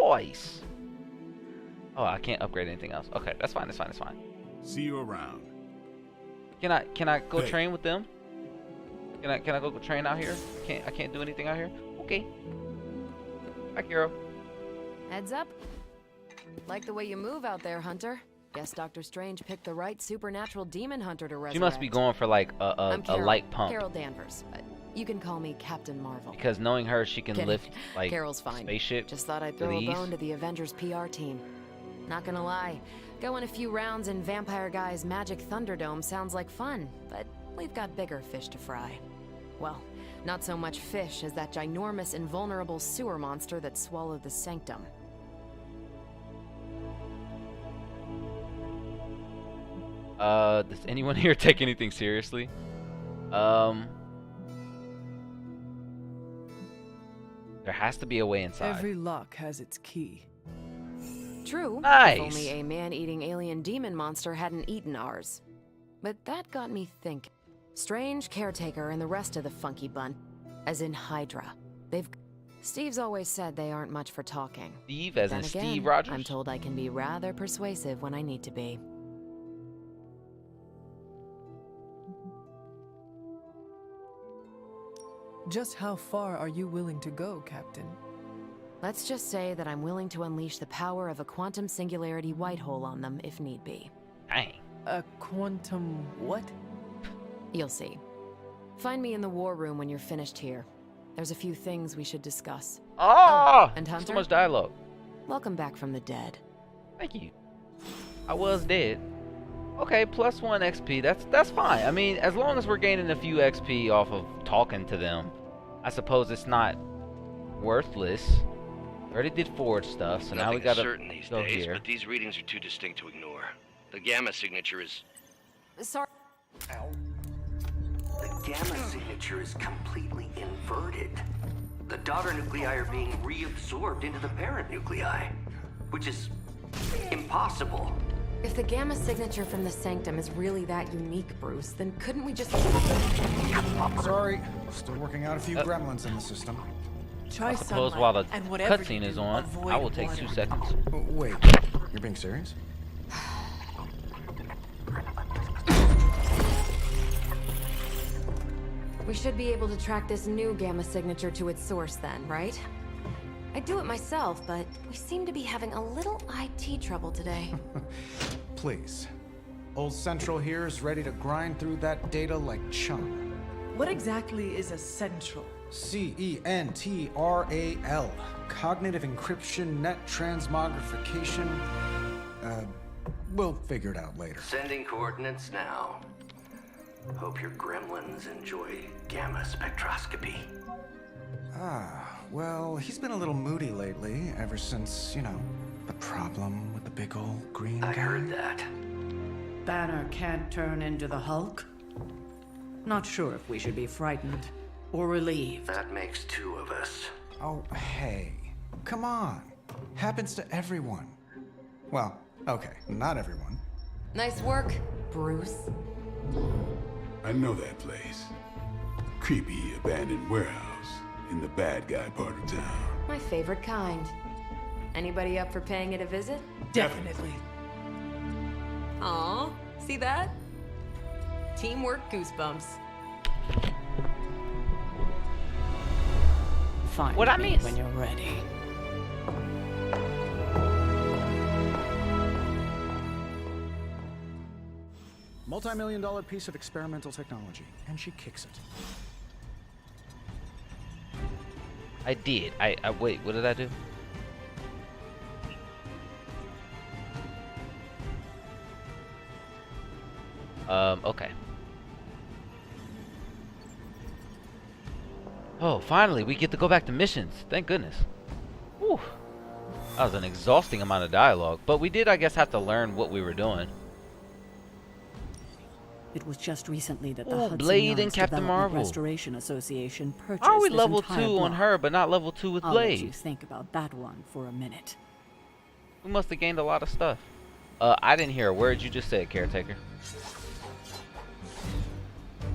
Nice. Oh, I can't upgrade anything else. Okay, that's fine. See you around. Can I go Hey. train with them? Can I go train out here? I can't do anything out here. Okay. Hi, Kiro. Heads up. Like the way you move out there, Hunter. Guess Dr. Strange picked the right supernatural demon hunter to resurrect. She must be going for like I'm a Carol, light pump Carol Danvers. You can call me Captain Marvel. because knowing her, she can Kidding. lift like Carol's fine. spaceship. Just thought I'd throw with a ease. bone to the Avengers PR team. Not gonna lie, going a few rounds in Vampire Guy's Magic Thunderdome sounds like fun, but we've got bigger fish to fry. Well, not so much fish as that ginormous invulnerable sewer monster that swallowed the Sanctum. Does anyone here take anything seriously? There has to be a way inside. Every lock has its key. True. Nice. If only a man-eating alien demon monster hadn't eaten ours. But that got me thinking. Strange, Caretaker, and the rest of the funky bunch, as in Hydra. Steve's always said they aren't much for talking. Steve, as Then in again, Steve Rogers? I'm told I can be rather persuasive when I need to be. Just how far are you willing to go, Captain? Let's just say that I'm willing to unleash the power of a quantum singularity white hole on them if need be. Dang. A quantum what? You'll see. Find me in the war room when you're finished here. There's a few things we should discuss. Oh, and Hunter, so much dialogue. Welcome back from the dead. Thank you. I was dead. Okay, +1 XP. That's fine. I mean, as long as we're gaining a few XP off of talking to them, I suppose it's not worthless. We already did forge stuff, so now we gotta certain these go days, here. but these readings are too distinct to ignore. The gamma signature is... Sorry. Ow. The gamma signature is completely inverted. The daughter nuclei are being reabsorbed into the parent nuclei, which is impossible. If the gamma signature from the sanctum is really that unique, Bruce, then couldn't we just... Sorry, still working out a few gremlins in the system. Try I suppose while the cutscene is on, I will take 2 seconds. Wait, you're being serious? We should be able to track this new gamma signature to its source then, right? I'd do it myself, but we seem to be having a little IT trouble today. Please. Old Central here is ready to grind through that data like chum. What exactly is a central? CENTRAL. Cognitive encryption, net transmogrification. We'll figure it out later. Sending coordinates now. Hope your gremlins enjoy gamma spectroscopy. Well, he's been a little moody lately, ever since, you know, the problem with the big old green guy. I heard that. Banner can't turn into the Hulk? Not sure if we should be frightened or relieved. That makes 2 of us. Oh, hey. Come on. Happens to everyone. Well, okay, not everyone. Nice work, Bruce. I know that place. Creepy abandoned warehouse in the bad guy part of town. My favorite kind. Anybody up for paying it a visit? Definitely. Aw, see that? Teamwork goosebumps. Find What I me miss? when you're ready. Multi-million-dollar piece of experimental technology, and she kicks it. I did. I wait, what did I do? Okay. Oh, finally, we get to go back to missions. Thank goodness. Whew. That was an exhausting amount of dialogue, but we did, I guess, have to learn what we were doing. It was just recently that the Ooh, Hudson Blade and Yards Captain Development Marvel. Restoration Association purchased How are we this level entire 2 on block. her, but not level 2 with I'll let you Blade? think about that one for a minute. We must have gained a lot of stuff. I didn't hear a word you just said, Caretaker.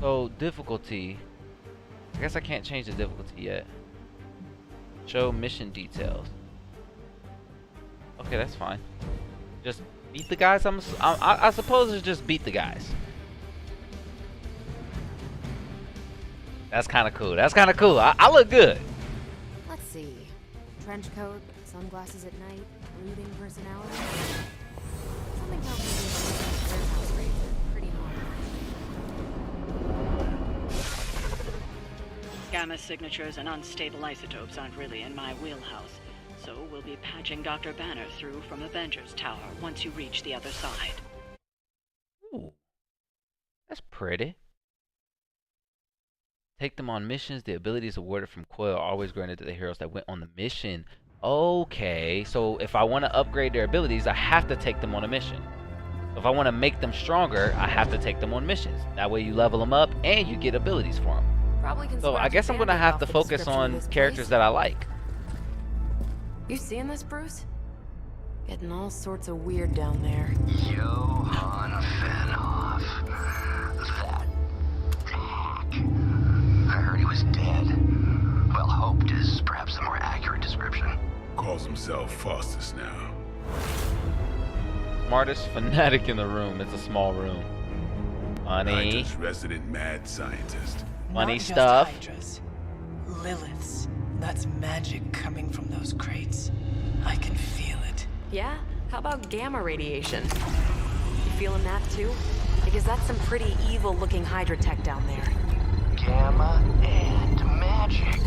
So, difficulty. I guess I can't change the difficulty yet. Show mission details. Okay, that's fine. Just beat the guys? I suppose it's just beat the guys. That's kind of cool. That's kind of cool. I look good. Let's see. Trench coat, sunglasses at night, brooding personality. Something tells me these warehouse rates are pretty normal. Gamma signatures and unstable isotopes aren't really in my wheelhouse, so we'll be patching Dr. Banner through from Avengers Tower once you reach the other side. Ooh. That's pretty. Take them on missions. The abilities awarded from Coil are always granted to the heroes that went on the mission. Okay, so if I want to upgrade their abilities, I have to take them on a mission. If I want to make them stronger, I have to take them on missions. That way you level them up and you get abilities for them. Probably can So I scratch guess a I'm going to Band-Aid have off to the focus description of on this characters place. that I like. You seeing this, Bruce? Getting all sorts of weird down there. Johann Fenhoff. That hack. I heard he was dead. Well, hoped is perhaps the more accurate description. Calls himself Faustus now. Smartest fanatic in the room. It's a small room. Funny. Hydra's resident mad scientist. Funny Not just stuff. Hydras. Lilith's. That's magic coming from those crates. I can feel it. Yeah? How about gamma radiation? You feeling that too? Because that's some pretty evil-looking Hydra tech down there. Gamma and magic.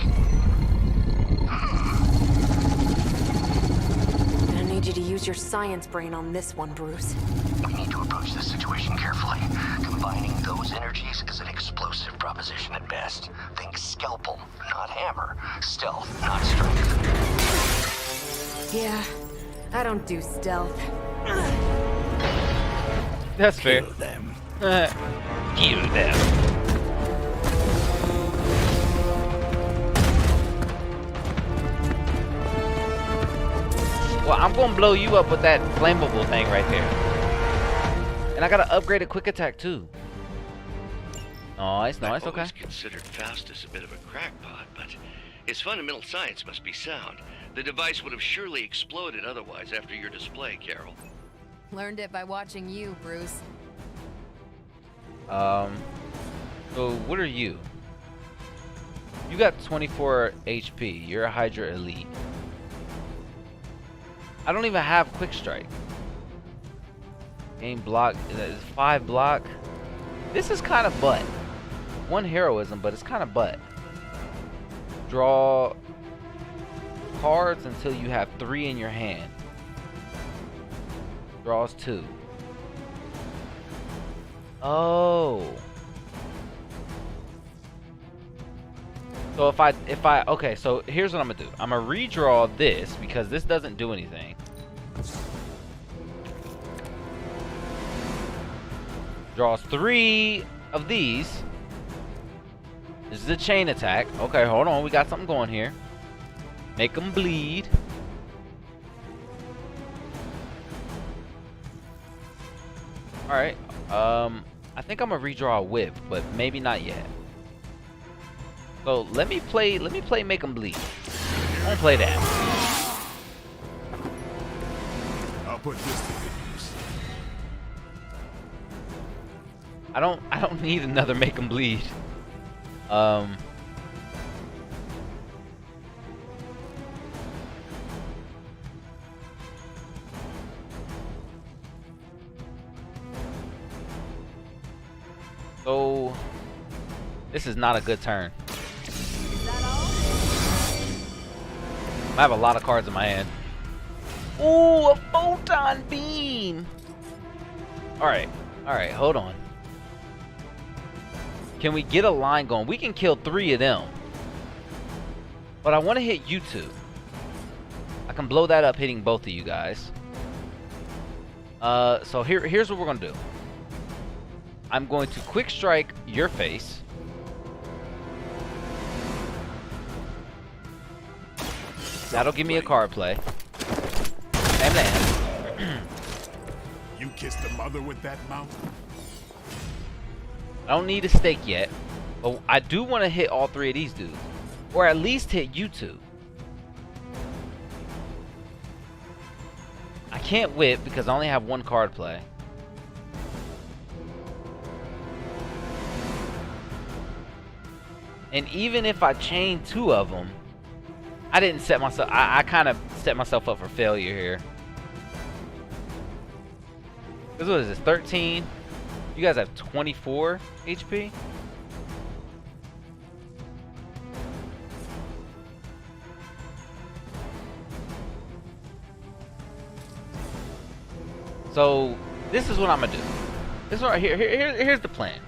I need you to use your science brain on this one, Bruce. We need to approach this situation carefully. Combining those energies is an explosive proposition at best. Think scalpel, not hammer. Stealth, not strength. Yeah, I don't do stealth. That's fair. Kill them. Kill them. Well, I'm gonna blow you up with that flammable thing right there. And I got an upgraded quick attack too. Nice, nice, okay. I've always considered Faustus a bit of a crackpot, but his fundamental science must be sound. The device would have surely exploded otherwise after your display, Carol. Learned it by watching you, Bruce. So what are you? You got 24 HP. You're a Hydra Elite. I don't even have quick strike. Game block is 5 block. This is kind of butt. 1 heroism, but it's kind of butt. Draw cards until you have 3 in your hand. Draws 2. Oh. So if I okay, so here's what I'm gonna do. I'm gonna redraw this because this doesn't do anything. Draws 3 of these. This is a chain attack. Okay, hold on. We got something going here. Make them bleed. Alright. I think I'm gonna redraw a whip, but maybe not yet. So let me play make them bleed. I won't play that. I'll put this to good use. I don't need another make them bleed. So this is not a good turn. I have a lot of cards in my hand. Ooh, a photon beam. All right, hold on. Can we get a line going? We can kill 3 of them. But I want to hit you 2. I can blow that up hitting both of you guys. So here's what we're going to do. I'm going to quick strike your face. That'll give me a card play. And then You kissed the mother with that mouth? I don't need a stake yet, but I do want to hit all 3 of these dudes, or at least hit you 2. I can't whip because I only have 1 card play. And even if I chain 2 of them, I didn't set myself. I kind of set myself up for failure here. This what is this? 13. You guys have 24 HP. So this is what I'm gonna do. This one right here. Here's the plan.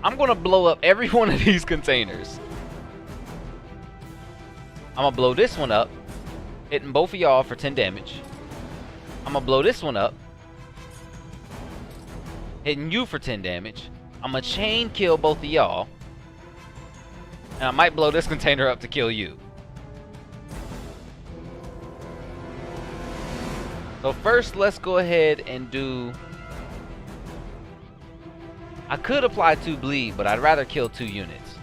I'm gonna blow up every one of these containers. I'm gonna blow this one up, hitting both of y'all for 10 damage. I'm gonna blow this one up, hitting you for 10 damage. I'm gonna chain kill both of y'all, and I might blow this container up to kill you. So first, let's go ahead and do. I could apply 2 bleed, but I'd rather kill 2 units.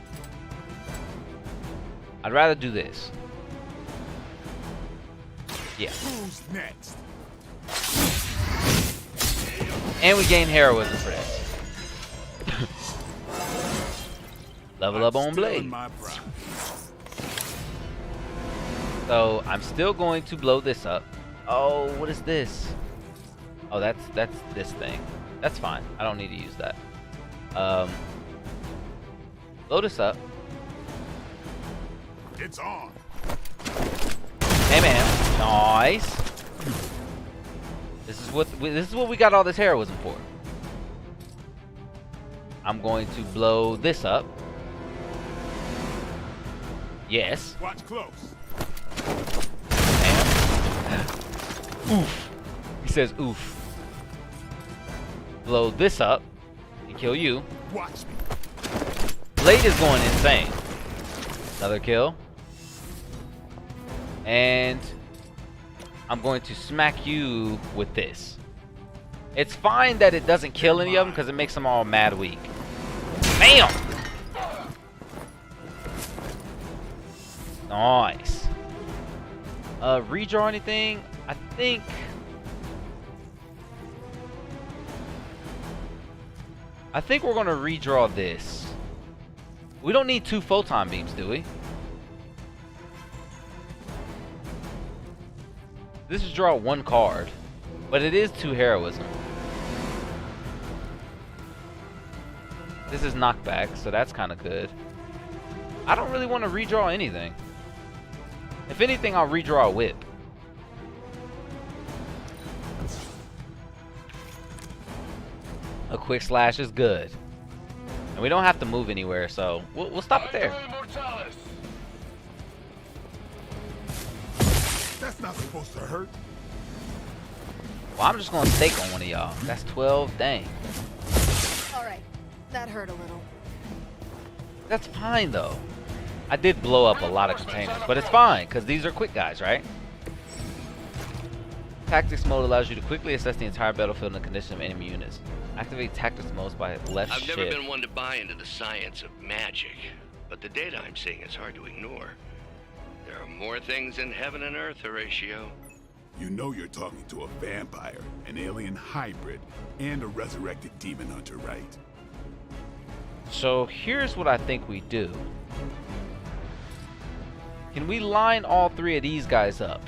I'd rather do this. Yeah. Who's next? And we gain heroism for this. Level up on blade. My pride. So I'm still going to blow this up. Oh, what is this? Oh, that's this thing. That's fine. I don't need to use that. Blow this up. It's on. Hey man, nice. This is what we got all this heroism for. I'm going to blow this up. Yes. Watch close. Oof. He says oof. Blow this up and kill you. Watch me. Blade is going insane. Another kill. And I'm going to smack you with this. It's fine that it doesn't kill any of them because it makes them all mad weak. Bam! Nice. Redraw anything? I think we're gonna redraw this. We don't need 2 photon beams, do we? This is draw 1 card, but it is 2 heroism. This is knockback, so that's kind of good. I don't really want to redraw anything. If anything, I'll redraw a whip. A quick slash is good. And we don't have to move anywhere, so we'll stop it there. That's not supposed to hurt. Well, I'm just gonna stake on one of y'all. That's 12, dang. Alright, that hurt a little. That's fine though. I did blow up a lot of containers, but it's fine, because these are quick guys, right? Tactics mode allows you to quickly assess the entire battlefield and the condition of enemy units. Activate tactics modes by left I've shift. never been one to buy into the science of magic, but the data I'm seeing is hard to ignore. There are more things in heaven and earth, Horatio. You know you're talking to a vampire, an alien hybrid, and a resurrected demon hunter, right? So here's what I think we do. Can we line all 3 of these guys up?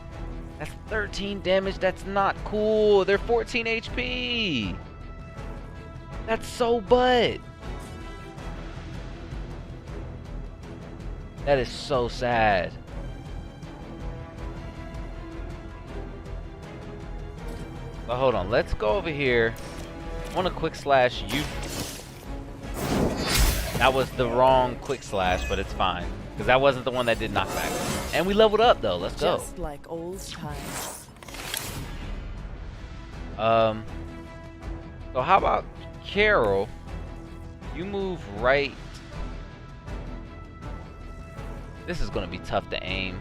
That's 13 damage. That's not cool. They're 14 HP. That's so butt. That is so sad. But hold on. Let's go over here. I want a quick slash you. That was the wrong quick slash, but it's fine. Because that wasn't the one that did knockback. And we leveled up though. Let's go. Just like old times. So how about Carol? You move right. This is gonna be tough to aim.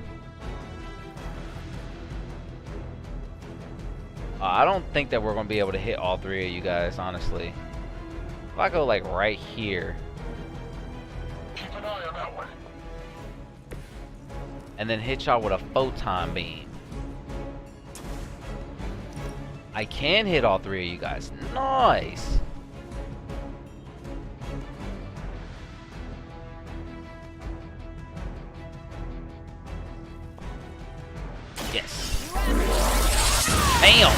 I don't think that we're gonna be able to hit all 3 of you guys, honestly. If I go like right here. Keep an eye on that one. And then hit y'all with a photon beam. I can hit all 3 of you guys. Nice. Yes. Bam.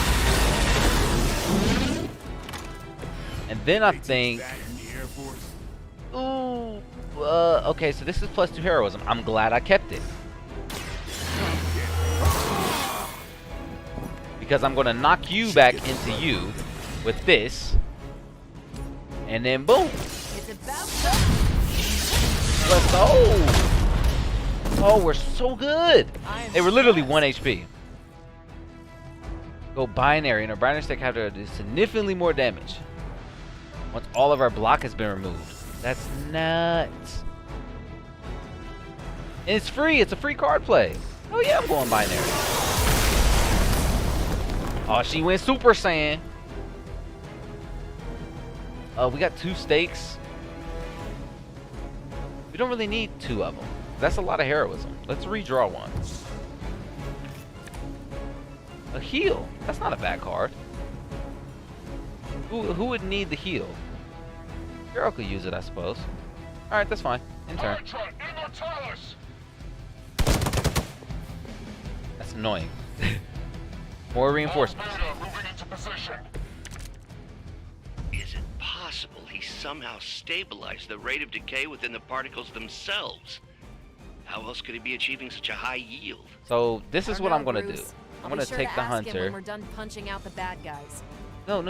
And then I think. Ooh. Okay, so this is +2 heroism. I'm glad I kept it. Because I'm gonna knock you back into you with this. And then boom. Let's go. Oh, we're so good. They were literally 1 HP. Go binary, and our binary stick have to do significantly more damage once all of our block has been removed. That's nuts. And it's free. It's a free card play. Oh yeah, I'm going binary. Oh, she went Super Saiyan. We got 2 stakes. We don't really need 2 of them. That's a lot of heroism. Let's redraw one. A heal. That's not a bad card. Who would need the heal? Carol could use it, I suppose. Alright, that's fine. In turn. That's annoying. More reinforcements. Is it possible he somehow stabilized the rate of decay within the particles themselves? How else could he be achieving such a high yield? So this is what I'm gonna do. I'm gonna I'll be sure take to the ask him hunter. when we're done punching out the bad guys. No. I'm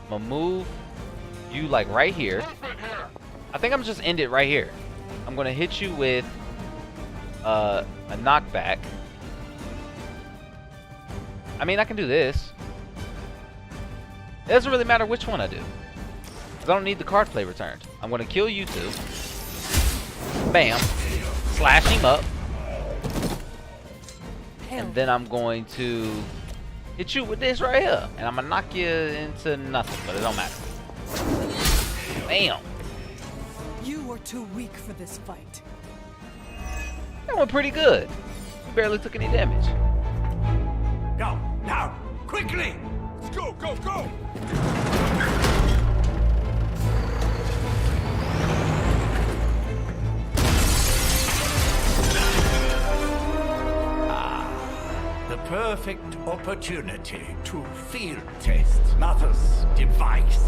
gonna move you like right here. I think I'm just end it right here. I'm gonna hit you with a knockback. I mean, I can do this. It doesn't really matter which one I do, because I don't need the card play returned. I'm gonna kill you two. Bam. Slash him up. And then I'm going to hit you with this right here. And I'm gonna knock you into nothing, but it don't matter. Bam. You are too weak for this fight. That went pretty good. You barely took any damage. Go, now, quickly! Let's go, go, go! The perfect opportunity to field test Mother's device.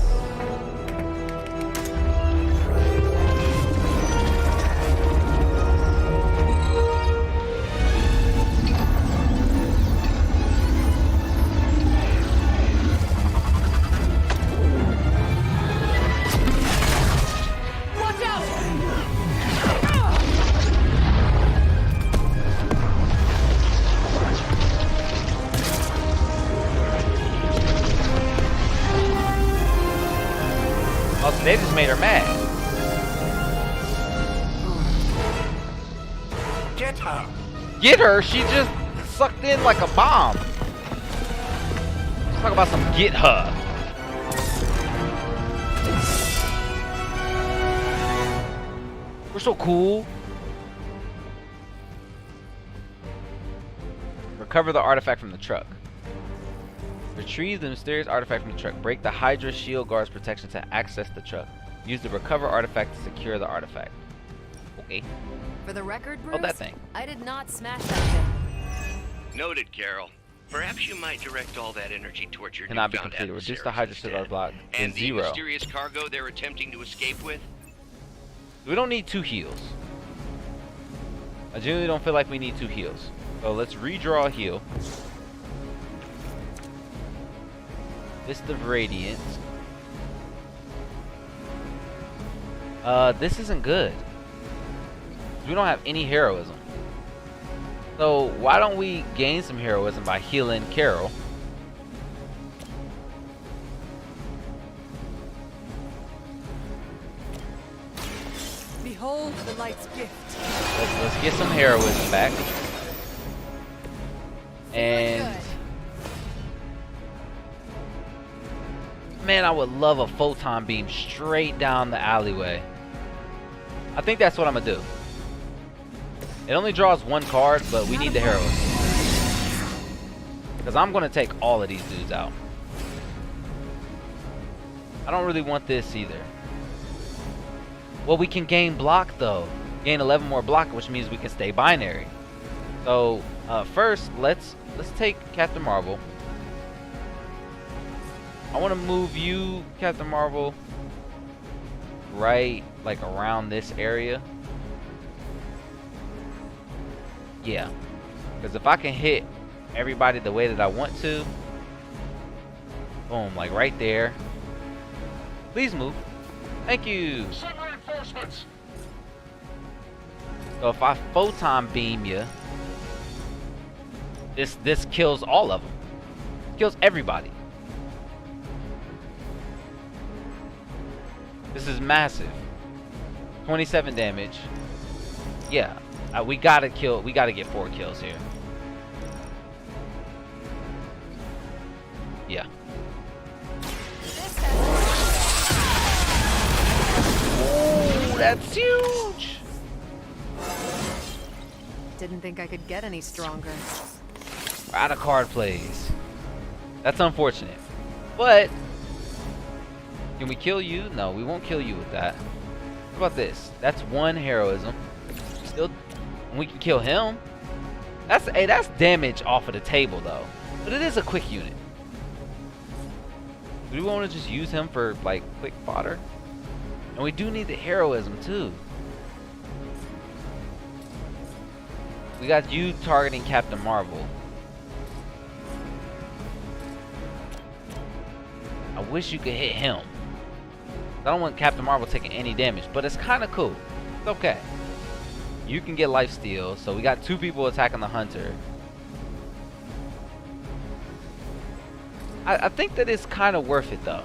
Watch out! Oh, so they just made her mad. Get her! Get her? She just sucked in like a bomb. Talk about some get her. We're so cool. Recover the artifact from the truck. Retrieve the mysterious artifact from the truck. Break the Hydra shield guard's protection to access the truck. Use the recover artifact to secure the artifact. Okay. For the record, Bruce, Oh, that thing. I did not smash that thing. Noted, Carol. Perhaps you might direct all that energy towards your Cannot be newfound completed. Reduce the adversaries Hydra shield guard instead. block to And the 0. mysterious cargo they're attempting to escape with? We don't need 2 heals. I genuinely don't feel like we need 2 heals. So let's redraw a heal. Fist of Radiance. This isn't good. We don't have any heroism. So why don't we gain some heroism by healing Carol? Behold the light's gift. Let's get some heroism back. And man, I would love a photon beam straight down the alleyway. I think that's what I'm gonna do. It only draws 1 card, but we need the heroism. Because I'm gonna take all of these dudes out. I don't really want this either. Well, we can gain block though. Gain 11 more block, which means we can stay binary. So first, let's take Captain Marvel. I want to move you, Captain Marvel, right like around this area. Yeah, because if I can hit everybody the way that I want to, boom, like right there. Please move. Thank you. Send reinforcements. So if I photon beam you, this kills all of them. Kills everybody. This is massive. 27 damage. Yeah, we gotta kill. We gotta get 4 kills here. Yeah. Oh, that's huge. Didn't think I could get any stronger. We're out of card plays. That's unfortunate. But can we kill you? No, we won't kill you with that. What about this? That's 1 heroism. Still, we can kill him. That's damage off of the table though. But it is a quick unit. Do we want to just use him for like quick fodder? And we do need the heroism too. We got you targeting Captain Marvel. I wish you could hit him. I don't want Captain Marvel taking any damage, but it's kind of cool. It's okay. You can get lifesteal, so we got 2 people attacking the Hunter. I think that it's kind of worth it though.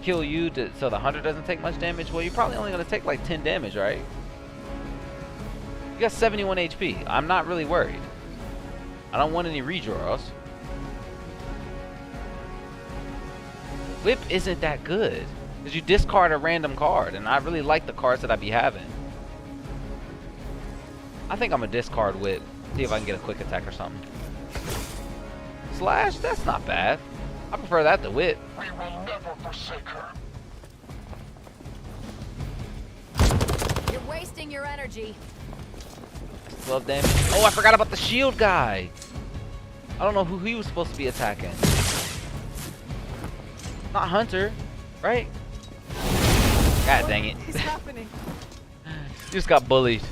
Kill you so the Hunter doesn't take much damage. Well, you're probably only gonna take like 10 damage, right? You got 71 HP. I'm not really worried. I don't want any redraws. Whip isn't that good because you discard a random card, and I really like the cards that I be having. I think I'm gonna discard Whip. See if I can get a quick attack or something. Slash? That's not bad. I prefer that to Whip. We will never forsake her. You're wasting your energy. 12 damage. Oh, I forgot about the shield guy. I don't know who he was supposed to be attacking. Not Hunter, right? God dang it. What's happening? You just got bullied.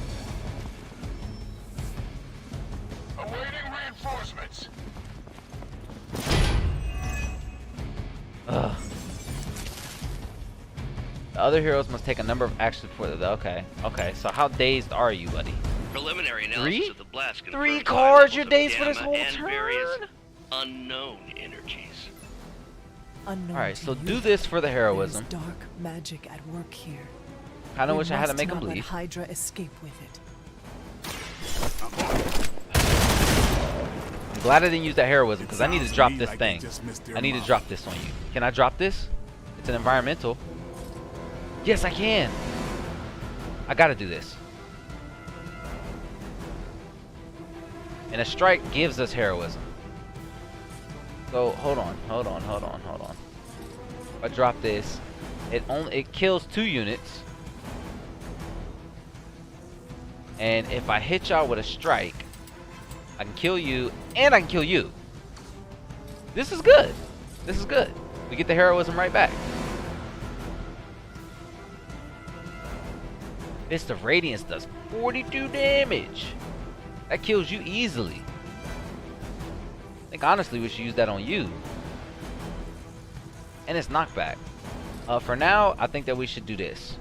Awaiting reinforcements. Ugh. The other heroes must take a number of actions before the... Okay. Okay, so how dazed are you, buddy? Preliminary analysis of the blast confirms 3 high cards levels you're of dazed for this gamma whole and turn? various unknown energies. Alright, so do this for the heroism. There's dark magic at work here. Kinda We wish I had to must make him not let bleed. Hydra escape with it. I'm glad I didn't use that heroism because I need to drop this thing. I need to drop this on you. Can I drop this? It's an environmental. Yes, I can. I gotta do this. And a strike gives us heroism. So hold on. If I drop this, it kills 2 units. And if I hit y'all with a strike, I can kill you and I can kill you. This is good. This is good. We get the heroism right back. Fist of Radiance does 42 damage. That kills you easily. I think honestly we should use that on you. And it's knockback. For now, I think that we should do this.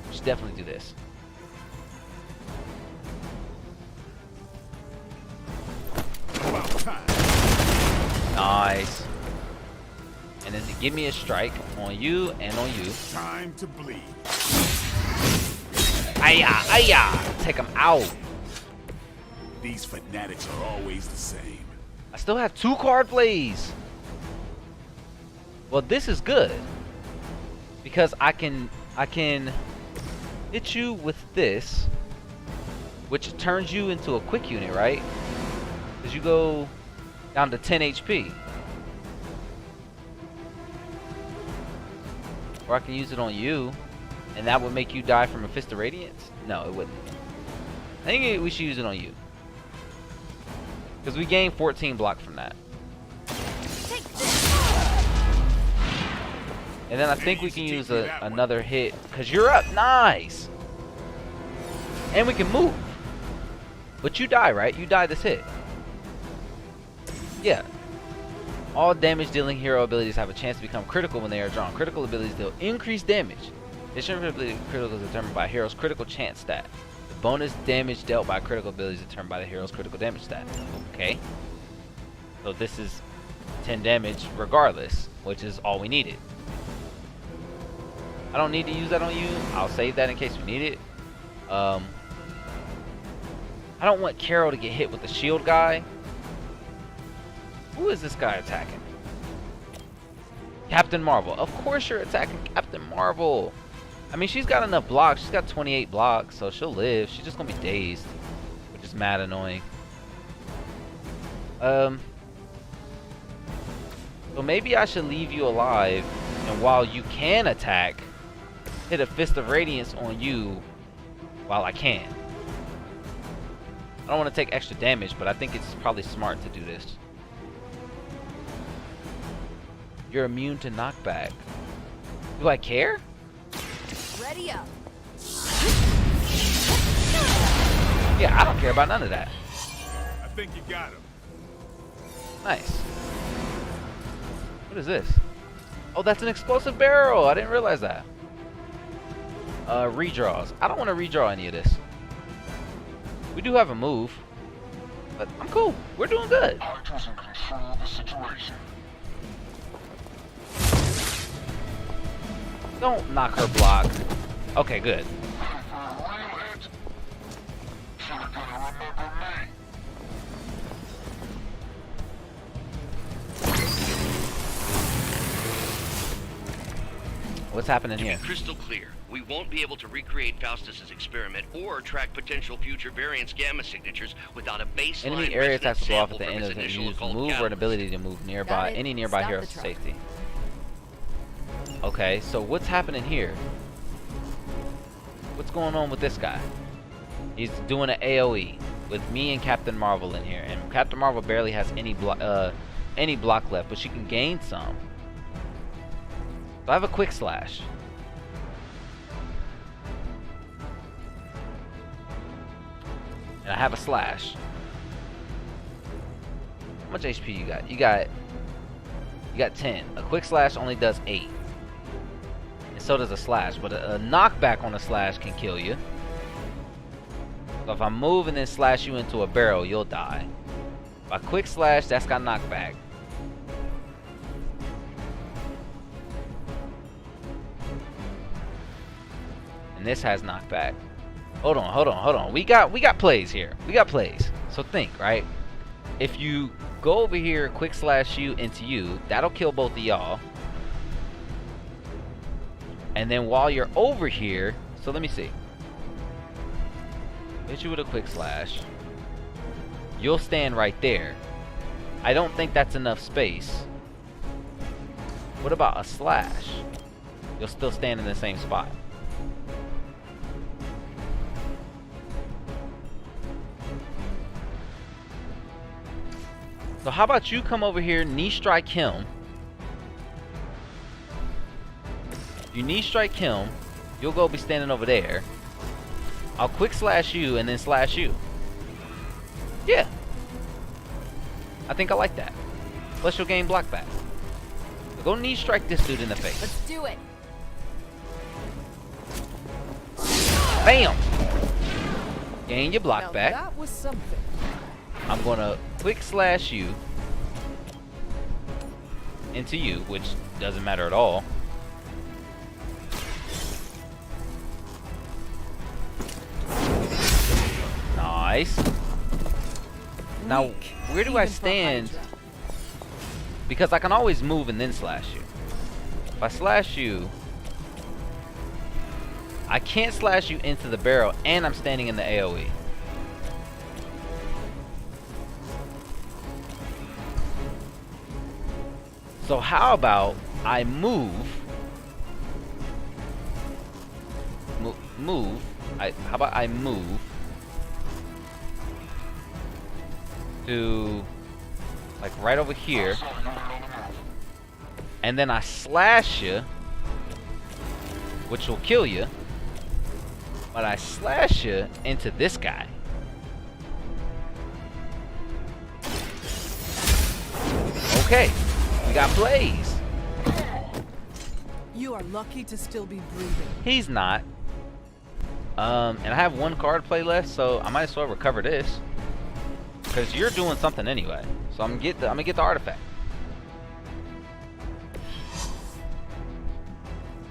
We should definitely do this. Nice. And then give me a strike on you and on you. Time to bleed. Aya, aya. Take him out. These fanatics are always the same. I still have 2 card plays. Well, this is good because I can hit you with this, which turns you into a quick unit, right? Because you go down to 10 HP. Or I can use it on you, and that would make you die from a Fist of Radiance? No, it wouldn't. I think we should use it on you. Because we gain 14 block from that. And then I think we can use another hit. Because you're up. Nice. And we can move. But you die, right? You die this hit. Yeah. All damage dealing hero abilities have a chance to become critical when they are drawn. Critical abilities deal increased damage. This ability critical is determined by a hero's critical chance stat. The bonus damage dealt by critical abilities is determined by the hero's critical damage stat. Okay. So this is 10 damage regardless, which is all we needed. I don't need to use that on you. I'll save that in case we need it. I don't want Carol to get hit with the shield guy. Who is this guy attacking? Captain Marvel. Of course you're attacking Captain Marvel. I mean, she's got enough blocks. She's got 28 blocks, so she'll live. She's just gonna be dazed, which is mad annoying. So maybe I should leave you alive, and while you can attack, hit a Fist of Radiance on you while I can. I don't want to take extra damage, but I think it's probably smart to do this. You're immune to knockback. Do I care? Ready up. Yeah, I don't care about none of that. I think you got him. Nice. What is this? Oh, that's an explosive barrel. I didn't realize that. Redraws. I don't want to redraw any of this. We do have a move, but I'm cool. We're doing good. Hydra's in control of the situation. Don't knock her block. Okay, good. What's happening here? To be crystal clear, we won't be able to recreate Faustus's experiment or track potential future variance gamma signatures without a baseline Enemy area attacks will go off at the sample end from of its the initial use occult move or an catalyst. ability to move nearby any nearby Stop hero the for truck. safety. Okay, so what's happening here? What's going on with this guy? He's doing an AoE with me and Captain Marvel in here, and Captain Marvel barely has any block left, but she can gain some. So I have a quick slash. And I have a slash. How much HP you got? You got 10. A quick slash only does 8. And so does a slash, but a knockback on a slash can kill you. So if I move and then slash you into a barrel, you'll die. If I quick slash, that's got knockback. And this has knockback. Hold on. We got plays here. We got plays. So think, right? If you go over here, quick slash you into you, that'll kill both of y'all. And then while you're over here, so let me see. Hit you with a quick slash. You'll stand right there. I don't think that's enough space. What about a slash? You'll still stand in the same spot. So how about you come over here, knee strike him. You knee strike him, you'll go be standing over there. I'll quick slash you and then slash you. Yeah. I think I like that. Plus you'll gain block back. So go knee strike this dude in the face. Let's do it. Bam! Gain your block Now back. that was something. I'm gonna quick slash you into you, which doesn't matter at all. Nice. Now, where do I stand? Because I can always move and then slash you. If I slash you, I can't slash you into the barrel, and I'm standing in the AoE. So how about I move? How about I move to like right over here, and then I slash you, which will kill you. But I slash you into this guy. Okay, we got plays. You are lucky to still be breathing. He's not. And I have one card play left, so I might as well recover this. Because you're doing something anyway. So I'm gonna get the artifact.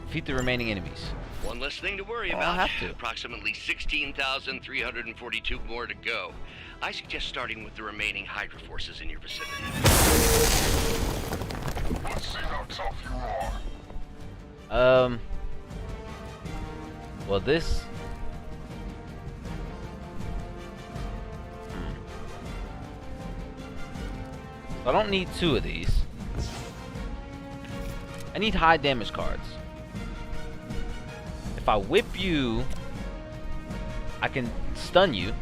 Defeat the remaining enemies. One less thing to worry Oh, about. I have to. Approximately 16,342 more to go. I suggest starting with the remaining Hydra forces in your vicinity. Let's see how tough you are. Well, this. I don't need 2 of these. I need high damage cards. If I whip you, I can stun you.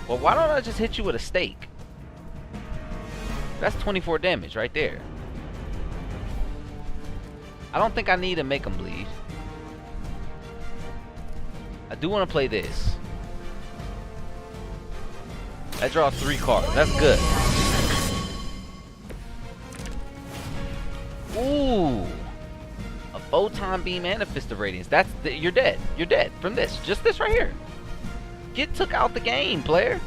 Well, why don't I just hit you with a stake? That's 24 damage right there. I don't think I need to make him bleed. I do want to play this. I draw 3 cards. That's good. Ooh. A photon beam and a fist of radiance. You're dead. You're dead from this. Just this right here. Get took out the game, player.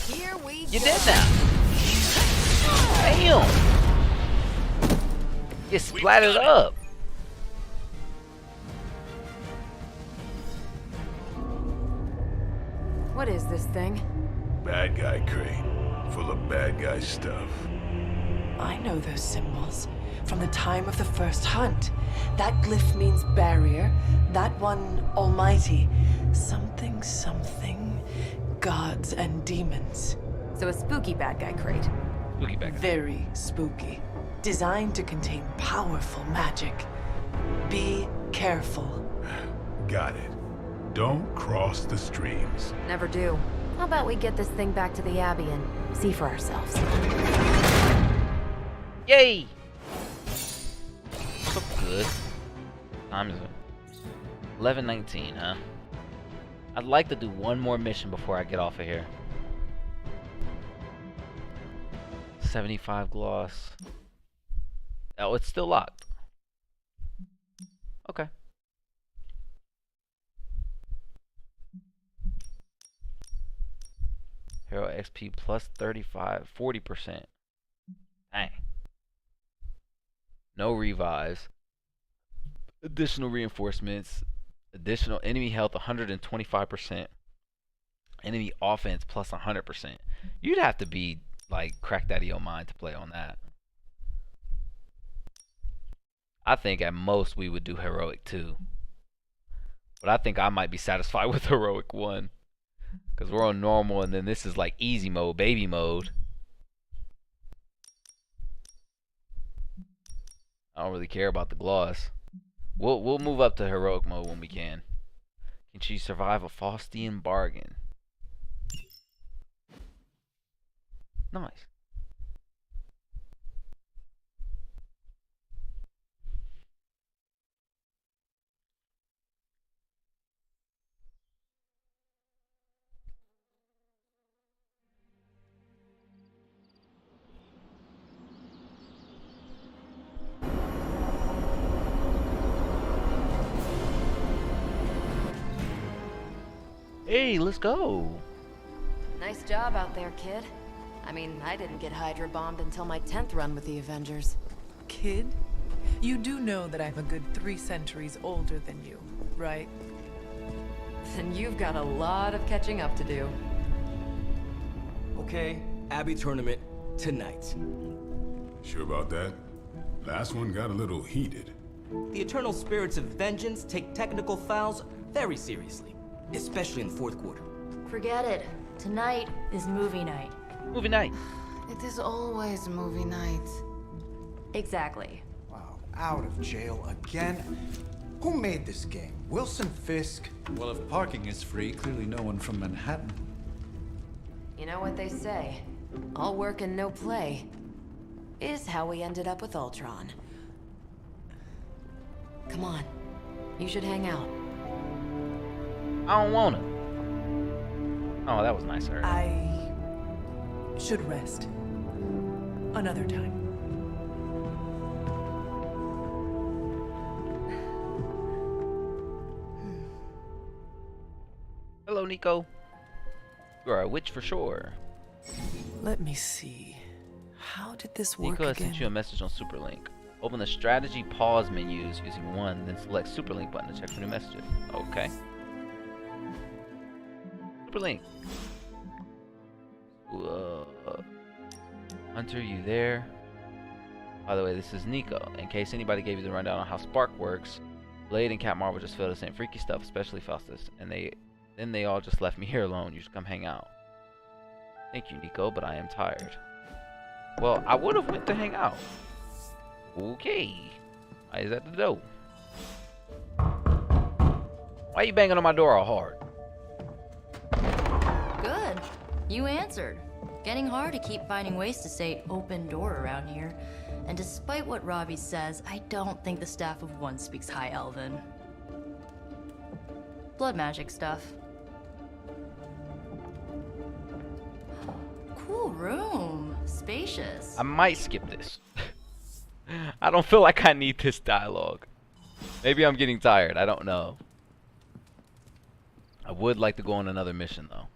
Here we You're go. dead now. Damn. Get splattered up. What is this thing? Bad guy crate. Full of bad guy stuff. I know those symbols from the time of the first hunt. That glyph means barrier, that one almighty. Something, something, gods and demons. So a spooky bad guy crate. Spooky bad guy. Very spooky. Designed to contain powerful magic. Be careful. Got it. Don't cross the streams. Never do. How about we get this thing back to the Abbey and see for ourselves? Yay! So good. Time is 11:19, huh? I'd like to do one more mission before I get off of here. 75 gloss. Oh, it's still locked. Okay. Hero XP plus 40%. Dang. No revives. Additional reinforcements. Additional enemy health 125%. Enemy offense plus 100%. You'd have to be like cracked out of your mind to play on that. I think at most we would do heroic 2. But I think I might be satisfied with heroic 1. Because we're on normal and then this is like easy mode, baby mode. I don't really care about the gloss. We'll move up to heroic mode when we can. Can she survive a Faustian bargain? Nice. Hey, let's go. Nice job out there, kid. I mean, I didn't get Hydra bombed until my 10th run with the Avengers. Kid, you do know that I'm a good 3 centuries older than you, right? Then you've got a lot of catching up to do. Okay, Abbey tournament tonight. Sure about that? Last one got a little heated. The Eternal Spirits of Vengeance take technical fouls very seriously, especially in the fourth quarter. Forget it. Tonight is movie night. Movie night. It is always movie night. Exactly. Wow, out of jail again? Who made this game? Wilson Fisk? Well, if parking is free, clearly no one from Manhattan. You know what they say? All work and no play is how we ended up with Ultron. Come on. You should hang out. I don't wanna. Oh, that was nice, Eric. I should rest. Another time. Hello, Nico. You are a witch for sure. Let me see. How did this work Nico has again? sent you a message on Superlink. Open the strategy pause menus using 1, then select Superlink button to check for new messages. Okay. Superlink. Hunter, you there? By the way, this is Nico. In case anybody gave you the rundown on how Spark works, Blade and Cat Marvel just feel the same freaky stuff, especially Faustus, and then they all just left me here alone. You should come hang out. Thank you, Nico, but I am tired. Well, I would have went to hang out. Okay. Why is that the door? Why are you banging on my door all hard? Good. You answered. Getting hard to keep finding ways to say open door around here. And despite what Robbie says, I don't think the Staff of One speaks High Elven. Blood magic stuff. Cool room. Spacious. I might skip this. I don't feel like I need this dialogue. Maybe I'm getting tired. I don't know. I would like to go on another mission, though.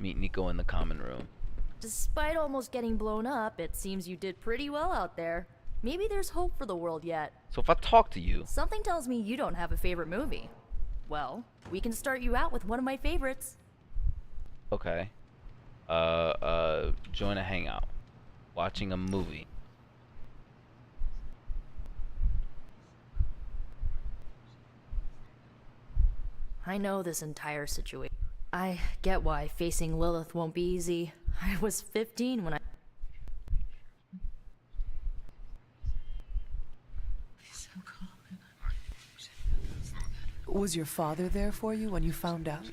Meet Nico in the common room. Despite almost getting blown up, it seems you did pretty well out there. Maybe there's hope for the world yet. So if I talk to you... Something tells me you don't have a favorite movie. Well, we can start you out with one of my favorites. Okay. Join a hangout. Watching a movie. I know this entire situation. I get why facing Lilith won't be easy. I was 15 when I... Was your father there for you when you found out?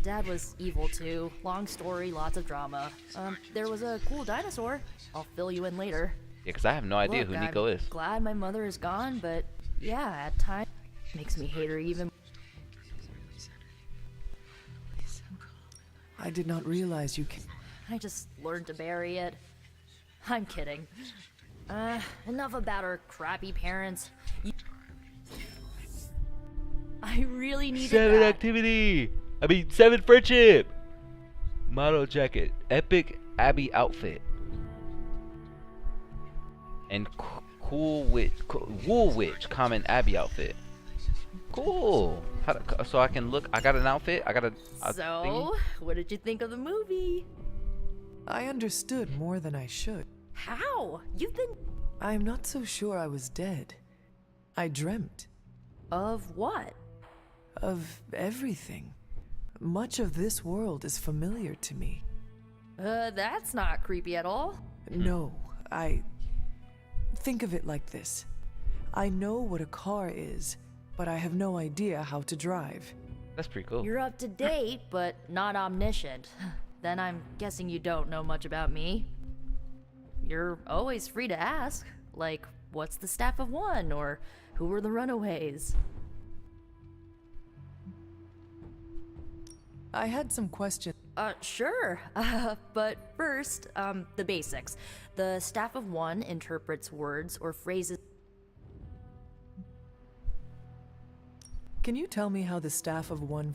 Dad was evil too. Long story, lots of drama. There was a cool dinosaur. I'll fill you in later. Yeah, because I have no idea who Nico is. Glad my mother is gone, but yeah, at times makes me hate her even. I did not realize you can... I just learned to bury it. I'm kidding. Enough about her crappy parents. I really needed 7 that. activity! 7 friendship! Motto jacket. Epic Abbey outfit. And wool witch common Abbey outfit. Cool. So I can look. I got an outfit. I got a So, thingy. what did you think of the movie? I understood more than I should. How? You've been... I am not so sure I was dead. I dreamt. Of what? Of everything. Much of this world is familiar to me. That's not creepy at all. No, think of it like this. I know what a car is, but I have no idea how to drive. That's pretty cool. You're up to date, but not omniscient. Then I'm guessing you don't know much about me. You're always free to ask, like, what's the Staff of One, or who were the Runaways? I had some questions. Sure. But first, the basics. The Staff of One interprets words or phrases. Can you tell me how the Staff of One...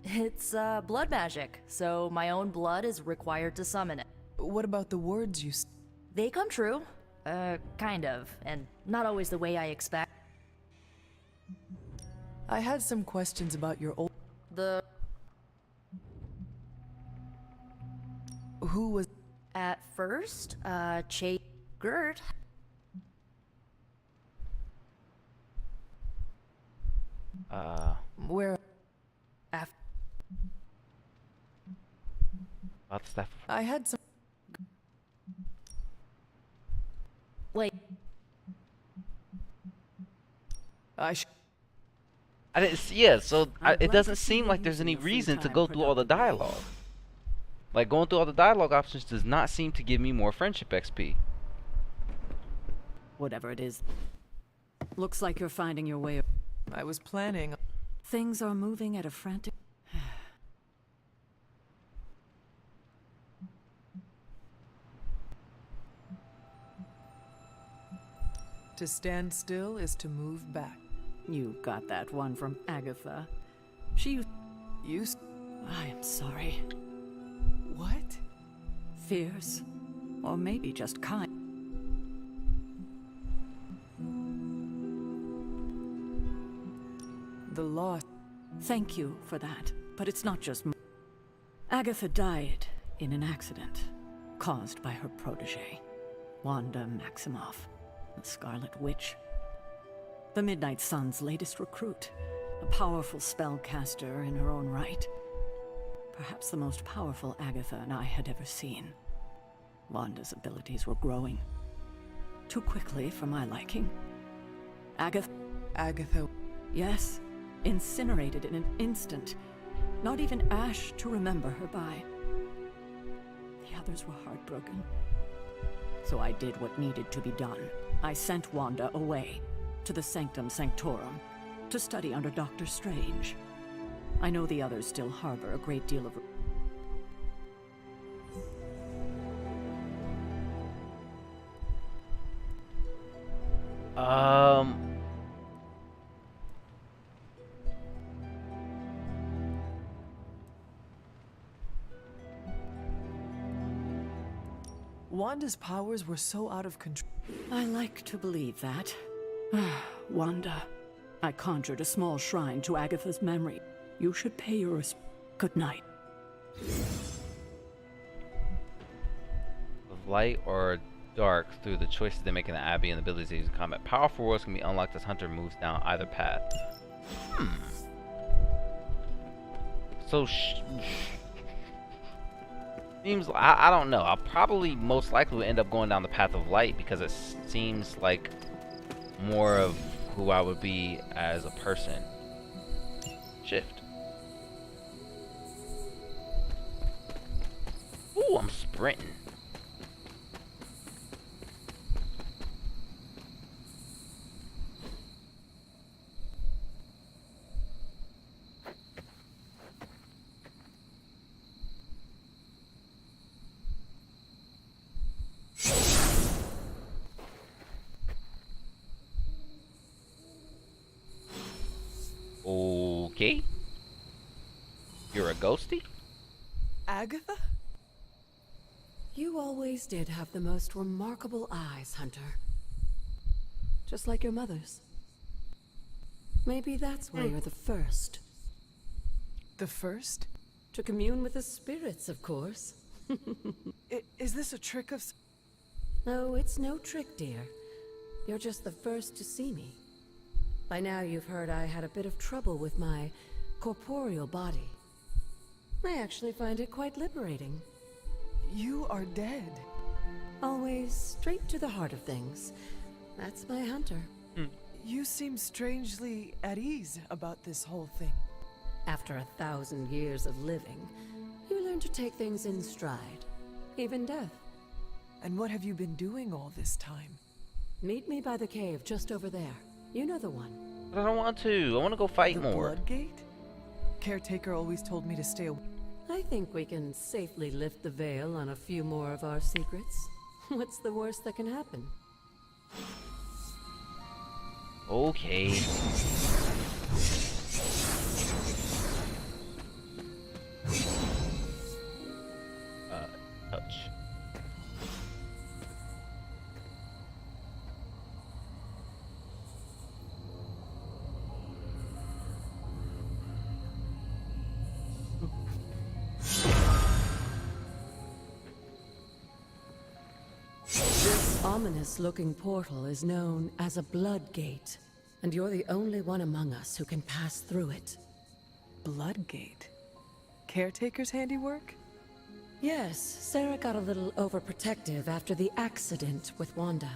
It's, blood magic, so my own blood is required to summon it. What about the words you... They come true. Kind of, and not always the way I expect. I had some questions about your old... Who was... At first, Chase Gert. Where... About stuff. I had some... Like... I didn't see, yeah, so it doesn't seem like there's any reason to go through all the dialogue. Like, going through all the dialogue options does not seem to give me more friendship XP. Whatever it is. Looks like you're finding your way. I was planning... Things are moving at a frantic... To stand still is to move back. You got that one from Agatha. She... used... I am sorry. What? Fierce. Or maybe just kind. The loss... Thank you for that, but it's not just... Agatha died in an accident caused by her protege, Wanda Maximoff, the Scarlet Witch. The Midnight Sun's latest recruit, a powerful spellcaster in her own right. Perhaps the most powerful Agatha and I had ever seen. Wanda's abilities were growing. Too quickly for my liking. Agatha... Agatha... Yes, incinerated in an instant. Not even Ash to remember her by. The others were heartbroken. So I did what needed to be done. I sent Wanda away, to the Sanctum Sanctorum, to study under Doctor Strange. I know the others still harbor a great deal of... Wanda's powers were so out of control. I like to believe that. Wanda, I conjured a small shrine to Agatha's memory. You should pay your respect. Good night. Of light or dark through the choices they make in the Abbey and the abilities they use in combat. Powerful worlds can be unlocked as Hunter moves down either path. So, seems I don't know. I'll probably most likely will end up going down the path of light because it seems like more of who I would be as a person. Shift. Ooh, I'm sprinting. Okay. You're a ghosty? Agatha? You always did have the most remarkable eyes, Hunter. Just like your mother's. Maybe that's why you're the first. The first? To commune with the spirits, of course. Is this a trick of... No, it's no trick, dear. You're just the first to see me. By now you've heard I had a bit of trouble with my corporeal body. I actually find it quite liberating. You are dead. Always straight to the heart of things. That's my Hunter. You seem strangely at ease about this whole thing. After 1,000 years of living, you learn to take things in stride. Even death. And what have you been doing all this time? Meet me by the cave just over there. You know the one. But I don't want to. I want to go fight The more. Bloodgate? Caretaker always told me to stay away. I think we can safely lift the veil on a few more of our secrets. What's the worst that can happen? Okay. Touch. This ominous-looking portal is known as a blood gate, and you're the only one among us who can pass through it. Bloodgate? Caretaker's handiwork? Yes, Sarah got a little overprotective after the accident with Wanda.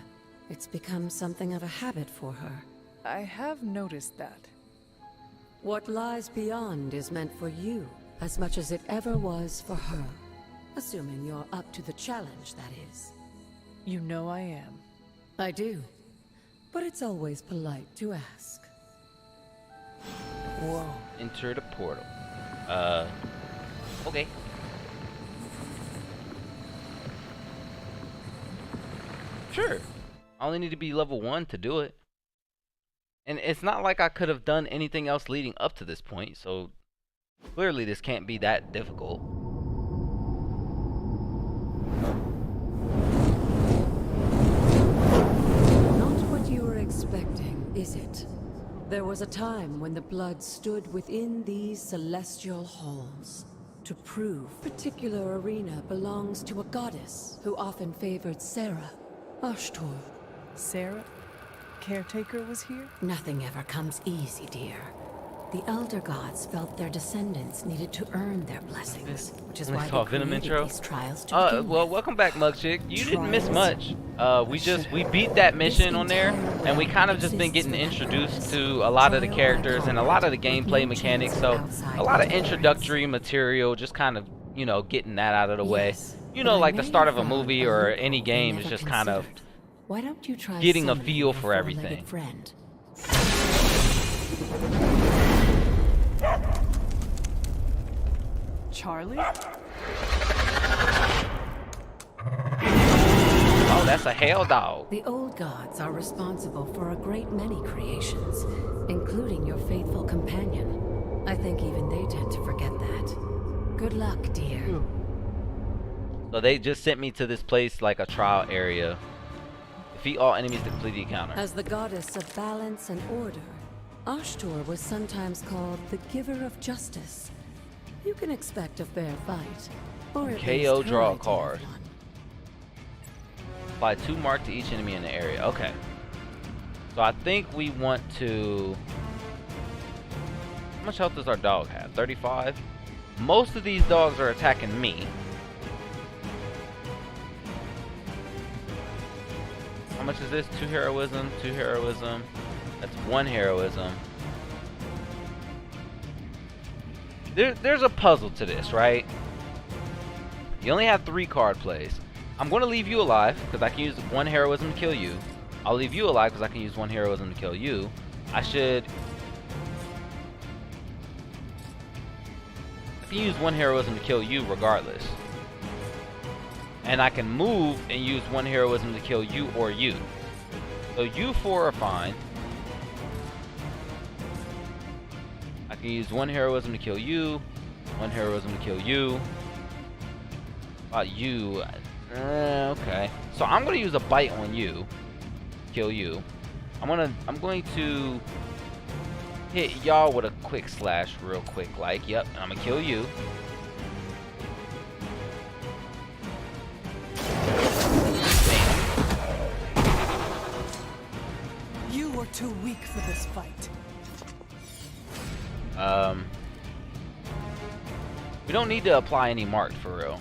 It's become something of a habit for her. I have noticed that. What lies beyond is meant for you, as much as it ever was for her. Assuming you're up to the challenge, that is. You know I am. I do. But it's always polite to ask. Whoa. Enter the portal. Okay. Sure. I only need to be level 1 to do it. And it's not like I could have done anything else leading up to this point, so clearly this can't be that difficult. Not what you were expecting, is it? There was a time when the blood stood within these celestial halls. To prove particular arena belongs to a goddess who often favored Sarah, Ashtor. Sarah? Caretaker was here? Nothing ever comes easy, dear. The Elder Gods felt their descendants needed to earn their blessings, which is why saw they Venom created intro. these trials to begin Well, with. welcome back, Mug Chick. You didn't miss Trials. much. We beat that mission on there, and we kind of just been getting introduced to a lot of the characters and a lot of the gameplay mechanics. So a lot of introductory material, just kind of, you know, getting that out of the way. You know, like the start of a movie or any game is just kind of Why don't you try getting a summoning feel your for four-legged everything. Friend? Charlie? Oh, that's a hell dog. The old gods are responsible for a great many creations, including your faithful companion. I think even they tend to forget that. Good luck, dear. So they just sent me to this place like a trial area. Defeat all enemies to complete the encounter. As the goddess of balance and order, Ashtor was sometimes called the giver of justice. You can expect a fair fight. Or at KO, least draw a try to card. have one. Apply 2 mark to each enemy in the area. Okay. So I think we want to... How much health does our dog have? 35? Most of these dogs are attacking me. How much is this? 2 heroism, 2 heroism. That's 1 heroism. There's a puzzle to this, right? You only have 3 card plays. I'm going to leave you alive because I can use 1 heroism to kill you. I'll leave you alive because I can use 1 heroism to kill you. I can use 1 heroism to kill you regardless. And I can move and use 1 heroism to kill you or you. So you 4 are fine. I can use 1 heroism to kill you, 1 heroism to kill you. You. Okay. So I'm gonna use a bite on you. Kill you. I'm going to hit y'all with a quick slash real quick, like, yep, and I'm gonna kill you. You are too weak for this fight. We don't need to apply any mark for real.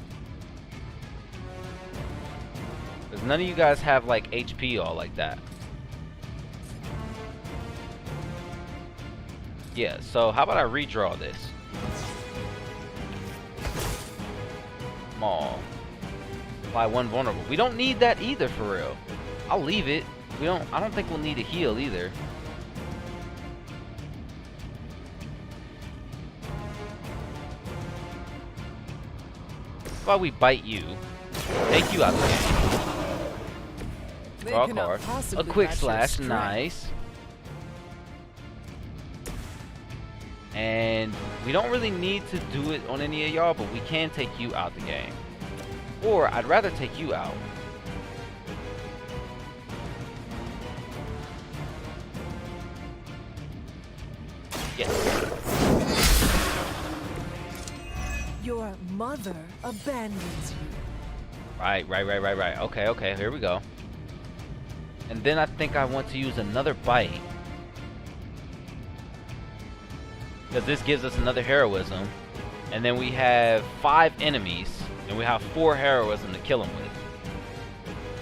Because none of you guys have like HP all like that. Yeah, so how about I redraw this? Maul. Apply 1 vulnerable. We don't need that either for real. I'll leave it. I don't think we'll need a heal either. How about we bite you? Take you out the game. Draw a card. A quick slash, nice. And we don't really need to do it on any of y'all, but we can take you out the game. Or I'd rather take you out. Yes. Your mother abandons you. Right. Okay, here we go. And then I think I want to use another bite. Because this gives us another heroism. And then we have 5 enemies. And we have 4 heroism to kill them with.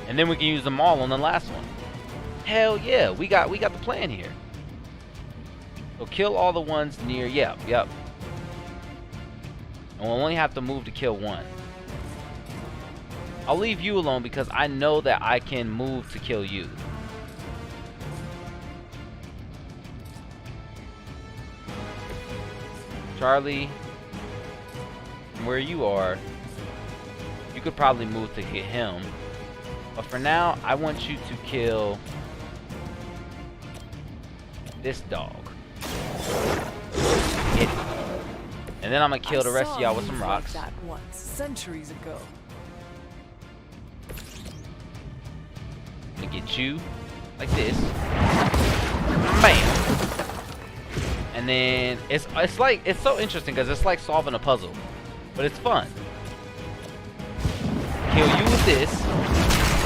And then we can use them all on the last one. Hell yeah, we got the plan here. So kill all the ones near, yep. And we'll only have to move to kill 1. I'll leave you alone because I know that I can move to kill you. Charlie, from where you are, you could probably move to hit him. But for now, I want you to kill this dog. Hit it. And then I'm gonna kill the rest of y'all with some rocks. That once, centuries ago. I'm gonna get you like this. Bam. And then it's so interesting because it's like solving a puzzle, but it's fun. Kill you with this.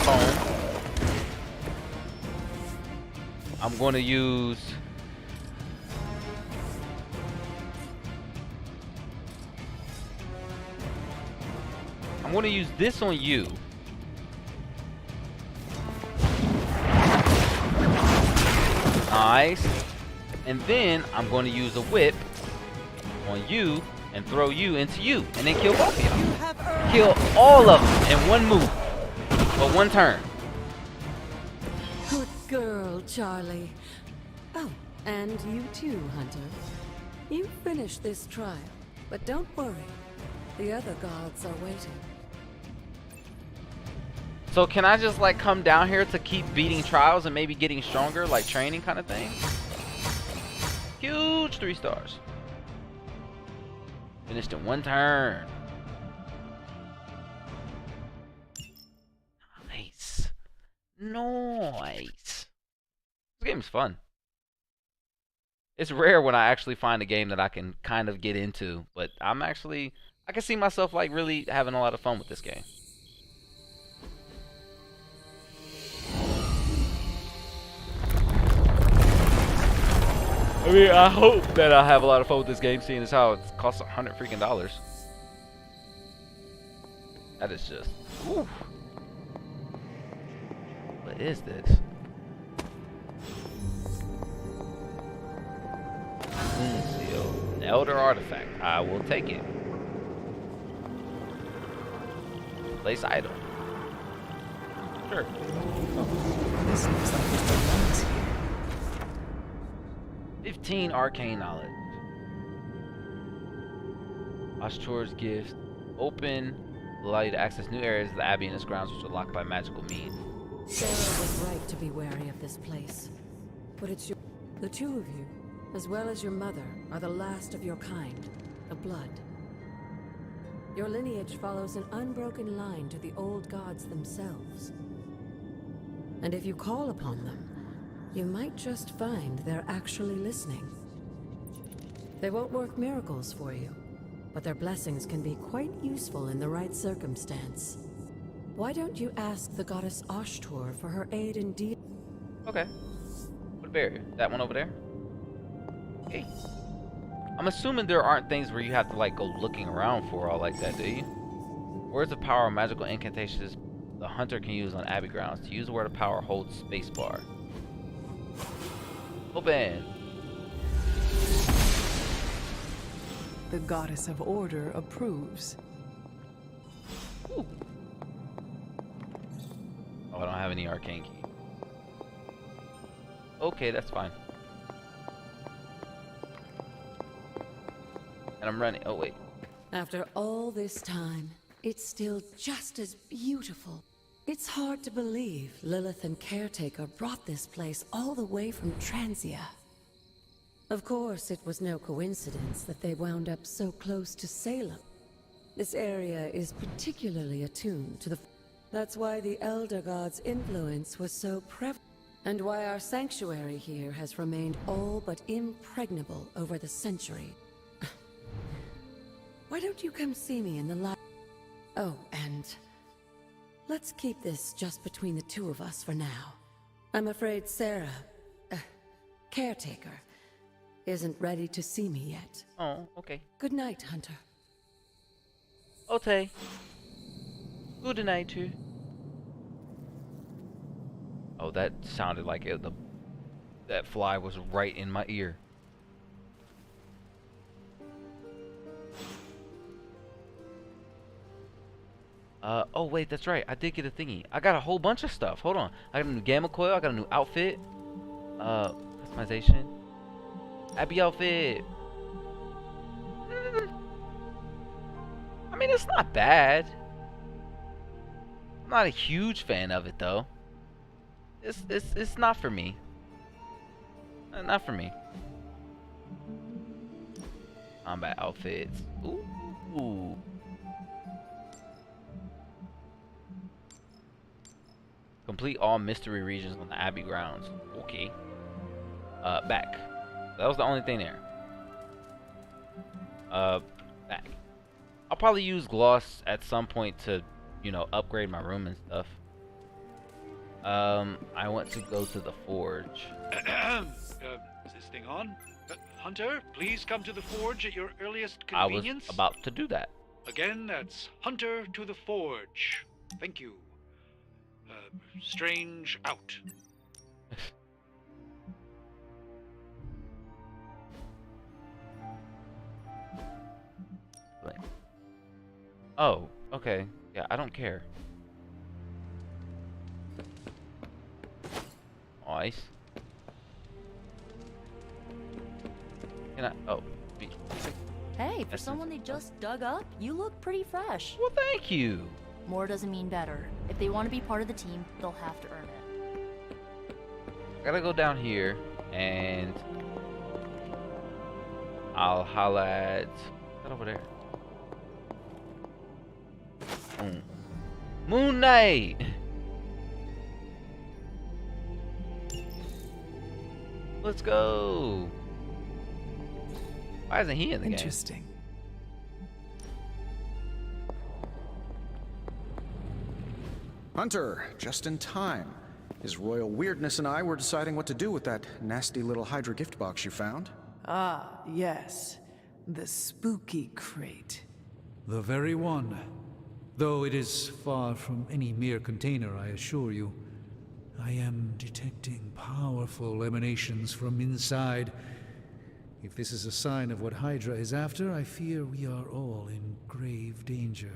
Boom. I'm gonna use I'm going to use this on you. Nice. And then I'm going to use a whip on you and throw you into you. And then kill both of y'all. Kill all of them in one move. Or one turn. Good girl, Charlie. Oh, and you too, Hunter. You finished this trial, but don't worry. The other gods are waiting. So can I just like come down here to keep beating trials and maybe getting stronger, like training kind of thing? Huge 3 stars. Finished in one turn. Nice. Nice. This game's fun. It's rare when I actually find a game that I can kind of get into, but I can see myself like really having a lot of fun with this game. I mean, I hope that I have a lot of fun with this game, seeing as how it costs $100 freaking. That is just, oof. What is this? Seal. An elder artifact. I will take it. Place item. Sure. This looks like there's belongs here. 15 arcane knowledge. Ashtor's gift. Open. Allow you to access new areas of the Abbey and its grounds which are locked by magical means. Sarah was right to be wary of this place. But it's the two of you, as well as your mother, are the last of your kind, the blood. Your lineage follows an unbroken line to the old gods themselves. And if you call upon them, you might just find they're actually listening. They won't work miracles for you, but their blessings can be quite useful in the right circumstance. Why don't you ask the goddess Ashtor for her aid in dealing? Okay. What barrier? That one over there? Okay. I'm assuming there aren't things where you have to like go looking around for all like that, do you? Words of power or magical incantations the hunter can use on Abbey grounds. To use the word of power, hold spacebar. Open. The goddess of order approves. Ooh. Oh, I don't have any arcane key. Okay, that's fine. And I'm running. Oh, wait. After all this time, it's still just as beautiful. It's hard to believe Lilith and Caretaker brought this place all the way from Transia. Of course, it was no coincidence that they wound up so close to Salem. This area is particularly attuned to the... That's why the Elder God's influence was so prevalent, and why our sanctuary here has remained all but impregnable over the century. Why don't you come see me in the library? Oh, and let's keep this just between the two of us for now. I'm afraid Sarah, Caretaker, isn't ready to see me yet. Oh, okay. Good night, Hunter. Okay. Good night, too. Oh, that sounded like it. That fly was right in my ear. Oh wait, that's right. I did get a thingy. I got a whole bunch of stuff. Hold on. I got a new gamma coil. I got a new outfit. Customization. Abbey outfit. I mean, it's not bad. I'm not a huge fan of it though. It's not for me. Not for me. Combat outfits. Ooh. Complete all mystery regions on the Abbey grounds. Okay. Back. That was the only thing there. Back. I'll probably use gloss at some point to, you know, upgrade my room and stuff. I want to go to the forge. Is this thing on? Hunter, please come to the forge at your earliest convenience. I was about to do that. Again, that's Hunter to the Forge. Thank you. Strange out. Oh, okay. Yeah, I don't care. Nice. Can I? Oh. Hey, for someone they just dug up, you look pretty fresh. Well, thank you. More doesn't mean better. If they want to be part of the team, they'll have to earn it. Gotta go down here, and I'll holla at that over there. Moon Knight. Let's go. Why isn't he in the game? Interesting. Hunter, just in time. His royal weirdness and I were deciding what to do with that nasty little Hydra gift box you found. Ah, yes. The spooky crate. The very one. Though it is far from any mere container, I assure you. I am detecting powerful emanations from inside. If this is a sign of what Hydra is after, I fear we are all in grave danger.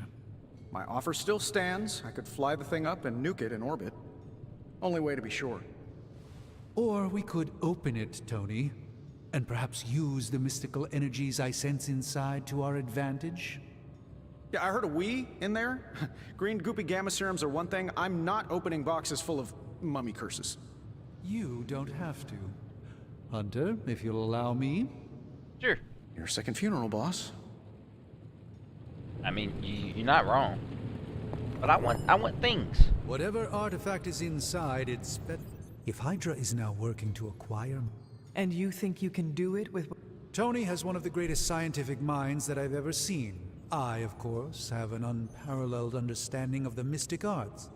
My offer still stands. I could fly the thing up and nuke it in orbit. Only way to be sure. Or we could open it, Tony, and perhaps use the mystical energies I sense inside to our advantage. Yeah, I heard a "we" in there. Green goopy gamma serums are one thing. I'm not opening boxes full of mummy curses. You don't have to. Hunter, if you'll allow me. Sure. Your second funeral, boss. I mean, you're not wrong. But I want things. Whatever artifact is inside, it's if Hydra is now working to acquire... And you think you can do it with... Tony has one of the greatest scientific minds that I've ever seen. I, of course, have an unparalleled understanding of the mystic arts.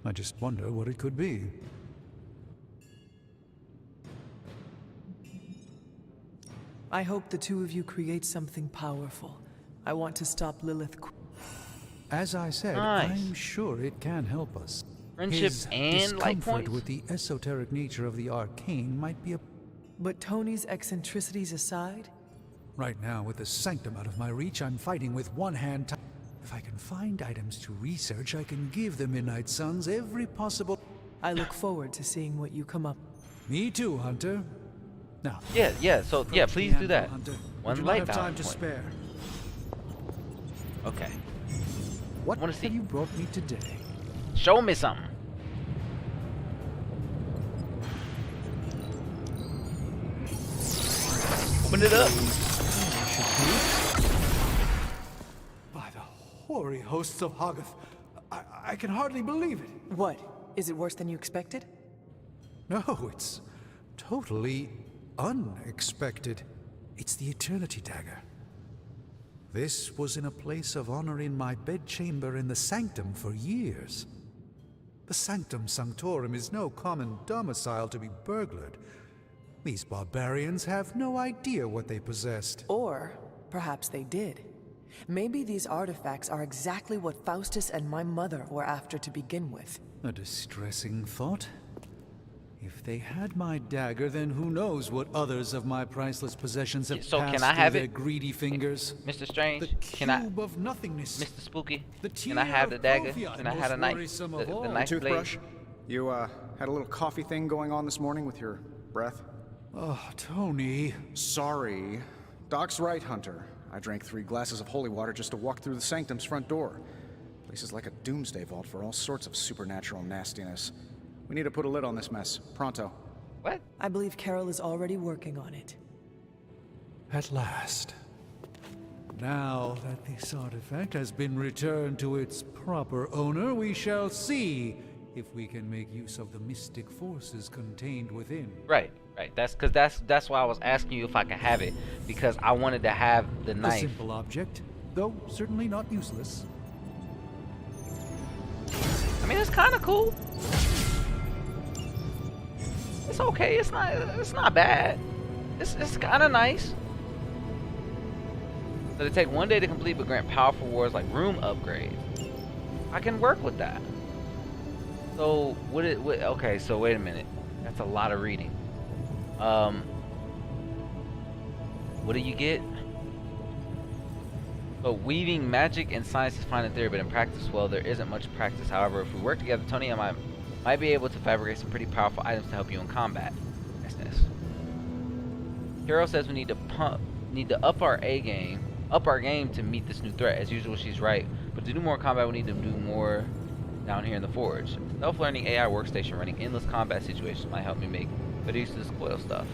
I just wonder what it could be. I hope the two of you create something powerful. I want to stop Lilith. As I said, nice. I'm sure it can help us. Friendship His and light discomfort points? with the esoteric nature of the arcane might be a... But Tony's eccentricities aside? Right now, with the sanctum out of my reach, I'm fighting with one hand. If I can find items to research, I can give the Midnight Suns every possible... I look forward to seeing what you come up. Me too, Hunter. Now. Yeah. So yeah, please do that. Hunter. One Would light you have time balance to point. spare? Okay. What have you brought me today? Show me something. Open it up. By the hoary hosts of Hoggoth, I can hardly believe it. What? Is it worse than you expected? No, it's totally unexpected. It's the Eternity Dagger. This was in a place of honor in my bedchamber in the Sanctum for years. The Sanctum Sanctorum is no common domicile to be burglared. These barbarians have no idea what they possessed. Or perhaps they did. Maybe these artifacts are exactly what Faustus and my mother were after to begin with. A distressing thought. If they had my dagger, then who knows what others of my priceless possessions have So passed can I have through their it? greedy fingers. Mr. Strange, The can I... cube of nothingness. Mr. Spooky, The can I tear have the of dagger? Prophia, Can I the have a most knife? worrisome The of all. knife blade? Toothbrush? You, had a little coffee thing going on this morning with your breath? Oh, Tony. Sorry. Doc's right, Hunter. I drank 3 glasses of holy water just to walk through the Sanctum's front door. Place is like a doomsday vault for all sorts of supernatural nastiness. We need to put a lid on this mess. Pronto. What? I believe Carol is already working on it. At last. Now that this artifact has been returned to its proper owner, we shall see if we can make use of the mystic forces contained within. Right. That's why I was asking you if I could have it, because I wanted to have the A knife. simple object, though certainly not useless. I mean, it's kind of cool. It's okay. It's not bad. It's kind of nice. So they take 1 day to complete but grant powerful rewards like room upgrades. I can work with that. So okay, so wait a minute. That's a lot of reading. What do you get? So weaving magic and science is fine in theory, but in practice, well, there isn't much practice. However, if we work together, Tony and I might be able to fabricate some pretty powerful items to help you in combat. Yes. Hero says we need to up our game to meet this new threat. As usual, she's right. But to do more combat, we need to do more down here in the forge. Self-learning AI workstation running endless combat situations might help me make better use of this coil stuff.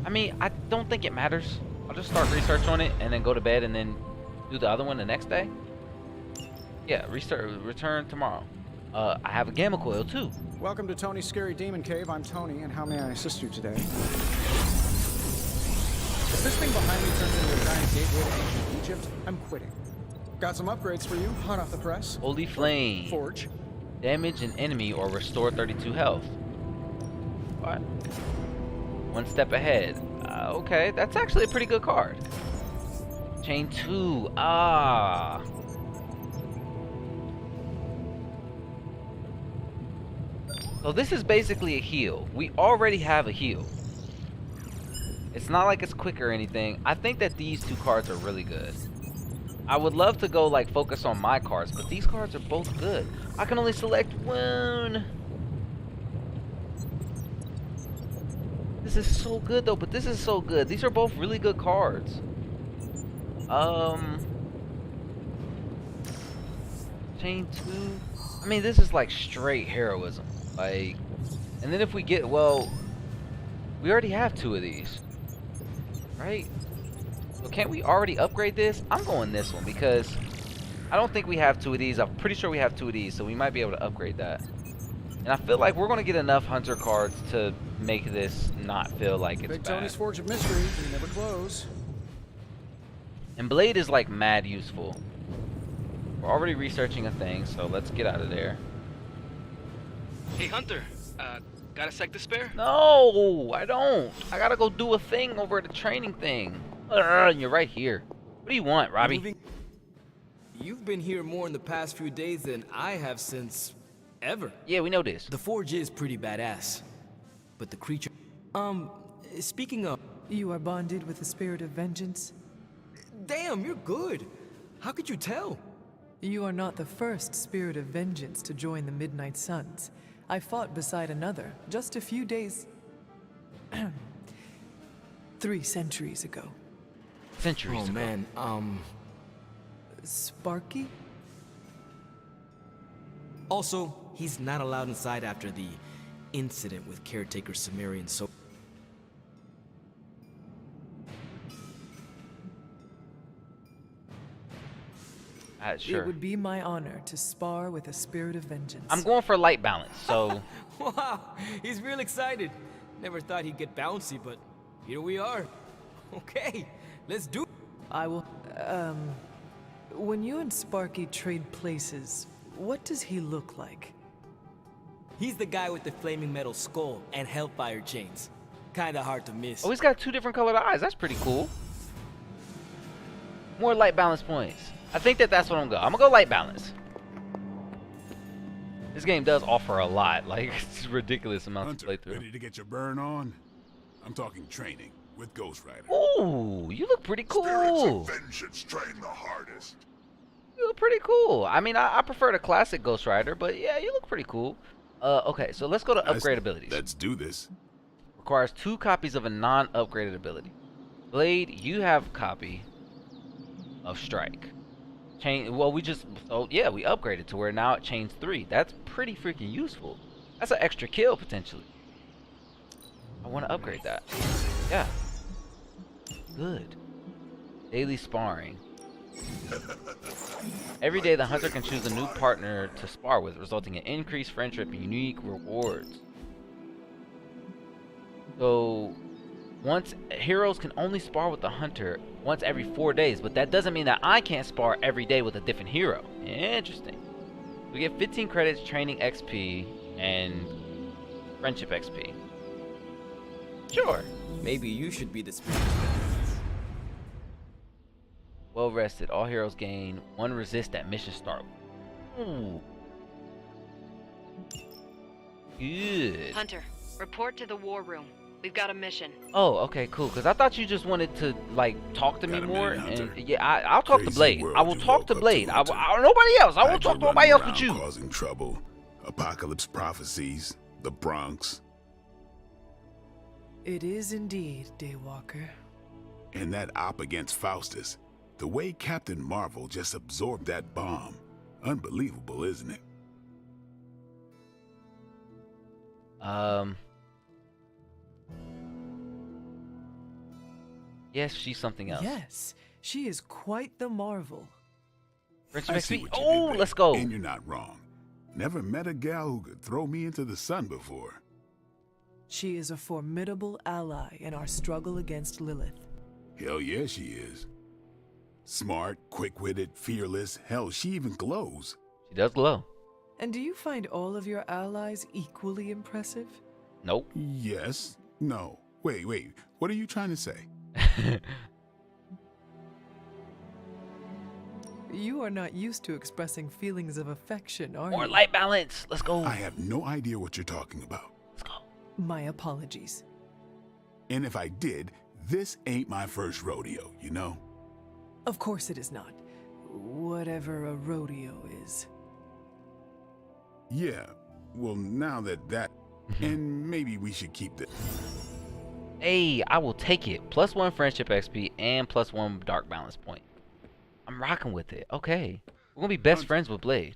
I mean, I don't think it matters. I'll just start research on it and then go to bed and then do the other one the next day. Yeah, return tomorrow. I have a gamma coil too. Welcome to Tony's Scary Demon Cave. I'm Tony, and how may I assist you today? If this thing behind me turns into a giant gateway to ancient Egypt, I'm quitting. Got some upgrades for you, hot off the press. Holy Flame. Forge. Damage an enemy or restore 32 health. What? One step ahead. Okay, that's actually a pretty good card. Chain 2. Ah. So this is basically a heal. We already have a heal. It's not like it's quick or anything. I think that these two cards are really good. I would love to go like focus on my cards, but these cards are both good. I can only select one. This is so good though, but this is so good. These are both really good cards. Chain 2. I mean, this is like straight heroism. Like, and then if we get, well, we already have 2 of these, right? So can't we already upgrade this? I'm going this one because I don't think we have 2 of these. I'm pretty sure we have 2 of these, so we might be able to upgrade that. And I feel like we're going to get enough hunter cards to make this not feel like it's Big bad. Tony's Forge of Mystery, we never close. And Blade is like mad useful. We're already researching a thing, so let's get out of there. Hey, Hunter. Got a sec to spare? No, I don't. I gotta go do a thing over at the training thing. You're right here. What do you want, Robbie? You've been here more in the past few days than I have since ever. Yeah, we know this. The forge is pretty badass. But the creature... speaking of... You are bonded with the spirit of vengeance? Damn, you're good. How could you tell? You are not the first spirit of vengeance to join the Midnight Suns. I fought beside another just a few days... 3 centuries ago. Centuries ago. Man, Sparky? Also, he's not allowed inside after the incident with caretaker Sumerian, so... Sure. It would be my honor to spar with a spirit of vengeance. I'm going for light balance, so... Wow, he's real excited. Never thought he'd get bouncy, but here we are. Okay, let's do it. I will... When you and Sparky trade places, what does he look like? He's the guy with the flaming metal skull and hellfire chains. Kinda hard to miss. Oh, he's got 2 different colored eyes. That's pretty cool. More light balance points. I think that's what I'm going to go. I'm going to go light balance. This game does offer a lot. Like, it's ridiculous amounts to play through. Ready to get your burn on? I'm talking training with Ghost Rider. Ooh, you look pretty cool. Spirits of vengeance train the hardest. You look pretty cool. I mean, I prefer the classic Ghost Rider, but yeah, you look pretty cool. Okay, so let's go to upgrade abilities. Let's do this. Requires 2 copies of a non-upgraded ability. Blade, you have a copy of Strike. Well, we upgraded to where now it chains 3. That's pretty freaking useful. That's an extra kill potentially. I want to upgrade that. Yeah. Good. Daily sparring. Every day the hunter can choose a new partner to spar with, resulting in increased friendship and unique rewards. So heroes can only spar with the hunter once every 4 days, but that doesn't mean that I can't spar every day with a different hero. Interesting. We get 15 credits, training XP, and Friendship XP. Sure. Maybe you should be the spirit. Well rested. All heroes gain 1 resist at mission start. Ooh. Good. Hunter, report to the war room. We've got a mission. Oh, okay, cool. Because I thought you just wanted to like talk to me Got a more, minute, Hunter? and yeah, I'll talk to Crazy Blade. world I will you talk woke to up Blade. to, I Hunter. nobody else. I won't Hydra talk to nobody running else but around you. Causing trouble. Apocalypse prophecies. The Bronx. It is indeed, Daywalker. And that op against Faustus. The way Captain Marvel just absorbed that bomb. Unbelievable, isn't it? Yes, she's something else. Yes, she is quite the marvel. Friendship I see XP. what you Oh, did there, let's go. And you're not wrong. Never met a gal who could throw me into the sun before. She is a formidable ally in our struggle against Lilith. Hell yeah, she is. Smart, quick-witted, fearless. Hell, she even glows. She does glow. And do you find all of your allies equally impressive? Nope. Yes. No. Wait. What are you trying to say? You are not used to expressing feelings of affection, are More you? light balance. Let's go. I have no idea what you're talking about. Let's go. My apologies. And if I did, this ain't my first rodeo, you know? Of course it is not. Whatever a rodeo is. Yeah. Well, now that... and maybe we should keep this. Hey, I will take it. +1 friendship XP and +1 dark balance point. I'm rocking with it. Okay. We're gonna be best friends with Blade.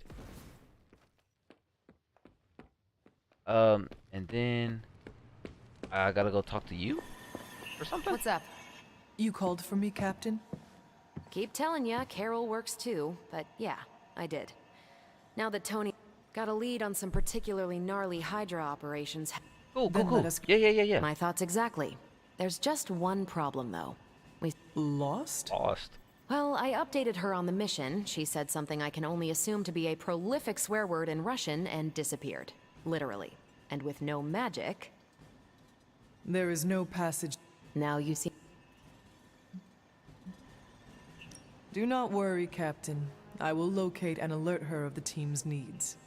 And then I gotta go talk to you or something. What's up? You called for me, Captain? Keep telling ya, Carol works too, but yeah, I did. Now that Tony got a lead on some particularly gnarly Hydra operations. Cool. Let us... Yeah. My thoughts exactly. There's just one problem though. We lost? Well, I updated her on the mission. She said something I can only assume to be a prolific swear word in Russian and disappeared. Literally. And with no magic... There is no passage... Now you see... Do not worry, Captain. I will locate and alert her of the team's needs.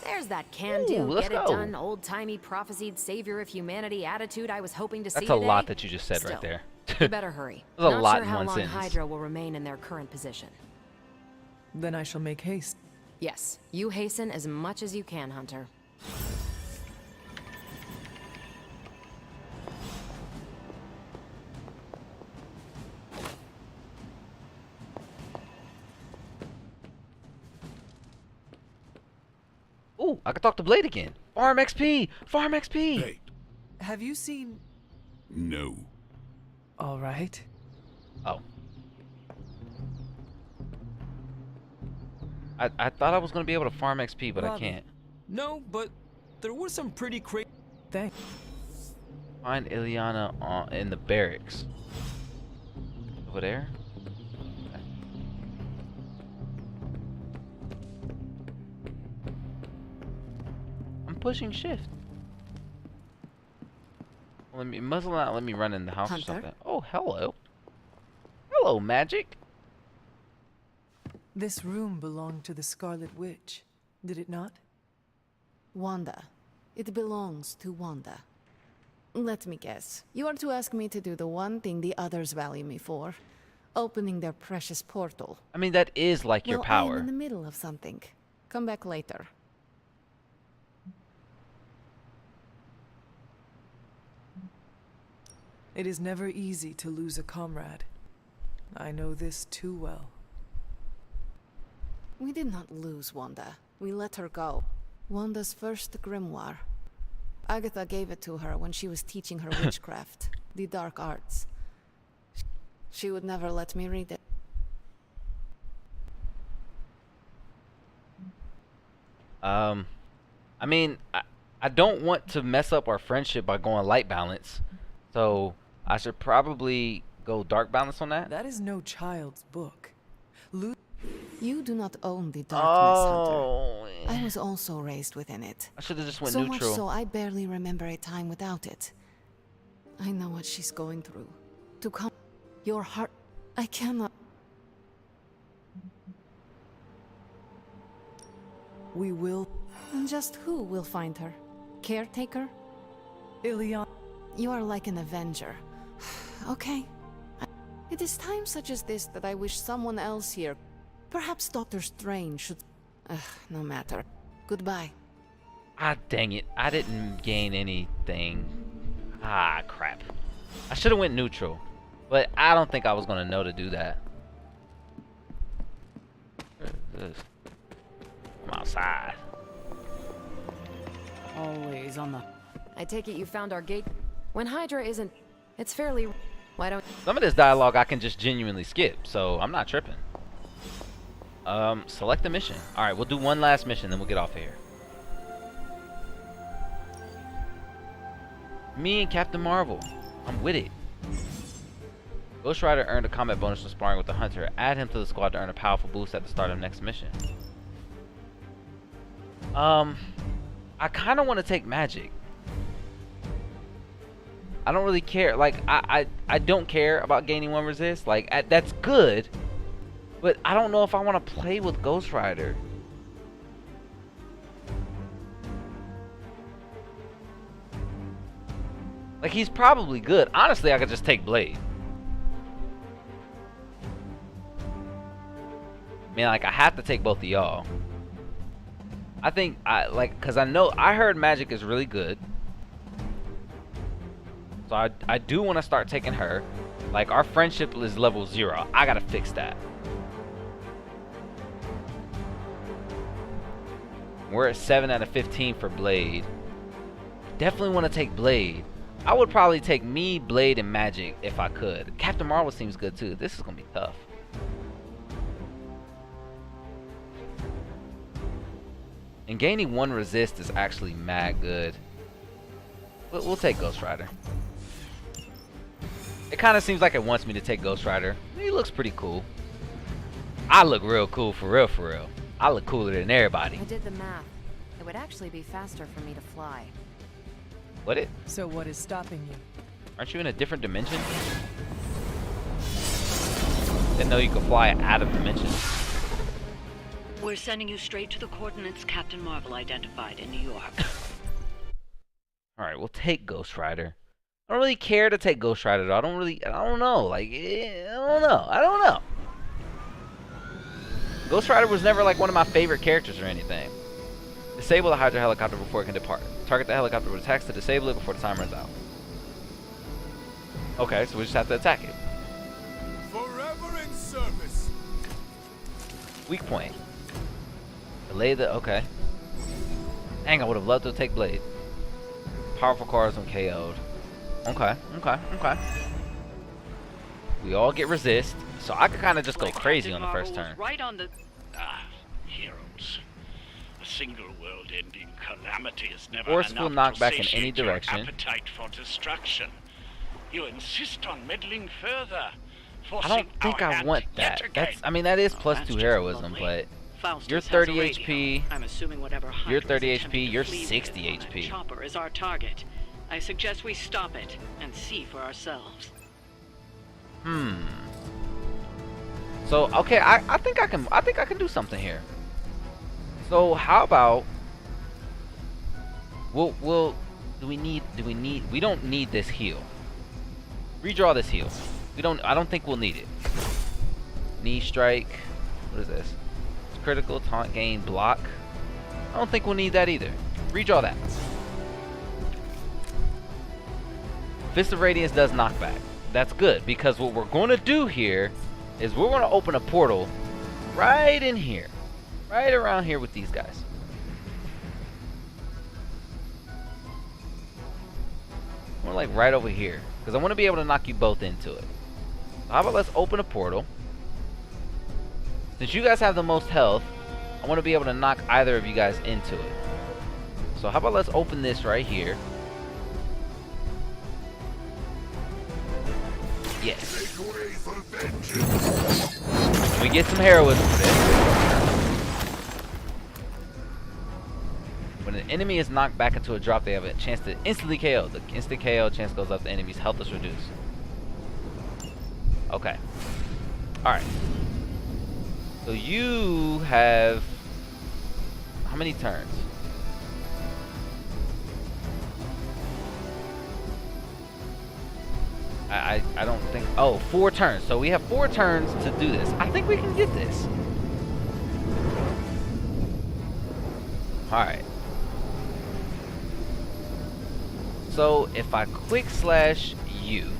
There's that can-do, let's get it go. done, old-timey prophesied savior of humanity attitude I was hoping to see That's a today. lot that you just said Still, right there. You better hurry. That's a Not lot sure in how one long sentence. Hydra will remain in their current position. Then I shall make haste. Yes, you hasten as much as you can, Hunter. Ooh, I can talk to Blade again. Farm XP! Farm XP! Hey, Have you seen... no. All right. Oh. I thought I was going to be able to farm XP, but I Robbie. can't. No, but there were some pretty crazy. Thanks. Find Ileana in the barracks. Over there? Okay. I'm pushing shift. Let me muzzle out. Let me run in the house Hunter? or something. Oh, hello. Hello, magic. This room belonged to the Scarlet Witch, did it not? Wanda. It belongs to Wanda. Let me guess. You are to ask me to do the one thing the others value me for. Opening their precious portal. I mean, that is like your I'm power. in the middle of something. Come back later. It is never easy to lose a comrade. I know this too well. We did not lose Wanda. We let her go. Wanda's first grimoire. Agatha gave it to her when she was teaching her witchcraft, the dark arts. She would never let me read it. I mean, I don't want to mess up our friendship by going light balance, so I should probably go dark balance on that. That is no child's book. You do not own the darkness, Oh, Hunter. I was also raised within it. I should have just went so neutral. Much so I barely remember a time without it. I know what she's going through. To come, your heart, I cannot. We will. And just who will find her? Caretaker? Ilion. You are like an avenger. Okay. It is times such as this that I wish someone else here, perhaps Doctor Strange, should. No matter. Goodbye. Ah, dang it. I didn't gain anything. Ah, crap. I should have went neutral. But I don't think I was going to know to do that. Where is this? I'm outside. Always on the... I take it you found our gate. When Hydra isn't... It's fairly... Why don't... Some of this dialogue I can just genuinely skip, so I'm not tripping. Select the mission. Alright, we'll do one last mission, then we'll get off of here. Me and Captain Marvel. I'm with it. Ghost Rider earned a combat bonus from sparring with the Hunter. Add him to the squad to earn a powerful boost at the start of next mission. I kind of want to take magic. I don't really care. Like, I don't care about gaining one resist. Like, that's good. But I don't know if I want to play with Ghost Rider. Like, he's probably good. Honestly, I could just take Blade. I mean, like, I have to take both of y'all. I think, because I heard magic is really good. So I do want to start taking her. Like, our friendship is level 0. I gotta fix that. We're at 7 out of 15 for Blade. Definitely want to take Blade. I would probably take me, Blade, and Magic if I could. Captain Marvel seems good too. This is gonna be tough. And gaining 1 resist is actually mad good. We'll take Ghost Rider. It kind of seems like it wants me to take Ghost Rider. He looks pretty cool. I look real cool, for real, for real. I look cooler than everybody. I did the math. It would actually be faster for me to fly. Would it? So what is stopping you? Aren't you in a different dimension? Didn't know you could fly out of dimensions. We're sending you straight to the coordinates Captain Marvel identified in New York. Alright, we'll take Ghost Rider. I don't really care to take Ghost Rider though. I don't know. Like, I don't know. Ghost Rider was never like one of my favorite characters or anything. Disable the Hydra helicopter before it can depart. Target the helicopter with attacks to disable it before the time runs out. Okay, so we just have to attack it. Forever in service. Weak point. Delay the... Okay. Dang, I would have loved to take Blade. Powerful cards when KO'd. Okay. We all get resist, so I could kind of just go crazy on the first turn. Right on the... Heroes. A single world-ending calamity is never Forceful enough knockback to in any satiate your direction. appetite for destruction. You insist on meddling further. I don't think I want that. That's, I mean, that is plus 2 heroism, but you're 30 HP. I'm assuming whatever You're 30 Hydra HP. You're fleet 60 with on that HP. Chopper is our target. I suggest we stop it and see for ourselves. So okay, I think I can do something here. So how about we don't need this heal. Redraw this heal. I don't think we'll need it. Knee strike. What is this? It's critical, taunt gain, block. I don't think we'll need that either. Redraw that. Fist of Radiance does knockback. That's good, because what we're going to do here is we're going to open a portal right in here. Right around here with these guys. More like right over here, because I want to be able to knock you both into it. So how about let's open a portal. Since you guys have the most health, I want to be able to knock either of you guys into it. So how about let's open this right here. Yes. Make way for vengeance. And we get some heroism for this. When an enemy is knocked back into a drop, they have a chance to instantly KO. The instant KO chance goes up, the enemy's health is reduced. Okay. Alright. So you have... how many turns? I don't think... oh, 4 turns. So we have 4 turns to do this. I think we can get this. Alright. So if I quick slash you,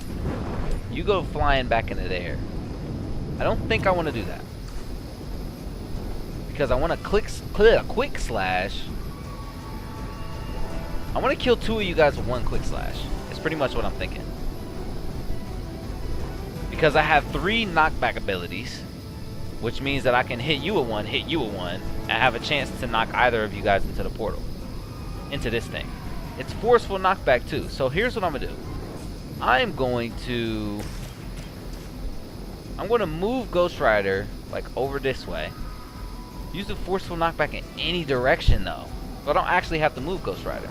you go flying back into the air. I don't think I want to do that. Because I want to quick slash. I want to kill 2 of you guys with 1 quick slash. It's pretty much what I'm thinking. Because I have 3 knockback abilities, which means that I can hit you with 1, hit you with 1, and have a chance to knock either of you guys into the portal. Into this thing. It's forceful knockback too. So here's what I'm going to do. I'm going to move Ghost Rider like over this way. Use the forceful knockback in any direction though. So I don't actually have to move Ghost Rider.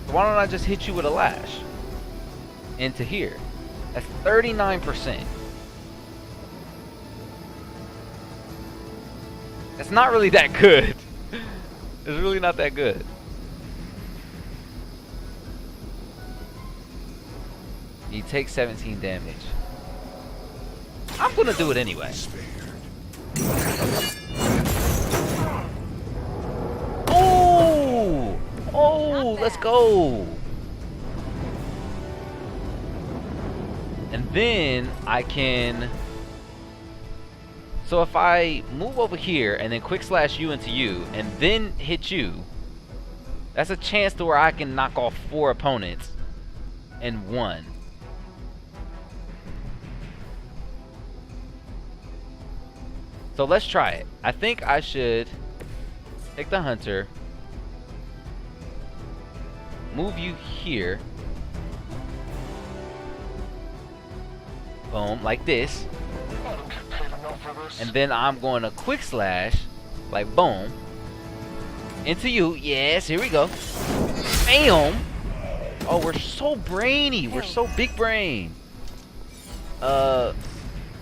So why don't I just hit you with a lash? Into here. That's 39%. That's not really that good. It's really not that good. He takes 17 damage. I'm gonna do it anyway. Oh! Oh, let's go! And then I can... so if I move over here and then quick slash you into you and then hit you, that's a chance to where I can knock off 4 opponents in 1. So let's try it. I think I should take the hunter, move you here, boom, like this, and then I'm going to quick slash, like boom, into you. Yes, here we go. Bam! Oh, we're so brainy. We're so big brain.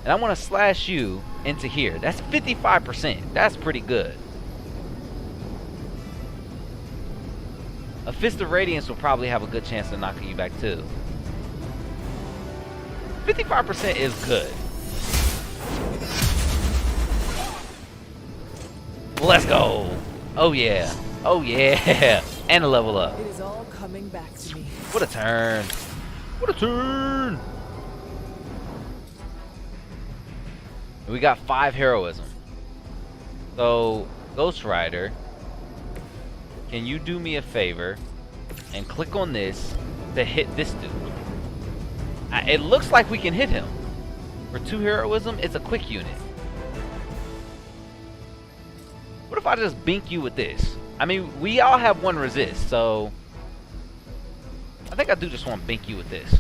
And I want to slash you into here. That's 55%. That's pretty good. A Fist of Radiance will probably have a good chance of knocking you back too. 55% is good. Let's go. Oh yeah. Oh yeah. And a level up. It is all coming back to me. What a turn. What a turn. We got 5 heroism. So, Ghost Rider, can you do me a favor and click on this to hit this dude? It looks like we can hit him. For 2 heroism, it's a quick unit. What if I just bink you with this? I mean, we all have 1 resist, so I think I do just want to bink you with this.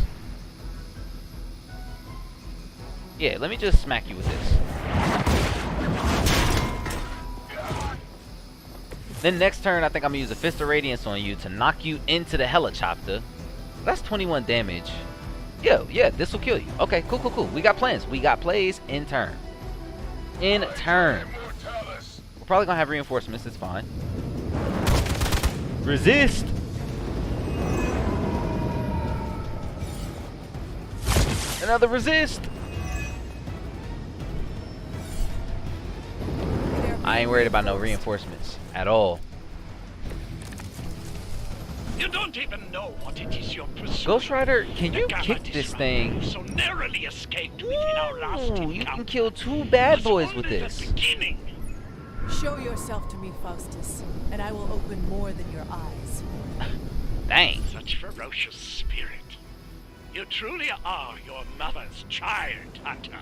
Yeah, let me just smack you with this. Then next turn, I think I'm going to use a Fist of Radiance on you to knock you into the Helicopter. That's 21 damage. Yeah, this will kill you. Okay, cool. We got plans. We got plays in turn. In turn. We're probably going to have reinforcements. It's fine. Resist! Another resist! I ain't worried about no reinforcements at all. You don't even know what it is you're pursuing. Ghost Rider, can you kick this thing? So narrowly escaped within our last encounter. You can kill 2 bad boys with this. Show yourself to me, Faustus, and I will open more than your eyes. Dang. Such ferocious spirit. You truly are your mother's child, Hunter.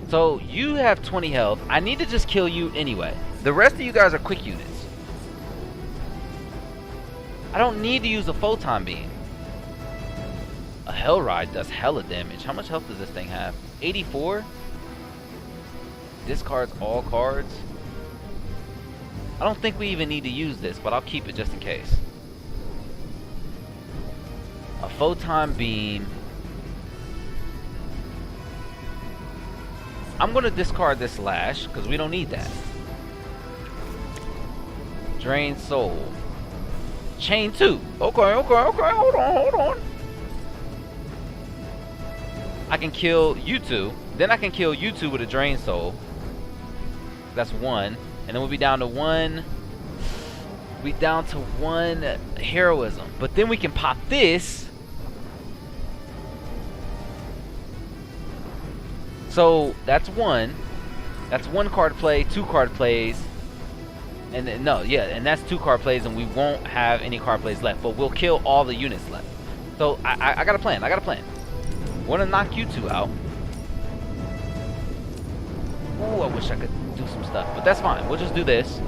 So, you have 20 health. I need to just kill you anyway. The rest of you guys are quick units. I don't need to use a photon beam. A Hell Ride does hella damage. How much health does this thing have? 84? discards all cards. I don't think we even need to use this, but I'll keep it just in case. A photon beam. I'm gonna discard this lash because we don't need that. Drain soul. Chain 2. Okay. Hold on. I can kill you two. Then I can kill you two with a drain soul. That's 1. And then we'll be down to 1. We down to 1 heroism. But then we can pop this. So that's 1. That's 1 card play, 2 card plays. And then, no, yeah, and that's 2 card plays, and we won't have any card plays left. But we'll kill all the units left. So I got a plan. We're gonna knock you two out. Ooh, I wish I could do some stuff, but that's fine. We'll just do this.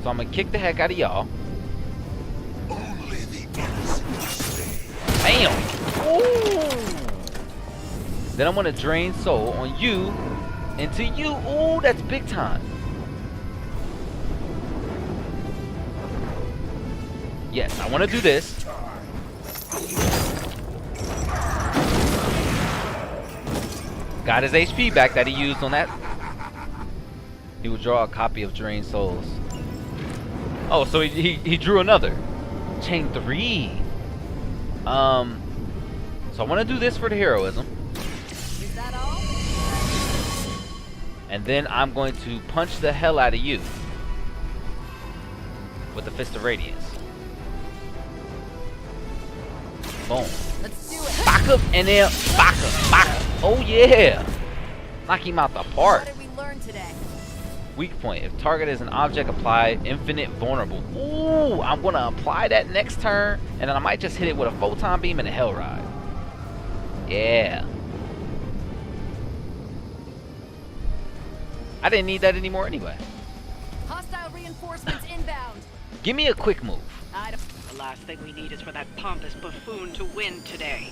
So I'm gonna kick the heck out of y'all. Only the innocent stay. Bam! Ooh! Then I'm gonna drain soul on you into you. Ooh, that's big time. Yes, I want to do this. Got his HP back that he used on that. He would draw a copy of Drained Souls. Oh, so he drew another. Chain 3. So I want to do this for the heroism. Is that all? And then I'm going to punch the hell out of you with the Fist of Radiance. Boom. Let's do it. Back up and then back up. Oh yeah. Knock him out the park. What did we learn today? Weak point. If target is an object, apply infinite vulnerable. Ooh, I'm gonna apply that next turn, and then I might just hit it with a photon beam and a hell ride. Yeah. I didn't need that anymore anyway. Hostile reinforcements inbound. Give me a quick move. The last thing we need is for that pompous buffoon to win today.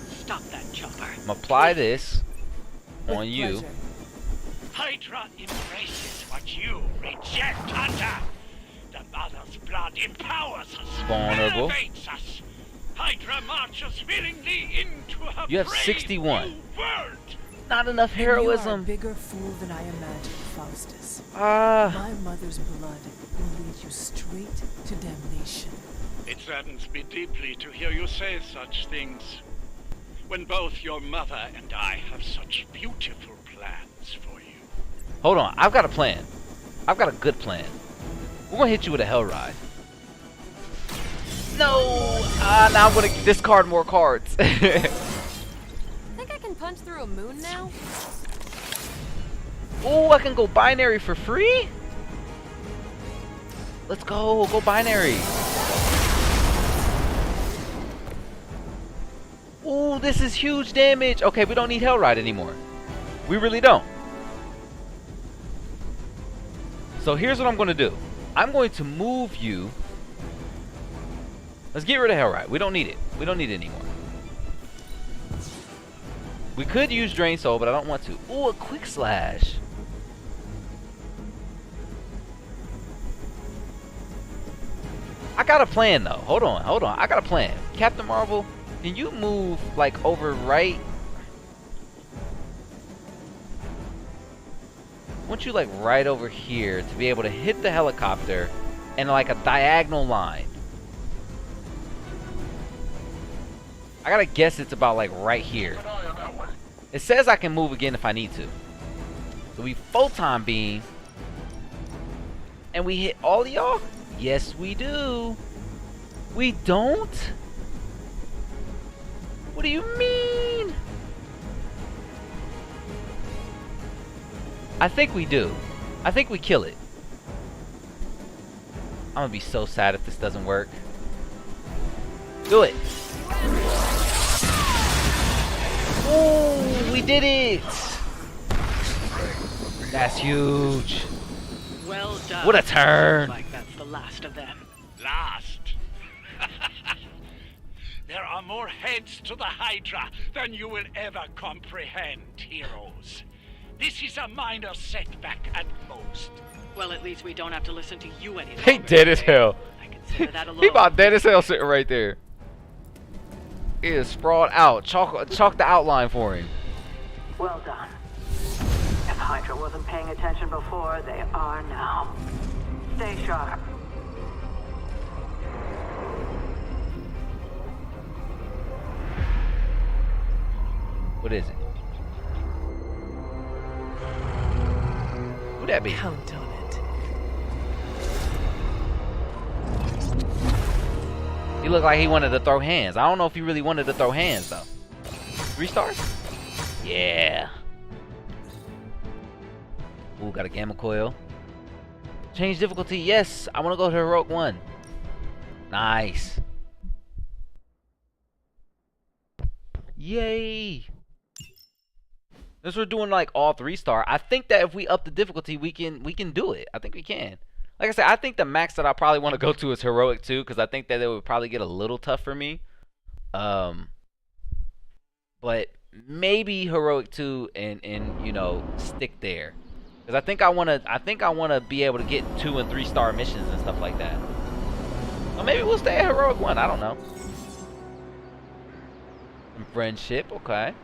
Stop that chopper. I'm gonna apply this on you. Pleasure. Hydra embraces what you reject, Hunter. The Mother's blood empowers us, Vulnerable. elevates us. Hydra marches willingly into her You have brave 61. new world. Not enough You are a heroism. bigger fool than I imagined, Faustus. Ah. My mother's blood will lead you straight to damnation. It saddens me deeply to hear you say such things, when both your mother and I have such beautiful plans for you. Hold on, I've got a plan. I've got a good plan. We're gonna hit you with a hell ride. No! Now I'm gonna discard more cards. Think I can punch through a moon now? Ooh, I can go binary for free? Let's go binary. Ooh, this is huge damage. Okay, we don't need Hellride anymore. We really don't. So here's what I'm going to do. I'm going to move you. Let's get rid of Hellride. We don't need it. We don't need it anymore. We could use Drain Soul, but I don't want to. Ooh, a Quick Slash. I got a plan, though. Hold on. I got a plan. Captain Marvel, can you move, like, over right? I want you, like, right over here to be able to hit the helicopter in, like, a diagonal line. I gotta guess it's about, like, right here. It says I can move again if I need to. So we photon beam. And we hit all of y'all? Yes, we do. We don't? What do you mean? I think we do. I think we kill it. I'm gonna be so sad if this doesn't work. Do it. Ooh, we did it. That's huge. Well done. What a turn. Looks like that's the last of them. Last? There are more heads to the Hydra than you will ever comprehend, heroes. This is a minor setback at most. Well, at least we don't have to listen to you any longer. He dead as hell. I consider that alone. He about dead as hell sitting right there. He is sprawled out. Chalk the outline for him. Well done. If Hydra wasn't paying attention before, they are now. Stay sharp. What is it? Who'd that be? Count on it. He looked like he wanted to throw hands. I don't know if he really wanted to throw hands though. 3 stars? Yeah. Ooh, got a gamma coil. Change difficulty. Yes, I want to go to heroic 1. Nice. Yay. Since we're doing like all 3-star, I think that if we up the difficulty, we can do it. I think we can. Like I said, I think the max that I probably want to go to is heroic 2 because I think that it would probably get a little tough for me. But maybe heroic 2 and you know, stick there. Cuz I think I want to be able to get 2 and 3-star missions and stuff like that. So maybe we'll stay at heroic 1, I don't know. Some friendship, okay.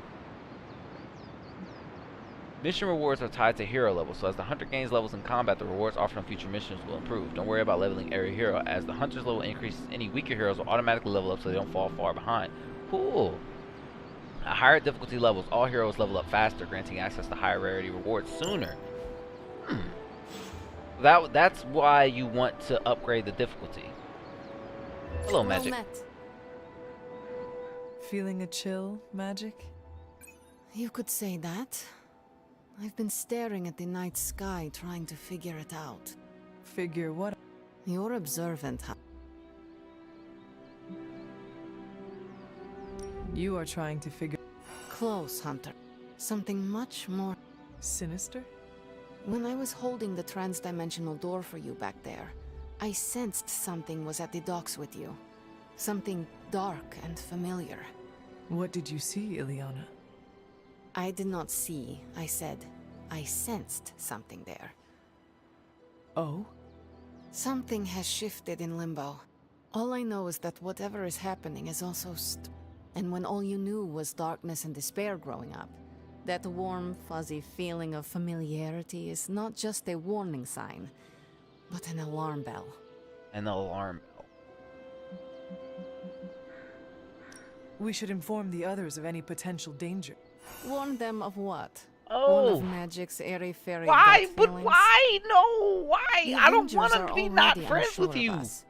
Mission rewards are tied to hero levels, so as the hunter gains levels in combat, the rewards offered on future missions will improve. Don't worry about leveling every hero. As the hunter's level increases, any weaker heroes will automatically level up so they don't fall far behind. Cool. At higher difficulty levels, all heroes level up faster, granting access to higher rarity rewards sooner. That's why you want to upgrade the difficulty. Hello, Magic. Feeling a chill, Magic? You could say that. I've been staring at the night sky trying to figure it out. Figure what? You're observant, huh? You are trying to figure... Close, Hunter. Something much more... Sinister? When I was holding the transdimensional door for you back there, I sensed something was at the docks with you. Something dark and familiar. What did you see, Ileana? I did not see, I said. I sensed something there. Oh? Something has shifted in Limbo. All I know is that whatever is happening is also and when all you knew was darkness and despair growing up, that warm, fuzzy feeling of familiarity is not just a warning sign, but an alarm bell. An alarm bell. We should inform the others of any potential danger. Warn them of what? Oh. One of Magic's airy-fairy Why? gut But feelings? why? No, why? The I don't want Avengers to are be not already friends unsure with of you. us.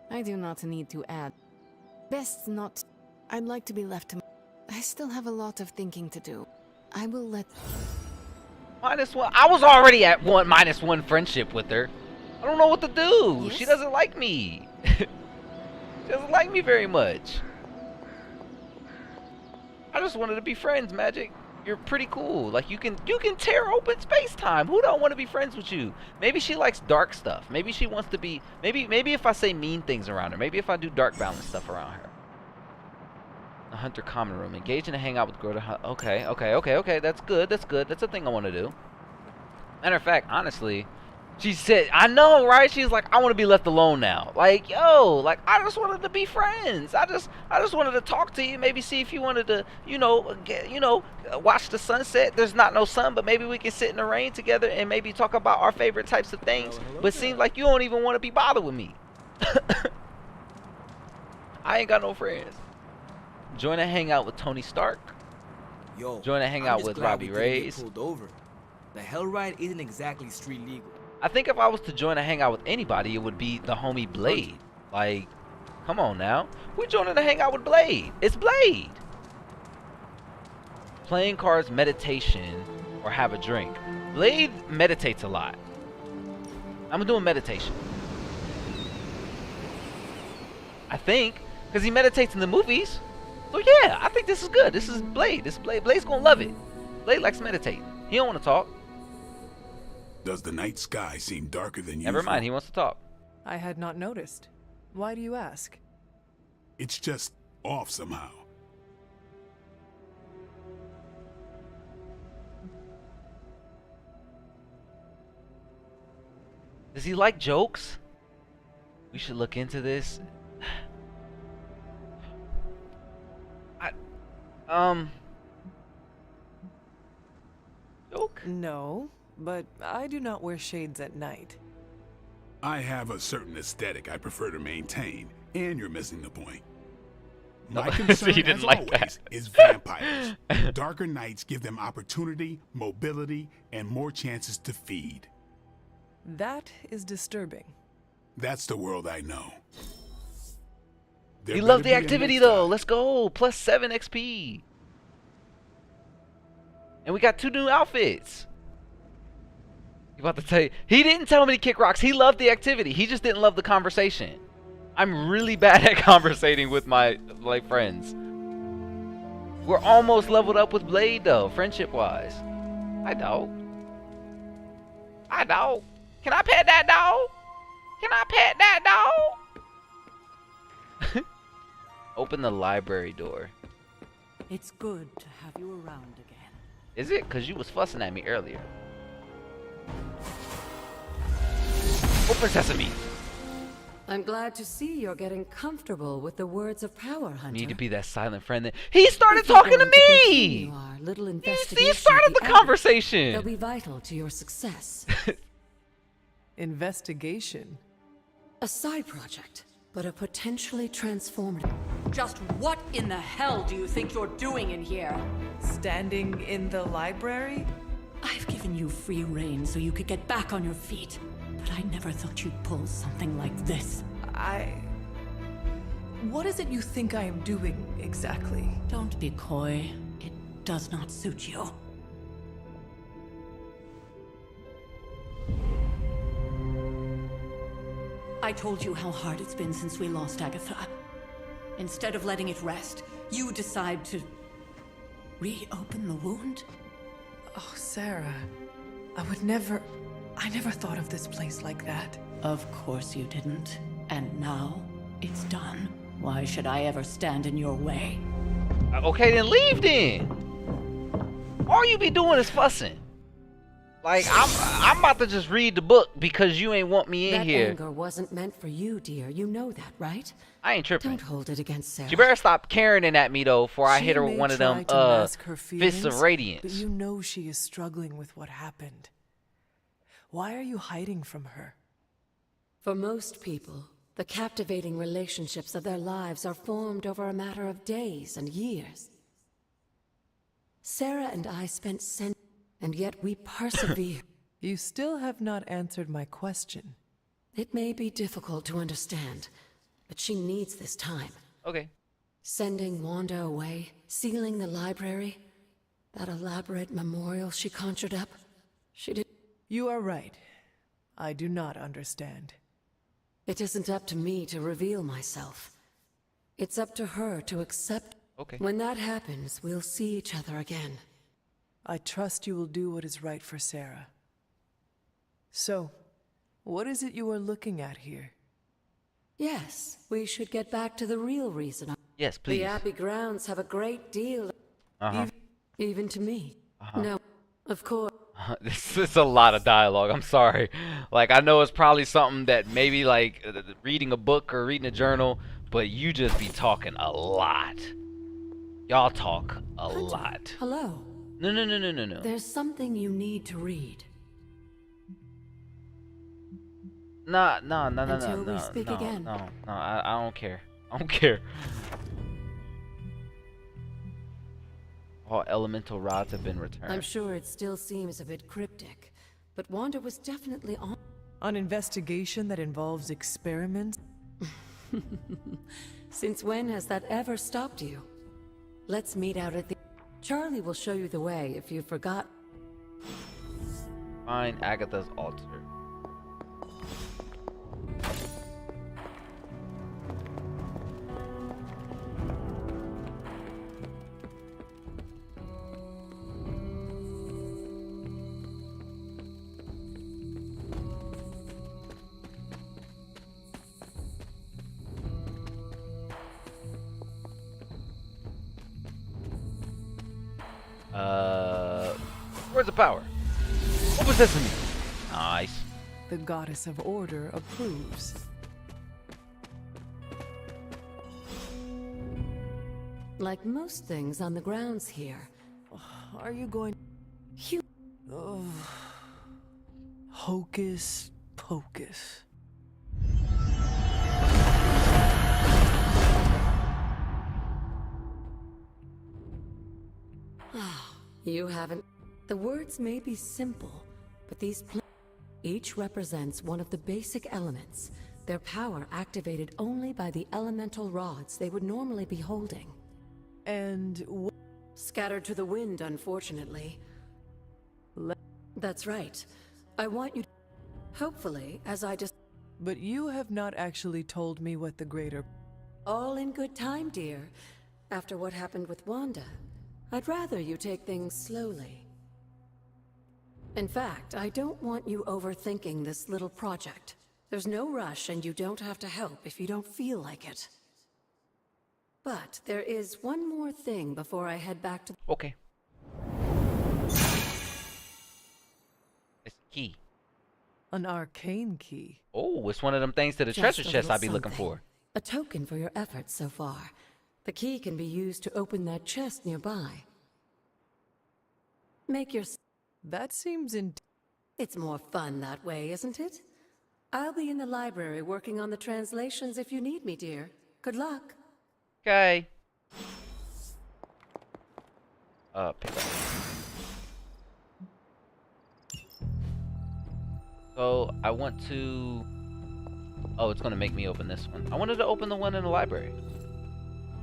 I do not need to add. Best not. I'd like to be left to. I still have a lot of thinking to do. I will let. -1. I was already at -1 friendship with her. I don't know what to do. Yes? She doesn't like me. She doesn't like me very much. I just wanted to be friends, Magic. You're pretty cool. Like you can tear open space-time. Who don't want to be friends with you? Maybe she likes dark stuff. Maybe she wants to be. Maybe if I say mean things around her. Maybe if I do dark balance stuff around her. The Hunter common room. Engage in a hangout with Grota. Okay. That's good. That's a thing I want to do. Matter of fact, honestly, she said, I know, right? She's like, I want to be left alone now. Like, yo, like I just wanted to be friends. I just wanted to talk to you. Maybe see if you wanted to, watch the sunset. There's not no sun, but maybe we can sit in the rain together and maybe talk about our favorite types of things. But it seems like you don't even want to be bothered with me. I ain't got no friends. Join a hangout with Tony Stark. Yo, join a hangout with Robbie Reyes. Pulled over. The hell ride isn't exactly street legal. I think if I was to join a hangout with anybody, it would be the homie Blade. Like, come on now. We're joining a hangout with Blade. It's Blade. Playing cards, meditation, or have a drink. Blade meditates a lot. I'm doing meditation. I think, because he meditates in the movies. So yeah, I think this is good. This is Blade. Blade's gonna love it. Blade likes to meditate. He don't want to talk. Does the night sky seem darker than usual? Never mind, he wants to talk. I had not noticed. Why do you ask? It's just off somehow. Does he like jokes? We should look into this. Joke? No, but I do not wear shades at night. I have a certain aesthetic I prefer to maintain, and you're missing the point. My concern, He didn't as like always, that. is vampires. Darker nights give them opportunity, mobility, and more chances to feed. That is disturbing. That's the world I know. There He better loved be the a activity next though. time. Let's go. Plus 7 XP. And we got 2 new outfits. You about to tell you, he didn't tell me to kick rocks. He loved the activity. He just didn't love the conversation. I'm really bad at conversating with my friends. We're almost leveled up with Blade though, friendship wise. I know. Can I pet that dog? Can I pet that dog? Open the library door. It's good to have you around again. Is it? Cause you was fussing at me earlier. Open sesame. I'm glad to see you're getting comfortable with the words of power, Hunter. Need to be that silent friend that he started If you're talking to going me. continue our little He investigation started of the Abbey, conversation. They'll be vital to your success. Investigation? A side project, but a potentially transformative. Just what in the hell do you think you're doing in here? Standing in the library? I've given you free rein so you could get back on your feet. But I never thought you'd pull something like this. What is it you think I am doing, exactly? Don't be coy. It does not suit you. I told you how hard it's been since we lost Agatha. Instead of letting it rest, you decide to reopen the wound? Oh, Sarah. I never thought of this place like that. Of course you didn't. And now it's done. Why should I ever stand in your way? Okay, then leave then. All you be doing is fussing. Like I'm about to just read the book because you ain't want me in That here. anger wasn't meant for you, dear. You know that, right? I ain't tripping. Don't hold it against Sarah. She better stop carrying at me though, before I hit her with She one may of them try to mask her fists feelings, of radiance. But you know she is struggling with what happened. Why are you hiding from her? For most people, the captivating relationships of their lives are formed over a matter of days and years. Sarah and I spent centuries, and yet we persevere. You still have not answered my question. It may be difficult to understand, but she needs this time. Okay. Sending Wanda away, sealing the library, that elaborate memorial she conjured up. She did. You are right. I do not understand. It isn't up to me to reveal myself. It's up to her to accept. Okay. When that happens, we'll see each other again. I trust you will do what is right for Sarah. So, what is it you are looking at here? Yes, we should get back to the real reason. Yes, please. The Abbey grounds have a great deal. Uh-huh. Even to me. No, of course. This is a lot of dialogue. I'm sorry. Like, I know it's probably something that maybe like reading a book or reading a journal, but you just be talking a lot. Y'all talk a lot. Hello. No. There's something you need to read. No. Until we speak again. No. I don't care. I don't care. All elemental rods have been returned. I'm sure it still seems a bit cryptic, but Wanda was definitely on. An investigation that involves experiments? Since when has that ever stopped you? Let's meet out at the... Charlie will show you the way if you forgot. Find Agatha's altar. Words of power. Open sesame. Nice. The goddess of order approves. Like most things on the grounds here. Are you going... Oh. Hocus pocus. You haven't... The words may be simple, but these each represents one of the basic elements, their power activated only by the elemental rods they would normally be holding. And scattered to the wind, unfortunately. That's right. I want you to... Hopefully, as I just... But you have not actually told me what the greater... All in good time, dear. After what happened with Wanda, I'd rather you take things slowly. In fact, I don't want you overthinking this little project. There's no rush, and you don't have to help if you don't feel like it. But there is one more thing before I head back to... Okay. It's a key. An arcane key. Oh, it's one of them things to the treasure chest I'd be looking for. A token for your efforts so far. The key can be used to open that chest nearby. Make your... That seems It's more fun that way, isn't it? I'll be in the library working on the translations if you need me, dear. Good luck. Okay. Pick up. So I want to... Oh, it's gonna make me open this one. I wanted to open the one in the library.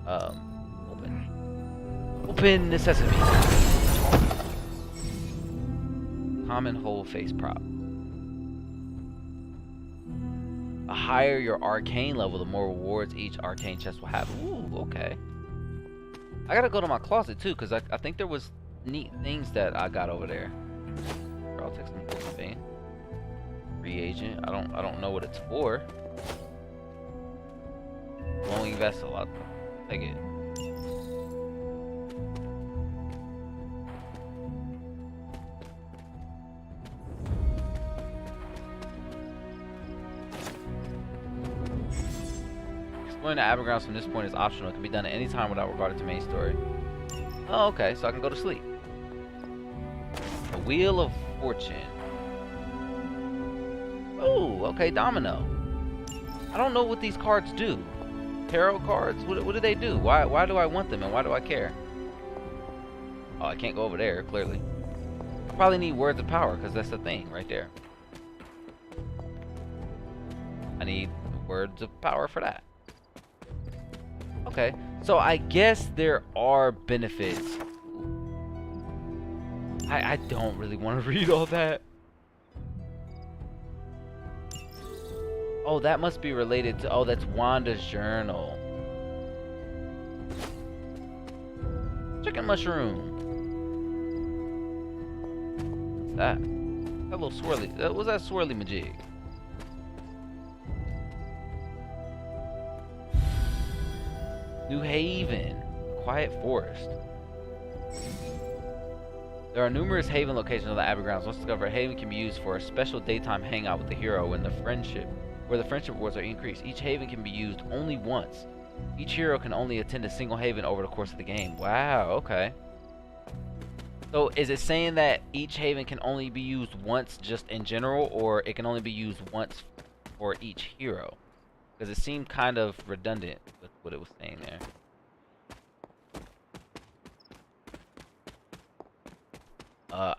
Open. Open necessity. Common whole face prop. The higher your arcane level, the more rewards each arcane chest will have. Ooh, okay. I gotta go to my closet too, because I think there was neat things that I got over there. I'll take some vein. Reagent. I don't know what it's for. Glowing vessel. I'll take it. Exploring the Abergrounds from this point is optional. It can be done at any time without regard to main story. Oh, okay, so I can go to sleep. The Wheel of Fortune. Oh, okay, Domino. I don't know what these cards do. Tarot cards? What do they do? Why do I want them and why do I care? Oh, I can't go over there, clearly. I probably need words of power because that's the thing right there. I need words of power for that. Okay, so I guess there are benefits. I don't really want to read all that. Oh, that must be related to... Oh, that's Wanda's journal. Chicken mushroom. What's that? That little swirly... What was that swirly majig? New Haven. Quiet Forest. There are numerous Haven locations on the Abergrounds. Once discovered, Haven can be used for a special daytime hangout with the hero where the friendship rewards are increased. Each Haven can be used only once. Each hero can only attend a single Haven over the course of the game. Wow, okay. So is it saying that each Haven can only be used once just in general, or it can only be used once for each hero? Because it seemed kind of redundant with what it was saying there.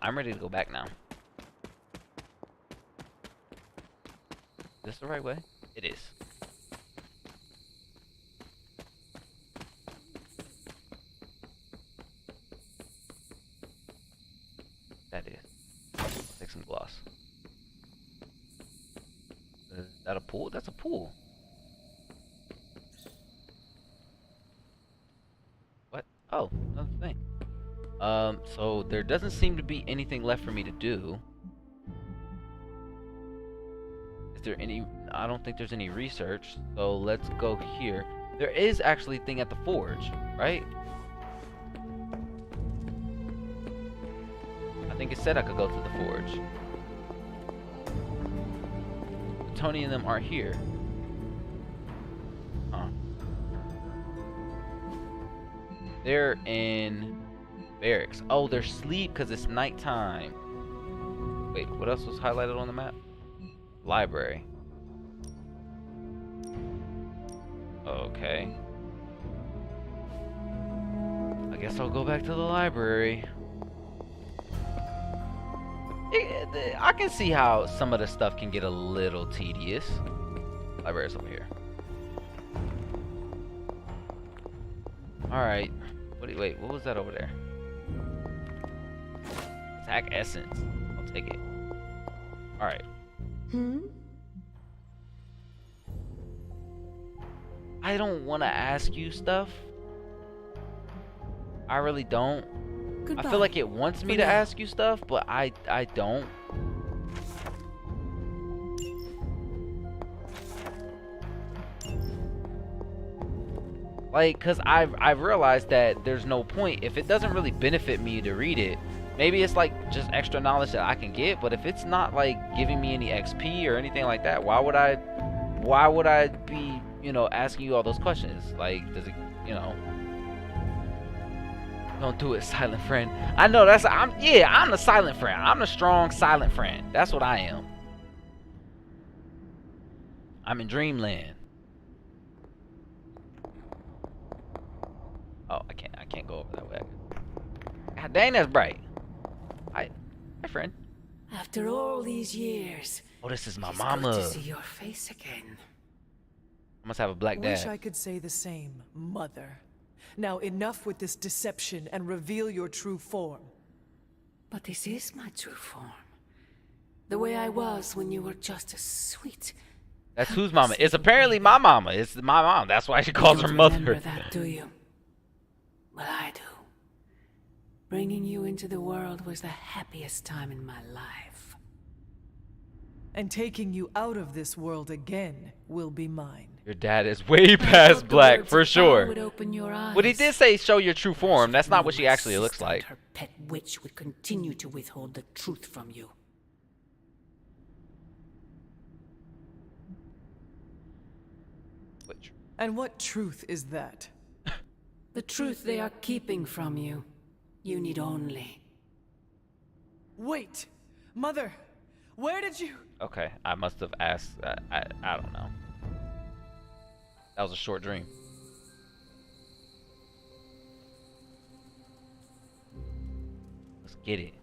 I'm ready to go back now. Is this the right way? It is. That is. I'll take some gloss. Is that a pool? That's a pool. What? Oh, another thing. So there doesn't seem to be anything left for me to do. Is there any... I don't think there's any research, so let's go here. There is actually a thing at the forge, right? think it said I could go to the forge. Tony and them aren't here. Huh. They're in barracks. Oh, they're asleep because it's nighttime. Wait, what else was highlighted on the map? Library. Okay. I guess I'll go back to the library. I can see how some of the stuff can get a little tedious. Library's over here. Alright. Wait, what was that over there? Attack essence. I'll take it. Alright. I don't want to ask you stuff. I really don't. Goodbye. I feel like it wants me to ask you stuff, but I don't. Like, cause I've realized that there's no point if it doesn't really benefit me to read it. Maybe it's like just extra knowledge that I can get, but if it's not like giving me any XP or anything like that, why would I be, you know, asking you all those questions? Like, does it, you know? Don't do it, silent friend. I know I'm the silent friend. I'm the strong silent friend. That's what I am. I'm in dreamland. Oh, I can't go over that way. God dang, that's bright. Hi friend. After all these years. Oh, this is my it's mama. good to see your face again. I must have a black dad. Wish I could say the same, Mother. Now enough with this deception and reveal your true form. But this is my true form. The way I was when you were just a sweet. That's whose mama? It's apparently my mama. It's my mom. That's why she calls her mother. Remember that, do you? Well, I do. Bringing you into the world was the happiest time in my life. And taking you out of this world again will be mine. Your dad is way past black, for sure. Would open your eyes. But he did say show your true form. That's not what she actually looks like. Her pet witch would continue to withhold the truth from you. And what truth is that? The truth they are keeping from you. You need only. Wait! Mother! Where did you... Okay, I must have asked. I don't know. That was a short dream. Let's get it.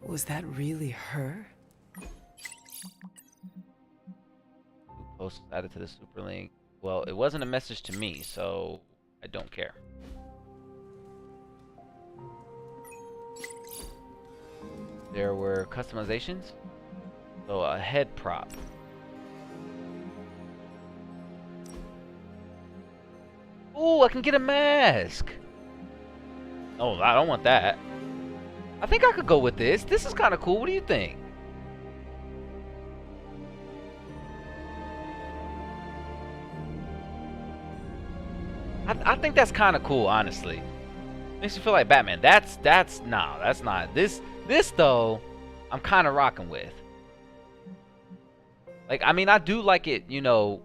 Was that really her? Post added to the super link. Well, it wasn't a message to me, so I don't care. There were customizations. So a head prop. Ooh, I can get a mask. Oh, I don't want that. I think I could go with this. This is kind of cool. What do you think? I think that's kind of cool, honestly. Makes you feel like Batman. That's not. This though, I'm kind of rocking with. Like, I mean, I do like it, you know,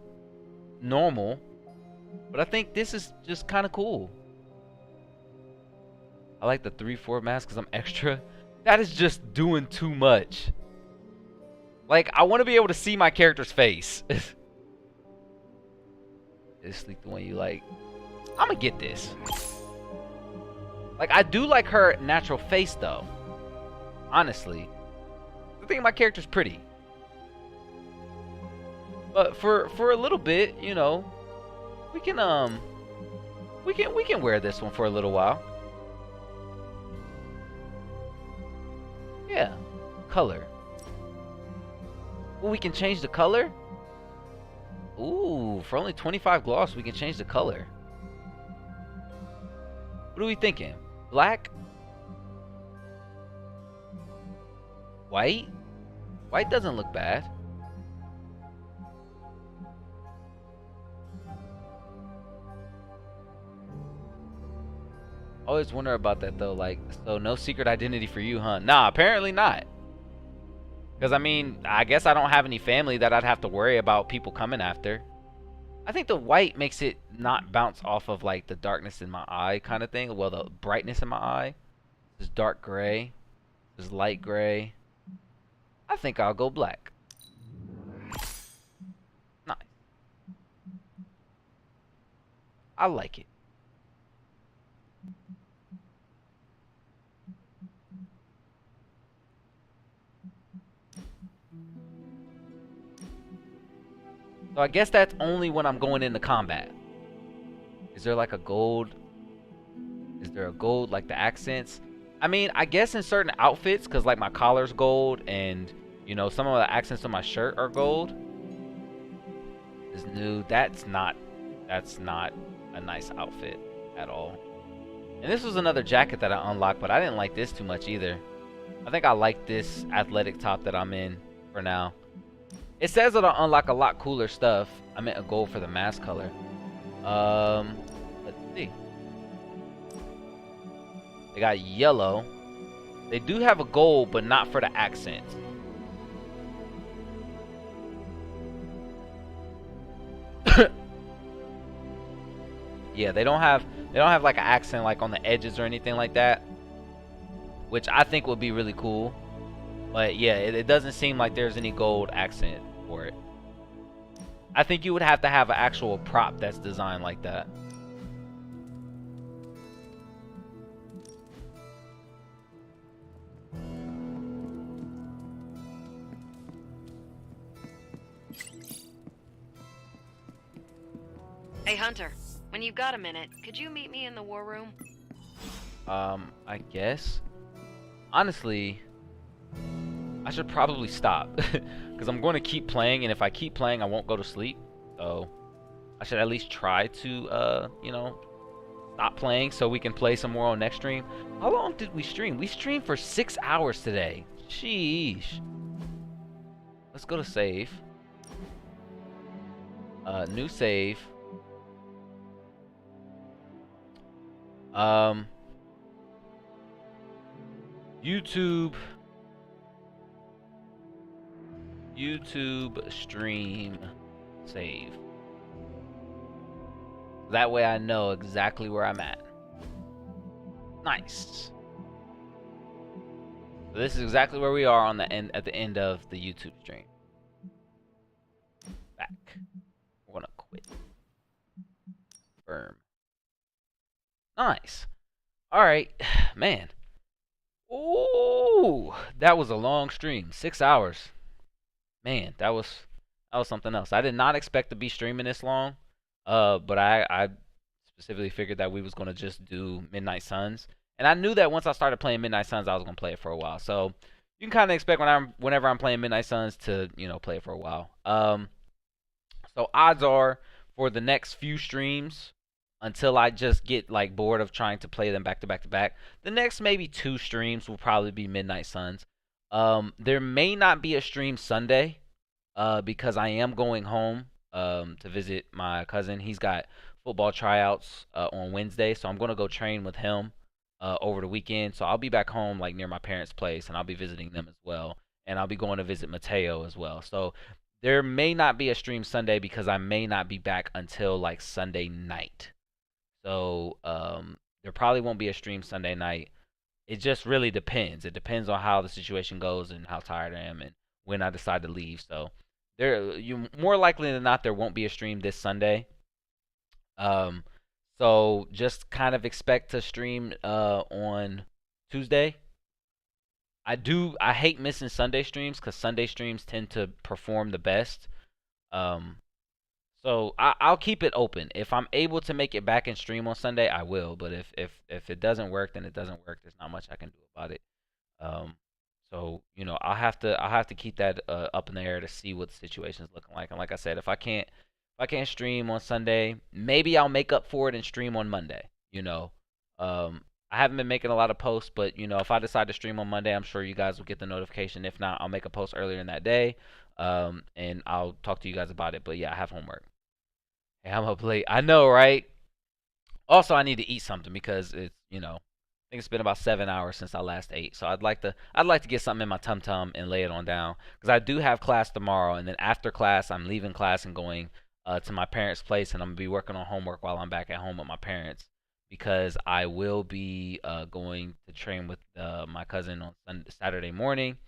normal, but I think this is just kind of cool. I like the 3/4 mask because I'm extra. That is just doing too much. Like, I want to be able to see my character's face. It's like the one you like. I'm gonna get this. Like, I do like her natural face though. Honestly, I think my character's pretty. But for a little bit, you know, we can wear this one for a little while. Yeah, color. Well, we can change the color. Ooh, for only 25 gloss, we can change the color. What are we thinking? Black? White? White doesn't look bad. Always wonder about that though. Like, so no secret identity for you, huh? Nah, apparently not. Because I mean, I guess I don't have any family that I'd have to worry about people coming after. I think the white makes it not bounce off of like the darkness in my eye kind of thing. Well, the brightness in my eye. This is dark gray. This is light gray. I think I'll go black. Nice. I like it. So I guess that's only when I'm going into combat. Is there like a gold? Is there a gold like the accents? I mean, I guess in certain outfits, because like my collar's gold and, you know, some of the accents on my shirt are gold. Is new. That's not a nice outfit at all. And this was another jacket that I unlocked, but I didn't like this too much either. I think I like this athletic top that I'm in for now. It says that I'll unlock a lot cooler stuff. I meant a gold for the mask color. Let's see. They got yellow. They do have a gold, but not for the accents. Yeah, they don't have like an accent like on the edges or anything like that, which I think would be really cool. But yeah, it doesn't seem like there's any gold accent for it. I think you would have to have an actual prop that's designed like that. Hey, Hunter, when you've got a minute, could you meet me in the war room? I guess. Honestly, I should probably stop because I'm going to keep playing, and if I keep playing, I won't go to sleep. So I should at least try to, you know, stop playing so we can play some more on next stream. How long did we stream? We streamed for 6 hours today. Sheesh. Let's go to save. New save. YouTube stream save. That way I know exactly where I'm at. Nice. So this is exactly where we are on the end, at the end of the YouTube stream. Back. We're gonna quit. Firm. Nice. All right, man. Ooh, that was a long stream. 6 hours. Man, that was something else. I did not expect to be streaming this long. But I specifically figured that we was gonna just do Midnight Suns, and I knew that once I started playing Midnight Suns, I was gonna play it for a while. So you can kind of expect whenever I'm playing Midnight Suns to, you know, play it for a while. So odds are for the next few streams, until I just get like bored of trying to play them back to back to back, the next maybe 2 streams will probably be Midnight Suns. There may not be a stream Sunday, because I am going home to visit my cousin. He's got football tryouts on Wednesday, so I'm gonna go train with him over the weekend. So I'll be back home like near my parents' place, and I'll be visiting them as well. And I'll be going to visit Mateo as well. So there may not be a stream Sunday because I may not be back until like Sunday night. So there probably won't be a stream Sunday night. It just really depends. It depends on how the situation goes and how tired I am and when I decide to leave. So you more likely than not there won't be a stream this Sunday. So just kind of expect to stream on Tuesday. I hate missing Sunday streams because Sunday streams tend to perform the best. So I'll keep it open. If I'm able to make it back and stream on Sunday, I will. But if it doesn't work, then it doesn't work. There's not much I can do about it. So you know, I'll have to keep that up in the air to see what the situation is looking like. And like I said, if I can't stream on Sunday, maybe I'll make up for it and stream on Monday. You know, I haven't been making a lot of posts, but you know, if I decide to stream on Monday, I'm sure you guys will get the notification. If not, I'll make a post earlier in that day, and I'll talk to you guys about it. But yeah, I have homework. Hey, I'm up late. I know, right? Also, I need to eat something because it's, I think it's been about 7 hours since I last ate. So I'd like to get something in my tum tum and lay it on down because I do have class tomorrow, and then after class I'm leaving class and going to my parents' place, and I'm gonna be working on homework while I'm back at home with my parents because I will be going to train with my cousin on Saturday morning,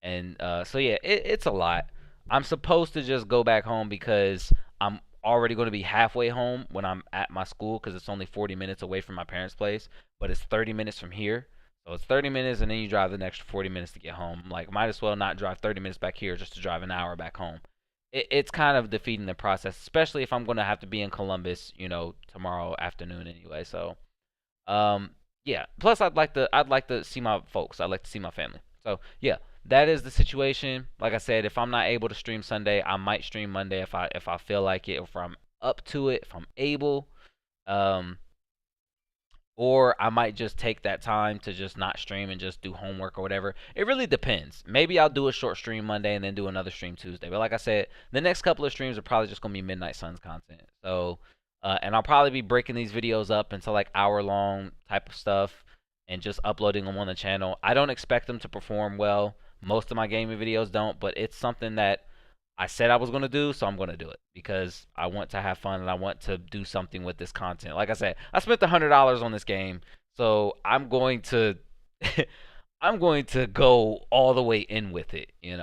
and so yeah, it's a lot. I'm supposed to just go back home because I'm already going to be halfway home when I'm at my school because it's only 40 minutes away from my parents' place, but it's 30 minutes from here. So it's 30 minutes and then you drive the next 40 minutes to get home. Like, might as well not drive 30 minutes back here just to drive an hour back home. It's kind of defeating the process, especially if I'm going to have to be in Columbus, tomorrow afternoon anyway. So, yeah. Plus, I'd like to see my folks. I'd like to see my family. So, yeah, that is the situation. Like I said, if I'm not able to stream Sunday, I might stream Monday if I feel like it, if I'm up to it, if I'm able. Um, or I might just take that time to just not stream and just do homework or whatever. It really depends. Maybe I'll do a short stream Monday and then do another stream Tuesday. But like I said, the next couple of streams are probably just gonna be Midnight Suns content. So, and I'll probably be breaking these videos up into like hour-long type of stuff and just uploading them on the channel. I don't expect them to perform well. Most of my gaming videos don't, but it's something that I said I was going to do, so I'm going to do it because I want to have fun and I want to do something with this content. Like I said, I spent $100 on this game, so I'm going to I'm going to go all the way in with it. And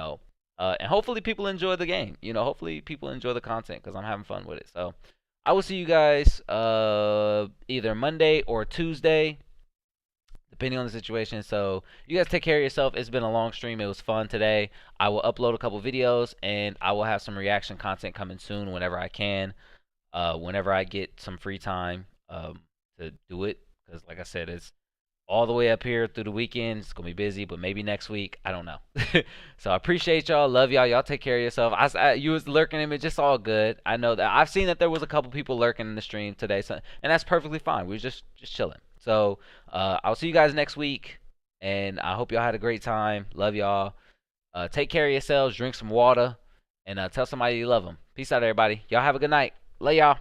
hopefully people enjoy the game. Hopefully people enjoy the content because I'm having fun with it. So I will see you guys either Monday or Tuesday, depending on the situation. So you guys take care of yourself. It's been a long stream. It was fun today. I will upload a couple videos and I will have some reaction content coming soon whenever I can. Whenever I get some free time to do it, because like I said, it's all the way up here through the weekend. It's gonna be busy, but maybe next week. I don't know. So I appreciate y'all. Love y'all. Y'all take care of yourself. You was lurking in it. Just all good. I know that I've seen that there was a couple people lurking in the stream today, so, and that's perfectly fine. We were just chilling. So I'll see you guys next week, and I hope y'all had a great time. Love y'all. Take care of yourselves. Drink some water, and tell somebody you love them. Peace out, everybody. Y'all have a good night. Love y'all.